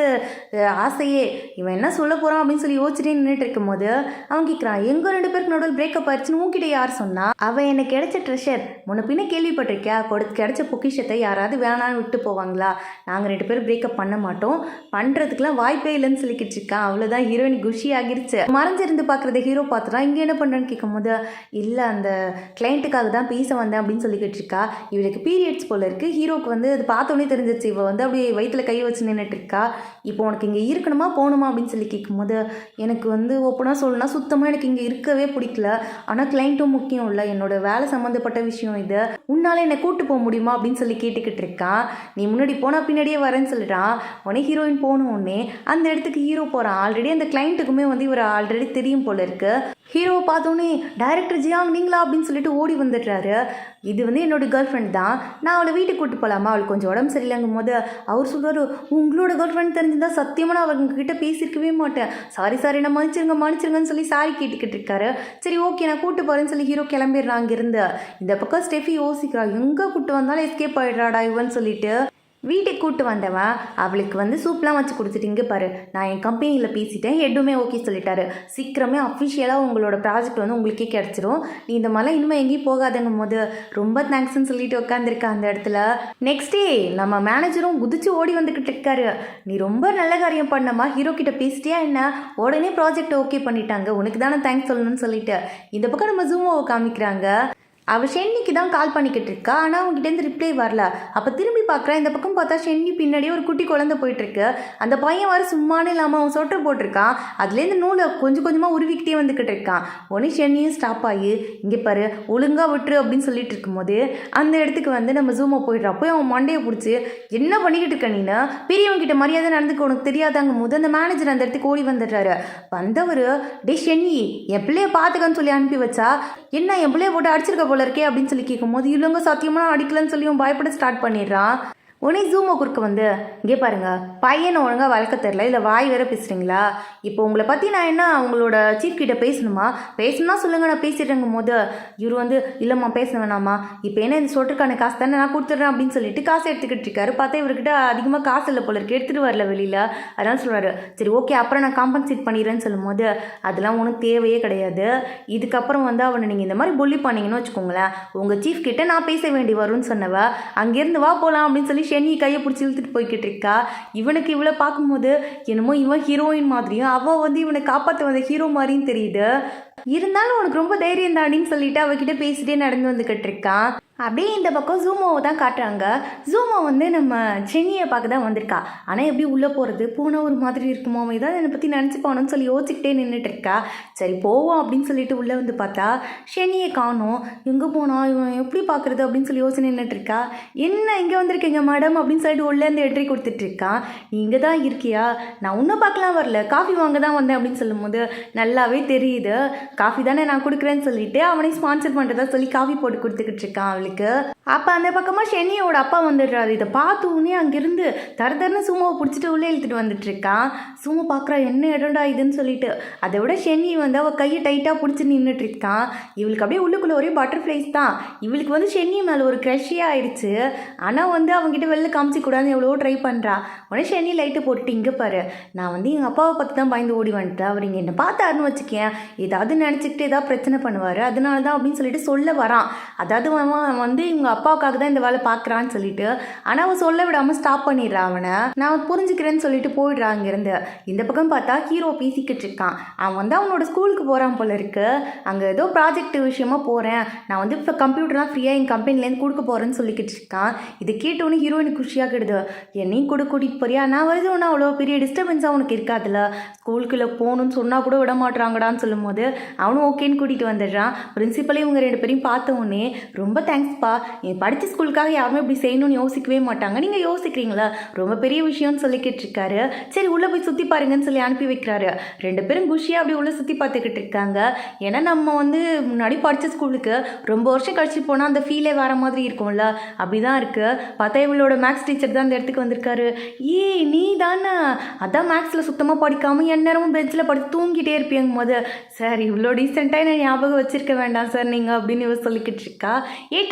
ஆசையே. இவன் என்ன சொல்ல போகிறான் அப்படின்னு சொல்லி யோசிச்சுட்டே நின்றுட்டு இருக்கும்போது அவன் கேட்குறான், எங்கள் 2 பேருக்கு நடுவில் பிரேக்கப் ஆயிடுச்சுன்னு உன்கிட்ட யார் சொன்னா? அவன் எனக்கு கிடைச்ச ட்ரெஷர், முன்ன பின்ன கேள்விப்பட்டிருக்கியா, கிடைச்ச பொக்கிஷத்தை யாராவது வேணான்னு விட்டு போவாங்களா? நாங்கள் 2 பேரும் பிரேக்கப் பண்ண மாட்டோம், பண்ணுறதுக்குலாம் வாய்ப்பே இல்லைன்னு சொல்லிக்கிட்டு இருக்கான். அவ்வளோதான் ஹீரோயின் குஷி ஆகிருச்சு. மறைஞ்சிருந்து பார்க்குறத ஹீரோ பார்த்துட்டா. இங்கே என்ன பண்ணுறேன்னு கேட்கும் போது இல்லை அந்த கிளைண்ட்டுக்காக தான் பேச வந்தேன் அப்படின்னு சொல்லிக்கிட்டு இருக்கா. இவளுக்கு பீரியட்ஸ் போல இருக்கு. ஹீரோக்கு வந்து அது பார்த்தோன்னே தெரிஞ்சிச்சு. இவள் வந்து அப்படியே வயிற்றுல கை வச்சு நின்றுட்டு இருக்கா. இப்போ உனக்கு இங்கே இருக்கணுமா போகணுமா அப்படின்னு சொல்லி கேட்கும்போது எனக்கு வந்து ஓப்பனாக சொல்லணும்னா சுத்தமாக எனக்கு இங்கே இருக்கவே பிடிக்கல, ஆனால் கிளைண்ட்டும் முக்கியம் இல்லை, என்னோட வேலை சம்மந்தப்பட்ட விஷயம் இது, உன்னால் என்னை கூட்டு போக முடியுமா அப்படின்னு சொல்லி கேட்டுக்கிட்டு இருக்கான். நீ முன்னாடி போனால் பின்னாடியே வரேன்னு சொல்லிட்டான். உடனே ஹீரோயின் போகணும். உடனே அந்த இடத்துக்கு ஹீரோ போகிறான். ஆல்ரெடி அந்த கிளைண்ட்டுக்குமே வந்து இவர் ஆல்ரெடி தெரியும் போல இருக்கு. ஹீரோவை பார்த்தோன்னே டைரக்டர் ஜியாங் நீங்களா அப்படின்னு சொல்லிட்டு ஓடி வந்துடுறாரு. இது வந்து என்னோட கேர்ள் ஃப்ரெண்ட் தான், நான் அவளை வீட்டுக்கு கூட்டு போகலாமா, அவளுக்கு கொஞ்சம் உடம்பு சரியில்லைங்கும் போது அவர் சொல்கிறாரு, உங்களோட கேர்ள் ஃப்ரெண்ட் தெரிஞ்சிருந்தா சத்தியமாக நான் அவங்க கிட்ட பேசியிருக்கவே மாட்டேன், சாரி நான் மன்னிச்சிருங்கன்னு சொல்லி சாரி கேட்டுக்கிட்டு இருக்காரு. சரி ஓகே நான் கூட்டு போகிறேன்னு சொல்லி ஹீரோ கிளம்பிடுறான் அங்கிருந்து. இந்த பக்கம் ஸ்டெஃபி யோசிக்கிறா, எங்கே கூட்டு வந்தாலும் எஸ்கேப் ஆகிடுறாடா இவன்னு சொல்லிட்டு. வீட்டுக்கு கூப்பிட்டு வந்தவன் அவளுக்கு வந்து சூப்லாம் வச்சு கொடுத்துட்டு இங்கே பாரு, நான் என் கம்பெனியில் பேசிட்டேன், ஹெட்டுமே ஓகே சொல்லிட்டாரு, சீக்கிரமே அஃபிஷியலாக உங்களோட ப்ராஜெக்ட் வந்து உங்களுக்கே கிடச்சிரும், நீ இந்த மாதிரிலாம் இனிமேல் எங்கேயும் போகாதங்கும் போது ரொம்ப தேங்க்ஸ்ன்னு சொல்லிட்டு உட்காந்துருக்கா அந்த இடத்துல. நெக்ஸ்ட் டே நம்ம மேனேஜரும் குதிச்சு ஓடி வந்துக்கிட்டு இருக்காரு. நீ ரொம்ப நல்ல காரியம் பண்ணமா, ஹீரோ கிட்ட பேசிட்டியா என்ன, உடனே ப்ராஜெக்ட் ஓகே பண்ணிட்டாங்க, உனக்கு தானே தேங்க்ஸ் சொல்லணும்னு சொல்லிட்டு இந்த பக்கம் நம்ம ஜூமோவை காமிக்கிறாங்க. அவள் ஷென்னிக்கு தான் கால் பண்ணிக்கிட்டு இருக்கா, ஆனால் அவங்ககிட்டேருந்து ரிப்ளை வரல. அப்போ திரும்பி பார்க்குறேன், இந்த பக்கம் பார்த்தா ஷென்னி பின்னாடியே ஒரு குட்டி குழந்தை போயிட்டுருக்கு. அந்த பையன் வர சும்மானே இல்லாமல் அவன் சொட்டர் போட்டிருக்கான், அதுலேருந்து நூலை கொஞ்சம் கொஞ்சமாக உருவிக்கிட்டே வந்துக்கிட்டு இருக்கான். உடனே ஷென்னியும் ஸ்டாப் ஆகி இங்கே பாரு ஒழுங்காக விட்டுரு அப்படின்னு சொல்லிட்டு இருக்கும்போது அந்த இடத்துக்கு வந்து நம்ம ஜூமா போயிடுறா. போய் அவன் மண்டையை பிடிச்சி என்ன பண்ணிக்கிட்டு இருக்க நீனா, பெரியவங்கிட்ட மரியாதை நடந்துக்க உனக்கு தெரியாதாங்கும் போது அந்த மேனேஜர் அந்த இடத்துக்கு ஓடி வந்துடுறாரு. வந்தவர் டே ஷென்னி என் பிள்ளைய பார்த்துக்கன்னு சொல்லி அனுப்பி வச்சா, என்ன என் பிள்ளைய போட்டு அடிச்சிருக்க போல இருக்கே அப்படின்னு சொல்லி கேட்கும்போது இல்லைங்க சத்தியமாக அடிக்கலன்னு சொல்லி அவன் பயப்பட ஸ்டார்ட் பண்ணிடுறான். உடனே ஜூமோ குறுக்க வந்து இங்கே பாருங்க, பையனை ஒழுங்காக வளர்க்க தெரில, இல்லை வாய் வேற பேசுகிறீங்களா, இப்போ உங்களை பற்றி நான் என்ன உங்களோட சீஃப் கிட்ட பேசணுமா, பேசணும்னா சொல்லுங்கள் நான் பேசிடுறேங்கும் போது இவர் வந்து இல்லைம்மா பேச வேணாமா, இப்போ என்ன இந்த சொட்டுக்கான காசு தானே நான் கொடுத்துட்றேன் அப்படின்னு சொல்லிட்டு காசை எடுத்துக்கிட்டு இருக்காரு. பார்த்தா இவர்கிட்ட அதிகமாக காசு இல்லை போல இருக்கு, எடுத்துகிட்டு வரல வெளியில். அதனால சொல்கிறாரு சரி ஓகே அப்புறம் நான் காம்பன்சேட் பண்ணிடுறேன்னு சொல்லும் போது அதெல்லாம் ஒன்றும் தேவையே கிடையாது, இதுக்கப்புறம் வந்து அவனை நீங்கள் இந்த மாதிரி புள்ளி பண்ணிங்கன்னு வச்சுக்கோங்களேன், உங்கள் சீஃப் கிட்ட நான் பேச வேண்டி வரும்னு சொன்னவ அங்கேருந்து வா போகலாம் அப்படின்னு சொல்லி ஷென்னி கையை பிடிச்சி இழுத்துட்டு போய்கிட்டு இருக்கா. இவனுக்கு இவளை பார்க்கும்போது என்னமோ இவன் ஹீரோயின் மாதிரியும் அவள் வந்து இவனை காப்பாற்ற வந்த ஹீரோ மாதிரியும் தெரியுது. இருந்தாலும் உனக்கு ரொம்ப தைரியம் தாண்டின்னு சொல்லிட்டு அவகிட்ட பேசிட்டே நடந்து வந்துக்கிட்டு இருக்கான். அப்படியே இந்த பக்கம் ஜூமோவை தான் காட்டுறாங்க. ஜூமோ வந்து நம்ம சென்னியை பார்க்க தான் வந்திருக்கா. ஆனால் எப்படி உள்ளே போகிறது, போனால் ஒரு மாதிரி இருக்குமோ, அவன் ஏதாவது என்னை பற்றி நினச்சி போகணும்னு சொல்லி யோசிச்சுக்கிட்டே நின்றுட்டு இருக்கா. சரி போவோம் அப்படின்னு சொல்லிட்டு உள்ளே வந்து பார்த்தா ஷென்னியை காணோம். எங்கே போனால் இவன் எப்படி பார்க்குறது அப்படின்னு சொல்லி யோசனை நின்றுட்டு இருக்கா. என்ன இங்கே வந்திருக்கீங்க மேடம் அப்படின்னு சொல்லிட்டு உள்ளேருந்து எட்ரி கொடுத்துட்ருக்கான். நீ இங்கே தான் இருக்கியா, நான் இன்னும் பார்க்கலாம் வரல, காஃபி வாங்க தான் வந்தேன் அப்படின்னு சொல்லும்போது நல்லாவே தெரியுது காஃபி தானே நான் கொடுக்குறேன்னு சொல்லிட்டு அவனை ஸ்பான்சர் பண்ணுறதா சொல்லி காஃபி போட்டு கொடுத்துக்கிட்டு இருக்கான் அவளுக்கு. அப்போ அந்த பக்கமாக ஷென்னியோட அப்பா வந்துடுறாரு. இதை பார்த்து உடனே அங்கேருந்து தரன்னு சும்மாவை பிடிச்சிட்டு உள்ளே இழுத்துட்டு வந்துட்டு இருக்கான். சும்மா பார்க்குறா என்ன இடம்டா இதுன்னு சொல்லிட்டு. அதை விட ஷென்னி வந்து அவள் கையை டைட்டாக பிடிச்சி நின்றுட்டு இருக்கான். இவளுக்கு அப்படியே உள்ளுக்குள்ளே ஒரே பட்டர்ஃப்ளைஸ் தான். இவளுக்கு வந்து ஷென்னி மேலே ஒரு க்ரஷ்ஷே ஆயிடுச்சு. ஆனால் வந்து அவங்ககிட்ட வெளில காமிச்சிக்கூடாதுன்னு எவ்வளோ ட்ரை பண்ணுறா. உடனே ஷென்னி லைட்டை போட்டுட்டு இங்கே பாரு, நான் வந்து எங்கள் அப்பாவை பார்த்து தான் பயந்து ஓடி வந்துட்டேன், அவர் இங்கே என்னை பார்த்தாருன்னு வச்சுக்கேன் ஏதாவது நினச்சிக்கிட்டு ஏதாவது பிரச்சனை பண்ணுவார், அதனால தான் அப்படின்னு சொல்லிட்டு சொல்ல வரான். அதாவது அவன் வந்து இவங்க அப்பாவுக்காக தான் இந்த வேலை பார்க்குறான்னு சொல்லிட்டு, ஆனால் அவன் சொல்ல விடாமல் ஸ்டாப் பண்ணிடுறான். அவனை நான் புரிஞ்சுக்கிறேன்னு சொல்லிட்டு போயிடுறான் அங்கேருந்து. இந்த பக்கம் பார்த்தா ஹீரோ பேசிக்கிட்டு இருக்கான். அவன் வந்து அவனோட ஸ்கூலுக்கு போகிறான் போல இருக்கு. அங்கே ஏதோ ப்ராஜெக்ட் விஷயமா போகிறேன், நான் வந்து இப்போ கம்ப்யூட்டர்லாம் ஃப்ரீயாக என் கம்பெனிலேருந்து கொடுக்க போகிறேன்னு சொல்லிக்கிட்டு இருக்கான். இதை கேட்டோன்னே ஹீரோயினுக்கு குஷியாகிடுது. என்னையும் கூட கூட்டிகிட்டு போறியா, நான் வருது ஒன்று அவ்வளோ பெரிய டிஸ்டர்பன்ஸாக உனக்கு இருக்காதுல்ல, ஸ்கூலுக்குள்ளே போகணுன்னு சொன்னால் கூட விட மாட்டுறாங்கடான்னு சொல்லும்போது அவனும் ஓகேன்னு கூட்டிகிட்டு வந்துடுறான். பிரின்சிபலே இவங்க ரெண்டு பேரையும் பார்த்த உடனே ரொம்ப தேங்க்ஸ்ப்பா, என் படித்த ஸ்கூலுக்காக யாருமே இப்படி செய்யணும்னு யோசிக்கவே மாட்டாங்க, நீங்கள் யோசிக்கிறீங்களா, ரொம்ப பெரிய விஷயம்னு சொல்லிக்கிட்டு இருக்காரு. சரி உள்ளே போய் சுற்றி பாருங்கன்னு சொல்லி அனுப்பி வைக்கிறாரு. ரெண்டு பேரும் குஷியாக அப்படி உள்ளே சுற்றி பார்த்துக்கிட்டு இருக்காங்க. ஏன்னா நம்ம வந்து முன்னாடி படித்த ஸ்கூலுக்கு ரொம்ப வருஷம் கழிச்சு போனால் அந்த ஃபீலே வேறு மாதிரி இருக்கும்ல, அப்படி தான் இருக்குது. பார்த்தா இவளோட மேக்ஸ் டீச்சர் தான் அந்த இடத்துக்கு வந்திருக்காரு. நீ தானே அதான் மேக்ஸில் சுத்தமாக படிக்காமல் எந்நேரமும் பெஞ்சில் படுத்து தூங்கிட்டே இருப்பீங்க போது, சார் இவ்வளோ டீசெண்டாக என்ன ஞாபகம் வச்சிருக்க வேண்டாம் சார் நீங்கள் அப்படின்னு இவ சொல்லிக்கிட்டு இருக்கா.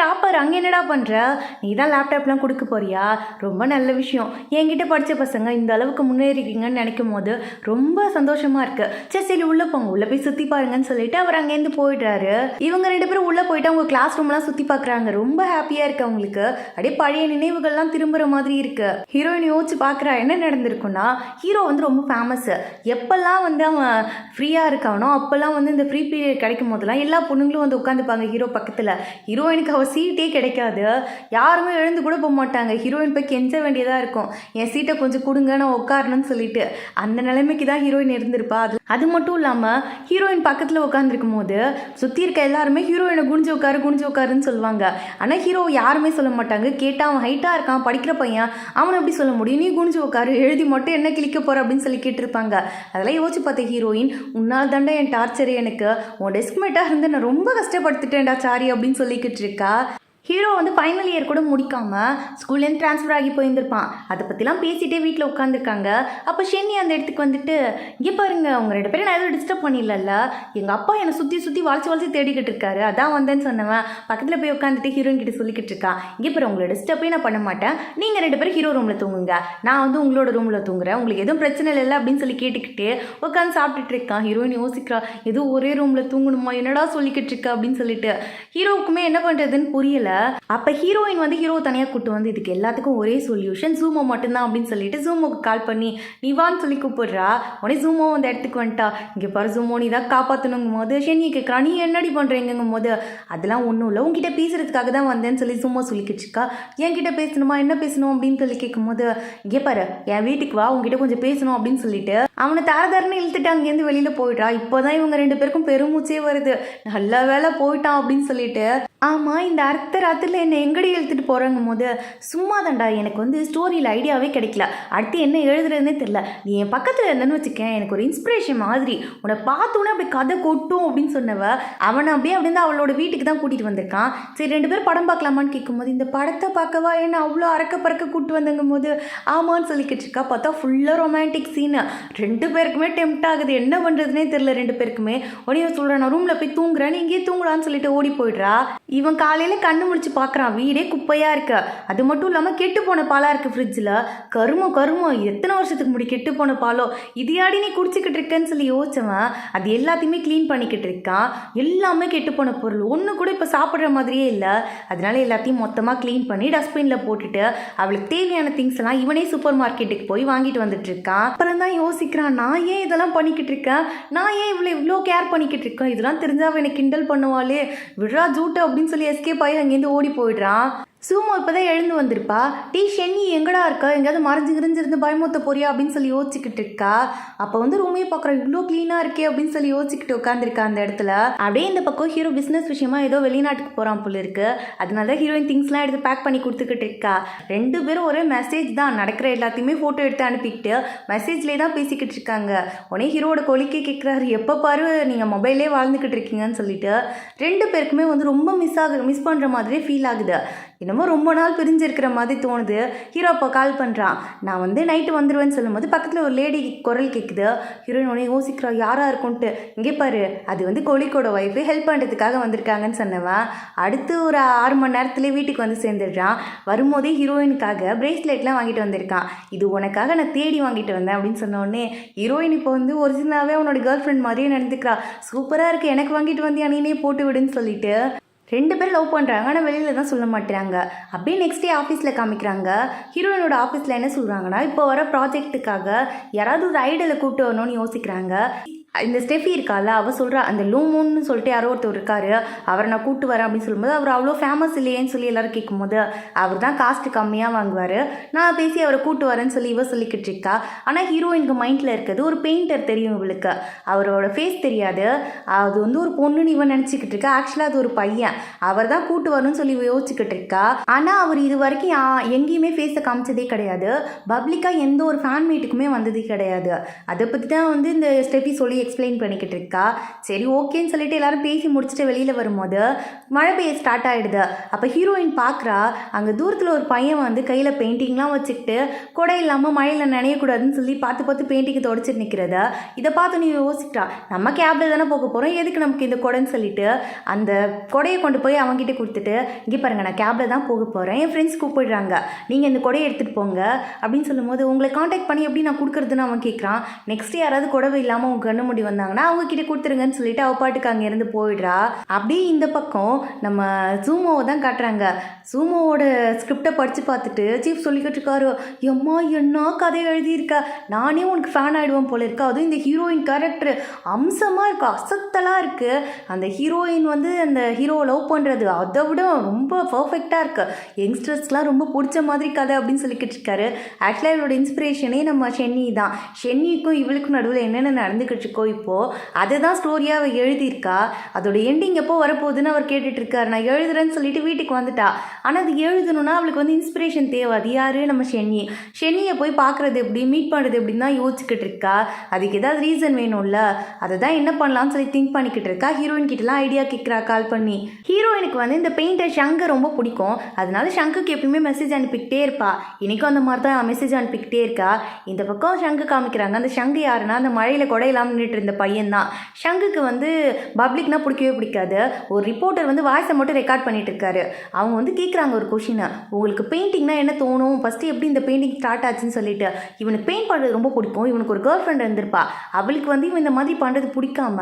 டாப்பர் அங்கே என்னடா பண்ணுற, நீ தான் லேப்டாப்லாம் கொடுக்க போறியா, ரொம்ப நல்ல விஷயம், என்கிட்ட படித்த பசங்க இந்த அளவுக்கு முன்னேறிக்கீங்கன்னு நினைக்கும் போது ரொம்ப சந்தோஷமாக இருக்குது. சரி சரி உள்ளே போங்க, உள்ளே போய் சுற்றி பாருங்கன்னு சொல்லிட்டு அவர் அங்கேருந்து போயிடுறாரு. இவங்க ரெண்டு பேரும் உள்ளே போயிட்டு அவங்க கிளாஸ் ரூம்லாம் சுற்றி பார்க்குறாங்க. ரொம்ப ஹாப்பியாக இருக்குது அவங்களுக்கு. அப்படியே பழைய நினைவுகள்லாம் திரும்புகிற மாதிரி இருக்குது. ஹீரோயின் யோசிச்சு பார்க்குறா என்ன நடந்திருக்குன்னா, ஹீரோ வந்து ரொம்ப ஃபேமஸ். எப்பெல்லாம் வந்து அவன் ஃப்ரீயாக இருக்கானோ அப்போல்லாம் வந்து இந்த ஃப்ரீ பீரியட் கிடைக்கும் போதெல்லாம் எல்லா பொண்ணுங்களும் வந்து உட்காந்துப்பாங்க ஹீரோ பக்கத்தில். ஹீரோயினுக்கு அவள் சீட்டே கிடைக்காது, யாருமே எழுந்து கூட போக மாட்டாங்க. ஹீரோயின் போய் கெஞ்ச வேண்டியதாக இருக்கும், என் சீட்டை கொஞ்சம் கொடுங்க நான் உட்காரணும்னு சொல்லிட்டு. அந்த நிலைமைக்கு தான் ஹீரோயின் இருந்திருப்பா. அது மட்டும் இல்லாமல் ஹீரோயின் பக்கத்தில் உட்காந்துருக்கும் போது சுற்றி இருக்க எல்லாருமே ஹீரோயினை குனிஞ்சு உட்காருன்னு சொல்லுவாங்க. ஆனால் ஹீரோ யாருமே சொல்ல மாட்டாங்க. கேட்டால் அவன் ஹைட்டாக இருக்கான், படிக்கிற பையன், அவனை எப்படி சொல்ல முடியும், நீ குனிஞ்சு உட்காரு, எழுதி மட்டும் என்ன கிளிக்க போகிற அப்படின்னு சொல்லி கேட்டிருப்பாங்க. அதெல்லாம் யோசிச்சு பார்த்த ஹீரோயின், உன்னால் தாண்டா என் டார்ச்சர், எனக்கு உன் டெஸ்க்மேட்டாக இருந்து நான் ரொம்ப கஷ்டப்படுத்திட்டேன்டா சாரி அப்படின்னு சொல்லிக்கிட்டு இருக்கா. ஹீரோ வந்து ஃபைனல் இயர் கூட முடிக்காமல் ஸ்கூல்லேருந்து ட்ரான்ஸ்ஃபர் ஆகி போயிருந்திருப்பான். அதை பற்றிலாம் பேசிகிட்டே வீட்டில் உட்காந்துருக்காங்க. அப்போ ஷென்னி அந்த இடத்துக்கு வந்துட்டு, இங்கே பாருங்க அவங்க 2 பேரும் நான் எதுவும் டிஸ்டர்ப் பண்ணிடல, எங்கள் அப்பா என்னை சுற்றி சுற்றி வளைச்சி தேடிக்கிட்டு இருக்காரு, அதான் வந்தேன்னு சொன்னவன் பக்கத்தில் போய் உட்காந்துட்டு ஹீரோயின் கிட்ட சொல்லிக்கிட்டு இருக்கான். இங்கே பாரு உங்களை டிஸ்டர்பே நான் பண்ண மாட்டேன், நீங்கள் 2 பேரும் ஹீரோ ரூமில் தூங்குங்க, நான் வந்து உங்களோட ரூமில் தூங்குறேன், உங்களுக்கு எதுவும் பிரச்சனை இல்லை அப்படின்னு சொல்லி கேட்டுக்கிட்டு உட்காந்து சாப்பிட்டுட்டு இருக்கான். ஹீரோயின் யோசிக்கிறா, எதுவும் ஒரே ரூமில் தூங்கணுமா, என்னடா சொல்லிக்கிட்டு இருக்கா அப்படின்னு சொல்லிட்டு. ஹீரோவுக்குமே என்ன பண்ணுறதுன்னு புரியல. அப்போ ஹீரோயின் வந்து ஹீரோ தனியாக கூப்பிட்டு வந்து இதுக்கு எல்லாத்துக்கும் ஒரே சொல்யூஷன் ஜூமோ மட்டும்தான் அப்படின்னு சொல்லிட்டு ஜூமோக்கு கால் பண்ணி நீ வான்னு சொல்லி கூப்பிடுறா. உடனே ஜூமோ அந்த இடத்துக்கு வந்துட்டா. இங்கே பாரு ஜூமோ நீ தான் காப்பாற்றணுங்கும் போது ஷென்னி கேட்குறா, நீ என்னடி பண்ணுறீங்கும் போது அதெல்லாம் ஒன்றும் இல்லை, உங்ககிட்ட பேசுறதுக்காக தான் வந்தேன்னு சொல்லி ஜூமோ சொல்லிக்கிட்டு இருக்கா. என்கிட்ட பேசணுமா, என்ன பேசணும் அப்படின்னு சொல்லி கேட்கும்போது, இங்கே பாரு என் வீட்டுக்கு வா, உங்ககிட்ட கொஞ்சம் பேசணும் அப்படின்னு சொல்லிட்டு அவனை தாரதாரன்னு இழுத்துட்டு அங்கேருந்து வெளியில் போயிட்டா. இப்போதான் இவங்க 2 பேருக்கும் பெருமூச்சே வருது. நல்ல வேலை போயிட்டான் அப்படின்னு சொல்லிட்டு. ஆமாம், இந்த அர்த்த ராத்திரியில் என்னை எங்கடி எழுத்துட்டு போகிறாங்கும் போது சும்மா தாண்டா, எனக்கு வந்து ஸ்டோரியில் ஐடியாவே கிடைக்கல, அடுத்து என்ன எழுதுறதுனே தெரில, நீ என் பக்கத்தில் இருந்தேன்னு வச்சுக்கேன், எனக்கு ஒரு இன்ஸ்பிரேஷன் மாதிரி, உன்னை பார்த்தோன்னே அப்படி கதை கொட்டும் அப்படின்னு சொன்னவ அவனை அப்படியே வந்து அவளோட வீட்டுக்கு தான் கூட்டிகிட்டு வந்திருக்கான். சரி 2 பேரும் படம் பார்க்கலாமான்னு கேட்கும்போது, இந்த படத்தை பார்க்கவா என்ன அவ்வளோ அறக்க பறக்க கூப்பிட்டு வந்தங்கும் போது ஆமான்னு சொல்லிக்கிட்டு இருக்கா. பார்த்தா ஃபுல்லாக ரொமான்டிக் சீனு. 2 பேருக்குமே டெம்ட் ஆகுது, என்ன பண்ணுறதுனே தெரில 2 பேருக்குமே. உடனே சொல்கிறேன் நான் ரூமில் போய் தூங்குறேன், நீ இங்கேயே தூங்கலான்னு சொல்லிட்டு ஓடி போயிடுறா. இவன் காலையில் கண்ணு முழிச்சு பார்க்குறான், வீடே குப்பையாக இருக்கு, அது மட்டும் இல்லாமல் கெட்டு போன பாலாக இருக்குது ஃப்ரிட்ஜில். கருமம் எத்தனை வருஷத்துக்கு முடி கெட்டு போன பாலோ, இதையாடி நீ குடிச்சிக்கிட்டு இருக்கேன்னு சொல்லி யோசிச்சவன் அது எல்லாத்தையுமே க்ளீன் பண்ணிக்கிட்டு இருக்கான். எல்லாமே கெட்டு போன பொருள், ஒன்று கூட இப்போ சாப்பிட்ற மாதிரியே இல்லை. அதனால எல்லாத்தையும் மொத்தமாக க்ளீன் பண்ணி டஸ்ட்பினில் போட்டுட்டு அவளுக்கு தேவையான திங்ஸ் எல்லாம் இவனே சூப்பர் மார்க்கெட்டுக்கு போய் வாங்கிட்டு வந்துட்டு இருக்கான். அப்புறம் தான் யோசிக்கிறான், நான் ஏன் இதெல்லாம் பண்ணிக்கிட்டு இருக்கேன், நான் ஏன் இவ்வளோ கேர் பண்ணிக்கிட்டு இருக்கேன், இதெல்லாம் தெரிஞ்சா அவனை கிண்டல் பண்ணுவாளே, விட்ரா ஜூட்டு அப்படின்னு சொல்லி எஸ்கேப் ஆகி அங்கேருந்து ஓடி போயிடுறான். சூமோ இப்போதான் எழுந்து வந்திருப்பா. டீ ஷென்னி எங்கடா இருக்கா, எங்கேயாவது மறைஞ்சிருந்து பயமுத்த போறியா அப்படின்னு சொல்லி யோசிச்சுக்கிட்டு இருக்கா. அப்போ வந்து ரூமே பார்க்குறா, இவ்வளோ க்ளீனாக இருக்கே அப்படின்னு சொல்லி யோசிச்சுக்கிட்டு உட்காந்துருக்கா அந்த இடத்துல. அப்படியே இந்த பக்கம் ஹீரோ பிஸ்னஸ் விஷயமா ஏதோ வெளிநாட்டுக்கு போகிறான் போல இருக்கு. அதனால தான் ஹீரோயின் திங்ஸ்லாம் எடுத்து பேக் பண்ணி கொடுத்துக்கிட்டு இருக்கா. 2 பேரும் ஒரே மெசேஜ் தான், நடக்கிற எல்லாத்தையுமே ஃபோட்டோ எடுத்து அனுப்பிக்கிட்டு மெசேஜ்லேயே தான் பேசிக்கிட்டு இருக்காங்க. உடனே ஹீரோட கொலிக்கே கேட்குறாரு, எப்போ பாரு நீங்கள் மொபைல்லே வாழ்ந்துக்கிட்டு இருக்கீங்கன்னு சொல்லிட்டு. 2 பேருக்குமே வந்து ரொம்ப மிஸ் பண்ணுற மாதிரியே ஃபீல் ஆகுது. என்னமோ ரொம்ப நாள் பிரிஞ்சிருக்கிற மாதிரி தோணுது. ஹீரோ அப்போ கால் பண்ணுறான், நான் வந்து நைட்டு வந்துடுவேன்னு சொல்லும்போது பக்கத்தில் ஒரு லேடி குரல் கேட்குது. ஹீரோயின் உடனே யோசிக்கிறா, யாராக இருக்கும்ன்ட்டு. இங்கே பாரு அது வந்து கொலிக்கோட ஒய்ஃபு ஹெல்ப் பண்ணுறதுக்காக வந்திருக்காங்கன்னு சொன்னவன் அடுத்து ஒரு 6 மணி நேரத்துலேயே வீட்டுக்கு வந்து சேர்ந்துடுறான். வரும்போதே ஹீரோயினுக்காக பிரேஸ்லெட்லாம் வாங்கிட்டு வந்திருக்கான். இது உனக்காக நான் தேடி வாங்கிட்டு வந்தேன் அப்படின்னு சொன்ன உடனே ஹீரோயின் இப்போ வந்து ஒரிஜினலாகவே அவனோட கேர்ள் ஃப்ரெண்ட் மாதிரியே நடந்துக்கிறா. சூப்பராக இருக்குது, எனக்கு வாங்கிட்டு வந்து நீனே போட்டு விடுன்னு சொல்லிட்டு. 2 பேர் லவ் பண்ணுறாங்க, ஆனால் வெளியில் தான் சொல்ல மாட்டேறாங்க. அப்படியே நெக்ஸ்ட் டே ஆஃபீஸில் காமிக்கிறாங்க. ஹீரோயினோட ஆஃபீஸில் என்ன சொல்கிறாங்கன்னா, இப்போ வர ப்ராஜெக்ட்டுக்காக யாராவது ஒரு ஐடியாவில் கூப்பிட்டு வரணும்னு யோசிக்கிறாங்க. இந்த ஸ்டெஃபி இருக்கால, அவள் சொல்கிறா அந்த லூமூன்னு சொல்லிட்டு யாரோ ஒருத்தர் இருக்காரு, அவரை நான் கூப்பிட்டு வரேன் அப்படின்னு சொல்லும்போது அவர் அவ்வளோ ஃபேமஸ் இல்லையேன்னு சொல்லி எல்லோரும் கேட்கும்போது அவர் தான் காஸ்ட்டு கம்மியாக வாங்குவார், நான் பேசி அவரை கூப்பிட்டு வரேன்னு சொல்லி இவ சொல்லிக்கிட்டு இருக்கா. ஆனால் ஹீரோயினுக்கு மைண்டில் இருக்கிறது ஒரு பெயிண்டர் தெரியும் இவளுக்கு, அவரோட ஃபேஸ் தெரியாது, அது வந்து ஒரு பொண்ணுன்னு இவன் நினச்சிக்கிட்டு இருக்கா. ஆக்சுவலாக அது ஒரு பையன், அவர் தான் கூப்பிட்டு வரணும்னு சொல்லி யோசிச்சுக்கிட்டு இருக்கா. ஆனால் அவர் இது வரைக்கும் எங்கேயுமே ஃபேஸை காமிச்சதே கிடையாது, பப்ளிக்காக எந்த ஒரு ஃபேன் மீட்டுக்குமே வந்ததே கிடையாது. அதை பற்றி தான் வந்து இந்த ஸ்டெஃபி சொல்லி எக்ஸ்பிளைன் பண்ணிக்கிட்டு இருக்கா. சரி ஓகேன்னு சொல்லிட்டு எல்லாரும் பேசி முடிச்சுட்டு வெளியில் வரும்போது மழை பெய்ய ஸ்டார்ட் ஆகிடுது. அப்போ ஹீரோயின் பார்க்குறா, அங்கே தூரத்தில் ஒரு பையன் வந்து கையில் பெயிண்டிங்லாம் வச்சுக்கிட்டு கொடை இல்லாமல் மழையில் நனையக்கூடாதுன்னு சொல்லி பார்த்து பெயிண்டிங்கை தொடச்சிட்டு நிற்கிறத. இதை பார்த்து நீ யோசிக்கிறா, நம்ம கேபில் தானே போக போகிறோம், எதுக்கு நமக்கு இந்த கொடைன்னு சொல்லிட்டு அந்த கொடையை கொண்டு போய் அவங்ககிட்ட கொடுத்துட்டு, இங்கே பாருங்கள் நான் கேபில் தான் போக போகிறேன், என் ஃப்ரெண்ட்ஸ் கூப்பிடுறாங்க, நீங்கள் இந்த கொடையை எடுத்துகிட்டு போங்க அப்படின்னு சொல்லும்போது உங்களை காண்டாக்ட் பண்ணி எப்படி நான் கொடுக்குறதுன்னு அவன் கேட்குறான். நெக்ஸ்ட் யாராவது கொடவை இல்லாமல் உங்க கண்ணு முடி வந்தாங்கன்னா அவங்க கிட்ட கொடுத்துருங்கன்னு சொல்லிட்டு அவ பாட்டுக்கு அங்கே இருந்து போயிடுறா. அப்படியே இந்த பக்கம் நம்ம ஜூமோவை தான் காட்டுறாங்க. ஜூமோவோட ஸ்கிரிப்டை படித்து பார்த்துட்டு சீஃப் சொல்லிக்கிட்டு இருக்காரு, எம்மா என்ன கதை எழுதியிருக்க, நானே உனக்கு ஃபேன் ஆகிடுவேன் போல இருக்கா, அதுவும் இந்த ஹீரோயின் கேரக்டர் அம்சமாக இருக்கு, அசத்தலாக இருக்குது, அந்த ஹீரோயின் வந்து அந்த ஹீரோவை லவ் பண்ணுறது அதை விட ரொம்ப பர்ஃபெக்டாக இருக்குது, யங்ஸ்டர்ஸ்லாம் ரொம்ப பிடிச்ச மாதிரி கதை அப்படின்னு சொல்லிக்கிட்டு இருக்காரு. ஆக்சுவலாக இவளோட இன்ஸ்பிரேஷனே நம்ம ஷென்னி தான். ஷென்னிக்கும் இவளுக்கும் நடுவில் என்னென்ன நடந்துக்கிட்டு இருக்கோ வச்சுக்கோ இப்போது. அதுதான் ஸ்டோரியாக அவள் எழுதியிருக்கா. அதோட எண்டிங் எப்போ வரப்போகுதுன்னு அவர் கேட்டுட்டு இருக்காரு. நான் எழுதுறேன்னு சொல்லிட்டு வீட்டுக்கு வந்துட்டா. ஆனால் அது எழுதணும்னா அவளுக்கு வந்து இன்ஸ்பிரேஷன் தேவை. அது யார்? நம்ம ஷென்னியை போய் பார்க்குறது எப்படி, மீட் பண்ணுறது எப்படின்னு தான் யோசிச்சுக்கிட்டு இருக்கா. அதுக்கு ஏதாவது ரீசன் வேணும்ல, அதை தான் என்ன பண்ணலாம்னு சொல்லி திங்க் பண்ணிக்கிட்டு இருக்கா. ஹீரோயின் கிட்டலாம் ஐடியா கேட்குறா கால் பண்ணி. ஹீரோயினுக்கு வந்து இந்த பெயிண்டர் ஷங்கர் ரொம்ப பிடிக்கும். அதனால ஷங்குக்கு எப்பயுமே மெசேஜ் அனுப்பிக்கிட்டே இருப்பா. இன்றைக்கும் அந்த மாதிரி தான் மெசேஜ் அனுப்பிக்கிட்டே இருக்கா. இந்த பக்கம் ஷங்கு காமிக்கிறாங்க. அந்த ஷங்கு யாருன்னா அந்த மழையில் கொடை இல்லாமல் நின்றுட்டு இருந்த பையன் தான். ஷங்குக்கு வந்து பப்ளிக்னா பிடிக்கவே பிடிக்காது. ஒரு ரிப்போர்ட்டர் வந்து வாய்ஸை மட்டும் ரெக்கார்ட் பண்ணிட்டு இருக்காரு. அவங்க வந்து கேட்குறாங்க ஒரு கொஷினை, உங்களுக்கு பெயிண்டிங்னா என்ன தோணும், ஃபஸ்ட்டு எப்படி இந்த பெயிண்டிங் ஸ்டார்ட் ஆச்சுன்னு சொல்லிட்டு. இவனுக்கு பெயிண்ட் பண்ணுறது ரொம்ப பிடிக்கும். இவனுக்கு ஒரு கேர்ள் ஃப்ரெண்ட் இருந்திருப்பா. அவளுக்கு வந்து இவன் இந்த மாதிரி பண்ணுறது பிடிக்காம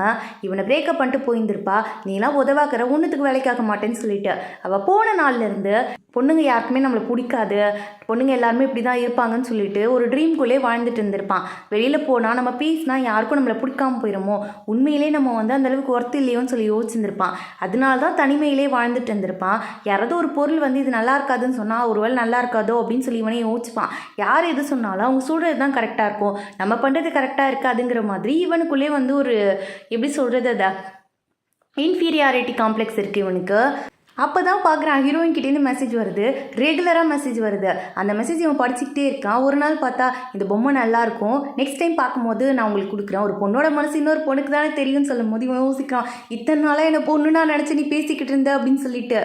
இவனை பிரேக்கப் பண்ணிட்டு போயிருந்திருப்பா. நீலாம் உதவாக்கிற ஒன்றுத்துக்கு வேலைக்காக மாட்டேன்னு சொல்லிட்டு. அவள் போன நாள்லேருந்து பொண்ணுங்க யாருக்குமே நம்மளை பிடிக்காது, பொண்ணுங்க எல்லாருமே இப்படி தான் இருப்பாங்கன்னு சொல்லிட்டு ஒரு ட்ரீம்குள்ளே வாழ்ந்துட்டு இருந்திருப்பான். வெளியில் போனால் நம்ம பேசினா யாருக்கும் நம்மளை பிடிக்காம போயிடுமோ, உண்மையிலே நம்ம வந்து அந்தளவுக்கு ஒர்த்து இல்லையோன்னு சொல்லி யோசிச்சிருந்திருப்பான். அதனால தான் தனிமையிலே வாழ்ந்துட்டு இருந்திருப்பான். யாராவது ஒரு பொருள் வந்து இது நல்லா இருக்காதுன்னு சொன்னால் ஒருவேளை நல்லா இருக்காதோ அப்படின்னு சொல்லி இவனே யோசிப்பான். யார் எது சொன்னாலும் அவங்க சொல்கிறது தான் கரெக்டாக இருக்கும், நம்ம பண்ணுறது கரெக்டாக இருக்காதுங்கிற மாதிரி இவனுக்குள்ளே வந்து ஒரு எப்படி சொல்கிறது, அதை இன்ஃபீரியாரிட்டி காம்ப்ளெக்ஸ் இருக்குது இவனுக்கு. அப்போ தான் பார்க்குறான் ஹீரோயின் கிட்டேருந்து மெசேஜ் வருது. ரெகுலராக மெசேஜ் வருது. அந்த மெசேஜ் இவன் படிச்சுக்கிட்டே இருக்கான். ஒரு நாள் பார்த்தா இந்த பொம்மை நல்லாயிருக்கும், நெக்ஸ்ட் டைம் பார்க்கும்போது நான் உங்களுக்கு கொடுக்குறேன். ஒரு பொண்ணோட மனசு இன்னொரு பொண்ணுக்கு தானே தெரியும்னு சொல்லும் போது இவன் யோசிக்கிறான், இத்தனை நாளாக என்னை பொண்ணு நான் நினச்சி நீ பேசிக்கிட்டு இருந்த அப்படின்னு சொல்லிட்டு.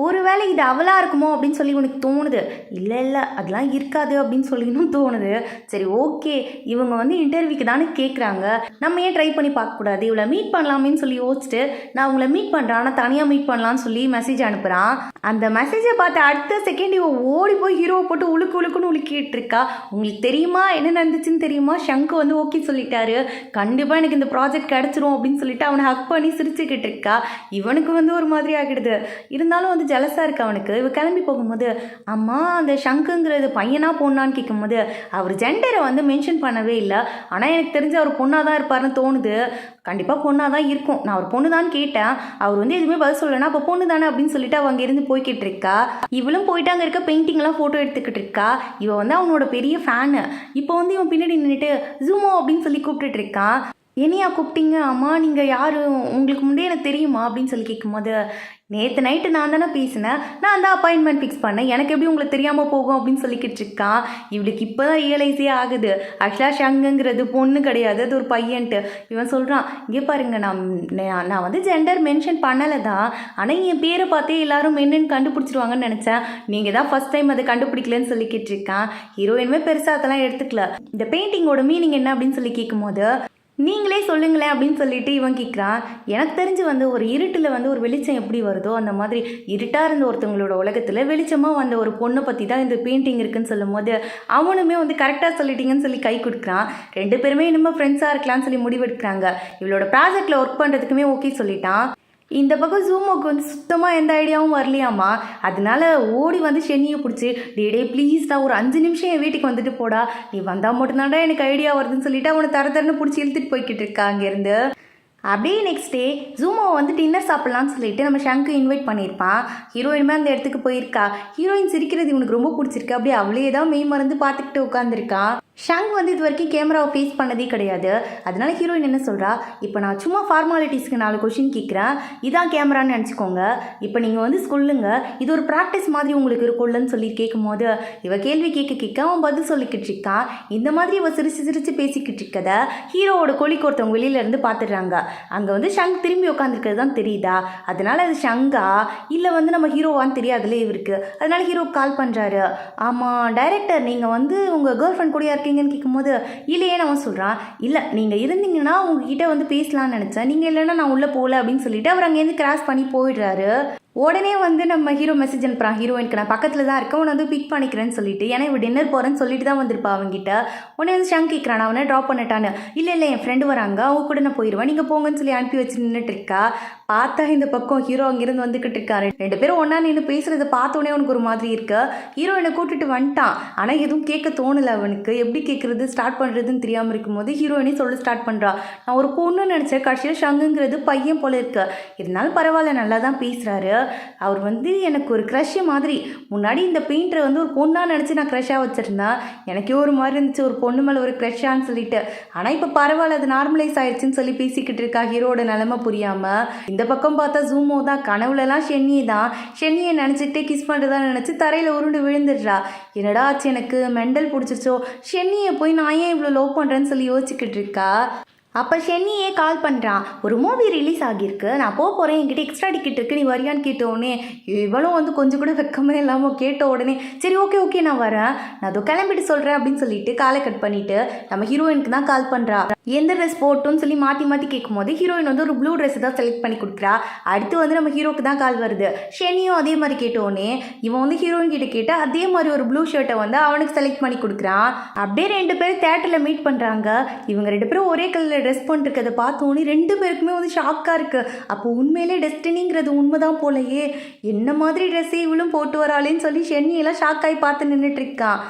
ஒருவேளை இது அவளாக இருக்குமோ அப்படின்னு சொல்லி உனக்கு தோணுது. இல்லை அதெல்லாம் இருக்காது அப்படின்னு சொல்லினும் தோணுது. சரி ஓகே, இவங்க வந்து இன்டர்வியூக்கு தானே கேட்குறாங்க, நம்ம ஏன் ட்ரை பண்ணி பார்க்கக்கூடாது, இவளை மீட் பண்ணலாமேன்னு சொல்லி யோசிச்சுட்டு நான் உங்களை மீட் பண்ணுறேன் ஆனால் தனியாக மீட் பண்ணலான்னு சொல்லி மெசேஜ் அனுப்புகிறான். அந்த மெசேஜை பார்த்து அடுத்த செகண்ட் இவன் ஓடி போய் ஹீரோவை போட்டு உழுக்குன்னு உழுக்கிட்டு இருக்கா. உங்களுக்கு தெரியுமா என்ன நடந்துச்சுன்னு தெரியுமா? ஷங்கு வந்து ஓகே சொல்லிட்டாரு, கண்டிப்பாக எனக்கு இந்த ப்ராஜெக்ட் கிடச்சிரும் அப்படின்னு சொல்லிட்டு அவனை ஹக் பண்ணி சிரிச்சுக்கிட்டு இருக்கா. இவனுக்கு வந்து ஒரு மாதிரி ஆகிடுது. இருந்தாலும் வந்து ஜலஸாக இருக்கு அவனுக்கு. இவ கிளம்பி போகும்போது அம்மா அந்த ஷங்குங்கிறது பையனா பொண்ணான்னு கேட்கும்போது அவர் ஜெண்டரை வந்து மென்ஷன் பண்ணவே இல்லை. ஆனால் எனக்கு தெரிஞ்சு அவர் பொண்ணாக தான் இருப்பாருன்னு தோணுது. கண்டிப்பாக பொண்ணாக தான் இருக்கும். நான் அவர் பொண்ணு தான் கேட்டேன், அவர் வந்து எதுவுமே பதில் சொல்லலைன்னா அப்போ பொண்ணு தானே அப்படின்னு சொல்லிட்டு அவங்க இருந்து போய்கிட்டு இருக்கா. இவளும் போயிட்டு அங்கே இருக்க பெயிண்டிங்லாம் ஃபோட்டோ எடுத்துக்கிட்டு இருக்கா. இவன் வந்து அவனோட பெரிய ஃபேனு. இப்போ வந்து இவன் பின்னாடி நின்றுட்டு ஜூமோ அப்படின்னு சொல்லி கூப்பிட்டுட்டு இருக்கான். என்னையா கூப்பிட்டீங்க? அம்மா நீங்கள் யார், உங்களுக்கு முன்னே எனக்கு தெரியுமா அப்படின்னு சொல்லி கேட்கும்போது நேற்று நைட்டு நான் தானே பேசினேன், நான் தான் அப்பாயின்மெண்ட் ஃபிக்ஸ் பண்ணேன், எனக்கு எப்படி உங்களுக்கு தெரியாமல் போகும் அப்படின்னு சொல்லிக்கிட்டு இருக்கான். இவளுக்கு இப்போ தான் ரியலைஸே ஆகுது ஆக்சுவலாக ஷங்குங்கிறது பொண்ணு கிடையாது, அது ஒரு பையன்ட்டு. இவன் சொல்கிறான், இங்கே பாருங்க நான் வந்து ஜெண்டர் மென்ஷன் பண்ணலை தான், ஆனால் என் பேரை பார்த்தே எல்லாரும் என்னன்னு கண்டுபிடிச்சிருவாங்கன்னு நினச்சேன், நீங்கள் தான் ஃபஸ்ட் டைம் அதை கண்டுபிடிக்கலன்னு சொல்லிக்கிட்டு இருக்கான். ஹீரோயினுமே பெருசாக அதெல்லாம் எடுத்துக்கல. இந்த பெயிண்டிங்கோட மீனிங் என்ன அப்படின்னு சொல்லி கேட்கும்போது நீங்களே சொல்லுங்களேன் அப்படின்னு சொல்லிட்டு இவன் கேட்குறான். எனக்கு தெரிஞ்சு வந்து ஒரு இருட்டில் வந்து ஒரு வெளிச்சம் எப்படி வருதோ அந்த மாதிரி இருட்டாக இருந்த ஒருத்தவங்களோட உலகத்தில் வெளிச்சமாக வந்த ஒரு பொண்ணை பற்றி தான் இந்த பெயிண்டிங் இருக்குன்னு சொல்லும் போது அவனுமே வந்து கரெக்டாக சொல்லிட்டீங்கன்னு சொல்லி கை கொடுக்குறான். ரெண்டு பேருமே இன்னும் ஃப்ரெண்ட்ஸாக இருக்கலாம்னு சொல்லி முடிவெடுக்கிறாங்க. இவளோட ப்ராஜெக்டில் ஒர்க் பண்ணுறதுக்குமே ஓகே சொல்லிட்டான். இந்த பக்கம் ஜூமோக்கு வந்து சுத்தமாக எந்த ஐடியாவும் வரலையாமா. அதனால ஓடி வந்து ஷென்னியை பிடிச்சி டே ப்ளீஸ்டா ஒரு 5 நிமிஷம் என் வீட்டுக்கு வந்துட்டு போடா, நீ வந்தால் மட்டும்தான்டா எனக்கு ஐடியா வருதுன்னு சொல்லிட்டு அவனை தரன்னு பிடிச்சி இழுத்துட்டு போய்கிட்டு இருக்கா அங்கேருந்து. அப்படியே நெக்ஸ்ட் டே ஜூமோவை வந்து டின்னர் சாப்பிட்லான்னு சொல்லிட்டு நம்ம ஷங்கு இன்வைட் பண்ணியிருப்பான். ஹீரோயினுமே அந்த இடத்துக்கு போயிருக்கா. ஹீரோயின் சிரிக்கிறது இவனுக்கு ரொம்ப பிடிச்சிருக்கு. அப்படியே அவளே தான் மெய் மறந்து பார்த்துக்கிட்டு உட்காந்துருக்கான். ஷங் வந்து இது வரைக்கும் கேமராவை ஃபேஸ் பண்ணதே கிடையாது. அதனால ஹீரோயின் என்ன சொல்கிறா, இப்போ நான் சும்மா ஃபார்மாலிட்டிஸ்க்கு 4 கொஷின் கேட்குறேன், இதான் கேமரான்னு நினச்சிக்கோங்க, இப்போ நீங்கள் வந்து சொல்லுங்க, இது ஒரு ப்ராக்டிஸ் மாதிரி உங்களுக்கு இருக்கும்லன்னு சொல்லி கேட்கும்போது இவ கேள்வி கேட்க அவன் பதில் சொல்லிக்கிட்டு இருக்கான். இந்த மாதிரி இவ சிரிச்சு பேசிக்கிட்டு இருக்கத ஹீரோவோட கொலிக்கு ஒருத்தவங்க வெளியிலேருந்து பார்த்துடுறாங்க. அங்கே வந்து ஷங் திரும்பி உட்காந்துருக்கிறது தான் தெரியுதா. அதனால அது ஷங்கா இல்லை வந்து நம்ம ஹீரோவான்னு தெரியாதுல்ல இவருக்கு. அதனால ஹீரோக்கு கால் பண்ணுறாரு. ஆமாம் டைரக்டர், நீங்கள் வந்து உங்கள் கேர்ள் ஃப்ரெண்ட் கூட இருக்கீங்கன்னு கேட்கும்போது இல்லையே அவன் சொல்கிறான், இல்லை நீங்கள் இருந்தீங்கன்னா உங்ககிட்ட வந்து பேசலான்னு நினச்சேன், நீங்கள் இல்லைன்னா நான் உள்ளே போகல அப்படின்னு சொல்லிட்டு அவர் அங்கேருந்து கிராஸ் பண்ணி போயிடுறாரு. உடனே வந்து நம்ம ஹீரோ மெசேஜ் அனுப்புகிறான் ஹீரோயினுக்கு, நான் பக்கத்தில் தான் இருக்கேன், உன்னை வந்து பிக் பண்ணிக்கிறேன்னு சொல்லிட்டு. ஏன்னா இவன் டின்னர் போகிறேன்னு சொல்லிட்டு தான் வந்திருப்பா அவங்ககிட்ட. உடனே வந்து ஷங்க் கேட்குறான், அவனை ட்ராப் பண்ணிட்டான்னு. இல்லை என் ஃப்ரெண்டு வராங்க, அவங்க கூட நான் போயிடுவேன், நீங்கள் போங்கன்னு சொல்லி அனுப்பி வச்சு நின்றுட்டு இருக்கா. பார்த்தா இந்த பக்கம் ஹீரோ அங்கிருந்து வந்துக்கிட்டு இருக்காரு. 2 பேரும் ஒன்றா நின்று பேசுகிறத பார்த்தோன்னே அவனுக்கு ஒரு மாதிரி இருக்கு. ஹீரோயினை கூட்டிட்டு வந்துட்டான். ஆனால் எதுவும் கேட்க தோணலை அவனுக்கு. எப்படி கேட்குறது ஸ்டார்ட் பண்ணுறதுன்னு தெரியாமல் இருக்கும்போது ஹீரோயினே சொல்ல ஸ்டார்ட் பண்ணுறா. நான் ஒரு பொண்ணு நினச்சேன், கடைசியில் ஷங்குங்கிறது பையன் போல இருக்கு. இருந்தாலும் பரவாயில்ல, நல்லா தான் பேசுகிறாரு. அவர் எனக்கு ஒரு க்ரஷ் மாதிரி. முன்னாடி இந்த பெயிண்டரை ஒரு பொண்ணாக நினச்சி நான் க்ரஷ்ஷாக வச்சுருந்தேன். எனக்கே ஒரு மாதிரி இருந்துச்சு, ஒரு பொண்ணு மேலே ஒரு க்ரஷ்ஷான்னு சொல்லிட்டு. ஆனால் இப்போ பரவாயில்ல, அது நார்மலைஸ் ஆயிடுச்சுன்னு சொல்லி பேசிக்கிட்டு இருக்கா ஹீரோட நிலைமை புரியாமல். இந்த பக்கம் பார்த்தா ஜூமோ தான் கனவுலலாம் ஷென்னியை நினச்சிக்கிட்டே கிஸ் பண்ணுறதா நினச்சி தரையில் உருண்டு விழுந்துடுறா. என்னடா ஆச்சு, எனக்கு மெண்டல் பிடிச்சிருச்சோ, ஷென்னியை போய் நான் ஏன் இவ்வளோ லவ் பண்ணுறேன்னு சொல்லி யோசிச்சுக்கிட்டு இருக்கா. அப்போ ஷென்னியே கால் பண்ணுறான். ஒரு மூவி ரிலீஸ் ஆகியிருக்கு, நான் போகிறேன், என்கிட்ட எக்ஸ்ட்ரா டிக்கெட் இருக்குது, நீ வரியான்னு கேட்டோடனே இவளும் கொஞ்சம் கூட வெக்கமே இல்லாமல் கேட்ட உடனே சரி ஓகே நான் வரேன், நான் அதோ கிளம்பிட்டு சொல்கிறேன் அப்படின்னு சொல்லிட்டு காலை கட் பண்ணிவிட்டு நம்ம ஹீரோயினுக்கு தான் கால் பண்ணுறா. எந்த ட்ரெஸ் போட்டோன்னு சொல்லி மாற்றி கேட்கும்போது ஹீரோயின் ஒரு ப்ளூ ட்ரெஸ் தான் செலக்ட் பண்ணி கொடுக்குறா. அடுத்து நம்ம ஹீரோக்கு தான் கால் வருது. ஷென்னியும் அதே மாதிரி கேட்டோடனே இவன் ஹீரோயின் கிட்ட கேட்டு அதே மாதிரி ஒரு ப்ளூ ஷர்ட்டை அவனுக்கு செலக்ட் பண்ணி கொடுக்குறான். அப்படியே 2 பேரும் தேட்டரில் மீட் பண்ணுறாங்க. இவங்க 2 பேரும் ஒரே கலரில் ட்ரெஸ் பண்ணிருக்கதை பார்த்தோன்னே 2 பேருக்குமே ஷாக்காக இருக்குது. அப்போ உண்மையிலே டெஸ்டினிங்கிறது உண்மைதான் போலையே, என்ன மாதிரி ட்ரெஸ்ஸே இவளும் போட்டு வராளேன்னு சொல்லி ஷென்னியெல்லாம் ஷாக்காகி பார்த்து நின்றுட்டு இருக்கான்.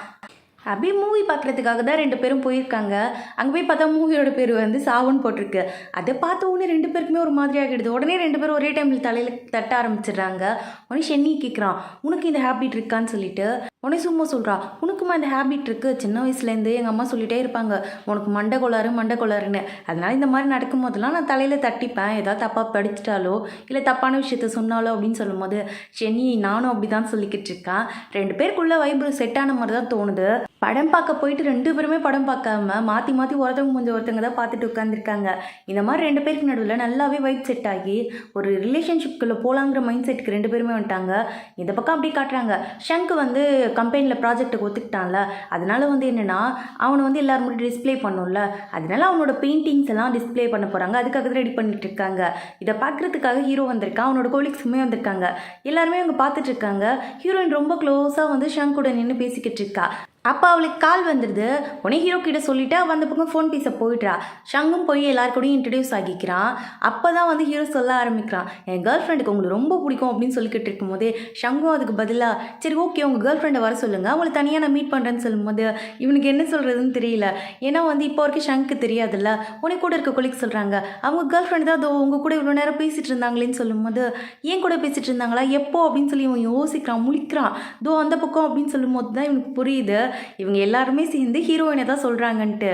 அப்படியே மூவி பார்க்குறதுக்காக தான் 2 பேரும் போயிருக்காங்க. அங்கே போய் பார்த்தா மூவியோட பேர் சாவுன்னு போட்டிருக்கு. அதை பார்த்த உடனே 2 பேருக்குமே ஒரு மாதிரி ஆகிடுது. உடனே 2 பேரும் ஒரே டைமில் தலையில் தட்ட ஆரம்பிச்சிடுறாங்க. உடனே ஷென்னி கேட்குறான், உனக்கு இந்த ஹேபிட் இருக்கான்னு சொல்லிட்டு. உடனே சும்மா சொல்கிறா, உனக்குமா இந்த ஹேபிட் இருக்குது, சின்ன வயசுலேருந்து எங்கள் அம்மா சொல்லிகிட்டே இருப்பாங்க உனக்கு மண்டை கொள்ளாருன்னு. அதனால் இந்த மாதிரி நடக்கும் போதெல்லாம் நான் தலையில் தட்டிப்பேன், ஏதாவது தப்பாக படிச்சிட்டாலோ இல்லை தப்பான விஷயத்த சொன்னாலோ அப்படின்னு சொல்லும்போது ஷென்னி நானும் அப்படி தான் சொல்லிக்கிட்டு இருக்கான். 2 பேருக்குள்ளே வைப்ரு செட் ஆன மாதிரி தான் தோணுது. படம் பார்க்க போயிட்டு 2 பேருமே படம் பார்க்காம மாற்றி ஒருத்தவங்க தான் பார்த்துட்டு உட்காந்துருக்காங்க. இந்த மாதிரி 2 பேருக்கு நடுவில் நல்லாவே வைப் செட் ஆகி ஒரு ரிலேஷன்ஷிப்குள்ளே போகலாங்கிற மைண்ட் செட்டுக்கு 2 பேருமே வந்துட்டாங்க. இந்த பக்கம் அப்படி காட்டுறாங்க. ஷங்கு கம்பெனியில் ப்ராஜெக்ட்டுக்கு ஒத்துக்கிட்டான்ல, அதனால என்னென்னா அவனை எல்லாரும் முன்னாடி டிஸ்பிளே பண்ணும்ல, அதனால அவனோட பெயிண்டிங்ஸ் எல்லாம் டிஸ்பிளே பண்ண போகிறாங்க. அதுக்காக ரெடி பண்ணிட்டு இருக்காங்க. இதை பார்க்குறதுக்காக ஹீரோ வந்திருக்கான், அவனோட கோலிக்ஸுமே வந்திருக்காங்க. எல்லாருமே அவங்க பார்த்துட்டு இருக்காங்க. ஹீரோயின் ரொம்ப க்ளோஸாக ஷங்க் கூட நின்று பேசிக்கிட்டு இருக்கா. அப்போ அவளுக்கு கால் வந்துடுது. உடனே ஹீரோ கிட்ட சொல்லிவிட்டு அவள் அந்த பக்கம் ஃபோன் பேச போயிடுறா. ஷங்கும் போய் எல்லாருக்கூடையும் இன்ட்ரடியூஸ் ஆகிக்கிறான். அப்போ தான் ஹீரோ சொல்ல ஆரம்பிக்கிறான், என் கேர்ள் ஃப்ரெண்டுக்கு உங்களுக்கு ரொம்ப பிடிக்கும் அப்படின்னு சொல்லிக்கிட்டு இருக்கும்போதே ஷங்கும் அதுக்கு பதிலாக சரி ஓகே உங்கள் கேர்ள் ஃப்ரெண்டை வர சொல்லுங்கள், அவளை தனியாக நான் மீட் பண்ணுறேன்னு சொல்லும்போது இவனுக்கு என்ன சொல்கிறதுன்னு தெரியல. ஏன்னா இப்போ வரைக்கும் ஷங்க்கு தெரியாதுல்ல. உனக்கு கூட இருக்க கொலிக் சொல்கிறாங்க அவங்க கேர்ள் ஃப்ரெண்டு தான், அதோ உங்கள் கூட இவ்வளோ நேரம் பேசிகிட்டு இருந்தாங்களேன்னு சொல்லும்போது ஏன் கூட பேசிகிட்டு இருந்தாங்களா எப்போ அப்படின்னு சொல்லி இவன் யோசிக்கிறான், முழிக்கிறான். தோ அந்த பக்கம் அப்படின்னு சொல்லும்போது தான் இவனுக்கு புரியுது இவங்க எல்லாருமே சேர்ந்து ஹீரோயினை தான் சொல்கிறாங்கன்ட்டு.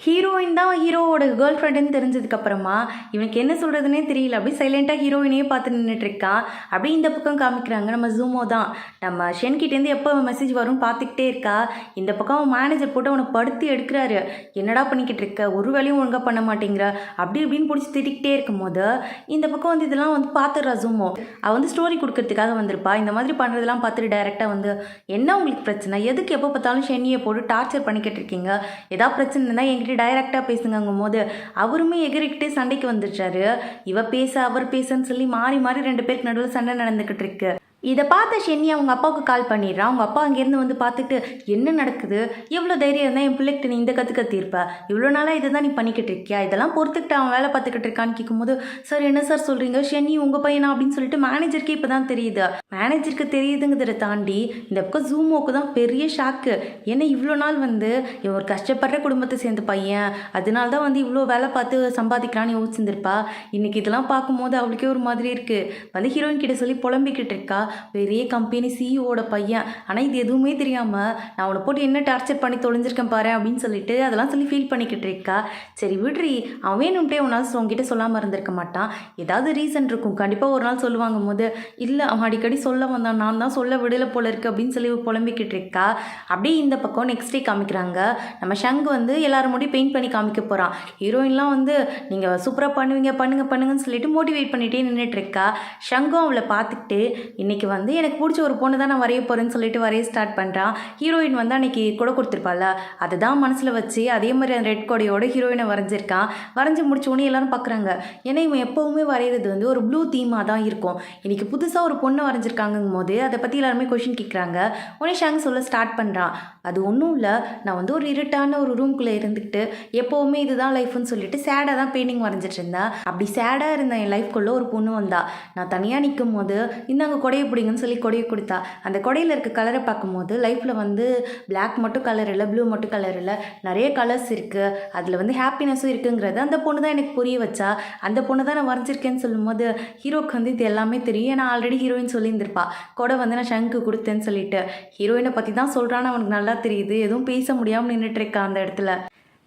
ஹீரோயின் தான் ஹீரோவோட கேர்ள் ஃப்ரெண்டுன்னு தெரிஞ்சதுக்கப்புறமா இவனுக்கு என்ன சொல்கிறதுனே தெரியல. அப்படி சைலண்ட்டாக ஹீரோயினையே பார்த்து நின்றுட்டுருக்கான். அப்படி இந்த பக்கம் காமிக்கிறாங்க நம்ம ஜூமோ தான் நம்ம ஷென்கிட்டேருந்து எப்போ மெசேஜ் வரும்னு பார்த்துக்கிட்டே இருக்கா. இந்த பக்கம் மேனேஜர் போட்டு அவனை படுத்தி எடுக்கிறாரு. என்னடா பண்ணிக்கிட்டு இருக்க, ஒரு வேலையும் ஒழுங்காக பண்ண மாட்டேங்கிற அப்படி இப்படின்னு பிடிச்சி திட்டிக்கிட்டே இருக்கும்போது இந்த பக்கம் இதெல்லாம் பார்த்துடுறா ஜூமோ. அவள் ஸ்டோரி கொடுக்கறதுக்காக வந்திருப்பா. இந்த மாதிரி பண்ணுறதெல்லாம் பார்த்துட்டு டைரெக்டாக என்ன உங்களுக்கு பிரச்சனை, எதுக்கு எப்போ பார்த்தாலும் ஷென்னியை போட்டு டார்ச்சர் பண்ணிக்கிட்டு இருக்கீங்க, ஏதாவது பிரச்சனை இருந்தால் என்கிட்ட டைரக்டாக பேசுங்கும் போது அவருமே எகிரிக்கிட்டே சண்டைக்கு வந்துடுறாரு. இவ பேச அவர் பேசுன்னு சொல்லி மாறி 2 பேருக்கு நடுவில் சண்டை நடந்துக்கிட்டு இருக்கு. இதை பார்த்த ஷென்னி அவங்க அப்பாவுக்கு கால் பண்ணிடுறான். அவங்க அப்பா அங்கேருந்து பார்த்துட்டு என்ன நடக்குது, எவ்வளோ தைரியம் இருந்தால் என் பிள்ளைகிட்ட நீ இந்த கற்றுக்கத்திருப்ப, இவ்வளோ நாளாக இதை தான் நீ பண்ணிக்கிட்டு இருக்கியா, இதெல்லாம் பொறுத்துக்கிட்டு அவன் வேலை பார்த்துக்கிட்டு இருக்கான்னு கேட்கும்போது சார் என்ன சார் சொல்கிறீங்க, ஷென்னி உங்கள் பையனா அப்படின்னு சொல்லிட்டு மேனேஜருக்கே இப்போ தான் தெரியுது. மேனேஜருக்கு தெரியுதுங்கிறத தாண்டி இந்த பக்கம் ஜூமோக்கு தான் பெரிய ஷாக்கு. ஏன்னா இவ்வளோ நாள் இவன் ஒரு கஷ்டப்படுற குடும்பத்தை சேர்ந்த பையன், அதனால தான் இவ்வளோ வேலை பார்த்து சம்பாதிக்கிறான்னு யோசிச்சிருந்திருப்பா. இன்றைக்கி இதெல்லாம் பார்க்கும்போது அவளுக்கே ஒரு மாதிரி இருக்குது. ஹீரோயின் கிட்ட சொல்லி புலம்பிக்கிட்டு இருக்கா, பெரிய கம்பெனி சிஇஓட பையன், ஆனால் இது எதுவுமே தெரியாமல் நான் அவனை போட்டு என்ன டார்ச்சர் பண்ணி தொலைஞ்சிருக்கேன் பாரு அப்படின்னு சொல்லிட்டு அதெல்லாம் சொல்லி ஃபீல் பண்ணிக்கிட்டு இருக்கா. சரி விட்ரி, அவன் வேணும்ட்டே ஒரு நாள் உங்ககிட்ட சொல்லாமல் இருந்திருக்க மாட்டான், ஏதாவது ரீசன் இருக்கும், கண்டிப்பாக ஒரு நாள் சொல்லுவாங்கும் போது இல்லை அவன் அடிக்கடி சொல்ல வந்தான், நான் தான் சொல்ல விடலை போல இருக்குது அப்படின்னு சொல்லி புலம்பிக்கிட்டு இருக்கா. அப்படியே இந்த பக்கம் நெக்ஸ்ட் டே காமிக்கிறாங்க. நம்ம ஷங் எல்லாரும் முடி பெயிண்ட் பண்ணி காமிக்க போகிறான். ஹீரோயின்லாம் நீங்கள் சூப்பராக பண்ணுவீங்க பண்ணுங்கன்னு சொல்லிட்டு மோட்டிவேட் பண்ணிகிட்டே நின்றுட்டு இருக்கா. ஷங்கும் அவளை பார்த்துக்கிட்டு இன்னைக்கு இன்றைக்கி வந்து எனக்கு பிடிச்ச ஒரு பொண்ணு தான் நான் வரைய போகிறேன்னு சொல்லிட்டு வரைய ஸ்டார்ட் பண்ணுறான். ஹீரோயின் வந்து அன்றைக்கி கொடை கொடுத்துருப்பாள், அதுதான் மனசில் வச்சு அதே மாதிரி அந்த ரெட் கொடையோட ஹீரோயினை வரைஞ்சிருக்கான். வரைஞ்சி முடிச்சோடனே எல்லாரும் பார்க்குறாங்க. ஏன்னா இவன் எப்போவுமே வரைகிறது வந்து ஒரு ப்ளூ தீமாக தான் இருக்கும். இன்றைக்கி புதுசாக ஒரு பொண்ணை வரைஞ்சிருக்காங்கும் போது அதை பற்றி எல்லாருமே கொஷின் கேட்குறாங்க. உடனே ஷாங் சொல்ல ஸ்டார்ட் பண்ணுறான். அது ஒன்றும் இல்லை, நான் வந்து ஒரு இருட்டான ஒரு ரூம்குள்ளே இருந்துக்கிட்டு எப்போவுமே இதுதான் லைஃப்னு சொல்லிட்டு சேடாக தான் பெயிண்டிங் வரைஞ்சிட்டு இருந்தேன். அப்படி சேடாக இருந்த என் லைஃப்குள்ளே ஒரு பொண்ணு வந்தா. நான் தனியாக நிற்கும் போது இந்தாங்க கொடையை பிடிங்கன்னு சொல்லி கொடையை கொடுத்தா. அந்த கொடையில் இருக்க கலரை பார்க்கும்போது லைஃப்பில் வந்து பிளாக் மட்டும் கலர் இல்லை, ப்ளூ மட்டும் கலர் இல்லை, நிறைய கலர்ஸ் இருக்குது, அதில் வந்து ஹாப்பினஸும் இருக்குங்கிறது அந்த பொண்ணு தான் எனக்கு புரிய வச்சா. அந்த பொண்ணு தான் நான் வரைஞ்சிருக்கேன்னு சொல்லும்போது ஹீரோக்கு வந்து இது எல்லாமே தெரியும். ஏன்னா ஆல்ரெடி ஹீரோயின் சொல்லியிருந்திருப்பா கொடை வந்து நான் ஷங்க்கு கொடுத்தேன்னு சொல்லிட்டு. ஹீரோயினை பற்றி தான் சொல்கிறான்னு அவனுக்கு நல்லா தெரியுது. எதுவும் பேச முடியாமல் நின்றுட்டு இருக்கா அந்த இடத்துல.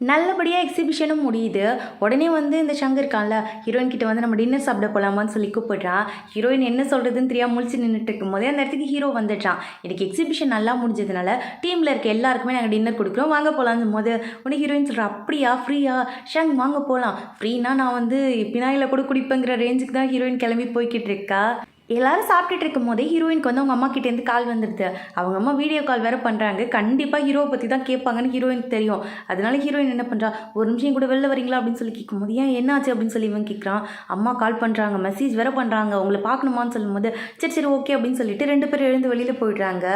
நல்லபடியாக எக்ஸிபிஷனும் முடியுது. உடனே வந்து இந்த ஷங்கு இருக்கான்ல, ஹீரோயின் கிட்ட வந்து நம்ம டின்னர் சாப்பிட போகலாமான்னு சொல்லி கூப்பிடுறான். ஹீரோயின் என்ன சொல்கிறதுன்னு தெரியாமல் முழிச்சு நின்றுட்டு இருக்கும் போதே அந்த இடத்துக்கு ஹீரோ வந்துட்டான். எனக்கு எக்ஸிபிஷன் நல்லா முடிஞ்சதுனால டீமில் இருக்க எல்லாருக்குமே நாங்கள் டின்னர் கொடுக்குறோம், வாங்க போகலான்னு போது உடனே ஹீரோயின் சொல்கிறா, அப்படியா ஃப்ரீயா ஷங் வாங்க போகலாம். ஃப்ரீனா நான் வந்து பினாயில் கூட குடிப்பேங்கிற ரேஞ்சுக்கு தான் ஹீரோயின் கிளம்பி போய்கிட்டு இருக்கா. எல்லாரும் சாப்பிட்டுட்டு இருக்கும் போதே ஹீரோயினுக்கு வந்து அவங்க அம்மா கிட்டேருந்து கால் வந்துடுது. அவங்க அம்மா வீடியோ கால் வேறு பண்ணுறாங்க. கண்டிப்பாக ஹீரோவை பற்றி தான் கேட்பாங்கன்னு ஹீரோயினுக்கு தெரியும். அதனால ஹீரோயின் என்ன பண்ணுறா, ஒரு நிமிஷம் கூட வெளில வரீங்களா அப்படின்னு சொல்லி கேட்கும்போது ஏன் என்னாச்சு அப்படின்னு சொல்லி இவன் கேட்குறான். அம்மா கால் பண்ணுறாங்க, மெசேஜ் வேறு பண்ணுறாங்க, உங்களை பார்க்கணுமான்னு சொல்லும்போது சரி ஓகே அப்படின்னு சொல்லிட்டு 2 பேரும் எழுந்து வெளியில் போயிடுறாங்க.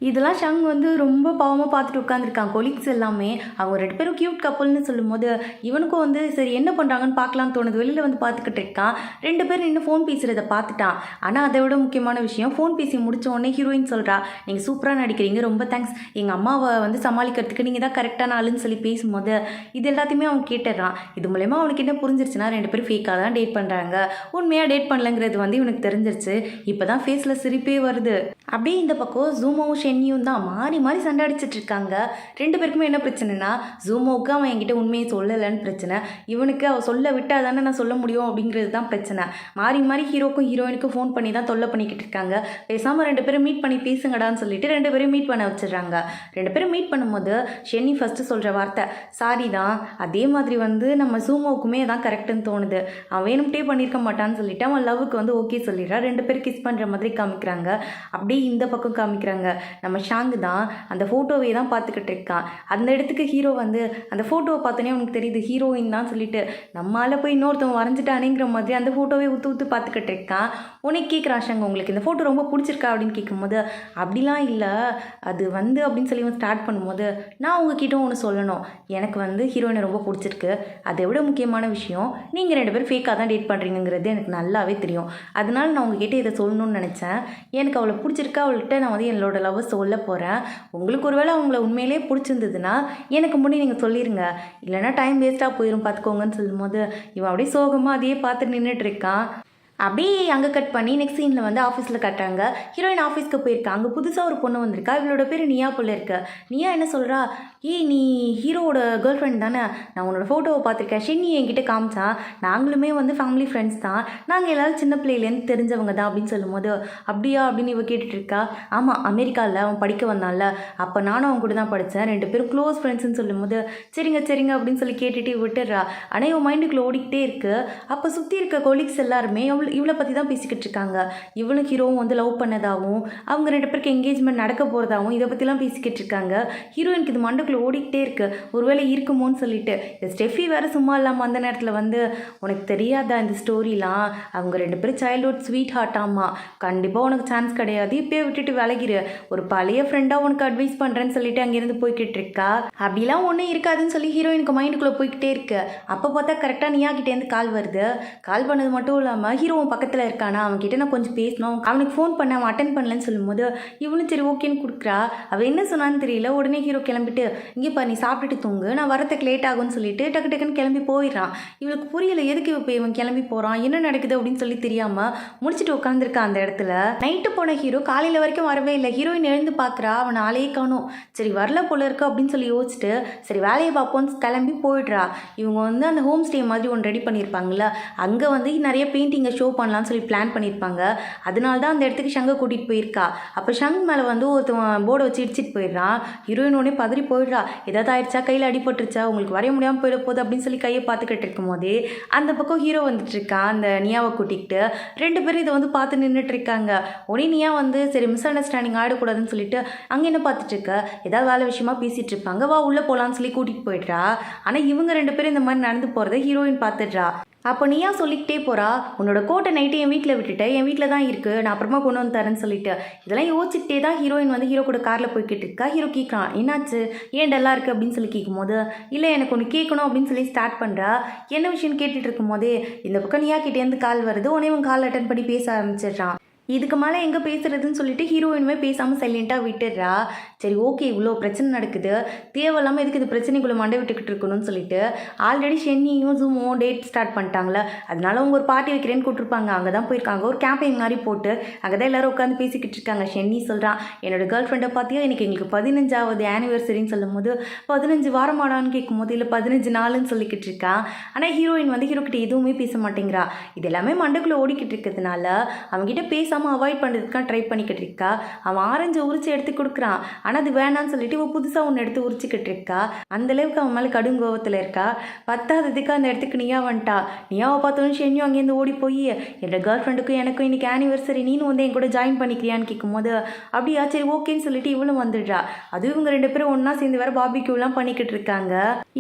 இதெல்லாம் ஷங் வந்து ரொம்ப பாவமாக பார்த்துட்டு உட்காந்துருக்காங்க. கொலீக்ஸ் எல்லாமே அவங்க 2 பேரும் க்யூட் கப்பல்னு சொல்லும்போது இவனுக்கும் வந்து சரி என்ன பண்ணுறாங்கன்னு பார்க்கலான்னு தோணுது. வெளியில் வந்து பார்த்துக்கிட்டு இருக்கான். 2 பேரும் இன்னும் ஃபோன் பேசுகிறத பார்த்துட்டான். ஆனால் அதை விட முக்கியமான விஷயம், ஃபோன் பேசி முடித்த உடனே ஹீரோயின் சொல்கிறா, நீங்கள் சூப்பராக நடிக்கிறீங்க, ரொம்ப தேங்க்ஸ், எங்கள் அம்மாவை வந்து சமாளிக்கிறதுக்கு நீங்கள் தான் கரெக்டான ஆளுன்னு சொல்லி பேசும்போது இது எல்லாத்தையுமே அவன் கேட்டுடுறான். இது மூலயமா அவனுக்கு என்ன புரிஞ்சிருச்சுன்னா 2 பேரும் ஃபேக்காக தான் டேட் பண்ணுறாங்க, உண்மையாக டேட் பண்ணலங்கிறது வந்து இவனுக்கு தெரிஞ்சிருச்சு. இப்போ தான் ஃபேஸில் சிரிப்பே வருது. அப்படியே இந்த பக்கம் ஜூமோவும் ஷென்னியும் தான் மாறி மாறி சண்டை அடிச்சிட்டு இருக்காங்க. 2 பேருக்குமே என்ன பிரச்சனைனா, ஜூமோவுக்கு அவன் என்கிட்ட உண்மையை சொல்லலைன்னு பிரச்சனை, இவனுக்கு அவள் சொல்ல விட்டா தானே நான் சொல்ல முடியும் அப்படிங்கிறது தான் பிரச்சனை. மாறி மாறி ஹீரோக்கும் ஹீரோயினுக்கும் ஃபோன் பண்ணி தான் தொல்லை பண்ணிக்கிட்டு இருக்காங்க. பேசாமல் 2 பேரும் மீட் பண்ணி பேசுங்கடான்னு சொல்லிட்டு 2 பேரும் மீட் பண்ண வச்சிடுறாங்க. 2 பேரும் மீட் பண்ணும்போது ஷென்னி ஃபஸ்ட்டு சொல்கிற வார்த்தை சாரி தான். அதே மாதிரி வந்து நம்ம ஜூமோவுக்குமே தான் கரெக்டுன்னு தோணுது, அவன் வேணும்ட்டே பண்ணியிருக்க மாட்டான்னு சொல்லிட்டு அவன் லவ்வுக்கு வந்து ஓகே சொல்லிடுறா. 2 பேரும் கிஸ் பண்ணுற மாதிரி காமிக்கிறாங்க. அப்படியே இந்த பக்கம் காமிக்கிறாங்க, நம்ம ஷாங்கு தான் அந்த ஃபோட்டோவே தான் பார்த்துக்கிட்டு இருக்கான். அந்த இடத்துக்கு ஹீரோ வந்து அந்த ஃபோட்டோவை பார்த்தோன்னே அவனுக்கு தெரியுது ஹீரோயின் தான் சொல்லிட்டு, நம்மளால் போய் இன்னொருத்தவங்க வரைஞ்சிட்டானேங்கிற மாதிரி அந்த ஃபோட்டோவே ஊற்று பார்த்துக்கிட்டு இருக்கான். உனக்கு கேட்குறான் ஷாங், உங்களுக்கு இந்த ஃபோட்டோ ரொம்ப பிடிச்சிருக்கா அப்படின்னு கேட்கும்போது அப்படிலாம் இல்லை, அது வந்து அப்படின்னு சொல்லி ஸ்டார்ட் பண்ணும்போது நான் உங்ககிட்ட ஒன்று சொல்லணும், எனக்கு வந்து ஹீரோயினை ரொம்ப பிடிச்சிருக்கு, அதை விட முக்கியமான விஷயம் நீங்கள் 2 பேரும் ஃபேக்காக தான் டேட் பண்ணுறீங்கிறது எனக்கு நல்லாவே தெரியும். அதனால நான் உங்ககிட்ட இதை சொல்லணும்னு நினச்சேன். எனக்கு அவளை பிடிச்சிருக்கா, அவள்கிட்ட நான் வந்து என்னோட லவ் சொல்ல போகிறேன். உங்களுக்கு ஒருவேளை அவங்கள உண்மையிலே பிடிச்சிருந்ததுன்னா எனக்கு முன்னாடி நீங்கள் சொல்லிடுங்க, இல்லைனா டைம் வேஸ்ட்டாக போயிடும் பார்த்துக்கோங்கன்னு சொல்லும்போது இவன் அப்படியே சோகமாக அதையே பார்த்து நின்றுட்டு இருக்கான். அப்படியே அங்கே கட் பண்ணி நெக்ஸ்ட் சீனில் வந்து ஆஃபீஸில் கட்டுறாங்க. ஹீரோயின் ஆஃபீஸ்க்கு போயிருக்கா. அங்கே புதுசாக ஒரு பொண்ணு வந்திருக்கா. இவளோட பேர் நியா போல இருக்கு. நியா என்ன சொல்கிறா, நீ ஹீரோவோட கேர்ள் ஃப்ரெண்ட் தானே, நான் உன்னோட ஃபோட்டோவை பார்த்துருக்கேன், ஷென்னி என்கிட்ட காமிச்சா, நாங்களுமே வந்து ஃபேமிலி ஃப்ரெண்ட்ஸ் தான், நாங்கள் எல்லோரும் சின்ன பிள்ளையிலேருந்து தெரிஞ்சவங்க தான் அப்படின்னு சொல்லும்போது அப்படியா அப்படின்னு இவ கேட்டுட்டு இருக்கா. ஆமாம், அமெரிக்காவில் அவன் படிக்க வந்தான்ல, அப்போ நானும் அவன் கூட தான் படித்தேன், 2 பேரும் க்ளோஸ் ஃப்ரெண்ட்ஸ்ன்னு சொல்லும்போது சரிங்க அப்படின்னு சொல்லி கேட்டுட்டு விட்டுடுறா. ஆனால் இவன் மைண்டுக்குள்ளே ஓடிக்கிட்டே இருக்குது. அப்போ சுற்றி இருக்க கொலீக்ஸ் எல்லாருமே இவளை பற்றி தான் பேசிக்கிட்டு இருக்காங்க. இவளும் ஹீரோவும் வந்து லவ் பண்ணதாகவும் அவங்க 2 பேருக்கு என்கேஜ்மெண்ட் நடக்க போகிறதாகவும் இதை பற்றிலாம் பேசிக்கிட்டு இருக்காங்க. ஹீரோயினுக்கு இது மண்டக்குள்ளே ஓடிக்கிட்டே இருக்குது, ஒருவேளை இருக்குமோன்னு சொல்லிட்டு. ஸ்டெஃபி வேறு சும்மா இல்லாமல் அந்த நேரத்தில் வந்து உனக்கு தெரியாதா இந்த ஸ்டோரிலாம், அவங்க 2 பேரும் சைல்ட்ஹுட் ஸ்வீட் ஹார்ட்டாமா, கண்டிப்பாக உனக்கு சான்ஸ் கிடையாது, இப்போயே விட்டுட்டு விலகிரு, ஒரு பழைய ஃப்ரெண்டாக உனக்கு அட்வைஸ் பண்ணுறேன்னு சொல்லிட்டு அங்கேருந்து போய்கிட்டு இருக்கா. அப்படிலாம் ஒன்றும் இருக்காதுன்னு சொல்லி ஹீரோயினுக்கு மைண்டுக்குள்ளே போய்கிட்டே இருக்கு. அப்போ பார்த்தா கரெக்டாக நியா கிட்டேருந்து கால் வருது. கால் பண்ணது மட்டும் இல்லாமல் ஹீரோ பக்கத்தில் இருக்கானா, அவன்கிட்ட நான் கொஞ்சம் பேசணும், அவனுக்கு ஃபோன் பண்ண அவன் அட்டன் பண்ணலன்னு சொல்லும்போது இவனும் சரி ஓகேன்னு கொடுக்குறா. அவள் என்ன சொன்னான்னு தெரியல. உடனே ஹீரோ கிளம்பிட்டு இங்கே நீ சாப்பிட்டுட்டு தூங்கு, நான் வரத்துக்கு லேட் ஆகும்னு சொல்லிட்டு டக்குன்னு கிளம்பி போயிடுறான். இவளுக்கு புரியல எதுக்கு இப்போ இவன் கிளம்பி போகிறான், என்ன நடக்குது அப்படின்னு சொல்லி தெரியாமல் முடிச்சுட்டு உட்காந்துருக்கான் அந்த இடத்துல. நைட்டு போன ஹீரோ காலையில் வரைக்கும் வரவே இல்லை. ஹீரோயின் எழுந்து பார்க்குறா, அவன் ஆளையே காணும். சரி வரல போல இருக்கு அப்படின்னு சொல்லி யோசிச்சுட்டு சரி வேலையை பார்ப்போன்னு கிளம்பி போயிடுறா. இவங்க வந்து அந்த ஹோம் ஸ்டே மாதிரி ஒன்று ரெடி பண்ணியிருப்பாங்கள்ல, அங்கே வந்து நிறைய பெயிண்டிங்கை ஷோ ஷோ பண்ணலாம்னு சொல்லி பிளான் பண்ணியிருப்பாங்க. அதனால தான் அந்த இடத்துக்கு ஷங்கை கூட்டிகிட்டு போயிருக்கா. அப்போ ஷங் மேலே வந்து ஒருத்தவன் போர்டை வச்சு இடிச்சிட்டு போயிடுறான். ஹீரோயின் உடனே பதறி போயிடுறா. ஏதாவது ஆயிடுச்சா, கையில் அடிபட்டுருச்சா, உங்களுக்கு வரைய முடியாமல் போயிட போகுது அப்படின்னு சொல்லி கையை பார்த்துக்கிட்டு இருக்கும் போதே அந்த பக்கம் ஹீரோ வந்துட்டு இருக்கான் அந்த நியாவை கூட்டிகிட்டு. 2 பேரும் இதை வந்து பார்த்து நின்றுட்டு இருக்காங்க. உடனே நியா வந்து சரி மிஸ் அண்டர்ஸ்டாண்டிங் ஆகிடக்கூடாதுன்னு சொல்லிட்டு அங்கே என்ன பார்த்துட்டு இருக்க, ஏதாவது வேலை விஷயமா பேசிகிட்டு இருப்பாங்க, வா உள்ளே போகலான்னு சொல்லி கூட்டிகிட்டு போயிடுறா. ஆனால் இவங்க 2 பேரும் இந்த மாதிரி நடந்து போகிறத ஹீரோயின் பார்த்துடுறா. அப்போ நீயா சொல்லிக்கிட்டே போகிறா, உன்னோட கோட்டை நைட்டு என் வீட்டில் விட்டுட்டு என் வீட்டில் தான் இருக்குது, நான் அப்புறமா கொண்டு வந்து தரேன்னு சொல்லிட்டு. இதெல்லாம் யோசிச்சுட்டே தான் ஹீரோயின் வந்து ஹீரோ கூட காரில் போய்கிட்டு இருக்கா. ஹீரோ கேட்குறான், என்னாச்சு, ஏன் டல்லா இருக்குது அப்படின்னு சொல்லி கேட்கும்போது, இல்லை எனக்கு ஒன்று கேட்கணும் அப்படின்னு சொல்லி ஸ்டார்ட் பண்ணுறா. என்ன விஷயம்னு கேட்டுட்டு இருக்கும் போதே இந்த பக்கம் நியா கிட்டேருந்து கால் வருது. உடனே இவன் கால் அட்டன் பண்ணி பேச ஆரம்பிச்சிடுறான். இதுக்கு மேலே எங்கே பேசுகிறதுன்னு சொல்லிட்டு ஹீரோயினுமே பேசாமல் சைலண்ட்டாக விட்டுடுறா. சரி ஓகே, இவ்வளோ பிரச்சனை நடக்குது, தேவையில்லாமல் எதுக்கு இது பிரச்சனைக்குள்ளே மண்டை விட்டுக்கிட்டு இருக்கணும்னு சொல்லிட்டு ஆல்ரெடி ஷென்னியும் ஜூமும் டேட் ஸ்டார்ட் பண்ணிட்டாங்களே, அதனால அவங்க ஒரு பார்ட்டி வைக்கிறேன்னு கூப்பிட்டுருப்பாங்க. அங்கே தான் போயிருக்காங்க. ஒரு கேம்பெயின் மாதிரி போட்டு அங்கே தான் எல்லோரும் உட்காந்து பேசிக்கிட்டு இருக்காங்க. ஷென்னி சொல்கிறான், என்னோடய கேர்ள் ஃப்ரெண்டை பார்த்தியா, எனக்கு எங்களுக்கு 15வது ஆனிவர்சரின்னு சொல்லும் போது 15 வாரமாடான்னு கேட்கும் போது இல்லை 15 நாளுன்னு சொல்லிக்கிட்டு இருக்கான். ஆனால் ஹீரோயின் வந்து ஹீரோக்கிட்ட எதுவுமே பேச மாட்டேங்கிறா. இது எல்லாமே மண்டைக்குள்ளே ஓடிக்கிட்டு இருக்கிறதுனால அவங்ககிட்ட பேச அவாய்ட் பண்ணுறதுக்காக ட்ரை பண்ணிக்கிட்டு இருக்கா. அவன் ஆரஞ்சை உரிச்சு எடுத்து கொடுக்குறான். ஆனால் அது வேணான்னு சொல்லிட்டு இவன் புதுசாக ஒன்று எடுத்து உரிச்சிக்கிட்டு இருக்கா. அந்தளவுக்கு அவன் மேலே கடும் கோவத்தில் இருக்கா. 10வதுக்கு அந்த இடத்துக்கு நியா வந்துட்டா. நியாவை பார்த்தோன்னு ஷென்யும் அங்கேருந்து ஓடி போய் என்னோட கேர்ள் ஃப்ரெண்டுக்கும் எனக்கும் இன்றைக்கி ஆனிவர்சரி, நீனும் வந்து என் கூட ஜாயின் பண்ணிக்கிறியான்னு கேட்கும்போது அப்படியா சரி ஓகேன்னு சொல்லிட்டு இவளும் வந்துடுறா. அதுவும் இவங்க 2 பேரும் ஒன்றா சேர்ந்து வேறு பார்பிக்யூலாம் பண்ணிக்கிட்டு இருக்காங்க.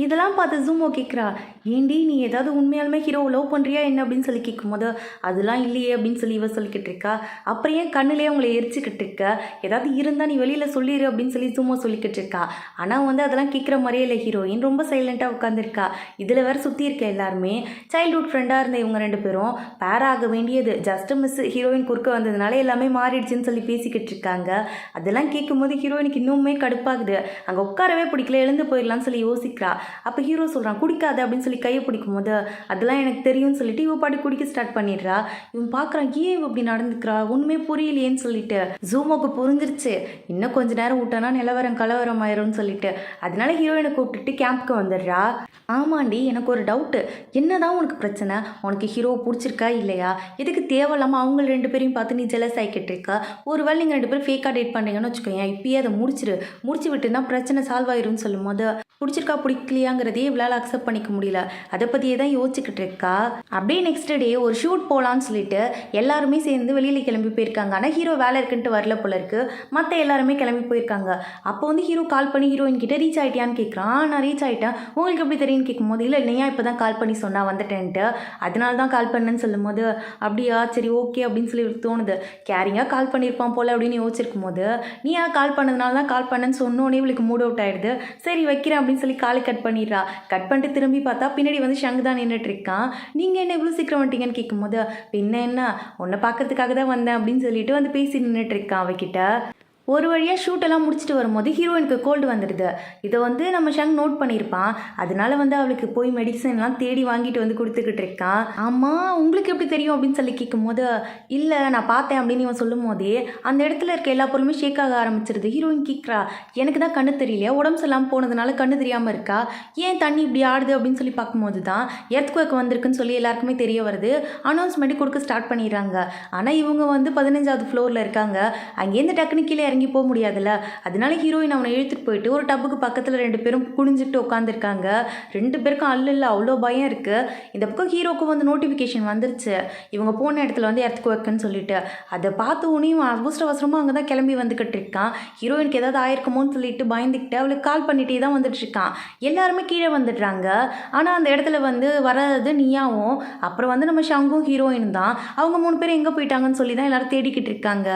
இதெல்லாம் பார்த்து ஜூமோ கேட்குறா, ஏண்டி நீ ஏதாவது உண்மையாலுமே ஹீரோவை லவ் பண்ணுறியா என்ன அப்படின்னு சொல்லி கேட்கும்போது அதெல்லாம் இல்லையே அப்படின்னு சொல்லி இவ சொல்லிக்கிட்டு இருக்கா. அப்புறம் ஏன் கண்ணுலேயே அவங்கள எரிச்சிக்கிட்டு இருக்க, ஏதாவது இருந்தால் நீ வெளியில் சொல்லிடு அப்படின்னு சொல்லி சும்மா சொல்லிக்கிட்டு இருக்கா. ஆனால் வந்து அதெல்லாம் கேட்குற மாதிரியே இல்லை. ஹீரோயின் ரொம்ப சைலண்ட்டாக உட்காந்துருக்கா. இதில் வேறு சுற்றி இருக்க எல்லாருமே சைல்ட்ஹுட் ஃப்ரெண்டாக இருந்த இவங்க 2 பேரும் பேர் ஆக வேண்டியது ஜஸ்ட் மிஸ் ஹீரோயின் குறுக்க வந்ததுனால எல்லாமே மாறிடுச்சுன்னு சொல்லி பேசிக்கிட்டு இருக்காங்க. அதெல்லாம் கேட்கும்போது ஹீரோயினுக்கு இன்னுமே கடுப்பாகுது. அங்கே உட்காரவே பிடிக்கல, எழுந்து போயிடலான்னு சொல்லி யோசிக்கிறா. அப்போ ஹீரோ சொல்கிறான் குடிக்காது அப்படின்னு சொல்லி கையை பிடிக்கும் போது அதெல்லாம் எனக்கு தெரியும்னு சொல்லிட்டு இவ பாட்டி குடிக்க ஸ்டார்ட் பண்ணிடுறா. இவன் பார்க்குறான், ஏன் இப்படி நடந்துக்கிறா, ஒன்றுமே புரியலையேன்னு சொல்லிட்டு. ஜூமோக்கு புரிஞ்சிருச்சு, இன்னும் கொஞ்ச நேரம் விட்டோன்னா நிலவரம் கலவரம் ஆயிரும்னு சொல்லிட்டு. அதனால ஹீரோயினை கூப்பிட்டுட்டு கேம்புக்கு வந்துடுறா. ஆமாண்டி, எனக்கு ஒரு டவுட்டு, என்னதான் உனக்கு பிரச்சனை, உனக்கு ஹீரோவை பிடிச்சிருக்கா இல்லையா, எதுக்கு தேவையில்லாமல் அவங்க 2 பேரையும் பார்த்து நீ ஜெலஸ் ஆகிக்கிட்டு இருக்கா. ஒருவேளை நீங்கள் 2 பேரும் ஃபேக்காக டேட் பண்ணுறீங்கன்னு வச்சுக்கோங்க, இப்பயே அதை முடிச்சு விட்டுனா பிரச்சனை சால்வ் ஆயிரும்னு சொல்லும் போது பிடிச்சிருக்கா பிடிக்கலையாங்கிறதே இவளால் அக்செப்ட் பண்ணிக்க முடியல. அதை பற்றியே தான் யோசிச்சுக்கிட்டு இருக்கா. அப்படியே நெக்ஸ்ட் டே ஒரு ஷூட் போகலான்னு சொல்லிட்டு எல்லாருமே சேர்ந்து வெளியில் கிளம்பி போயிருக்காங்க. ஆனால் ஹீரோ வேலை இருக்குன்ட்டு வரல போல இருக்கு. மற்ற எல்லாருமே கிளம்பி போயிருக்காங்க. அப்போ வந்து ஹீரோ கால் பண்ணி ஹீரோயின் கிட்ட ரீச் ஆகிட்டியான்னு கேட்குறான். நான் ரீச் ஆகிட்டேன், உங்களுக்கு எப்படி தெரியும்னு கேட்கும்போது இல்லை இல்லையா இப்போ தான் கால் பண்ணி சொன்னா வந்துட்டேன்ட்டு, அதனால தான் கால் பண்ணேன்னு சொல்லும்போது அப்படியா சரி ஓகே அப்படின்னு சொல்லி தோணுது. கேரிங்காக கால் பண்ணியிருப்பான் போல அப்படின்னு யோசிச்சிருக்கும் போது நீ ஏன் கால் பண்ணதுனால தான் கால் பண்ணேன்னு சொன்னோன்னே இவளுக்கு மூட் அவுட் ஆகிடுது. சரி வைக்கிறேன் அப்படின்னு சொல்லி காலை கட் பண்ணிடுறா. கட் பண்ணிட்டு திரும்பி பார்த்தா பின்னாடி வந்து ஷங்கு தான் நின்றுட்டு இருக்கான். நீங்கள் என்ன இவ்வளோ சீக்கிரம் வந்துட்டீங்கன்னு கேட்கும்போது பின்ன என்ன உன்னை பார்க்கறதுக்காக தான் வந்தேன் அப்படின்னு சொல்லிட்டு வந்து பேசி நின்றுட்டு இருக்கான் அவகிட்ட. ஒரு வழியாக ஷூட்டெல்லாம் முடிச்சுட்டு வரும்போது ஹீரோயினுக்கு கோல்டு வந்துடுது. இதை வந்து நம்ம ஷங் நோட் பண்ணியிருப்பான். அதனால வந்து அவளுக்கு போய் மெடிசன்லாம் தேடி வாங்கிட்டு வந்து கொடுத்துக்கிட்டு இருக்கான். ஆமாம் உங்களுக்கு எப்படி தெரியும் அப்படின்னு சொல்லி கேட்கும்போது இல்லை நான் பார்த்தேன் அப்படின்னு இவன் சொல்லும் போதே அந்த இடத்துல இருக்க எல்லா பொருளுமே ஷேக் ஆக ஆரம்பிச்சிருது. ஹீரோயின் கேட்குறா, எனக்கு தான் கண்ணு தெரியலையா, உடம்பு சரியில்லாமல் போனதுனால கண்ணு தெரியாமல் இருக்கா, ஏன் தண்ணி இப்படி ஆடுது அப்படின்னு சொல்லி பார்க்கும்போது தான் எர்த்குவேக் வந்திருக்குன்னு சொல்லி எல்லாருக்குமே தெரிய வருது. அனௌன்ஸ்மெண்ட் கொடுக்க ஸ்டார்ட் பண்ணிடுறாங்க. ஆனால் இவங்க வந்து 15வது ஃப்ளோரில் இருக்காங்க. அங்கேருந்து டக்குனு கீழே இறங்கி போக முடியாதுல்ல. அதனால ஹீரோயின் அவனை இழுத்துட்டு போயிட்டு ஒரு டப்புக்கு பக்கத்தில் 2 பேரும் குனிஞ்சிட்டு உட்காந்துருக்காங்க. 2 பேருக்கும் அல்ல அவ்வளோ பயம் இருக்கு. இந்த பக்கம் ஹீரோக்கு வந்து நோட்டிஃபிகேஷன் வந்துருச்சு, இவங்க போன இடத்துல வந்து எர்த்குவேக்னு சொல்லிட்டு. அதை பார்த்து உனியும் அவசரமாக அங்கே தான் கிளம்பி வந்துக்கிட்டு இருக்கான். ஹீரோயினுக்கு ஏதாவது ஆயிருக்குமோன்னு சொல்லிட்டு பயந்துக்கிட்டு அவளுக்கு கால் பண்ணிட்டே தான் வந்துட்டு இருக்கான். எல்லாருமே கீழே வந்துடுறாங்க. ஆனால் அந்த இடத்துல வந்து வர்றது நியாவும் அப்புறம் வந்து நம்ம ஷங்கும் ஹீரோயின் தான். அவங்க 3 பேரும் எங்கே போயிட்டாங்கன்னு சொல்லி தான் எல்லாரும் தேடிக்கிட்டு இருக்காங்க.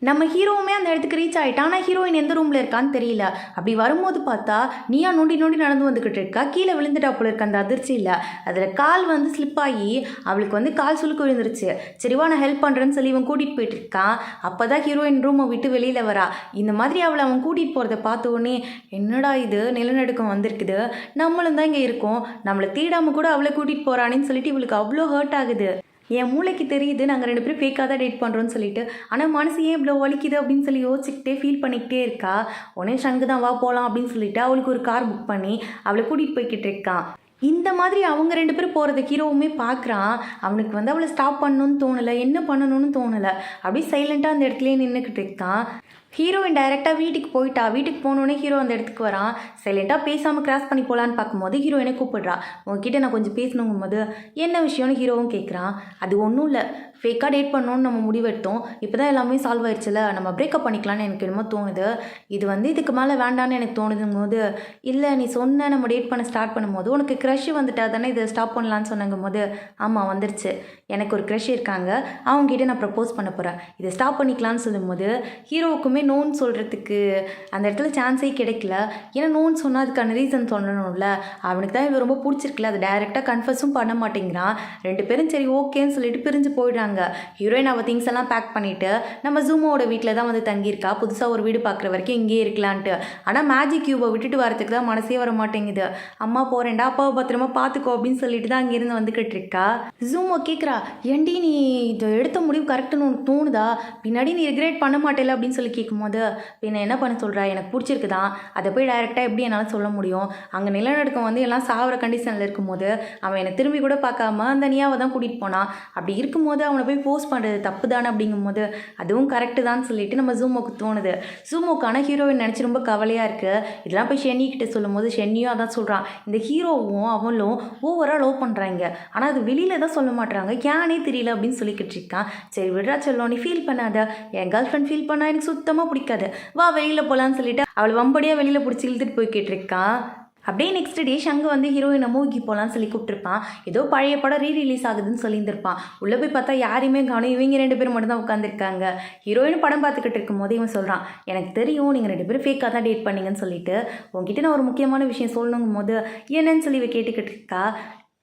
நம்ம ஹீரோவுமே அந்த இடத்துக்கு ரீச் ஆகிட்டான். ஆனால் ஹீரோயின் எந்த ரூமில் இருக்கான்னு தெரியல. அப்படி வரும்போது பார்த்தா நீயா நோண்டி நடந்து வந்துக்கிட்டு இருக்கா. கீழே விழுந்துட்டா போல இருக்கு அந்த அதிர்ச்சியில். அதில் கால் வந்து ஸ்லிப் ஆகி அவளுக்கு வந்து கால் சுளுக்கு விழுந்துருச்சு. சரிவா நான் ஹெல்ப் பண்ணுறேன்னு சொல்லி இவன் கூட்டிகிட்டு போயிட்டு இருக்கான். அப்போ தான் ஹீரோயின் ரூமை விட்டு வெளியில் வரா. இந்த மாதிரி அவளை அவன் கூட்டிகிட்டு போகிறத பார்த்த உடனே என்னடா இது நிலநடுக்கம் வந்திருக்குது, நம்மளும் தான் இங்கே இருக்கோம், நம்மளை தேடாமல் கூட அவளை கூட்டிகிட்டு போகிறானேன்னு சொல்லிட்டு இவளுக்கு அவ்வளோ ஹர்ட் ஆகுது. என் மூளைக்கு தெரியுது நாங்கள் 2 பேரும் ஃபேக்காக தான் டேட் பண்ணுறோன்னு சொல்லிட்டு. ஆனால் மனசு ஏன் இவ்வளோ வலிக்குது அப்படின்னு சொல்லி யோசிச்சுக்கிட்டே ஃபீல் பண்ணிக்கிட்டே இருக்கா. உடனே ஷங்கு தான் வா போகலாம் அப்படின்னு சொல்லிட்டு அவளுக்கு ஒரு கார் புக் பண்ணி அவளை கூட்டிகிட்டு போய்கிட்டு இருக்கான். இந்த மாதிரி அவங்க 2 பேரும் போகிறத ஹீரோவுமே பார்க்குறான். அவனுக்கு வந்து அவளை ஸ்டாப் பண்ணணும்னு தோணலை, என்ன பண்ணணும்னு தோணலை. அப்படியே சைலண்ட்டாக அந்த இடத்துலயே நின்றுக்கிட்டு இருக்கான். ஹீரோயின் டைரெக்டாக வீட்டுக்கு போயிட்டா. வீட்டுக்கு போனோடனே ஹீரோ அந்த இடத்துக்கு வரான். சைலண்ட்டாக பேசாமல் கிராஸ் பண்ணி போகலான்னு பார்க்கும்போது ஹீரோயினை கூப்பிடுறா. உங்ககிட்ட நான் கொஞ்சம் பேசணுங்கும் போது என்ன விஷயம்னு ஹீரோவும் கேட்குறான். அது ஒன்றும் இல்லை, ஃபேக்காக டேட் பண்ணணும்னு நம்ம முடிவெடுத்தோம். இப்போ தான் எல்லாமே சால்வ் ஆயிடுச்சுல, நம்ம பிரேக்கப் பண்ணிக்கலான்னு எனக்கு என்னமோ தோணுது. இது வந்து இதுக்கு மேலே வேண்டான்னு எனக்கு தோணுதுங்கும் போது, இல்லை நீ சொன்ன நம்ம டேட் பண்ண ஸ்டார்ட் பண்ணும்போது உனக்கு க்ரஷ் வந்துட்டா தானே இதை ஸ்டாப் பண்ணலான்னு சொன்னங்கும் போது, ஆமாம் வந்துருச்சு, எனக்கு ஒரு க்ரஷ் இருக்காங்க, அவங்ககிட்ட நான் ப்ரப்போஸ் பண்ண போகிறேன், இதை ஸ்டாப் பண்ணிக்கலான்னு சொல்லும்போது ஹீரோவுக்குமே நோன்னு சொல்கிறதுக்கு அந்த இடத்துல சான்ஸே கிடைக்கல. ஏன்னா நோன்னு சொன்னால் அதுக்கான ரீசன் சொல்லணும்ல. அவனுக்கு தான் இவன் ரொம்ப பிடிச்சிருக்குல, அதை டைரெக்டாக கன்ஃபர்ஸும் பண்ண மாட்டேங்கிறான். 2 பேரும் சரி ஓகேன்னு சொல்லிட்டு பிரிஞ்சு போயிடுறாங்க. ஹீரோயின் அவள் திங்ஸ் எல்லாம் பேக் பண்ணிவிட்டு நம்ம ஜூமோட வீட்டில் தான் வந்து தங்கியிருக்கா. புதுசாக ஒரு வீடு பார்க்குற வரைக்கும் இங்கேயே இருக்கலான்ட்டு. ஆனால் மேஜிக் கியூபை விட்டுட்டு வரதுக்கு தான் மனசே வர மாட்டேங்குது. அம்மா போகிறேன்டா, அப்பாவை பத்திரமா பார்த்துக்கோ அப்படின்னு சொல்லிட்டு தான் அங்கேருந்து வந்துக்கிட்டு இருக்கா. ஜூமோ கேட்குறா, ஏண்டி நீ இதை எடுத்த முடிவு கரெக்டுன்னு உனக்கு தோணுதா, பின்னாடி நீ ரிக்ரெட் பண்ண மாட்டேல அப்படின்னு சொல்லி கேட்கும்போது, பின்ன என்ன பண்ண சொல்கிறா, எனக்கு பிடிச்சிருக்கு தான், அதை போய் டைரெக்டாக எப்படி என்னால் சொல்ல முடியும், அங்கே நிலநடுக்கம் வந்து எல்லாம் சாவர கண்டிஷனில் இருக்கும்போது அவன் என்னை திரும்பி கூட பார்க்காம அந்த நியாவை தான் கூட்டிகிட்டு போனான். அப்படி இருக்கும்போது அவனை போய் போஸ்ட் பண்ணுறது தப்பு தானே அப்படிங்கும்போது அதுவும் கரெக்டு தான் சொல்லிட்டு நம்ம ஜூமோக்கு தோணுது. ஜூமோக்கான ஹீரோயின் நினச்சி ரொம்ப கவலையாக இருக்குது. இதெல்லாம் போய் ஷென்னி கிட்ட சொல்லும் போது ஷென்னியும் அதான் சொல்கிறான், இந்த ஹீரோவும் அவளும் ஓவராக லவ் பண்ணுறாங்க, ஆனால் அது வெளியில் தான் சொல்ல மாட்டுறாங்க, ஏனே தெரியல அப்படின்னு சொல்லிக்கிட்டு இருக்கான். சரி விடுறா சொல்லும், நீ ஃபீல் பண்ணாத, என் கேர்ள் ஃப்ரெண்ட் ஃபீல் பண்ணால் எனக்கு சுத்தமாக பிடிக்காது, வா வெளியில் போகலான்னு சொல்லிட்டு அவளை வம்படியாக வெளியில் பிடிச்சி இழுத்துட்டு போய்கிட்டு இருக்கான். அப்படியே நெக்ஸ்ட் டே ஷங்கு வந்து ஹீரோயினை மூழ்கி போகலான்னு சொல்லி கூப்பிட்டுருப்பான். ஏதோ பழைய படம் ரீரிலீஸ் ஆகுதுன்னு சொல்லியிருந்திருப்பான். உள்ளே போய் பார்த்தா யாரையுமே காணும், இவங்க 2 பேரும் மட்டும் தான் உட்காந்துருக்காங்க. ஹீரோயின் படம் பார்த்துக்கிட்டு இருக்கும் போது இவன் சொல்கிறான், எனக்கு தெரியும் நீங்கள் 2 பேரும் ஃபேக்காக தான் டேட் பண்ணீங்கன்னு சொல்லிட்டு, உங்ககிட்ட நான் ஒரு முக்கியமான விஷயம் சொல்லணுங்கும் போது என்னன்னு சொல்லி இவ கேட்டுக்கிட்டு இருக்கா.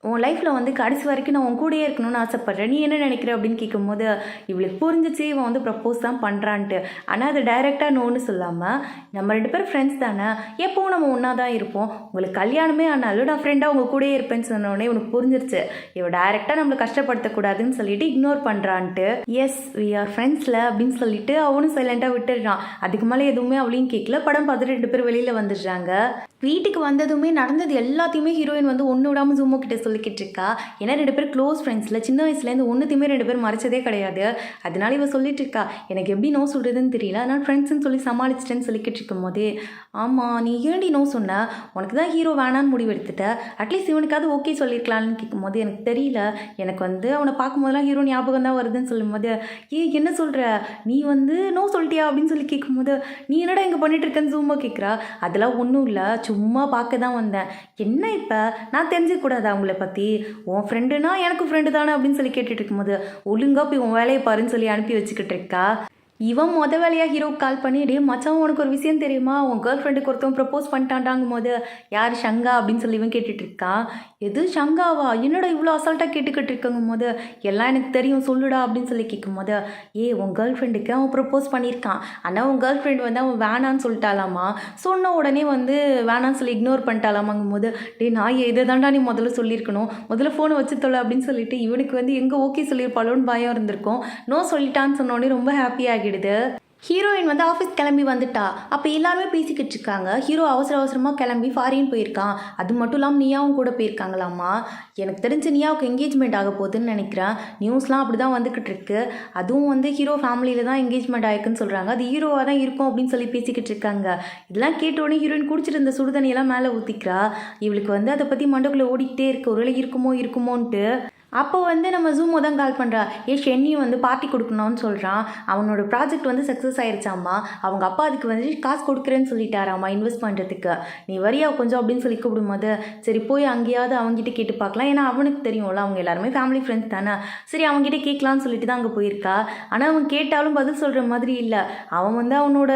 உன் லைஃப்பில் வந்து கடைசி வரைக்கும் நான் உன் கூடயே இருக்கணும்னு ஆசைப்பட்றேன், நீ என்ன நினைக்கிற அப்படின்னு கேட்கும்போது இவளுக்கு புரிஞ்சிச்சு இவன் வந்து ப்ரப்போஸ் தான் பண்ணுறான்ட்டு. ஆனால் அது டைரெக்டாக நோன்னு சொல்லாமல், நம்ம 2 பேரும் ஃப்ரெண்ட்ஸ் தானே, எப்போவும் நம்ம ஒன்றா தான் இருப்போம், உங்களுக்கு கல்யாணமே ஆனாலும் நான் ஃப்ரெண்டாக உங்கள் கூடயே இருப்பேன்னு சொன்னோடனே உனக்கு புரிஞ்சிருச்சு இவள் டைரெக்டாக நம்மளை கஷ்டப்படுத்தக்கூடாதுன்னு சொல்லிட்டு இக்னோர் பண்ணுறான்ட்டு. எஸ் வி ஆர் ஃப்ரெண்ட்ஸில் அப்படின்னு சொல்லிட்டு அவனும் சைலண்ட்டாக விட்டுடுறான். அதுக்கு மேலே எதுவுமே அவளையும் கேட்கல. படம் பார்த்துட்டு 2 பேரும் வெளியில் வந்துடுறாங்க. வீட்டுக்கு வந்ததுமே நடந்தது எல்லாத்தையுமே ஹீரோயின் வந்து ஒன்று விடாமல் ஜூமோ கிட்ட சொல்லிக்கிட்டு இருக்கா. ஏன்னா 2 பேர் க்ளோஸ் ஃப்ரெண்ட்ஸில், சின்ன வயசுலேருந்து ஒன்றுத்தையுமே 2 பேர் மறைச்சதே கிடையாது. அதனால இவ சொல்லிட்டு இருக்கா, எனக்கு எப்படி நோ சொல்கிறதுன்னு தெரியல, அதனால் ஃப்ரெண்ட்ஸ்ன்னு சொல்லி சமாளிச்சிட்டேன்னு சொல்லிக்கிட்டு இருக்கும் போதே, ஆமாம் நீ ஏண்டி நோ சொன்ன, உனக்கு தான் ஹீரோ வேணான்னு முடிவு எடுத்துட்ட, அட்லீஸ்ட் இவனுக்காவது ஓகே சொல்லியிருக்கலான்னு கேட்கும்போது, எனக்கு தெரியல, எனக்கு வந்து அவனை பார்க்கும்போதெல்லாம் ஹீரோ ஞாபகம் தான் வருதுன்னு சொல்லும்போது, என்ன சொல்கிற, நீ வந்து நோ சொல்லிட்டியா அப்படின்னு சொல்லி கேட்கும்போது, நீ என்னடா இங்கே பண்ணிட்டு இருக்கேன்னு ஜூமோ கேட்குறா. அதெல்லாம் ஒன்றும் இல்லை, சும்மா பார்க்க தான் வந்தேன், என்ன இப்போ நான் தெரிஞ்சுக்கூடாது அவங்கள பற்றி, உன் ஃப்ரெண்டுனா எனக்கு ஃப்ரெண்டு தானே அப்படின்னு சொல்லி கேட்டுட்டு இருக்கும்போது, ஒழுங்காக போய் உன் வேலையை பாருன்னு சொல்லி அனுப்பி வச்சுக்கிட்டு இருக்கா. இவன் வேலையாக ஹீரோக்கு கால் பண்ணி, டே மச்சான் உனக்கு ஒரு விஷயம் தெரியுமா, உன் கேர்ள் ஃப்ரெண்டுக்கு ஒருத்தவன் ப்ரப்போஸ் பண்ணிட்டாண்டாங்கும் போது, யார் ஷங்கா அப்படின்னு சொல்லி இவன் கேட்டுட்டு இருக்கான். எது ஷங்காவா, என்னடா இவ்வளோ அசால்ட்டாக கேட்டுக்கிட்டு இருக்கங்கும் போது, எல்லாம் எனக்கு தெரியும் சொல்லுடா அப்படின்னு சொல்லி கேட்கும் போது, உன் கேர்ள் ஃப்ரெண்டுக்கு அவன் ப்ரப்போஸ் பண்ணியிருக்கான், ஆனால் உன் கேர்ள் ஃப்ரெண்டு வந்து அவன் வேணான்னு சொல்லிட்டாலாமா, சொன்ன உடனே வந்து வேணான்னு சொல்லி இக்னோர் பண்ணிட்டாலாமாங்கும் போது, டே நான் இதை தாண்டா நீ முதல்ல சொல்லியிருக்கணும், முதல்ல ஃபோனை வச்சு தொலை அப்படின்னு சொல்லிட்டு இவனுக்கு வந்து எங்கே ஓகே சொல்லியிருப்பாளோன்னு பயம் இருந்திருக்கும். நோ சொல்லிட்டான்னு சொன்னோடனே ரொம்ப ஹாப்பியாகிடுது. ஹீரோயின் வந்து ஆஃபீஸ் கிளம்பி வந்துட்டா. அப்போ எல்லாருமே பேசிக்கிட்டு இருக்காங்க. ஹீரோ அவசர அவசரமாக கிளம்பி ஃபாரின் போயிருக்கான். அது மட்டும் இல்லாமல் நியாவும் கூட போயிருக்காங்களாம்மா. எனக்கு தெரிஞ்ச நியாவுக்கு என்கேஜ்மெண்ட் ஆக போகுதுன்னு நினைக்கிறேன். நியூஸ்லாம் அப்படி தான் வந்துக்கிட்டு இருக்கு. அதுவும் வந்து ஹீரோ ஃபேமிலியில் தான் என்கேஜ்மெண்ட் ஆயிருக்குன்னு சொல்கிறாங்க. அது ஹீரோவாக தான் இருக்கும் அப்படின்னு சொல்லி பேசிக்கிட்டு இருக்காங்க. இதெல்லாம் கேட்டோடனே ஹீரோயின் குடிச்சிட்டு இருந்த சுடுதண்ணியெல்லாம் மேலே ஊற்றிக்கிறா. இவளுக்கு வந்து அதை பற்றி மண்டக்குள்ளே ஓடிக்கிட்டே இருக்கு, ஒருவேளை இருக்குமோன்ட்டு. அப்போ வந்து நம்ம ஜூமோ தான் கால் பண்ணுறா. ஷென்னியும் வந்து பார்ட்டி கொடுக்கணும்னு சொல்கிறான். அவனோட ப்ராஜெக்ட் வந்து சக்ஸஸ் ஆயிடுச்சாம்மா. அவங்க அப்பா அதுக்கு வந்து காசு கொடுக்குறேன்னு சொல்லிட்டாராம்மா இன்வெஸ்ட் பண்ணுறதுக்கு. நீ வரியா கொஞ்சம் அப்படின்னு சொல்லி கூப்பிடும்போது, சரி போய் அங்கேயாவது அவங்ககிட்ட கேட்டு பார்க்கலாம், ஏன்னா அவனுக்கு தெரியும்ல அவங்க எல்லாருமே ஃபேமிலி ஃப்ரெண்ட்ஸ் தானே, சரி அவங்ககிட்ட கேட்கலான்னு சொல்லிட்டு தான் அங்கே போயிருக்கா. ஆனால் அவன் கேட்டாலும் பதில் சொல்கிற மாதிரி இல்லை. அவன் வந்து அவனோட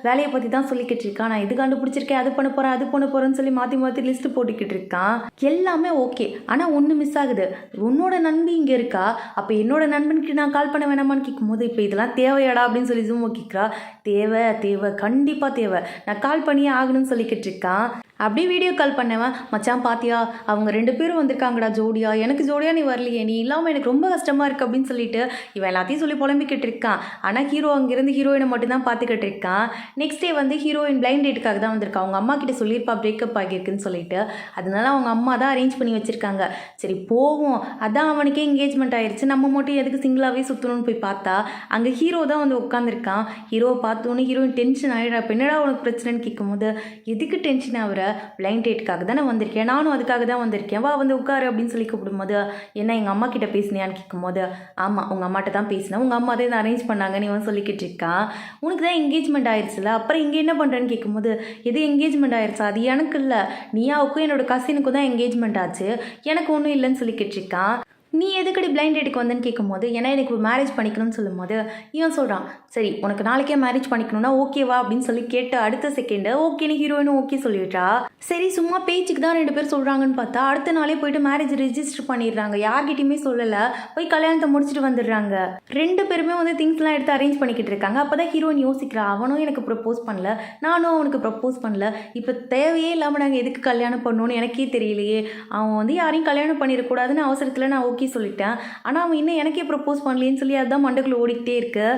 வேலையை பற்றி தான் சொல்லிக்கிட்டு இருக்கான். நான் இது கண்டுபிடிச்சிருக்கேன், அது பண்ண போகிறேன், அது பண்ண போகிறேன்னு சொல்லி மாற்றி மாற்றி லிஸ்ட்டு போட்டுக்கிட்டு இருக்கான். எல்லாமே ஓகே, ஆனால் ஒன்று மிஸ் ஆகுது. உன்னோட நண்பி இங்கே இருக்கா, அப்போ என்னோட நண்பனுக்கு நான் கால் பண்ண வேணாமான்னு கேட்கும்போது, இப்போ இதெல்லாம் தேவையாடா அப்படின்னு சொல்லி ஜூமோ கேட்குறா. தேவை கண்டிப்பாக தேவை, நான் கால் பண்ணியே ஆகணும்னு சொல்லிக்கிட்டு இருக்கான். அப்படியே வீடியோ கால் பண்ணவன், மச்சான் பாத்தியா அவங்க 2 பேரும் வந்திருக்காங்கடா ஜோடியா, எனக்கு ஜோடியா நீ வரலையே, நீ இல்லாமல் எனக்கு ரொம்ப கஷ்டமாக இருக்குது அப்படின்னு சொல்லிட்டு இவன் எல்லாத்தையும் சொல்லி புலம்பிக்கிட்டு இருக்கான். ஆனால் ஹீரோ அங்கேருந்து ஹீரோயினை மட்டும்தான் பார்த்துக்கிட்டு இருக்கான். நெக்ஸ்ட் டே வந்து ஹீரோயின் பிளைண்ட் டேட்டுக்காக தான் வந்திருக்கா. அவங்க அம்மா கிட்ட சொல்லியிருப்பா பிரேக்கப் ஆகியிருக்குன்னு சொல்லிட்டு, அதனால அவங்க அம்மா தான் அரேஞ்ச் பண்ணி வச்சுருக்காங்க. சரி போவோம், அதான் அவனுக்கே என்கேஜ்மெண்ட் ஆயிடுச்சு, நம்ம மட்டும் எதுக்கு சிங்கிளாகவே சுற்றணும்னு போய் பார்த்தா அங்கே ஹீரோ தான் வந்து உட்காந்துருக்கான். ஹீரோவை பார்த்தோன்னே ஹீரோயின் டென்ஷன் ஆகிடுறா. என்னடா உனக்கு பிரச்சனைன்னு கேட்கும்போது, எதுக்கு டென்ஷன் ஆகிற, பிளைண்ட் டேட்டுக்காக தான் நான் வந்திருக்கேன், நானும் அதுக்காக தான் வந்திருக்கேன், வா வந்து உட்காரு அப்படின்னு சொல்லி கூப்பிடும்போது, என்ன எங்கள் அம்மா கிட்ட பேசினியான்னு கேட்கும்போது, ஆமாம் உங்கள் அம்மாட்ட தான் பேசினேன், உங்கள் அம்மா தான் அரேஞ்ச் பண்ணாங்க நீ வந்து சொல்லிக்கிட்டு இருக்கான். உனக்கு தான் என்கேஜ்மெண்ட் ஆயிடுச்சுல, அப்புறம் இங்கே என்ன பண்ணுறேன்னு கேட்கும்போது, எது என்கேஜ்மெண்ட் ஆயிடுச்சா, அது எனக்கு இல்லை, நீயாவுக்கும் என்னோட கசினுக்கும் தான் என்கேஜ்மெண்ட் ஆச்சு, எனக்கு ஒன்றும் இல்லைன்னு சொல்லிக்கிட்டு இருக்கான். நீ எதுக்கடி பிளைண்ட் டேட்டுக்கு வந்தேன்னு கேட்கும்போது, ஏன்னா எனக்கு மேரேஜ் பண்ணிக்கணும்னு சொல்லும்போது இவன் சொல்கிறான், சரி உனக்கு நாளைக்கே மேரேஜ் பண்ணிக்கணும்னா ஓகேவா அப்படின்னு சொல்லி கேட்டு அடுத்த செகண்டு ஓகேன்னு ஹீரோயினும் ஓகே சொல்லிடுறா. சரி சும்மா பேச்சுக்கு தான் 2 பேர் சொல்கிறாங்கன்னு பார்த்தா அடுத்த நாளே போயிட்டு மேரேஜ் ரெஜிஸ்டர் பண்ணிடுறாங்க. யார்கிட்டையுமே சொல்லலை, போய் கல்யாணத்தை முடிச்சுட்டு வந்துடுறாங்க. 2 பேருமே வந்து திங்ஸ்லாம் எடுத்து அரேஞ்ச் பண்ணிக்கிட்டு இருக்காங்க. அப்போ தான் ஹீரோயின் யோசிக்கிறா, அவனும் எனக்கு ப்ரப்போஸ் பண்ணல, நானும் அவனுக்கு ப்ரப்போஸ் பண்ணல, இப்போ தேவையே இல்லாமல் நாங்கள் எதுக்கு கல்யாணம் பண்ணணும்னு எனக்கே தெரியலையே, அவன் வந்து யாரையும் கல்யாணம் பண்ணிடக்கூடாதுன்னு அவசரத்தில் நான் ஓகே சொல்லிட்டேன், ஆனால் அவன் இன்னும் எனக்கே ப்ரப்போஸ் பண்ணலேன்னு சொல்லி அதுதான் மண்டைக்குள்ள ஓடிக்கிட்டே இருக்கு.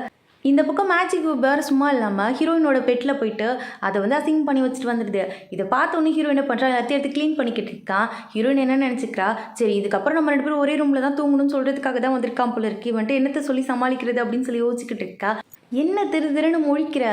இந்த பக்கம் மேஜிக் வேறு சும்மா இல்லாமல் ஹீரோயினோட பெட்டில் போயிட்டு அதை வந்து அசிங் பண்ணி வச்சுட்டு வந்துடுது. இதை பார்த்தோன்னே ஹீரோயின் என்ன பண்ணுறா, எல்லாத்தையும் எடுத்து க்ளீன் பண்ணிக்கிட்டு இருக்கான். ஹீரோயின் என்ன நினச்சிக்கிறா, சரி இதுக்கப்புறம் நம்ம 2 பேரும் ஒரே ரூமில் தான் தூங்கணும்னு சொல்கிறதுக்காக தான் வந்திருக்கான் போல இருக்கு, வந்துட்டு என்னத்தை சொல்லி சமாளிக்கிறது அப்படின்னு சொல்லி யோசிச்சுக்கிட்டு இருக்கா. என்ன திருன்னு முழிக்கிற,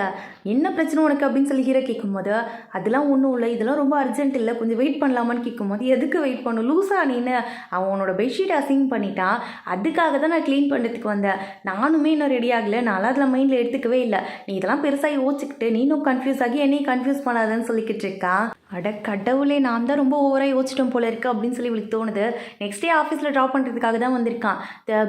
என்ன பிரச்சனை உனக்கு அப்படின்னு சொல்லி ஹீரோ கேட்கும்போது, அதெல்லாம் ஒன்றும் இல்லை, இதெல்லாம் ரொம்ப அர்ஜென்ட் இல்லை, கொஞ்சம் வெயிட் பண்ணலாமான்னு கேட்கும்போது, எதுக்கு வெயிட் பண்ணும் லூஸா நீன்னு, அவன் உன்னோட பெட்ஷீட் அசிங் பண்ணிட்டான், அதுக்காக தான் நான் க்ளீன் பண்ணுறதுக்கு வந்தேன், நானுமே இன்னும் ரெடி ஆகலை, நான் அதில் மைண்டில் எடுத்துக்கவே இல்லை, நீ இதெல்லாம் பெருசாக யோசிச்சுக்கிட்டு நீனும் கன்ஃபியூஸ் ஆகி என்னையும் கன்ஃபியூஸ் பண்ணாதன்னு சொல்லிக்கிட்டு இருக்கான். அட கடவுளே, நான் தான் ரொம்ப ஓவராக யோசிச்சிட்டோம் போல இருக்குது அப்படின்னு சொல்லி இவளுக்கு தோணுது. நெக்ஸ்ட் டே ஆஃபீஸில் ட்ராப் பண்ணுறதுக்காக தான் வந்திருக்கான்.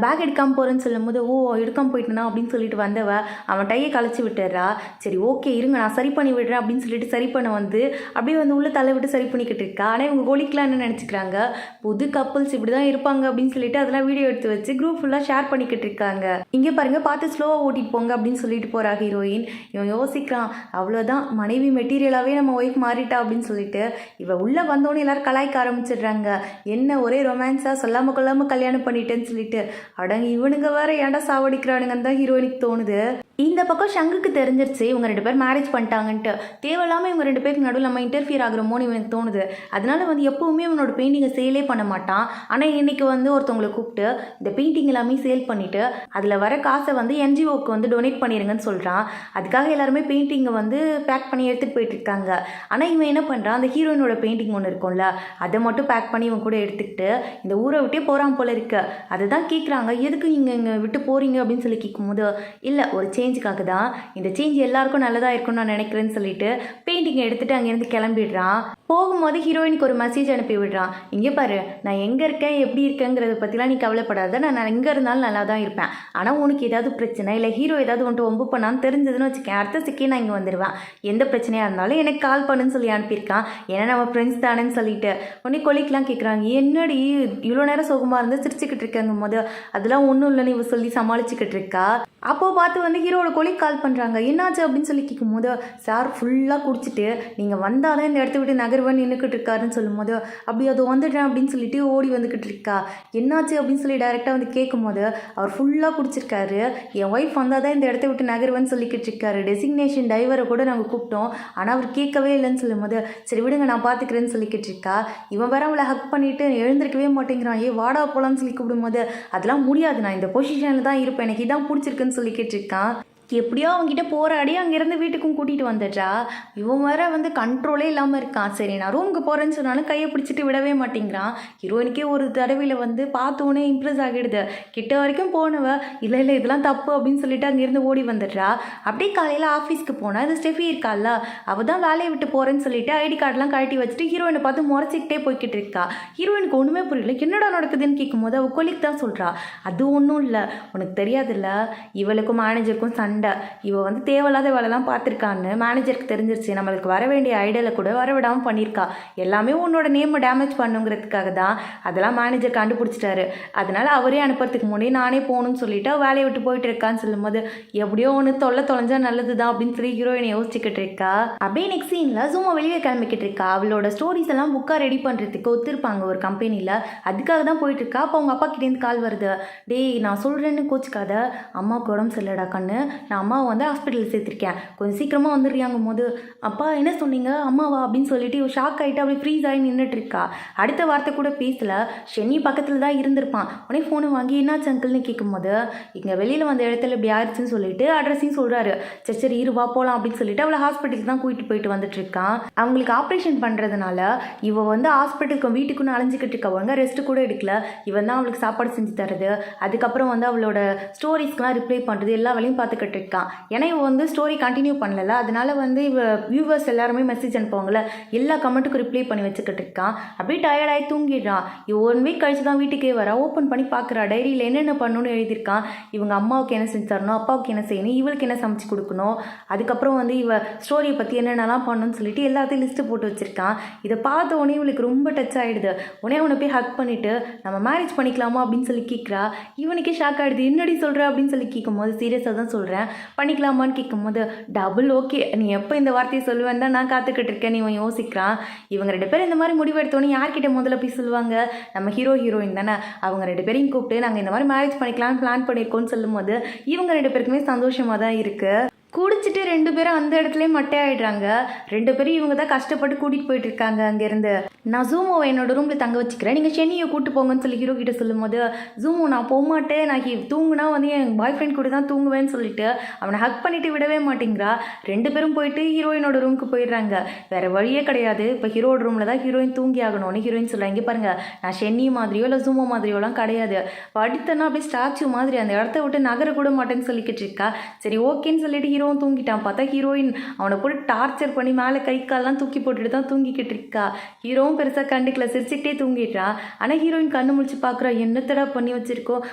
பேக் எடுக்காமல் போகிறேன்னு சொல்லும்போது, ஓ எடுக்காமல் போயிட்டுனா அப்படின்னு சொல்லிட்டு வந்தவ அவன் டையை கழிச்சு விட்டுறா. சரி ஓகே இருங்க நான் சரி பண்ணி விடுறேன் அப்படின்னு சொல்லிட்டு சரி பண்ண வந்து அப்படியே வந்து உள்ளே தலை விட்டு சரி பண்ணிக்கிட்டு இருக்கா. ஆனால் இவங்க கோலிக்கலாம் என்ன நினச்சிக்கிறாங்க, புது கப்புள்ஸ் இப்படி தான் இருப்பாங்க அப்படின்னு சொல்லிட்டு அதெல்லாம் வீடியோ எடுத்து வச்சு குரூப் ஃபுல்லாக ஷேர் பண்ணிக்கிட்டு இருக்காங்க. இங்கே பாருங்கள் பார்த்து ஸ்லோவாக ஓட்டிட்டு போங்க அப்படின்னு சொல்லிட்டு போகிறா ஹீரோயின். இவன் யோசிக்கிறான், அவ்வளோதான் மனைவி மெட்டீரியலாகவே நம்ம ஒய்ஃப் மாறிட்டா அப்படின்னு சொல்லிட்டு இவ உள்ளே வந்தோடனே எல்லாரும் கலாய்க்க ஆரம்பிச்சிடுறாங்க. என்ன ஒரே ரொமான்ஸாக சொல்லாமல் கொள்ளாமல் கல்யாணம் பண்ணிட்டேன்னு சொல்லிட்டு, அடங்க இவனுங்க வேற ஏன்டா சாவடிக்கிறானுங்கன்னு தான் ஹீரோயினுக்கு தோணுது. இந்த பக்கம் ஷங்குக்கு தெரிஞ்சிருச்சு இவங்க 2 பேர் மேரேஜ் பண்ணிட்டாங்கன்ட்டு. தேவையில்லாமல் இவங்க 2 பேருக்கு நடுவில் நம்ம இன்டர்ஃபியர் ஆகிறோமோன்னு இவனுக்கு தோணுது. அதனால வந்து எப்போவுமே இவனோட பெயிண்டிங்கை சேலே பண்ண மாட்டான். ஆனால் இன்னைக்கு வந்து ஒருத்தவங்களை கூப்பிட்டு இந்த பெயிண்டிங் எல்லாமே சேல் பண்ணிவிட்டு அதில் வர காசை வந்து என்ஜிஓக்கு வந்து டொனேட் பண்ணிடுங்கன்னு சொல்கிறான். அதுக்காக எல்லாருமே பெயிண்டிங்கை வந்து பேக் பண்ணி எடுத்துகிட்டு போயிட்டு இருக்காங்க. ஆனால் இவன் என்ன பண்ணுறான், அந்த ஹீரோயினோட பெயிண்டிங் ஒன்று இருக்கும்ல அதை மட்டும் பேக் பண்ணி இவன் கூட எடுத்துக்கிட்டு இந்த ஊரை விட்டே போகிறான் போல இருக்கு. அதை தான் கேட்குறாங்க, எதுக்கு நீங்கள் இங்கே விட்டு போகிறீங்க அப்படின்னு சொல்லி கேட்கும்போது, இல்லை ஒரு சேஞ்சுக்காக தான், இந்த சேஞ்ச் எல்லாருக்கும் நல்லதாக இருக்கும்னு நான் நினைக்கிறேன்னு சொல்லிட்டு பெயிண்டிங்கை எடுத்துகிட்டு அங்கேருந்து கிளம்பிடுறான். போகும்போது ஹீரோயினுக்கு ஒரு மெசேஜ் அனுப்பி விடுறான், இங்கே பாரு நான் எங்கே இருக்கேன் எப்படி இருக்கேங்கிறத பற்றிலாம் நீ கவலைப்படாத, நான் எங்கே இருந்தாலும் நல்லா தான் இருப்பேன், ஆனால் உனக்கு ஏதாவது பிரச்சனை இல்லை ஹீரோ ஏதாவது வந்துட்டு ஒம்பு பண்ணான்னு தெரிஞ்சதுன்னு வச்சுக்கேன், அடுத்த செகண்ட் நான் இங்கே வந்துடுவேன், எந்த பிரச்சனையாக இருந்தாலும் எனக்கு கால் பண்ணுன்னு சொல்லி அனுப்பியிருக்கான். ஏன்னா நம்ம ஃப்ரெண்ட்ஸ் தானேன்னு சொல்லிட்டு உடனே கொலிக்கெலாம் கேட்குறாங்க, என்னடி இவ்வளோ நேரம் சோகமாக இருந்து சிரிச்சுக்கிட்டு இருக்காங்கும் போது அதெல்லாம் ஒன்றும் இல்லைன்னு இவ சொல்லி சமாளிச்சுக்கிட்டு இருக்கா. அப்போது பார்த்து வந்து ஹீரோட கொலிக் கால் பண்ணுறாங்க, என்னாச்சு அப்படின்னு சொல்லி கேட்கும்போது, சார் ஃபுல்லாக குடிச்சிட்டு நீங்கள் வந்தால் தான் இந்த இடத்த விட்டு நகர்வன் நின்றுக்கிட்டு இருக்காருன்னு சொல்லும்போது, அப்படி அது வந்துடுறேன் அப்படின்னு சொல்லிட்டு ஓடி வந்துக்கிட்டு இருக்கா. என்னாச்சு அப்படின்னு சொல்லி டைரெக்டாக வந்து கேட்கும்போது, அவர் ஃபுல்லாக குடிச்சிருக்காரு, என் ஒய்ஃப் வந்தால் தான் இந்த இடத்த விட்டு நகர்வன்னு சொல்லிக்கிட்டு இருக்காரு, டெசிக்னேஷன் டிரைவரை கூட நாங்கள் கூப்பிட்டோம் ஆனால் அவர் கேட்கவே இல்லைன்னு சொல்லும்போது, சரி விடுங்க நான் பார்த்துக்கிறேன்னு சொல்லிக்கிட்டு இருக்கா. இவன் வேற அவளை ஹக் பண்ணிவிட்டு எழுந்திருக்கவே மாட்டேங்கிறான், வாடா போகலான்னு சொல்லி கூப்பிடும்போது, அதெல்லாம் முடியாது நான் இந்த பொசிஷனில் தான் இருப்பேன், எனக்கு இதான் பிடிச்சிருக்குன்னு சொல்லிக்கிட்டு இருக்கான். எப்படியோ அவங்ககிட்ட போராடி அங்கேருந்து வீட்டுக்கும் கூட்டிகிட்டு வந்துடுறா. இவன் வேற வந்து கண்ட்ரோலே இல்லாமல் இருக்கான். சரி நான் ரூமுக்கு போகிறேன்னு சொன்னாலும் கையை பிடிச்சிட்டு விடவே மாட்டேங்கிறான். ஹீரோயினுக்கே ஒரு தடவையில் வந்து பார்த்தோன்னே இம்ப்ரெஸ் ஆகிடுது. கிட்ட வரைக்கும் போனவ இல்லை இல்லை இதெல்லாம் தப்பு அப்படின்னு சொல்லிட்டு அங்கேருந்து ஓடி வந்துடுறா. அப்படியே காலையில் ஆஃபீஸ்க்கு போனால் அது ஸ்டெஃபி இருக்கால, அவள் தான் வேலையை விட்டு போகிறேன்னு சொல்லிட்டு ஐடி கார்டெலாம் கழட்டி வச்சுட்டு ஹீரோயினை பார்த்து முறைச்சிக்கிட்டே போய்கிட்டு இருக்கா. ஹீரோயினுக்கு ஒன்றுமே புரியல, என்னடா நடக்குதுன்னு கேட்கும்போது அவள் கொலிக்கு தான் சொல்கிறா, அது ஒன்றும் இல்லை உனக்கு தெரியாதுல்ல, இவளுக்கும் மேனேஜருக்கும் சண்டை, சண்டை. இவ வந்து தேவையில்லாத வேலைலாம் பார்த்துருக்கான்னு மேனேஜருக்கு தெரிஞ்சிருச்சு. நம்மளுக்கு வர வேண்டிய ஐடியாவில் கூட வரவிடாமல் பண்ணியிருக்கா. எல்லாமே உன்னோட நேமை டேமேஜ் பண்ணுங்கிறதுக்காக தான். அதெல்லாம் மேனேஜர் கண்டுபிடிச்சிட்டாரு. அதனால அவரே அனுப்புறதுக்கு முன்னாடி நானே போகணும்னு சொல்லிட்டு வேலையை விட்டு போயிட்டு இருக்கான்னு சொல்லும்போது எப்படியோ ஒன்று தொலைஞ்சா நல்லது தான் அப்படின்னு சொல்லி ஹீரோயினை யோசிச்சுக்கிட்டு இருக்கா. அப்படியே நெக்ஸ்ட் சீனில் ஜூமா வெளியே கிளம்பிக்கிட்டு இருக்கா. அவளோட ஸ்டோரிஸ் எல்லாம் புக்காக ரெடி பண்ணுறதுக்கு ஒத்துருப்பாங்க ஒரு கம்பெனியில். அதுக்காக தான் போயிட்டு இருக்கா. அப்போ அவங்க அப்பா கிட்டேருந்து கால் வருது. டேய் நான் சொல்கிறேன்னு கோச்சிக்காத, அம்மாவுக்கு உடம்பு சரியில்லடா கண்ணு, நான் அம்மாவை வந்து ஹாஸ்பிட்டலில் சேர்த்துருக்கேன், கொஞ்சம் சீக்கிரமாக வந்துடுறியாங்கும் போது அப்பா என்ன சொன்னீங்க அம்மாவா அப்படின்னு சொல்லிட்டு ஷாக் ஆகிட்டு அப்படி ஃப்ரீஸ் ஆகி நின்றுட்டு இருக்கா. அடுத்த வார்த்தை கூட பேசல. ஷென்னி பக்கத்தில் தான் இருந்திருப்பான். உடனே ஃபோனை வாங்கி என்னாச்சு அங்கிள்னு கேட்கும்போது இங்கே வெளியில் வந்த இடத்துல இப்படி ஆயிடுச்சுன்னு சொல்லிட்டு அட்ரஸையும் சொல்கிறாரு. சரி இருவா போகலாம் அப்படின்னு சொல்லிட்டு அவளை ஹாஸ்பிட்டலுக்கு தான் கூட்டிட்டு போயிட்டு வந்துட்டு இருக்கான். அவங்களுக்கு ஆப்ரேஷன் பண்ணுறதுனால இவ வந்து ஹாஸ்பிட்டலுக்கு வீட்டுக்குன்னு அலைஞ்சிக்கிட்டு இருக்கவங்க ரெஸ்ட் கூட எடுக்கல. இவன் தான் அவளுக்கு சாப்பாடு செஞ்சு தரது, அதுக்கப்புறம் வந்து அவளோட ஸ்டோரிஸ்க்குலாம் ரிப்ளை பண்ணுறது, எல்லா வேலையும் பார்த்துக்கிட்டு இருக்கான். ஏன்னா இவ வந்து ஸ்டோரி கண்டினியூ பண்ணல, அதனால வந்து இவ வியூவர்ஸ் எல்லாருமே மெசேஜ் அனுப்புவாங்கள்ல, எல்லா கமெண்ட்டுக்கும் ரிப்ளை பண்ணி வச்சுக்கிட்டு இருக்கான். அப்படியே டயர்டாகி தூங்கிடுறான். இவ 1 வீக் கழிச்சு தான் வீட்டுக்கே வரா. ஓப்பன் பண்ணி பார்க்குறா. டைரியில் என்னென்ன பண்ணணும்னு எழுதியிருக்கான். இவங்க அம்மாவுக்கு என்ன செஞ்சு தரணும், அப்பாவுக்கு என்ன செய்யணும், இவளுக்கு என்ன சமைச்சு கொடுக்கணும், அதுக்கப்புறம் வந்து இவ ஸ்டோரியை பற்றி என்னென்னலாம் பண்ணணும்னு சொல்லிட்டு எல்லாத்தையும் லிஸ்ட்டு போட்டு வச்சுருக்கான். இதை பார்த்த உடனே இவளுக்கு ரொம்ப டச் ஆகிடுது. உடனே அவனை போய் ஹக் பண்ணிவிட்டு நம்ம மேரேஜ் பண்ணிக்கலாமா அப்படின்னு சொல்லி கேட்குறா. இவனுக்கே ஷாக் ஆகிடுது. என்னடி சொல்கிற அப்படின்னு சொல்லி கேட்கும்போது சீரியஸாக தான் சொல்கிறேன், பண்ணிக்கலாமான்னு கேட்கும்போது டபுள் ஓகே, நீ எப்போ இந்த வார்த்தையை சொல்லுவேன் தான் நான் காத்துக்கிட்டு இருக்கேன். இவன் யோசிக்கிறான். இவங்க 2 பேரும் இந்த மாதிரி முடிவெடுத்தோன்னே யார்கிட்ட முதல்ல போய் சொல்லுவாங்க, நம்ம ஹீரோயின் தானே. அவங்க 2 பேரையும் கூப்பிட்டு நாங்கள் இந்த மாதிரி மேரேஜ் பண்ணிக்கலாம்னு பிளான் பண்ணியிருக்கோன்னு சொல்லும்போது இவங்க 2 பேருக்குமே சந்தோஷமாக தான் இருக்குது. குடிச்சிட்டு 2 பேரும் அந்த இடத்துல மட்டையாயிடுறாங்க. 2 பேரும் இவங்க தான் கஷ்டப்பட்டு கூட்டிகிட்டு போயிட்டு இருக்காங்க அங்கேருந்து. நான் ஜூமோவை என்னோட ரூமில் தங்க வச்சுக்கிறேன், நீங்கள் ஷென்னியை கூப்பிட்டு போங்கன்னு சொல்லி ஹீரோ கிட்ட சொல்லும்போது ஜூமோ நான் போகமாட்டேன், நான் தூங்குனா வந்து என் பாய் ஃப்ரெண்ட் கூட தான் தூங்குவேன்னு சொல்லிட்டு அவனை ஹக் பண்ணிட்டு விடவே மாட்டேங்கிறா. 2 பேரும் போயிட்டு ஹீரோயினோட ரூமுக்கு போயிடுறாங்க. வேறு வழியே கிடையாது. இப்போ ஹீரோட ரூமில் தான் ஹீரோயின் தூங்கி ஆகணும்னு ஹீரோயின் சொல்கிறாங்க. இங்கே பாருங்கள், நான் ஷென்னி மாதிரியோ இல்லை ஜூமோ மாதிரியோலாம் கிடையாது, படுத்தனா அப்படியே ஸ்டாச்சு மாதிரி அந்த இடத்த விட்டு நகர கூட மாட்டேன்னு சொல்லிக்கிட்டு இருக்கா. சரி ஓகேன்னு சொல்லிட்டு ஹீரோவும் தூங்கிட்டான். பார்த்தா ஹீரோயின் அவனை போட்டு டார்ச்சர் பண்ணி மேலே கை கால்லாம் தூக்கி போட்டுட்டு தான் தூங்கிக்கிட்டு இருக்கா. ஹீரோவும் பெருசாக கண்டுக்கல, சிரிச்சுக்கிட்டே தூங்கிட்டான். ஆனால் ஹீரோயின் கண்ணு முழிச்சு பார்க்குறா, என்னத்தடா பண்ணி வச்சிருக்கோம்.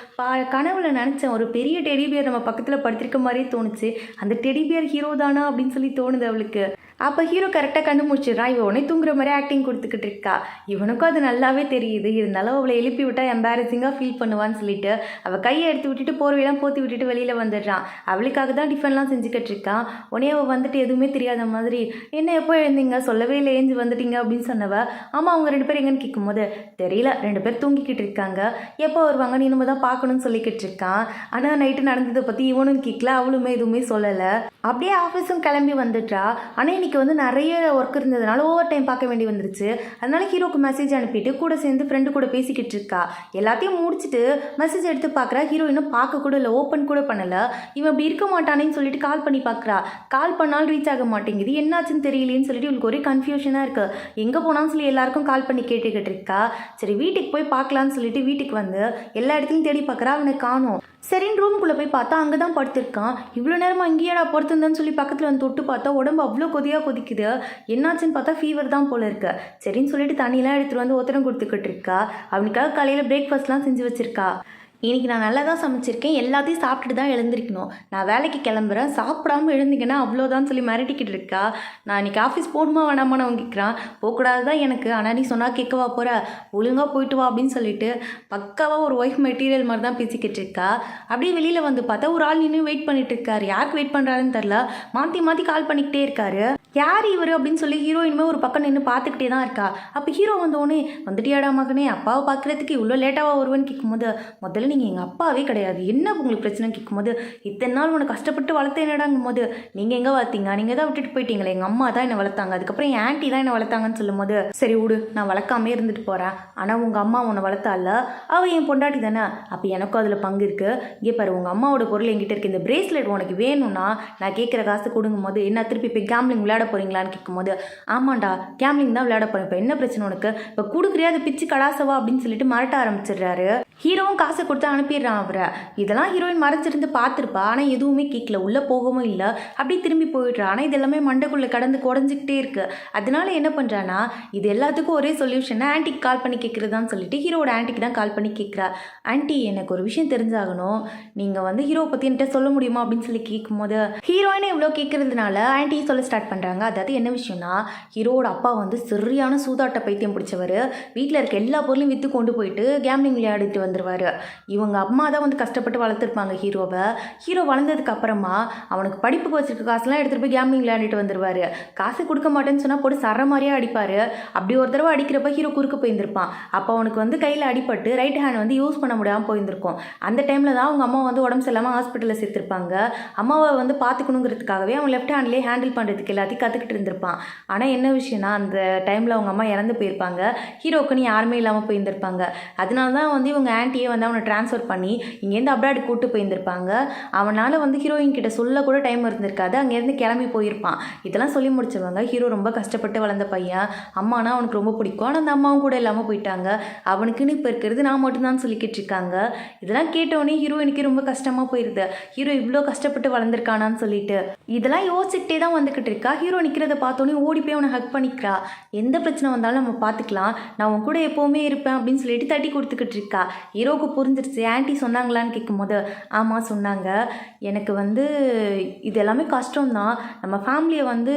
கனவுல நினச்சேன் ஒரு பெரிய டெடிபியர் நம்ம பக்கத்தில் படுத்திருக்க மாதிரியே தோணுச்சு, அந்த டெடிபியர் ஹீரோ தானா அப்படின்னு சொல்லி தோணுது அவளுக்கு. அப்போ ஹீரோ கரெக்டாக கண்டுபிடிச்சிடுறான். இவன் உடனே தூங்குற மாதிரி ஆக்டிங் கொடுத்துக்கிட்டு இருக்கா. இவனுக்கும் அது நல்லாவே தெரியுது. இருந்தாலும் அவளை எழுப்பி விட்டா எம்பாரசிங்காக ஃபீல் பண்ணுவான்னு சொல்லிட்டு அவள் கையை எடுத்து விட்டுட்டு போர்வையெல்லாம் போற்றி விட்டுட்டு வெளியில் வந்துடுறான். அவளுக்காக தான் டிஃபன்லாம் செஞ்சுக்கிட்டு இருக்கான். உடனே அவள் வந்துட்டு எதுவுமே தெரியாத மாதிரி என்ன எப்போ எழுந்தீங்க, சொல்லவே இல்லை ஏஞ்சி வந்துட்டீங்க அப்படின்னு சொன்னவ. ஆமாம் அவங்க 2 பேரும் எங்கன்னு கேட்கும்போது தெரியல, 2 பேர் தூங்கிக்கிட்டு இருக்காங்க, எப்போ வருவாங்க நீ நம்ம தான் பார்க்கணும்னு சொல்லிக்கிட்டு இருக்கான். ஆனால் நைட்டு நடந்ததை பற்றி இவனும் கேட்கல, அவளுமே எதுவுமே சொல்லலை. அப்படியே ஆஃபீஸும் கிளம்பி வந்துட்டா. ஆனால் இன்னைக்கு வந்து நிறைய ஒர்க் இருந்ததுனால ஓவர் டைம் பார்க்க வேண்டி வந்துருச்சு. அதனால ஹீரோக்கு மெசேஜ் அனுப்பிட்டு கூட சேர்ந்து ஃப்ரெண்டு கூட பேசிக்கிட்டு இருக்கா. எல்லாத்தையும் முடிச்சுட்டு மெசேஜ் எடுத்து பார்க்குறா. ஹீரோ இன்னும் பார்க்க கூட இல்லை, ஓப்பன் கூட பண்ணலை. இவன் அப்படி இருக்க மாட்டானேன்னு சொல்லிட்டு கால் பண்ணி பார்க்குறா. கால் பண்ணாலும் ரீச் ஆக மாட்டேங்குது, என்னாச்சுன்னு தெரியலேன்னு சொல்லிட்டு இவளுக்கு ஒரே கன்ஃபியூஷனாக இருக்குது. எங்கே போனான்னு சொல்லி எல்லாருக்கும் கால் பண்ணி கேட்டுக்கிட்டு இருக்கா. சரி வீட்டுக்கு போய் பார்க்கலான்னு சொல்லிட்டு வீட்டுக்கு வந்து எல்லா இடத்துலையும் தேடி பார்க்குறா. அவனை காணோம். சரின்னு ரூமுக்குள்ளே போய் பார்த்தா அங்கே தான் படுத்திருக்கான். இவ்வளோ நேரமாக இங்கேயாடா படுத்திருந்தேன்னு சொல்லி பக்கத்தில் வந்து தொட்டு பார்த்தா உடம்பு அவ்வளோ கொதிக்குது. என்னாச்சுன்னு பார்த்தா ஃபீவர் தான் போல இருக்கு. சரின்னு சொல்லிட்டு தண்ணியெலாம் எடுத்துகிட்டு வந்து ஒத்தடம் கொடுத்துக்கிட்டு இருக்கா. அவனுக்காக காலையில் பிரேக்ஃபாஸ்ட்லாம் செஞ்சு வச்சுருக்கா. இன்றைக்கி நான் நல்லா தான் சமைச்சிருக்கேன், எல்லாத்தையும் சாப்பிட்டுட்டு தான் எழுந்திருக்கணும், நான் வேலைக்கு கிளம்புறேன், சாப்பிடாமல் எழுந்திங்கன்னா அவ்வளோதான் சொல்லி மிரட்டிக்கிட்டு இருக்கா. நான் இன்றைக்கி ஆஃபீஸ் போகணுமா வேணாமான்னு அவன் கேட்குறான். போகக்கூடாது தான் எனக்கு, ஆனால் நீ சொன்னால் கேட்கவா போகிற, ஒழுங்காக போயிட்டு வா அப்படின்னு சொல்லிட்டு பக்காவாக ஒரு ஒய்ஃப் மெட்டீரியல் மாதிரி தான் பேசிக்கிட்டு இருக்கா. அப்படியே வெளியில் வந்து பார்த்தா ஒரு ஆள் நின்று வெயிட் பண்ணிட்டு இருக்காரு. யாருக்கு வெயிட் பண்ணுறாருன்னு தெரில, மாற்றி மாற்றி கால் பண்ணிக்கிட்டே இருக்காரு. யார் இவர் அப்படின்னு சொல்லி ஹீரோயினுமே ஒரு பக்கம் நின்று பார்த்துக்கிட்டே தான் இருக்கா. அப்போ ஹீரோ வந்தோடனே வந்துட்டியாடா மகனே, அப்பாவை பார்க்குறதுக்கு இவ்வளோ லேட்டாக வருவேன்னு கேட்கும்போது முதல்ல நீங்கள் எங்கள் அப்பாவே கிடையாது, என்ன உங்களுக்கு பிரச்சனை கேட்கும்போது இத்தனை நாள் உனக்கு கஷ்டப்பட்டு வளர்த்த என்னடாங்கும் போது நீங்கள் எங்கே வளர்த்தீங்க, நீங்கள் தான் விட்டுட்டு போயிட்டீங்களே, எங்கள் அம்மா தான் என்னை வளர்த்தாங்க, அதுக்கப்புறம் என் ஆன்ட்டி தான் என்னை வளர்த்தாங்கன்னு சொல்லும்போது சரி விடு நான் வளர்க்காமே இருந்துட்டு போகிறேன், ஆனால் உங்கள் அம்மா உன்னை வளர்த்தால, அவள் என் பொண்டாட்டி தானே, அப்போ எனக்கும் அதில் பங்கு இருக்குது. இங்கே பாரு உங்கள் அம்மாவோட பொருள் என்கிட்ட இருக்குது, இந்த பிரேஸ்லெட் உனக்கு வேணும்னா நான் கேட்குற காசு கொடுங்கும் போது என்ன திருப்பி போய் கேம்லிங் விளையாட போகிறீங்களான்னு கேட்கும்போது ஆமாண்டா கேம்லிங் தான் விளையாட போகிறேன், இப்போ என்ன பிரச்சனை உனக்கு, இப்போ கொடுக்குறியா அதை பிச்சு கலாசவா அப்படின்னு சொல்லிட்டு மிரட்ட ஆரம்பிச்சிடுறாரு. ஹீரோவும் காசை கொடுத்து அனுப்பிடுறான் அவரை. இதெல்லாம் ஹீரோயின் மறைஞ்சிருந்து பார்த்துருப்பா, ஆனால் எதுவுமே கேட்கல, உள்ளே போகவும் இல்லை, அப்படியே திரும்பி போயிடுறா. ஆனால் இது எல்லாமே மண்டைக்குள்ளே கடந்து குடஞ்சிக்கிட்டே இருக்கு. அதனால என்ன பண்ணுறான்னா இது எல்லாத்துக்கும் ஒரே சொல்யூஷன் ஆன்ட்டிக்கு கால் பண்ணி கேட்குறதான்னு சொல்லிட்டு ஹீரோட ஆன்ட்டிக்கு தான் கால் பண்ணி கேட்குறா. ஆன்ட்டி எனக்கு ஒரு விஷயம் தெரிஞ்சாகணும், நீங்கள் வந்து ஹீரோவை பற்றி என்கிட்ட சொல்ல முடியுமா அப்படின்னு சொல்லி கேட்கும்போது ஹீரோயினை இவ்வளோ கேட்கறதுனால ஆன்ட்டி சொல்ல ஸ்டார்ட் பண்ணுறாங்க. அதாவது என்ன விஷயம்னா ஹீரோட அப்பா வந்து சரியான சூதாட்ட பைத்தியம் பிடிச்சவர். வீட்டில் இருக்க எல்லா பொருளையும் விற்று கொண்டு போயிட்டு கேம்லிங் விளையாடிட்டு வந்துடுவார். இவங்க அம்மா தான் வந்து கஷ்டப்பட்டு வளர்த்துருப்பாங்க ஹீரோவை. ஹீரோ வளர்ந்ததுக்கு அப்புறமா அவனுக்கு படிப்புக்கு வச்சிருக்க காசுலாம் எடுத்துகிட்டு போய் கேம்லிங் விளையாடிட்டு வந்துடுவார். காசு கொடுக்க மாட்டேன்னு சொன்னால் போட்டு சர மாதிரியே அடிப்பார். அப்படி ஒரு தடவை அடிக்கிறப்ப ஹீரோ குறுக்க போயிருந்திருப்பான். அப்போ அவனுக்கு வந்து கையில் அடிபட்டு ரைட் ஹேண்ட் வந்து யூஸ் பண்ண முடியாமல் போயிருந்திருக்கும். அந்த டைமில் தான் அவங்க அம்மா வந்து உடம்பு சரியில்லாமல் ஹாஸ்பிட்டலில் சேர்த்துருப்பாங்க. அம்மாவை வந்து பார்த்துக்கணுங்கிறதுக்காகவே அவன் லெஃப்ட் ஹேண்ட்லேயே ஹேண்டில் பண்ணுறதுக்கு எல்லாத்தையும் கற்றுக்கிட்டு இருந்திருப்பான். ஆனால் என்ன விஷயம்னா அந்த டைமில் அவங்க அம்மா இறந்து போயிருப்பாங்க. ஹீரோக்குன்னு யாருமே இல்லாமல் போயிருந்திருப்பாங்க. அதனால தான் வந்து இவங்க ஆன்ட்டியே வந்து அவனை ட்ரான்ஸ்ஃபர் பண்ணி இங்கேருந்து அப்ராடு கூட்டு போயிருந்திருப்பாங்க. அவனால் வந்து ஹீரோயின் கிட்ட சொல்ல கூட டைம் இருந்திருக்காது, அங்கேருந்து கிளம்பி போயிருப்பான். இதெல்லாம் சொல்லி முடிச்சவங்க ஹீரோ ரொம்ப கஷ்டப்பட்டு வளர்ந்த பையன், அம்மானா அவனுக்கு ரொம்ப பிடிக்கும், ஆனால் அந்த அம்மாவும் கூட இல்லாமல் போயிட்டாங்க, அவனுக்குன்னு இப்போ இருக்கிறது நான் மட்டும்தான் சொல்லிக்கிட்டு இருக்காங்க. இதெல்லாம் கேட்டோடனே ஹீரோயினுக்கு ரொம்ப கஷ்டமாக போயிடுது. ஹீரோ இவ்வளோ கஷ்டப்பட்டு வளர்ந்துருக்கானான்னு சொல்லிட்டு இதெல்லாம் யோசிச்சுக்கிட்டே தான் வந்துக்கிட்டு இருக்கா. ஹீரோ நிற்கிறத பார்த்தோன்னே ஓடி போய் அவனை ஹக் பண்ணிக்கிறா. எந்த பிரச்சனை வந்தாலும் நம்ம பார்த்துக்கலாம், நான் உன் கூட எப்போவுமே இருப்பேன் அப்படின்னு சொல்லிட்டு தட்டி கொடுத்துக்கிட்டு இருக்கா. ஹீரோவுக்கு புரிஞ்சிருச்சு. ஆன்ட்டி சொன்னாங்களான்னு கேட்கும்போது ஆமாம் சொன்னாங்க, எனக்கு வந்து இது எல்லாமே கஷ்டம்தான், நம்ம ஃபேமிலியை வந்து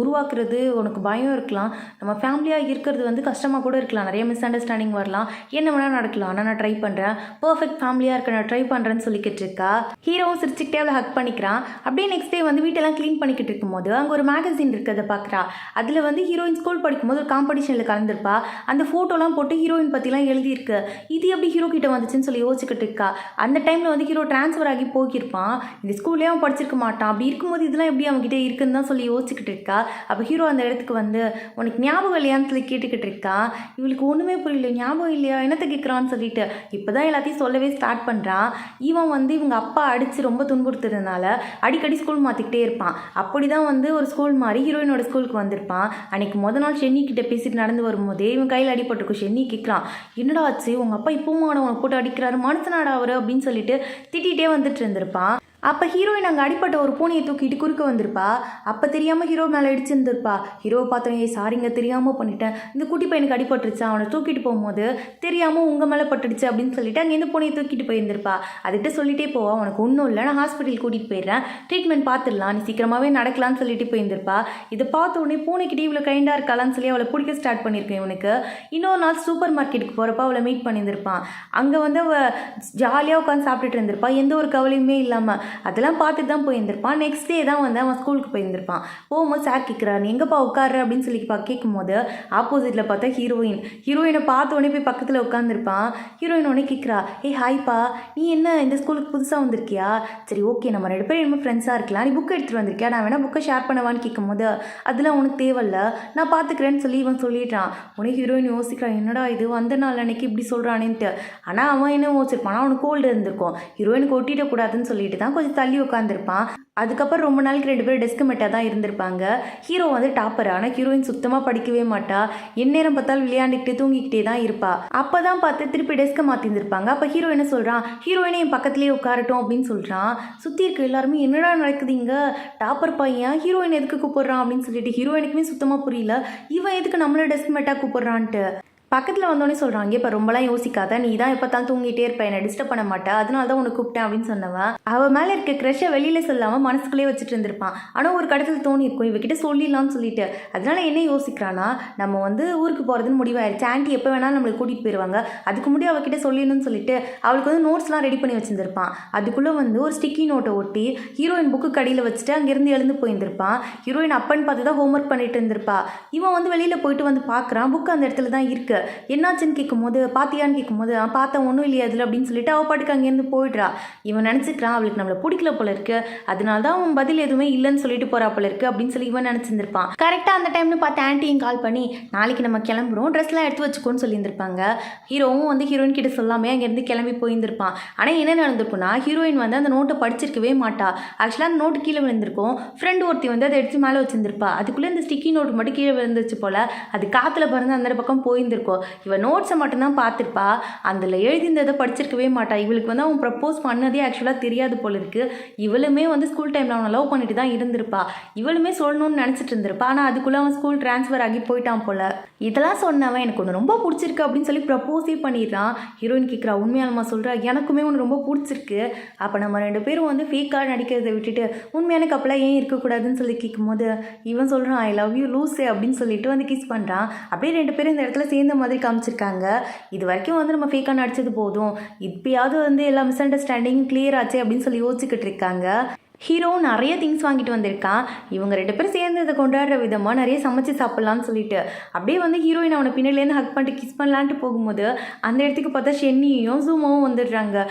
உருவாக்குறது உனக்கு பயம் இருக்கலாம், நம்ம ஃபேமிலியாக இருக்கிறது வந்து கஷ்டமாக கூட இருக்கலாம், நிறைய மிஸ் அண்டர்ஸ்டாண்டிங் வரலாம், என்ன வேணால் நடக்கலாம், ஆனால் நான் ட்ரை பண்ணுறேன், பர்ஃபெக்ட் ஃபேமிலியாக இருக்க நான் ட்ரை பண்ணுறேன்னு சொல்லிக்கிட்டு இருக்கா. ஹீரோவும் சிரிச்சுக்கிட்டே அவளை ஹக் பண்ணிக்கிறான். அப்படியே நெக்ஸ்ட் டே வந்து வீட்டெல்லாம் க்ளீன் பண்ணிக்கிட்டு இருக்கும்போது அங்கே ஒரு மேகசின் இருக்கிறத பார்க்குறா. அதில் வந்து ஹீரோயின் ஸ்கூல் படிக்கும்போது ஒரு காம்படிஷனில் கலந்துருப்பா. அந்த ஃபோட்டோலாம் போட்டு ஹீரோயின் பற்றிலாம் எழுதியிருக்கு. இது எப்படி ஹீரோ கிட்ட வந்துச்சுன்னு சொல்லி யோசிச்சுக்கிட்டு இருக்கா. அந்த டைமில் வந்து ஹீரோ ட்ரான்ஸ்ஃபர் ஆகி போயிருப்பான். இந்த ஸ்கூல்லேயே அவன் படிச்சிருக்க மாட்டான். அப்படி இருக்கும்போது இதெல்லாம் எப்படி அவன்கிட்ட இருக்குன்னு தான் சொல்லி யோசிச்சுக்கிட்டு இருக்கா. அப்போ ஹீரோ அந்த இடத்துக்கு வந்து உனக்கு ஞாபகம் இல்லையான்னு சொல்லி கேட்டுக்கிட்டு இருக்கா. இவளுக்கு ஒன்றுமே புரியல, ஞாபகம் இல்லையா என்னத்தை கேட்குறான்னு சொல்லிட்டு இப்போ தான் எல்லாத்தையும் சொல்லவே ஸ்டார்ட் பண்ணுறான். இவன் வந்து இவங்க அப்பா அடித்து ரொம்ப துன்புறுத்துறதுனால அடிக்கடி ஸ்கூல் மாற்றிக்கிட்டே இருப்பான். அப்படி தான் வந்து ஒரு ஸ்கூல் மாதிரி ஹீரோயினோட ஸ்கூலுக்கு வந்திருப்பான். அன்றைக்கி முதல் நாள் ஷென்னி கிட்ட பேசிட்டு நடந்து வரும்போதே இவன் கையில் அடிபட்டுக்கும். ஷென்னி கேட்குறான், என்னடா ஆச்சு உங்கள் அப்பா இப்பவும் அவனை போட்டு அடிக்கிறாரு, மனுஷனாடா அவர் அப்படின்னு சொல்லிட்டு திட்டிகிட்டே வந்துட்டு இருந்திருப்பான். அப்போ ஹீரோயின் அங்கே அடிப்பட்ட ஒரு பூனையை தூக்கிட்டு குறுக்க வந்திருப்பா. அப்போ தெரியாமல் ஹீரோ மேலே அடிச்சிருந்துருப்பா. ஹீரோவை பார்த்தோன்னே சாரிங்க தெரியாமல் பண்ணிட்டேன், இந்த குட்டி பையனுக்கு அடிபட்டுருச்சா, அவனை தூக்கிட்டு போகும்போது தெரியாமல் உங்கள் மேலே பட்டுடுச்சு அப்படின்னு சொல்லிட்டு அங்கேருந்து பூனையை தூக்கிட்டு போயிருந்திருப்பா. அதுகிட்ட சொல்லிட்டே போவா, உனக்கு ஒன்றும் இல்லை, நான் ஹாஸ்பிட்டல் கூட்டிகிட்டு போயிடுறேன், ட்ரீட்மெண்ட் பார்த்துடலாம், நீ சீக்கிரமாகவே நடக்கலான்னு சொல்லிட்டு போயிருந்திருப்பா. இதை பார்த்த உடனே பூனைக்கிட்டே இவ்வளோ கைண்டாக இருக்காளான்னு சொல்லி அவளை பிடிக்க ஸ்டார்ட் பண்ணியிருக்கேன். இவனுக்கு இன்னொரு நாள் சூப்பர் மார்க்கெட்டுக்கு போகிறப்ப அவளை மீட் பண்ணியிருந்திருப்பான். அங்கே வந்து அவள் ஜாலியாக உட்காந்து சாப்பிட்டுட்டு இருந்திருப்பா, எந்த ஒரு கவலையுமே இல்லாமல். அதெல்லாம் பார்த்துட்டு தான் போயிருந்திருப்பான். நெக்ஸ்ட் டே தான் வந்து அவன் ஸ்கூலுக்கு போயிருந்திருப்பான். போகும்போது சார் கேட்குறாரு, எங்கப்பா உட்காரு அப்படின்னு சொல்லி கேட்கும்போது ஆப்போசிட்டில் பார்த்தா ஹீரோயினை பார்த்த உடனே போய் பக்கத்தில் உட்காந்துருப்பான். ஹீரோயின் உடனே கேட்குறா, ஏய் ஹாய்ப்பா, நீ என்ன இந்த ஸ்கூலுக்கு புதுசாக வந்திருக்கியா, சரி ஓகே நம்ம 2 பேரும் என்ன ஃப்ரெண்ட்ஸாக இருக்கலாம், நீ புக் எடுத்துகிட்டு வந்திருக்கியா, நான் வேணால் புக்கை ஷேர் பண்ணவான்னு கேட்கும்போது அதெல்லாம் உனக்கு தேவையில்ல, நான் பார்த்துக்கிறேன்னு சொல்லி இவன் சொல்லிடுறான். உடனே ஹீரோயின் யோசிக்கிறான், என்னடா இது வந்த நாள் அன்னைக்கு இப்படி சொல்கிறானேன்ட்டு. ஆனால் அவன் என்ன யோசிச்சிருப்பான், அவனுக்கு கோல்டு இருந்திருக்கும், ஹீரோயினுக்கு ஒட்டிடக்கூடாதுன்னு சொல்லிட்டு தான் கொஞ்சம் தள்ளி உட்காந்துருப்பான். அதுக்கப்புறம் ரொம்ப நாளைக்கு 2 பேரும் டெஸ்க் மெட்டாக தான் இருந்திருப்பாங்க. ஹீரோ வந்து டாப்பர், ஆனால் ஹீரோயின் சுத்தமாக படிக்கவே மாட்டா, எந்நேரம் பார்த்தாலும் விளையாண்டுக்கிட்டே தூங்கிக்கிட்டே தான் இருப்பா. அப்போ தான் பார்த்து திருப்பி டெஸ்க்கை மாற்றிருந்திருப்பாங்க. அப்போ ஹீரோ என்ன சொல்கிறான், ஹீரோயினை என் பக்கத்துலேயே உட்காரட்டும் அப்படின்னு சொல்கிறான். சுற்றி இருக்க எல்லாருமே என்னடா நடக்குதுங்க, டாப்பர் பையன் ஹீரோயின் எதுக்கு கூப்பிட்றான் அப்படின்னு சொல்லிட்டு ஹீரோயினுக்குமே சுத்தமாக புரியல, இவன் எதுக்கு நம்மள டெஸ்க் மெட்டாக கூப்பிட்றான்ட்டு. பக்கத்தில் வந்தோடனே சொல்கிறாங்க, இப்போ ரொம்பலாம் யோசிக்காத, நீ தான் எப்போ தான் தூங்கிட்டே இருப்ப, என்னை டிஸ்டர்ப் பண்ண மாட்டேன், அதனால தான் உனக்கு கூப்பிட்டேன் அப்படின்னு சொன்னவன் அவள் மேலே இருக்க க்ரெஷ்ஷை வெளியில் சொல்லாமல் மனசுக்குள்ளே வச்சுட்டு இருந்திருப்பான். ஆனால் ஒரு கடத்தில் தோணி இருக்கும் இவகிட்ட சொல்லிடலாம்னு சொல்லிட்டு. அதனால என்ன யோசிக்கிறான்னா, நம்ம வந்து ஊருக்கு போகிறதுன்னு முடிவாயிருச்சு, ஆன்ட்டி எப்போ வேணாலும் நம்மளுக்கு கூட்டிகிட்டு போயிடுவாங்க, அதுக்கு முன்னாடி அவகிட்ட சொல்லிடணும்னு சொல்லிட்டு அவளுக்கு வந்து நோட்ஸ்லாம் ரெடி பண்ணி வச்சுருந்துருப்பான். அதுக்குள்ளே வந்து ஒரு ஸ்டிக்கி நோட்டை ஒட்டி ஹீரோயின் புக்கு கடியில் வச்சுட்டு அங்கேருந்து எழுந்து போயிருந்திருப்பான். ஹீரோயின் அப்பன்னு பார்த்து தான் ஹோம்ஒர்க் பண்ணிட்டு இருந்திருப்பா. இவன் வந்து வெளியில் போயிட்டு வந்து பார்க்குறான், புக்கு அந்த இடத்துல தான் இருக்குது. என்னாச்சுன்னு கேட்கும்போது பாத்தியான்னு கேட்கும்போது பார்த்தா ஒன்றும் இல்லையா அதில் அப்படின்னு சொல்லிட்டு அவள் பாட்டுக்கு அங்கேருந்து போயிடுறா. இவன் நினச்சிக்கிறான் அவளுக்கு நம்மளை பிடிக்கல போல இருக்கு, அதனால தான் அவன் பதில் எதுவுமே இல்லைன்னு சொல்லிட்டு போறா போல இருக்கு அப்படின்னு சொல்லி இவன் நினச்சிருந்துருப்பான். கரெக்டாக அந்த டைம்னு பார்த்து ஆன்ட்டியும் கால் பண்ணி நாளைக்கு நம்ம கிளம்புறோம், ட்ரெஸ்லாம் எடுத்து வச்சுக்கோன்னு சொல்லியிருந்திருப்பாங்க. ஹீரோவும் வந்து ஹீரோயின் கிட்ட சொல்லாமே அங்கேருந்து கிளம்பி போயிருந்திருப்பான். ஆனால் என்ன நடந்திருக்குன்னா ஹீரோயின் வந்து அந்த நோட்டை படிச்சிருக்கவே மாட்டா. ஆக்சுவலாக அந்த நோட்டு கீழே விழுந்திருக்கும். ஃப்ரெண்டு ஒருத்தி வந்து அதை எடுத்து மேலே வச்சிருந்திருப்பா. அதுக்குள்ளே இந்த ஸ்டிக்கி நோட்டு மட்டும் கீழே விழுந்துச்சு போல. அது காற்றுல பறந்து அந்த பக்கம் போயிருந்திருக்கும். இவன் நோட்ஸை மட்டும்தான் பார்த்துருப்பா, அதில் எழுதியிருந்ததை படிச்சிருக்கவே மாட்டா. இவளுக்கு வந்து அவன் ப்ரப்போஸ் பண்ணதே ஆக்சுவலாக தெரியாது போல இருக்கு. இவளுமே வந்து ஸ்கூல் டைமில் அவனை லவ் பண்ணிட்டு தான் இருந்திருப்பா. இவளுமே சொல்லணும்னு நினச்சிட்டு இருந்திருப்பா. ஆனால் அதுக்குள்ளே அவன் ஸ்கூல் ட்ரான்ஸ்ஃபர் ஆகி போயிட்டான் போல. இதெல்லாம் சொன்னவன் எனக்கு ஒன்று ரொம்ப பிடிச்சிருக்கு அப்படின்னு சொல்லி ப்ரப்போஸே பண்ணிடுறான். ஹீரோயின் கேட்குறா உண்மையானமா சொல்கிறா, எனக்குமே ஒன்று ரொம்ப பிடிச்சிருக்கு. அப்போ நம்ம 2 பேரும் வந்து ஃபேக்காக நடிக்கிறதை விட்டுட்டு உண்மையான கப்பலாக ஏன் இருக்கக்கூடாதுன்னு சொல்லி கேட்கும்போது இவன் சொல்கிறான் ஐ லவ் யூ லூஸே அப்படின்னு சொல்லிட்டு வந்து கிஸ் பண்ணுறான். அப்படியே 2 பேரும் இந்த இடத்துல சேர்ந்த மாதிரி காமிச்சிருக்காங்க. இது வரைக்கும் வந்து நம்ம ஃபேக்காக நடிச்சது போதும், இப்பயாவது வந்து எல்லா மிஸ் அண்டர்ஸ்டாண்டிங் கிளியர் ஆச்சு அப்படின்னு சொல்லி யோசிச்சுக்கிட்டு இருக்காங்க. ஹீரோ நிறைய திங்ஸ் வாங்கிட்டு வந்திருக்கான். இவங்க 2 பேரும் சேர்ந்து இதை கொண்டாடுற விதமாக நிறைய சமைச்சு சாப்பிட்லான்னு சொல்லிட்டு அப்படியே வந்து ஹீரோயின் அவனை பின்னாடிலேருந்து ஹக் பண்ணிட்டு கிஸ் பண்ணலான்ட்டு போகும்போது அந்த இடத்துக்கு பார்த்தா ஷென்னியும் ஜூமாவும் வந்துடுறாங்க.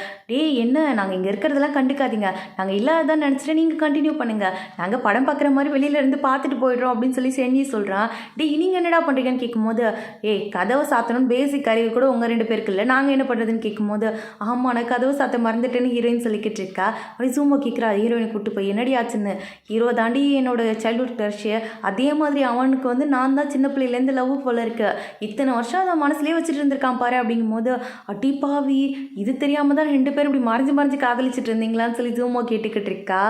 என்ன நாங்கள் இங்கே இருக்கிறதெல்லாம் கண்டுக்காதீங்க, நாங்கள் இல்லாததான் நினச்சிட்டு நீங்கள் கண்டினியூ பண்ணுங்கள், நாங்கள் படம் பார்க்குற மாதிரி வெளியிலேருந்து பார்த்துட்டு போயிடுறோம் அப்படின்னு சொல்லி ஷென்னி சொல்கிறான். நீங்கள் என்னடா பண்ணுறீங்கன்னு கேட்கும்போது கதவை சாத்தணும்னு பேசிக் அறிவு கூட உங்கள் 2 பேருக்கு இல்லை, நாங்கள் என்ன பண்ணுறதுன்னு கேட்கும்போது ஆமாம் நான் கதவை சாத்த மறந்துட்டேன்னு ஹீரோயின் சொல்லிக்கிட்டு இருக்கா. அப்படி ஜூமோ கேட்குறா ஹீரோயினுக்கு கூட்டு போய் என்னடி ஆச்சுன்னு. ஹீரோ தாண்டி என்னோட சைல்ட்ஹுட் க்ரஷ், அதே மாதிரி அவனுக்கு வந்து நான் தான் சின்ன பிள்ளையிலேருந்து லவ் போல இருக்கு, இத்தனை வருஷம் அதை மனசுலேயே வச்சுட்டு இருந்திருக்கான் பாரு அப்படிங்கும் போது அடிப்பாவி இது தெரியாமல் தான் 2 பேரும் இப்படி மறைஞ்சு காதலிச்சுட்டு இருந்தீங்களான்னு சொல்லி ஜூமோ கேட்டுக்கிட்டு இருக்கா.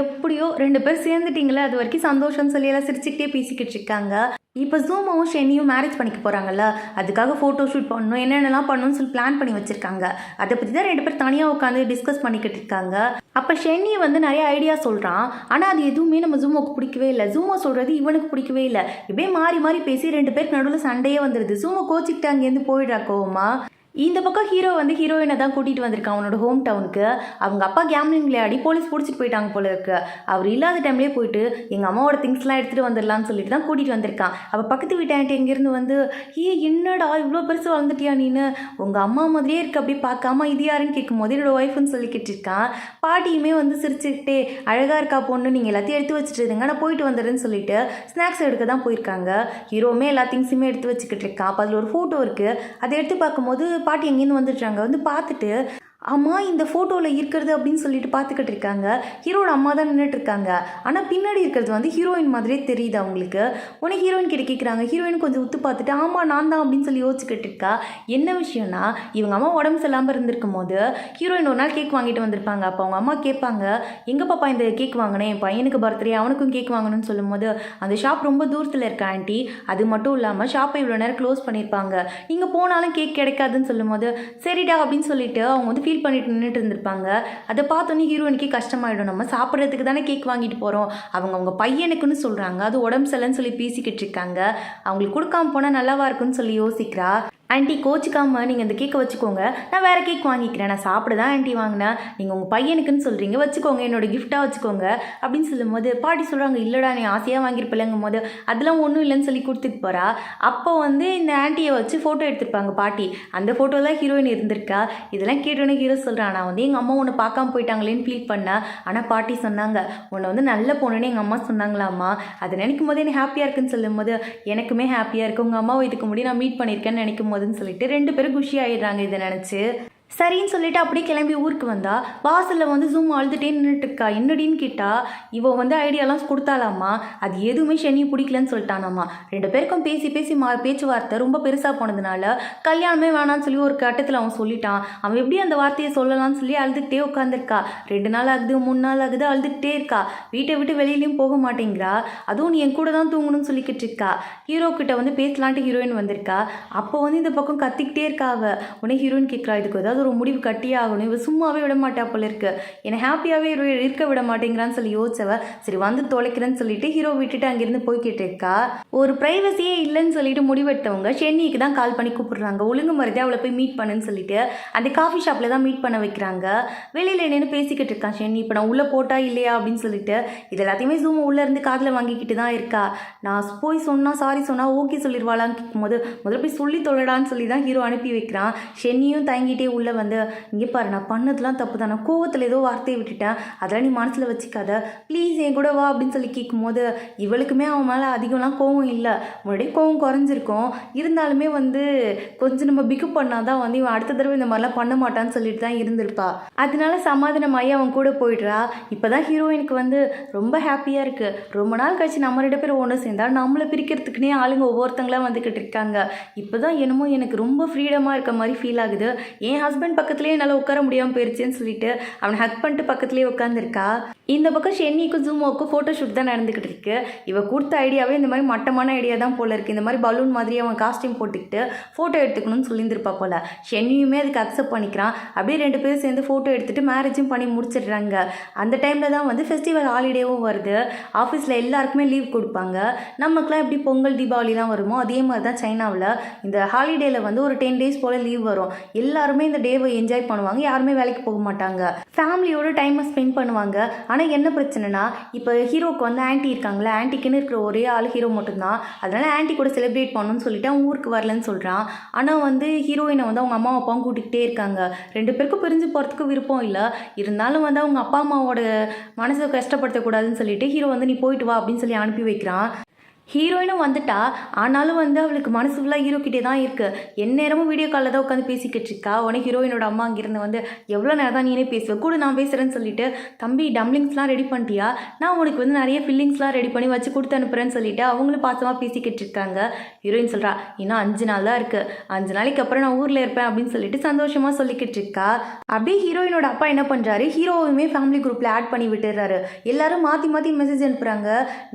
எப்படியோ 2 பேர் சேர்ந்துட்டிங்களே அது வரைக்கும் சந்தோஷம்னு சொல்லி எல்லாம் சிரிச்சுக்கிட்டே பேசிக்கிட்டு இருக்காங்க. இப்போ ஜூமாவும் ஷென்னியும் மேரேஜ் பண்ணிக்க போகிறாங்கல்ல, அதுக்காக ஃபோட்டோ ஷூட் பண்ணணும் என்னென்னலாம் பண்ணணும்னு சொல்லி பிளான் பண்ணி வச்சுருக்காங்க. அதை பற்றி தான் 2 பேர் தனியாக உட்காந்து டிஸ்கஸ் பண்ணிக்கிட்டு இருக்காங்க. அப்போ ஷென்னி வந்து நிறைய ஐடியா சொல்கிறான். ஆனால் அது எதுவுமே நம்ம ஜூமோக்கு பிடிக்கவே இல்லை. ஜூமோ சொல்கிறது இவனுக்கு பிடிக்கவே இல்லை. இப்படியே மாறி மாறி பேசி 2 பேருக்கு நடுவில் சண்டையே வந்துடுது. ஜூமோ கோச்சிக்கிட்டு அங்கேருந்து போயிடுறா கோவமா. இந்த பக்கம் ஹீரோ வந்து ஹீரோயினை தான் கூட்டிகிட்டு வந்திருக்கான் அவனோட ஹோம் டவுனுக்கு. அவங்க அப்பா கேம்லிங் விளையாடி போலீஸ் பிடிச்சிட்டு போயிட்டாங்க போல இருக்கு. அவர் இல்லாத டைம்லேயே போயிட்டு எங்கள் அம்மாவோட திங்ஸ்லாம் எடுத்துகிட்டு வந்துடலான்னு சொல்லிட்டு தான் கூட்டிகிட்டு வந்திருக்கான். அவள் பக்கத்து வீட்டு ஆண்டி எங்கேருந்து வந்து என்னடா இவ்வளோ பெருசு வளர்ந்துட்டியா நீனு, உங்கள் அம்மா மாதிரியே இருக்கு அப்படி பார்க்காம இது யாருன்னு கேட்கும்போது என்னோட ஒய்ஃப்னு சொல்லிக்கிட்டு இருக்கான். பாட்டியுமே வந்து சிரிச்சுக்கிட்டே அழகாக இருக்கா பொண்ணு, நீங்கள் எல்லாத்தையும் எடுத்து வச்சுட்டு இருங்க நான் போயிட்டு வந்துடுறேன்னு சொல்லிட்டு ஸ்நாக்ஸ் எடுக்க தான் போயிருக்காங்க. ஹீரோவுமே எல்லா திங்ஸுமே எடுத்து வச்சுக்கிட்டு இருக்கான். அப்போ அதில் ஒரு ஃபோட்டோ இருக்குது. அதை எடுத்து பார்க்கும்போது பாட்டி எங்கேருந்து வந்துடுறாங்க. வந்து பார்த்துட்டு ஆமாம் இந்த ஃபோட்டோவில் இருக்கிறது அப்படின்னு சொல்லிட்டு பார்த்துக்கிட்டு இருக்காங்க. ஹீரோட அம்மா தான் நின்றுட்டு இருக்காங்க. ஆனால் பின்னாடி இருக்கிறது வந்து ஹீரோயின் மாதிரியே தெரியுது அவங்களுக்கு. உடனே ஹீரோயின் கிட்ட கேட்குறாங்க. ஹீரோயின் கொஞ்சம் உத்து பார்த்துட்டு ஆமாம் நான் தான் அப்படின்னு சொல்லி யோசிச்சுக்கிட்டு இருக்கா. என்ன விஷயம்னா இவங்க அம்மா உடம்பு சரியில்லாமல் இருந்திருக்கும் போது ஹீரோயின் ஒரு நாள் கேக் வாங்கிட்டு வந்திருப்பாங்க. அப்போ அவங்க அம்மா கேட்பாங்க எங்கே பாப்பா இந்த கேக் வாங்கினேன், என் பையனுக்கு பர்த்டே அவனுக்கும் கேக் வாங்கணும்னு சொல்லும்போது அந்த ஷாப் ரொம்ப தூரத்தில் இருக்க ஆண்டி, அது மட்டும் இல்லாமல் ஷாப்பை இவ்வளோ நேரம் க்ளோஸ் பண்ணியிருப்பாங்க, நீங்கள் போனாலும் கேக் கிடைக்காதுன்னு சொல்லும்போது சரிடா அப்படின்னு சொல்லிட்டு அவங்க வந்து ஃபீல் பண்ணிட்டு நின்றுட்டு இருந்திருப்பாங்க. அதை பார்த்தோன்னே ஹீரோயினுக்கே கஷ்டமாயிடும், நம்ம சாப்பிட்றதுக்கு தானே கேக் வாங்கிட்டு போகிறோம், அவங்க பையனுக்குன்னு சொல்கிறாங்க, அது உடம்பு சரியில்லைன்னு சொல்லி பேசிக்கிட்டு இருக்காங்க, அவங்களுக்கு கொடுக்காம போனால் நல்லாவா இருக்குன்னு சொல்லி யோசிக்கிறா. ஆண்டி கோச்சிக்காமல் நீங்கள் இந்த கேக்கை வச்சுக்கோங்க, நான் வேறு கேக் வாங்கிக்கிறேன், நான் சாப்பிட தான் ஆண்டி வாங்கினேன், நீங்கள் உங்கள் பையனுக்குன்னு சொல்கிறீங்க வச்சுக்கோங்க, என்னோட கிஃப்டாக வச்சுக்கோங்க அப்படின்னு சொல்லும்போது பாட்டி சொல்கிறாங்க இல்லைடா நீ ஆசையாக வாங்கியிருப்பில்லைங்கும் போது அதெல்லாம் ஒன்றும் இல்லைன்னு சொல்லி கொடுத்துட்டு போகிறா. அப்போ வந்து இந்த ஆண்டியை வச்சு ஃபோட்டோ எடுத்திருப்பாங்க பாட்டி. அந்த ஃபோட்டோலாம் ஹீரோயின் இருந்திருக்கா. இதெல்லாம் கேட்டோன்னே ஹீரோ சொல்கிறான் நான் வந்து எங்கள் அம்மா உன்னை பார்க்காம போயிட்டாங்களேன்னு ஃபீல் பண்ணேன், ஆனால் பாட்டி சொன்னாங்க உன்னை வந்து நல்ல பொண்ணுன்னு எங்கள் அம்மா சொன்னாங்களாம்மா, அதை நினைக்கும் போது எனக்கு ஹாப்பியாக இருக்குன்னு சொல்லும் போது எனக்குமே ஹாப்பியாக இருக்குது, உங்கள் அம்மாவை இதுக்கு முன்னாடி நான் மீட் பண்ணியிருக்கேன்னு நினைக்கும் போதுன்னு சொல்லிட்டு 2 பேரும் குஷி ஆயிடுறாங்க இதை நினச்சி. சரின்னு சொல்லிட்டு அப்படியே கிளம்பி ஊருக்கு வந்தா வாசலில் வந்து ஜூம் அழுதுகிட்டே நின்றுட்டு இருக்கா. என்னடின்னு கேட்டால் இவள் வந்து ஐடியாலாம் கொடுத்தாலாமா, அது எதுவுமே ஷென்னி பிடிக்கலன்னு சொல்லிட்டானாமா. 2 பேருக்கும் பேசி பேச்சுவார்த்தை ரொம்ப பெருசாக போனதுனால கல்யாணமே வேணான்னு சொல்லி ஒரு கட்டத்தில் அவன் சொல்லிட்டான். அவன் எப்படி அந்த வார்த்தையை சொல்லலாம்னு சொல்லி அழுதுகிட்டே உட்காந்துருக்கா. 2 நாள் ஆகுது 3 நாள் ஆகுது அழுதுகிட்டே இருக்கா. வீட்டை விட்டு வெளியிலையும் போக மாட்டேங்கிறா. அதுவும் நீ என் கூட தான் தூங்கணும்னு சொல்லிக்கிட்டு இருக்கா. ஹீரோ கிட்ட வந்து பேசலான்ட்டு ஹீரோயின் வந்திருக்கா. அப்போ வந்து இந்த பக்கம் கத்திக்கிட்டே இருக்கா அவள். உடனே ஹீரோயின் கேட்குறா இதுக்கு ஏதாவது ஏதாவது ஒரு முடிவு கட்டியே ஆகணும், இவ சும்மாவே விட மாட்டா போல இருக்கு, என்னை ஹாப்பியாகவே இருக்க விட மாட்டேங்கிறான்னு சொல்லி யோசிச்சவ சரி வந்து தொலைக்கிறேன்னு சொல்லிட்டு ஹீரோ விட்டுட்டு அங்கேருந்து போய்கிட்டு இருக்கா. ஒரு ப்ரைவசியே இல்லைன்னு சொல்லிட்டு முடிவெடுத்தவங்க ஷென்னிக்கு தான் கால் பண்ணி கூப்பிடுறாங்க. ஒழுங்கு மருதே அவளை போய் மீட் பண்ணுன்னு சொல்லிட்டு அந்த காஃபி ஷாப்பில் தான் மீட் பண்ண வைக்கிறாங்க. வெளியில் என்னென்னு பேசிக்கிட்டு இருக்கான் ஷென்னி. இப்போ நான் உள்ளே போட்டா இல்லையா அப்படின்னு சொல்லிட்டு இது எல்லாத்தையுமே ஜூம் உள்ளே இருந்து காதில் வாங்கிக்கிட்டு தான் இருக்கா. நான் போய் சொன்னால் சாரி சொன்னால் ஓகே சொல்லிடுவாளான்னு கேட்கும்போது முதல்ல போய் சொல்லி தொலைடான்னு சொல்லி தான் ஹீரோ அனுப்பி வைக்கிறான். ஷென்னியும் தயங்கிட்டே உள்ளே வந்து இங்கே பாரு நான் பண்ணதெல்லாம் தப்பு தான், நான் கோவத்தில் ஏதோ வார்த்தையை விட்டுட்டேன், அதெல்லாம் நீ மனசில் வச்சுக்காத, ப்ளீஸ் என் கூட வா அப்படின்னு சொல்லி கேட்கும்போது இவளுக்குமே அவன் மேலே அதிகம்லாம் கோவம் இல்லை, முன்னாடியே கோவம் குறைஞ்சிருக்கும், இருந்தாலுமே வந்து கொஞ்சம் நம்ம பிக்கப் பண்ணாதான் வந்து இவன் அடுத்த தடவை இந்த மாதிரிலாம் பண்ண மாட்டான்னு சொல்லிட்டு தான் இருந்திருப்பா. அதனால சமாதானமாகி அவன் கூட போயிடுறா. இப்போ தான் ஹீரோயினுக்கு வந்து ரொம்ப ஹாப்பியாக இருக்குது. ரொம்ப நாள் கழிச்சு நம்ம 2 பேரும் ஒன்று சேர்ந்தா நம்மளை பிரிக்கிறதுக்குனே ஆளுங்க ஒவ்வொருத்தங்களாம் வந்துக்கிட்டு இருக்காங்க. இப்போ தான் என்னமோ எனக்கு ரொம்ப ஃப்ரீடமாக இருக்க மாதிரி ஃபீல் ஆகுது. என் ஹஸ்பண்ட் பக்கத்துலேயே என்னால் உட்கார முடியாமல் போயிடுச்சுன்னு சொல்லிட்டு அவனை ஹக் பண்ணிட்டு பக்கத்துலேயே உட்காந்துருக்கா. இந்த பக்கம் ஷென்னிக்கும் ஜூமோவுக்கும் ஃபோட்டோ ஷூட் தான் நடந்துக்கிட்டு இருக்கு. இவ கொடுத்த ஐடியாவே இந்த மாதிரி மட்டமான ஐடியா தான் போல இருக்குது. இந்த மாதிரி பலூன் மாதிரி அவன் காஸ்டியூம் போட்டுக்கிட்டு ஃபோட்டோ எடுத்துக்கணும்னு சொல்லியிருந்திருப்பா போல. ஷென்னியுமே அதுக்கு அக்செப்ட் பண்ணிக்கிறான். அப்படியே 2 பேரும் சேர்ந்து ஃபோட்டோ எடுத்துகிட்டு மேரேஜும் பண்ணி முடிச்சிடுறாங்க. அந்த டைமில் தான் வந்து ஃபெஸ்டிவல் ஹாலிடேவும் வருது. ஆஃபீஸில் எல்லாருக்குமே லீவ் கொடுப்பாங்க. நமக்குலாம் எப்படி பொங்கல் தீபாவளிலாம் வருமோ அதே மாதிரி தான் சைனாவில் இந்த ஹாலிடேயில் வந்து ஒரு 10 days போல் லீவ் வரும். எல்லாருமே இந்த டேவை என்ஜாய் பண்ணுவாங்க. யாருமே வேலைக்கு போக மாட்டாங்க, ஃபேமிலியோட டைமை ஸ்பெண்ட் பண்ணுவாங்க. ஆனால் என்ன பிரச்சனைனா இப்போ ஹீரோக்கு வந்து ஆன்ட்டி இருக்காங்களே, ஆன்ட்டிக்குன்னு இருக்கிற ஒரே ஆள் ஹீரோ மட்டும்தான். அதனால் ஆன்ட்டி கூட செலிப்ரேட் பண்ணணும்னு சொல்லிட்டு அவன் ஊருக்கு வரலன்னு சொல்கிறான். ஆனால் வந்து ஹீரோயினை வந்து அவங்க அம்மா அப்பாவும் கூட்டிகிட்டே இருக்காங்க. 2 பேருக்கும் பிரிஞ்சு போகிறதுக்கு விருப்பம் இல்லை. இருந்தாலும் வந்து அவங்க அப்பா அம்மாவோட மனசை கஷ்டப்படுத்தக்கூடாதுன்னு சொல்லிட்டு ஹீரோ வந்து நீ போயிட்டு வா அப்படின்னு சொல்லி அனுப்பி வைக்கிறான். ஹீரோயினும் வந்துட்டா. ஆனாலும் வந்து அவளுக்கு மனசு ஃபுல்லாக ஹீரோக்கிட்டே தான் இருக்குது. எந்நேரமும் வீடியோ காலில் தான் உட்காந்து பேசிக்கிட்டு இருக்கா. உடனே ஹீரோயினோட அம்மா அங்கேருந்து வந்து எவ்வளோ நேரம் தான் நீனே பேசுவேன், கூட நான் பேசுகிறேன்னு சொல்லிட்டு தம்பி டம்ளிங்ஸ்லாம் ரெடி பண்ணிட்டியா, நான் உனக்கு வந்து நிறைய ஃபில்லிங்ஸ்லாம் ரெடி பண்ணி வச்சு கொடுத்து அனுப்புகிறேன்னு சொல்லிட்டு அவங்களும் பாசமாக பேசிக்கிட்டு இருக்காங்க. ஹீரோயின் சொல்கிறா இன்னும் 5 நாள் தான் இருக்குது, 5 நாளைக்கு அப்புறம் நான் ஊரில் இருப்பேன் அப்படின்னு சொல்லிட்டு சந்தோஷமாக சொல்லிக்கிட்டு இருக்கா. அப்படியே ஹீரோயினோட அப்பா என்ன பண்ணுறாரு, ஹீரோவுமே ஃபேமிலி குரூப்பில் ஆட் பண்ணி விட்டுறாரு. எல்லாரும் மாற்றி மாற்றி மெசேஜ் அனுப்புகிறாங்க.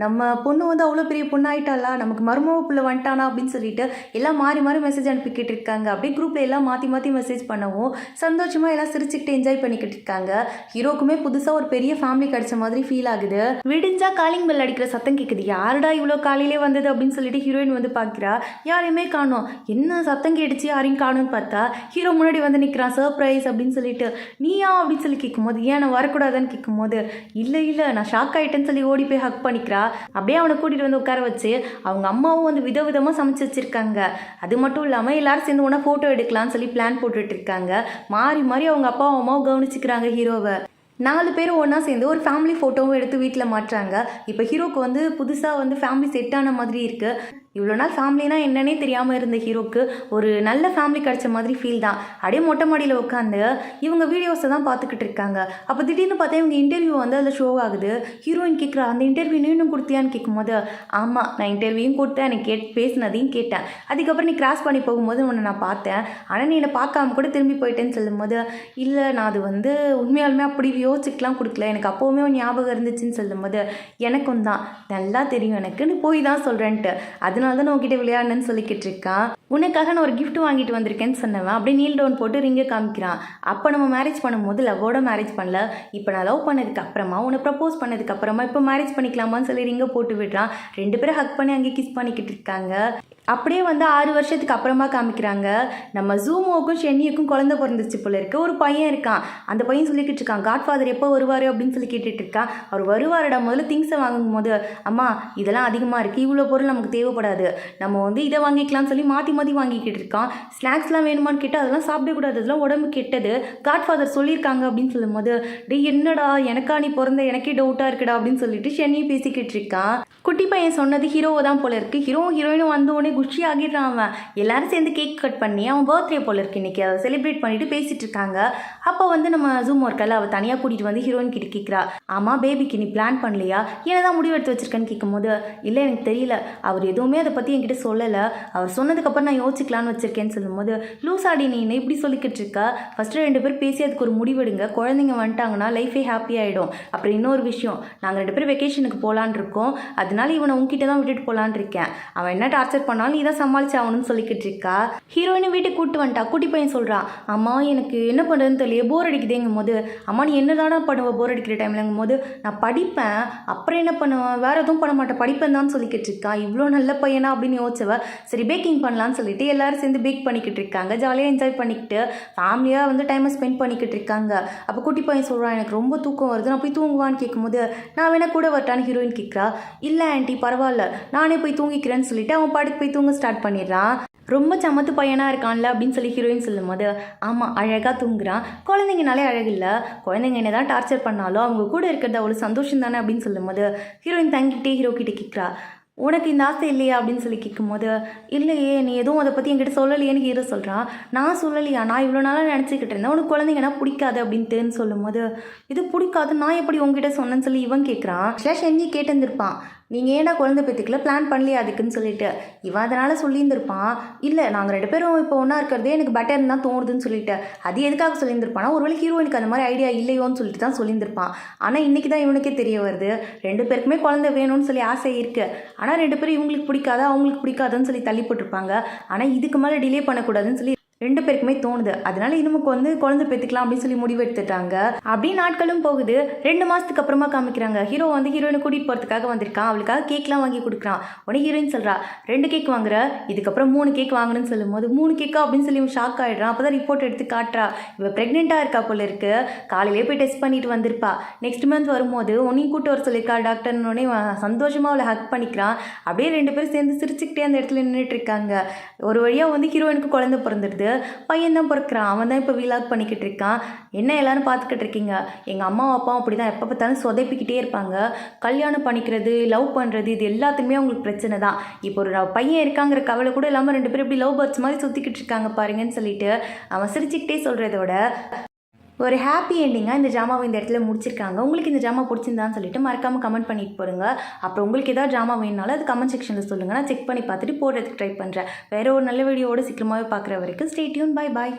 நம்ம பொண்ணு வந்து அவ்வளோ பெரிய பொண்ணு ஆயிட்டாளா, நமக்கு மருமக புள்ள வந்துட்டானா அப்படின்னு சொல்லிட்டு எல்லாம் மாறி மாறி மெசேஜ் அனுப்பிக்கிட்டு இருக்காங்க. அப்படியே குரூப்ல எல்லாம் மாற்றி மாற்றி மெசேஜ் பண்ணவும் சந்தோஷமா எல்லாம் சிரிச்சுக்கிட்டு என்ஜாய் பண்ணிக்கிட்டு இருக்காங்க. ஹீரோக்குமே புதுசாக ஒரு பெரிய ஃபேமிலி கிடைச்ச மாதிரி ஃபீல் ஆகுது. விடிஞ்சா காலிங் பெல் அடிக்கிற சத்தம் கேட்குது. யாருடா இவ்வளோ காலையிலே வந்தது அப்படின்னு சொல்லிட்டு ஹீரோயின் வந்து பார்க்குறா. யாரையுமே காணோம். என்ன சத்தம் கேட்டுச்சு, யாரையும் காணும்னு பார்த்தா ஹீரோ முன்னாடி வந்து நிற்கிறான். சர்ப்ரைஸ் அப்படின்னு சொல்லிட்டு நீயா அப்படின்னு சொல்லி கேட்கும்போது ஏன் நான் வரக்கூடாதுன்னு கேட்கும்போது இல்லை இல்லை நான் ஷாக் ஆகிட்டேன்னு சொல்லி ஓடி போய் ஹக் பண்ணிக்கிறா. அப்படியே அவனை கூட்டிகிட்டு வந்து உட்கார வச்சு அவங்க அம்மாவும் வந்து விதவிதமாக சமைச்சு வச்சுருக்காங்க. அது மட்டும் இல்லாமல் எல்லாரும் சேர்ந்து ஒன்றா ஃபோட்டோ எடுக்கலாம்னு சொல்லி பிளான் போட்டுட்டு இருக்காங்க. மாறி மாறி அவங்க அப்பாவும் அம்மாவும் கவனிச்சுக்கிறாங்க ஹீரோவை. 4 பேரும் ஒன்றா சேர்ந்து ஒரு ஃபேமிலி ஃபோட்டோவும் எடுத்து வீட்டில் மாட்டுறாங்க. இப்போ ஹீரோக்கு வந்து புதுசாக வந்து ஃபேமிலி செட் ஆன மாதிரி இருக்குது. இவ்வளோ நாள் ஃபேமிலினா என்னன்னே தெரியாமல் இருந்த ஹீரோக்கு ஒரு நல்ல ஃபேமிலி கிடச்ச மாதிரி ஃபீல் தான். அப்படியே மொட்டை மாடியில் உட்காந்து இவங்க வீடியோஸை தான் பார்த்துக்கிட்டு இருக்காங்க. அப்போ திடீர்னு பார்த்தா இவங்க இன்டர்வியூ வந்து அதில் ஷோ ஆகுது. ஹீரோயின் கேட்குறா அந்த இன்டர்வியூ இன்னும் கொடுத்தியான்னு கேட்கும்போது ஆமாம் நான் இன்டர்வியூவும் கொடுத்தேன், எனக்கு பேசினதையும் கேட்டேன், அதுக்கப்புறம் நீ கிராஸ் பண்ணி போகும்போது உன்னை நான் பார்த்தேன், ஆனால் நீ என்னை பார்க்காம கூட திரும்பி போயிட்டேன்னு சொல்லும்போது இல்லை நான் அது வந்து உண்மையாலுமே அப்படி யோசிச்சுக்கலாம் கொடுக்கல, எனக்கு அப்போவுமே ஒரு ஞாபகம் இருந்துச்சுன்னு சொல்லும்போது எனக்கும் தான் நல்லா தெரியும் எனக்கு, நீ போய் தான் சொல்கிறேன்ட்டு, அதனால தான் நான் உங்ககிட்ட விளையாடுன்னு சொல்லிக்கிட்டு இருக்கான். உனக்காக நான் ஒரு கிஃப்ட் வாங்கிட்டு வந்திருக்கேன்னு சொன்னவன் அப்படியே நீல் டவுன் போட்டு ரிங்கை காமிக்கிறான். அப்போ நம்ம மேரேஜ் பண்ணும்போது லவ்வோட மேரேஜ் பண்ணல, இப்போ நான் லவ் பண்ணதுக்கு அப்புறமா உன்னை ப்ரப்போஸ் பண்ணதுக்கு அப்புறமா இப்போ மேரேஜ் பண்ணிக்கலாமான்னு சொல்லி ரிங்கை போட்டு விடுறான். 2 பேரும் ஹக் பண்ணி அங்கே கிஸ் பண்ணிக்கிட்டு இருக்காங்க. அப்படியே வந்து 6 வருஷத்துக்கு அப்புறமா காமிக்கிறாங்க. நம்ம ஜூமோவுக்கும் ஷென்னியுக்கும் குழந்தை பிறந்துச்சு போல இருக்கு. ஒரு பையன் இருக்கான். அந்த பையன் சொல்லிக்கிட்டு இருக்கான் காட்ஃபாதர் எப்போ வருவார் அப்படின்னு சொல்லி கேட்டுட்டு இருக்கான். அவர் வருவாருடா, முதல்ல திங்ஸை வாங்கும் போது அம்மா இதெல்லாம் அதிகமாக இருக்குது, இவ்வளோ பொருள் நமக்கு தேவைப்படாது, நம்ம வந்து இதை வாங்கிக்கலாம்னு சொல்லி மாற்றி மாற்றி வாங்கிக்கிட்டு இருக்கான். ஸ்நாக்ஸ்லாம் வேணுமான்னு கேட்டால் அதெல்லாம் சாப்பிடக்கூடாது, அதெல்லாம் உடம்பு கெட்டது, காட்ஃபாதர் சொல்லியிருக்காங்க அப்படின்னு சொல்லும்போது டே என்னடா எனக்கா நீ பிறந்த எனக்கே டவுட்டாக இருக்குடா அப்படின்னு சொல்லிட்டு ஷென்னியும் பேசிக்கிட்டு இருக்கான். குட்டி பையன் சொன்னது ஹீரோவை தான் போல இருக்கு. ஹீரோயினும் வந்த உடனே குஷி ஆகிடுறான். அவன் எல்லாரும் சேர்ந்து கேக் கட் பண்ணி அவன் பர்த்டே போல இருக்கு இன்னைக்கு, அதை செலிப்ரேட் பண்ணிட்டு பேசிட்டு இருக்காங்க. அப்போ வந்து நம்ம ஜூம் ஒர்க்கில் அவள் தனியாக கூட்டிகிட்டு வந்து ஹீரோயின் கிட்ட கேட்குறா ஆமாம் பேபிக்கு நீ பிளான் பண்ணலையா, என்னதான் முடிவு எடுத்து வச்சிருக்கேன்னு கேட்கும்போது இல்லை எனக்கு தெரியல, அவர் எதுவுமே அதை பற்றி என்கிட்ட சொல்லலை, அவர் சொன்னதுக்கப்புறம் நான் யோசிக்கலான்னு வச்சிருக்கேன்னு சொல்லும்போது லூசாடி நீ என்ன இப்படி சொல்லிக்கிட்டு இருக்கா, ஃபஸ்ட்டு 2 பேர் பேசி அதுக்கு ஒரு முடிவெடுங்க, குழந்தைங்க வந்துட்டாங்கன்னா லைஃபே ஹாப்பி ஆகிடும். அப்புறம் இன்னொரு விஷயம், நாங்கள் 2 பேரும் வெக்கேஷனுக்கு போகலான் இருக்கோம், அதனால இவனை உங்ககிட்ட தான் விட்டுட்டு போகலான் இருக்கேன், அவன் என்ன டார்ச்சர் பண்ணாலும் எப்படினாலும் நீ தான் சமாளிச்சு ஆகணும்னு சொல்லிக்கிட்டு இருக்கா. ஹீரோயினை வீட்டுக்கு கூட்டு வந்துட்டா. குட்டி பையன் சொல்கிறான், அம்மா எனக்கு என்ன பண்ணுறதுன்னு தெரியல, போர் அடிக்குதுங்கும் போது, அம்மா நீ என்ன தானே பண்ணுவேன் போர் அடிக்கிற டைம்லங்கும் போது, நான் படிப்பேன், அப்புறம் என்ன பண்ணுவேன், வேறு எதுவும் பண்ண மாட்டேன், படிப்பேன் தான் சொல்லிக்கிட்டு இருக்கா. இவ்வளோ நல்ல பையனா அப்படின்னு யோசிச்சவ சரி பேக்கிங் பண்ணலான்னு சொல்லிட்டு எல்லாரும் சேர்ந்து பேக் பண்ணிக்கிட்டு இருக்காங்க. ஜாலியாக என்ஜாய் பண்ணிக்கிட்டு ஃபேமிலியாக வந்து டைமை ஸ்பெண்ட் பண்ணிக்கிட்டு இருக்காங்க. அப்போ குட்டி பையன் சொல்கிறான், எனக்கு ரொம்ப தூக்கம் வருது, நான் போய் தூங்குவான்னு கேட்கும்போது, நான் வேணா கூட வரட்டான்னு ஹீரோயின் கேட்குறா. இல்லை ஆண்டி பரவாயில்ல, நானே போய் தூங்கிக்கிறேன்னு சொல்லிட்டு அவன் பாட்டுக்கு போய் தூங்க ஸ்டார்ட் பண்ணிடுறான். ரொம்ப சமத்து பையனாக இருக்கான்ல அப்படின்னு சொல்லி ஹீரோயின் சொல்லும் போது, ஆமாம் அழகாக தூங்குறான், குழந்தைங்கனாலே அழகில்லை, குழந்தைங்க என்ன தான் டார்ச்சர் பண்ணாலும் அவங்க கூட இருக்கிறது அவ்வளோ சந்தோஷம் தானே அப்படின்னு சொல்லும் போது ஹீரோயின் தங்கிட்டே ஹீரோ கிட்டே கேட்குறா, உனக்கு இந்த ஆசை இல்லையா அப்படின்னு சொல்லி கேட்கும்போது, இல்லையே நீ எதுவும் அதை பற்றி என்கிட்ட சொல்லலையேன்னு ஹீரோ சொல்கிறான். நான் சொல்லலையா, நான் இவ்வளோ நாளாக நினச்சிக்கிட்டு இருந்தேன் உனக்கு குழந்தைங்கன்னா பிடிக்காது அப்படின்ட்டுன்னு சொல்லும் போது, இது பிடிக்காது நான் எப்படி உங்ககிட்ட சொன்னேன்னு சொல்லி இவன் கேட்குறான். செஞ்சு கேட்டுருந்துருப்பான், நீங்கள் ஏன்டா குழந்தை பெற்றுக்கல பிளான் பண்ணலையா அதுக்குன்னு சொல்லிட்டு. இவன் அதனால் சொல்லியிருந்திருப்பான், இல்லை நாங்கள் 2 பேரும் இப்போ ஒன்றா இருக்கிறதே எனக்கு பெட்டர்னு தான் தோணுதுன்னு சொல்லிட்டு. அது எதுக்காக சொல்லியிருந்திருப்பானா, ஒருவேளை ஹீரோயினுக்கு அந்த மாதிரி ஐடியா இல்லையோன்னு சொல்லிட்டு தான் சொல்லியிருந்திருப்பான். ஆனால் இன்றைக்கி தான் இவனுக்கே தெரிய வருது 2 பேருக்குமே குழந்தை வேணும்னு சொல்லி ஆசை இருக்குது. ஆனால் 2 பேரும் இவங்களுக்கு பிடிக்காதா அவங்களுக்கு பிடிக்காதுன்னு சொல்லி தள்ளி போட்டிருப்பாங்க. ஆனால் இதுக்கு மேலே டிலே பண்ணக்கூடாதுன்னு சொல்லி 2 பேருக்குமே தோணுது. அதனால நமக்கு வந்து குழந்தை பெற்றுக்கலாம் அப்படின்னு சொல்லி முடிவு எடுத்துட்டாங்க. அப்படியே நாட்களும் போகுது. 2 மாதத்துக்கு அப்புறமா காமிக்கிறாங்க. ஹீரோ வந்து ஹீரோயினை கூட்டிகிட்டு போகிறதுக்காக வந்திருக்கான். அவளுக்காக கேக்லாம் வாங்கி கொடுக்குறான். உடனே ஹீரோயின் சொல்கிறா, 2 கேக் வாங்குற, இதுக்கப்புறம் 3 கேக் வாங்கணும்னு சொல்லும் போது 3 கேக்கா அப்படின்னு சொல்லி இவன் ஷாக் ஆகிடுறான். அப்போ தான் ரிப்போர்ட் எடுத்து காட்டுறா, இவள் ப்ரெக்னெண்ட்டாக இருக்கா போல இருக்கு, காலையிலே போய் டெஸ்ட் பண்ணிட்டு வந்திருப்பா, நெக்ஸ்ட் மந்த் வரும்போது உன்னையும் கூட்டு வர சொல்லியிருக்கா டாக்டர்னோடனே சந்தோஷமாக அவளை ஹக் பண்ணிக்கிறான். அப்படியே 2 பேரும் சேர்ந்து சிரிச்சுக்கிட்டே அந்த இடத்துல நின்றுட்டு இருக்காங்க. ஒரு வழியாக வந்து ஹீரோயினுக்கு குழந்தை பிறந்துடுது. பையன் தான் பிறக்கிறான். அவன் தான் இப்போ வீலாக் பண்ணிக்கிட்டு இருக்கான். என்ன எல்லாரும் பார்த்துக்கிட்டு இருக்கீங்க, எங்கள் அம்மாவும் அப்பாவும் அப்படி தான் எப்போ பார்த்தாலும் சொதைப்பிக்கிட்டே இருப்பாங்க. கல்யாணம் பண்ணிக்கிறது, லவ் பண்ணுறது, இது எல்லாத்துக்குமே அவங்களுக்கு பிரச்சனை தான். இப்போ ஒரு பையன் இருக்காங்கிற கவலை கூட இல்லாமல் 2 பேரும் இப்படி லவ் பேர்ட்ஸ் மாதிரி சுற்றிக்கிட்டு இருக்காங்க பாருங்கன்னு சொல்லிட்டு அவன் சிரிச்சுக்கிட்டே சொல்கிறதோட ஒரு ஹாப்பி எண்டிங்காக இந்த ட்ராமாவை இந்த இடத்துல முடிச்சிருக்காங்க. உங்களுக்கு இந்த ட்ராமா பிடிச்சிருந்தான்னு சொல்லிட்டு மறக்காமல் கமெண்ட் பண்ணிட்டு போடுங்க. அப்புறம் உங்களுக்கு ஏதாவது ட்ராமா வேணுனாலும் அது கமெண்ட் செக்ஷனில் சொல்லுங்கள், நான் செக் பண்ணி பார்த்துட்டு போடுறதுக்கு ட்ரை பண்ணுறேன். வேறு ஒரு நல்ல வீடியோவோடு சீக்கிரமாகவே பார்க்குற வரைக்கும் ஸ்டே டியூன். Bye bye.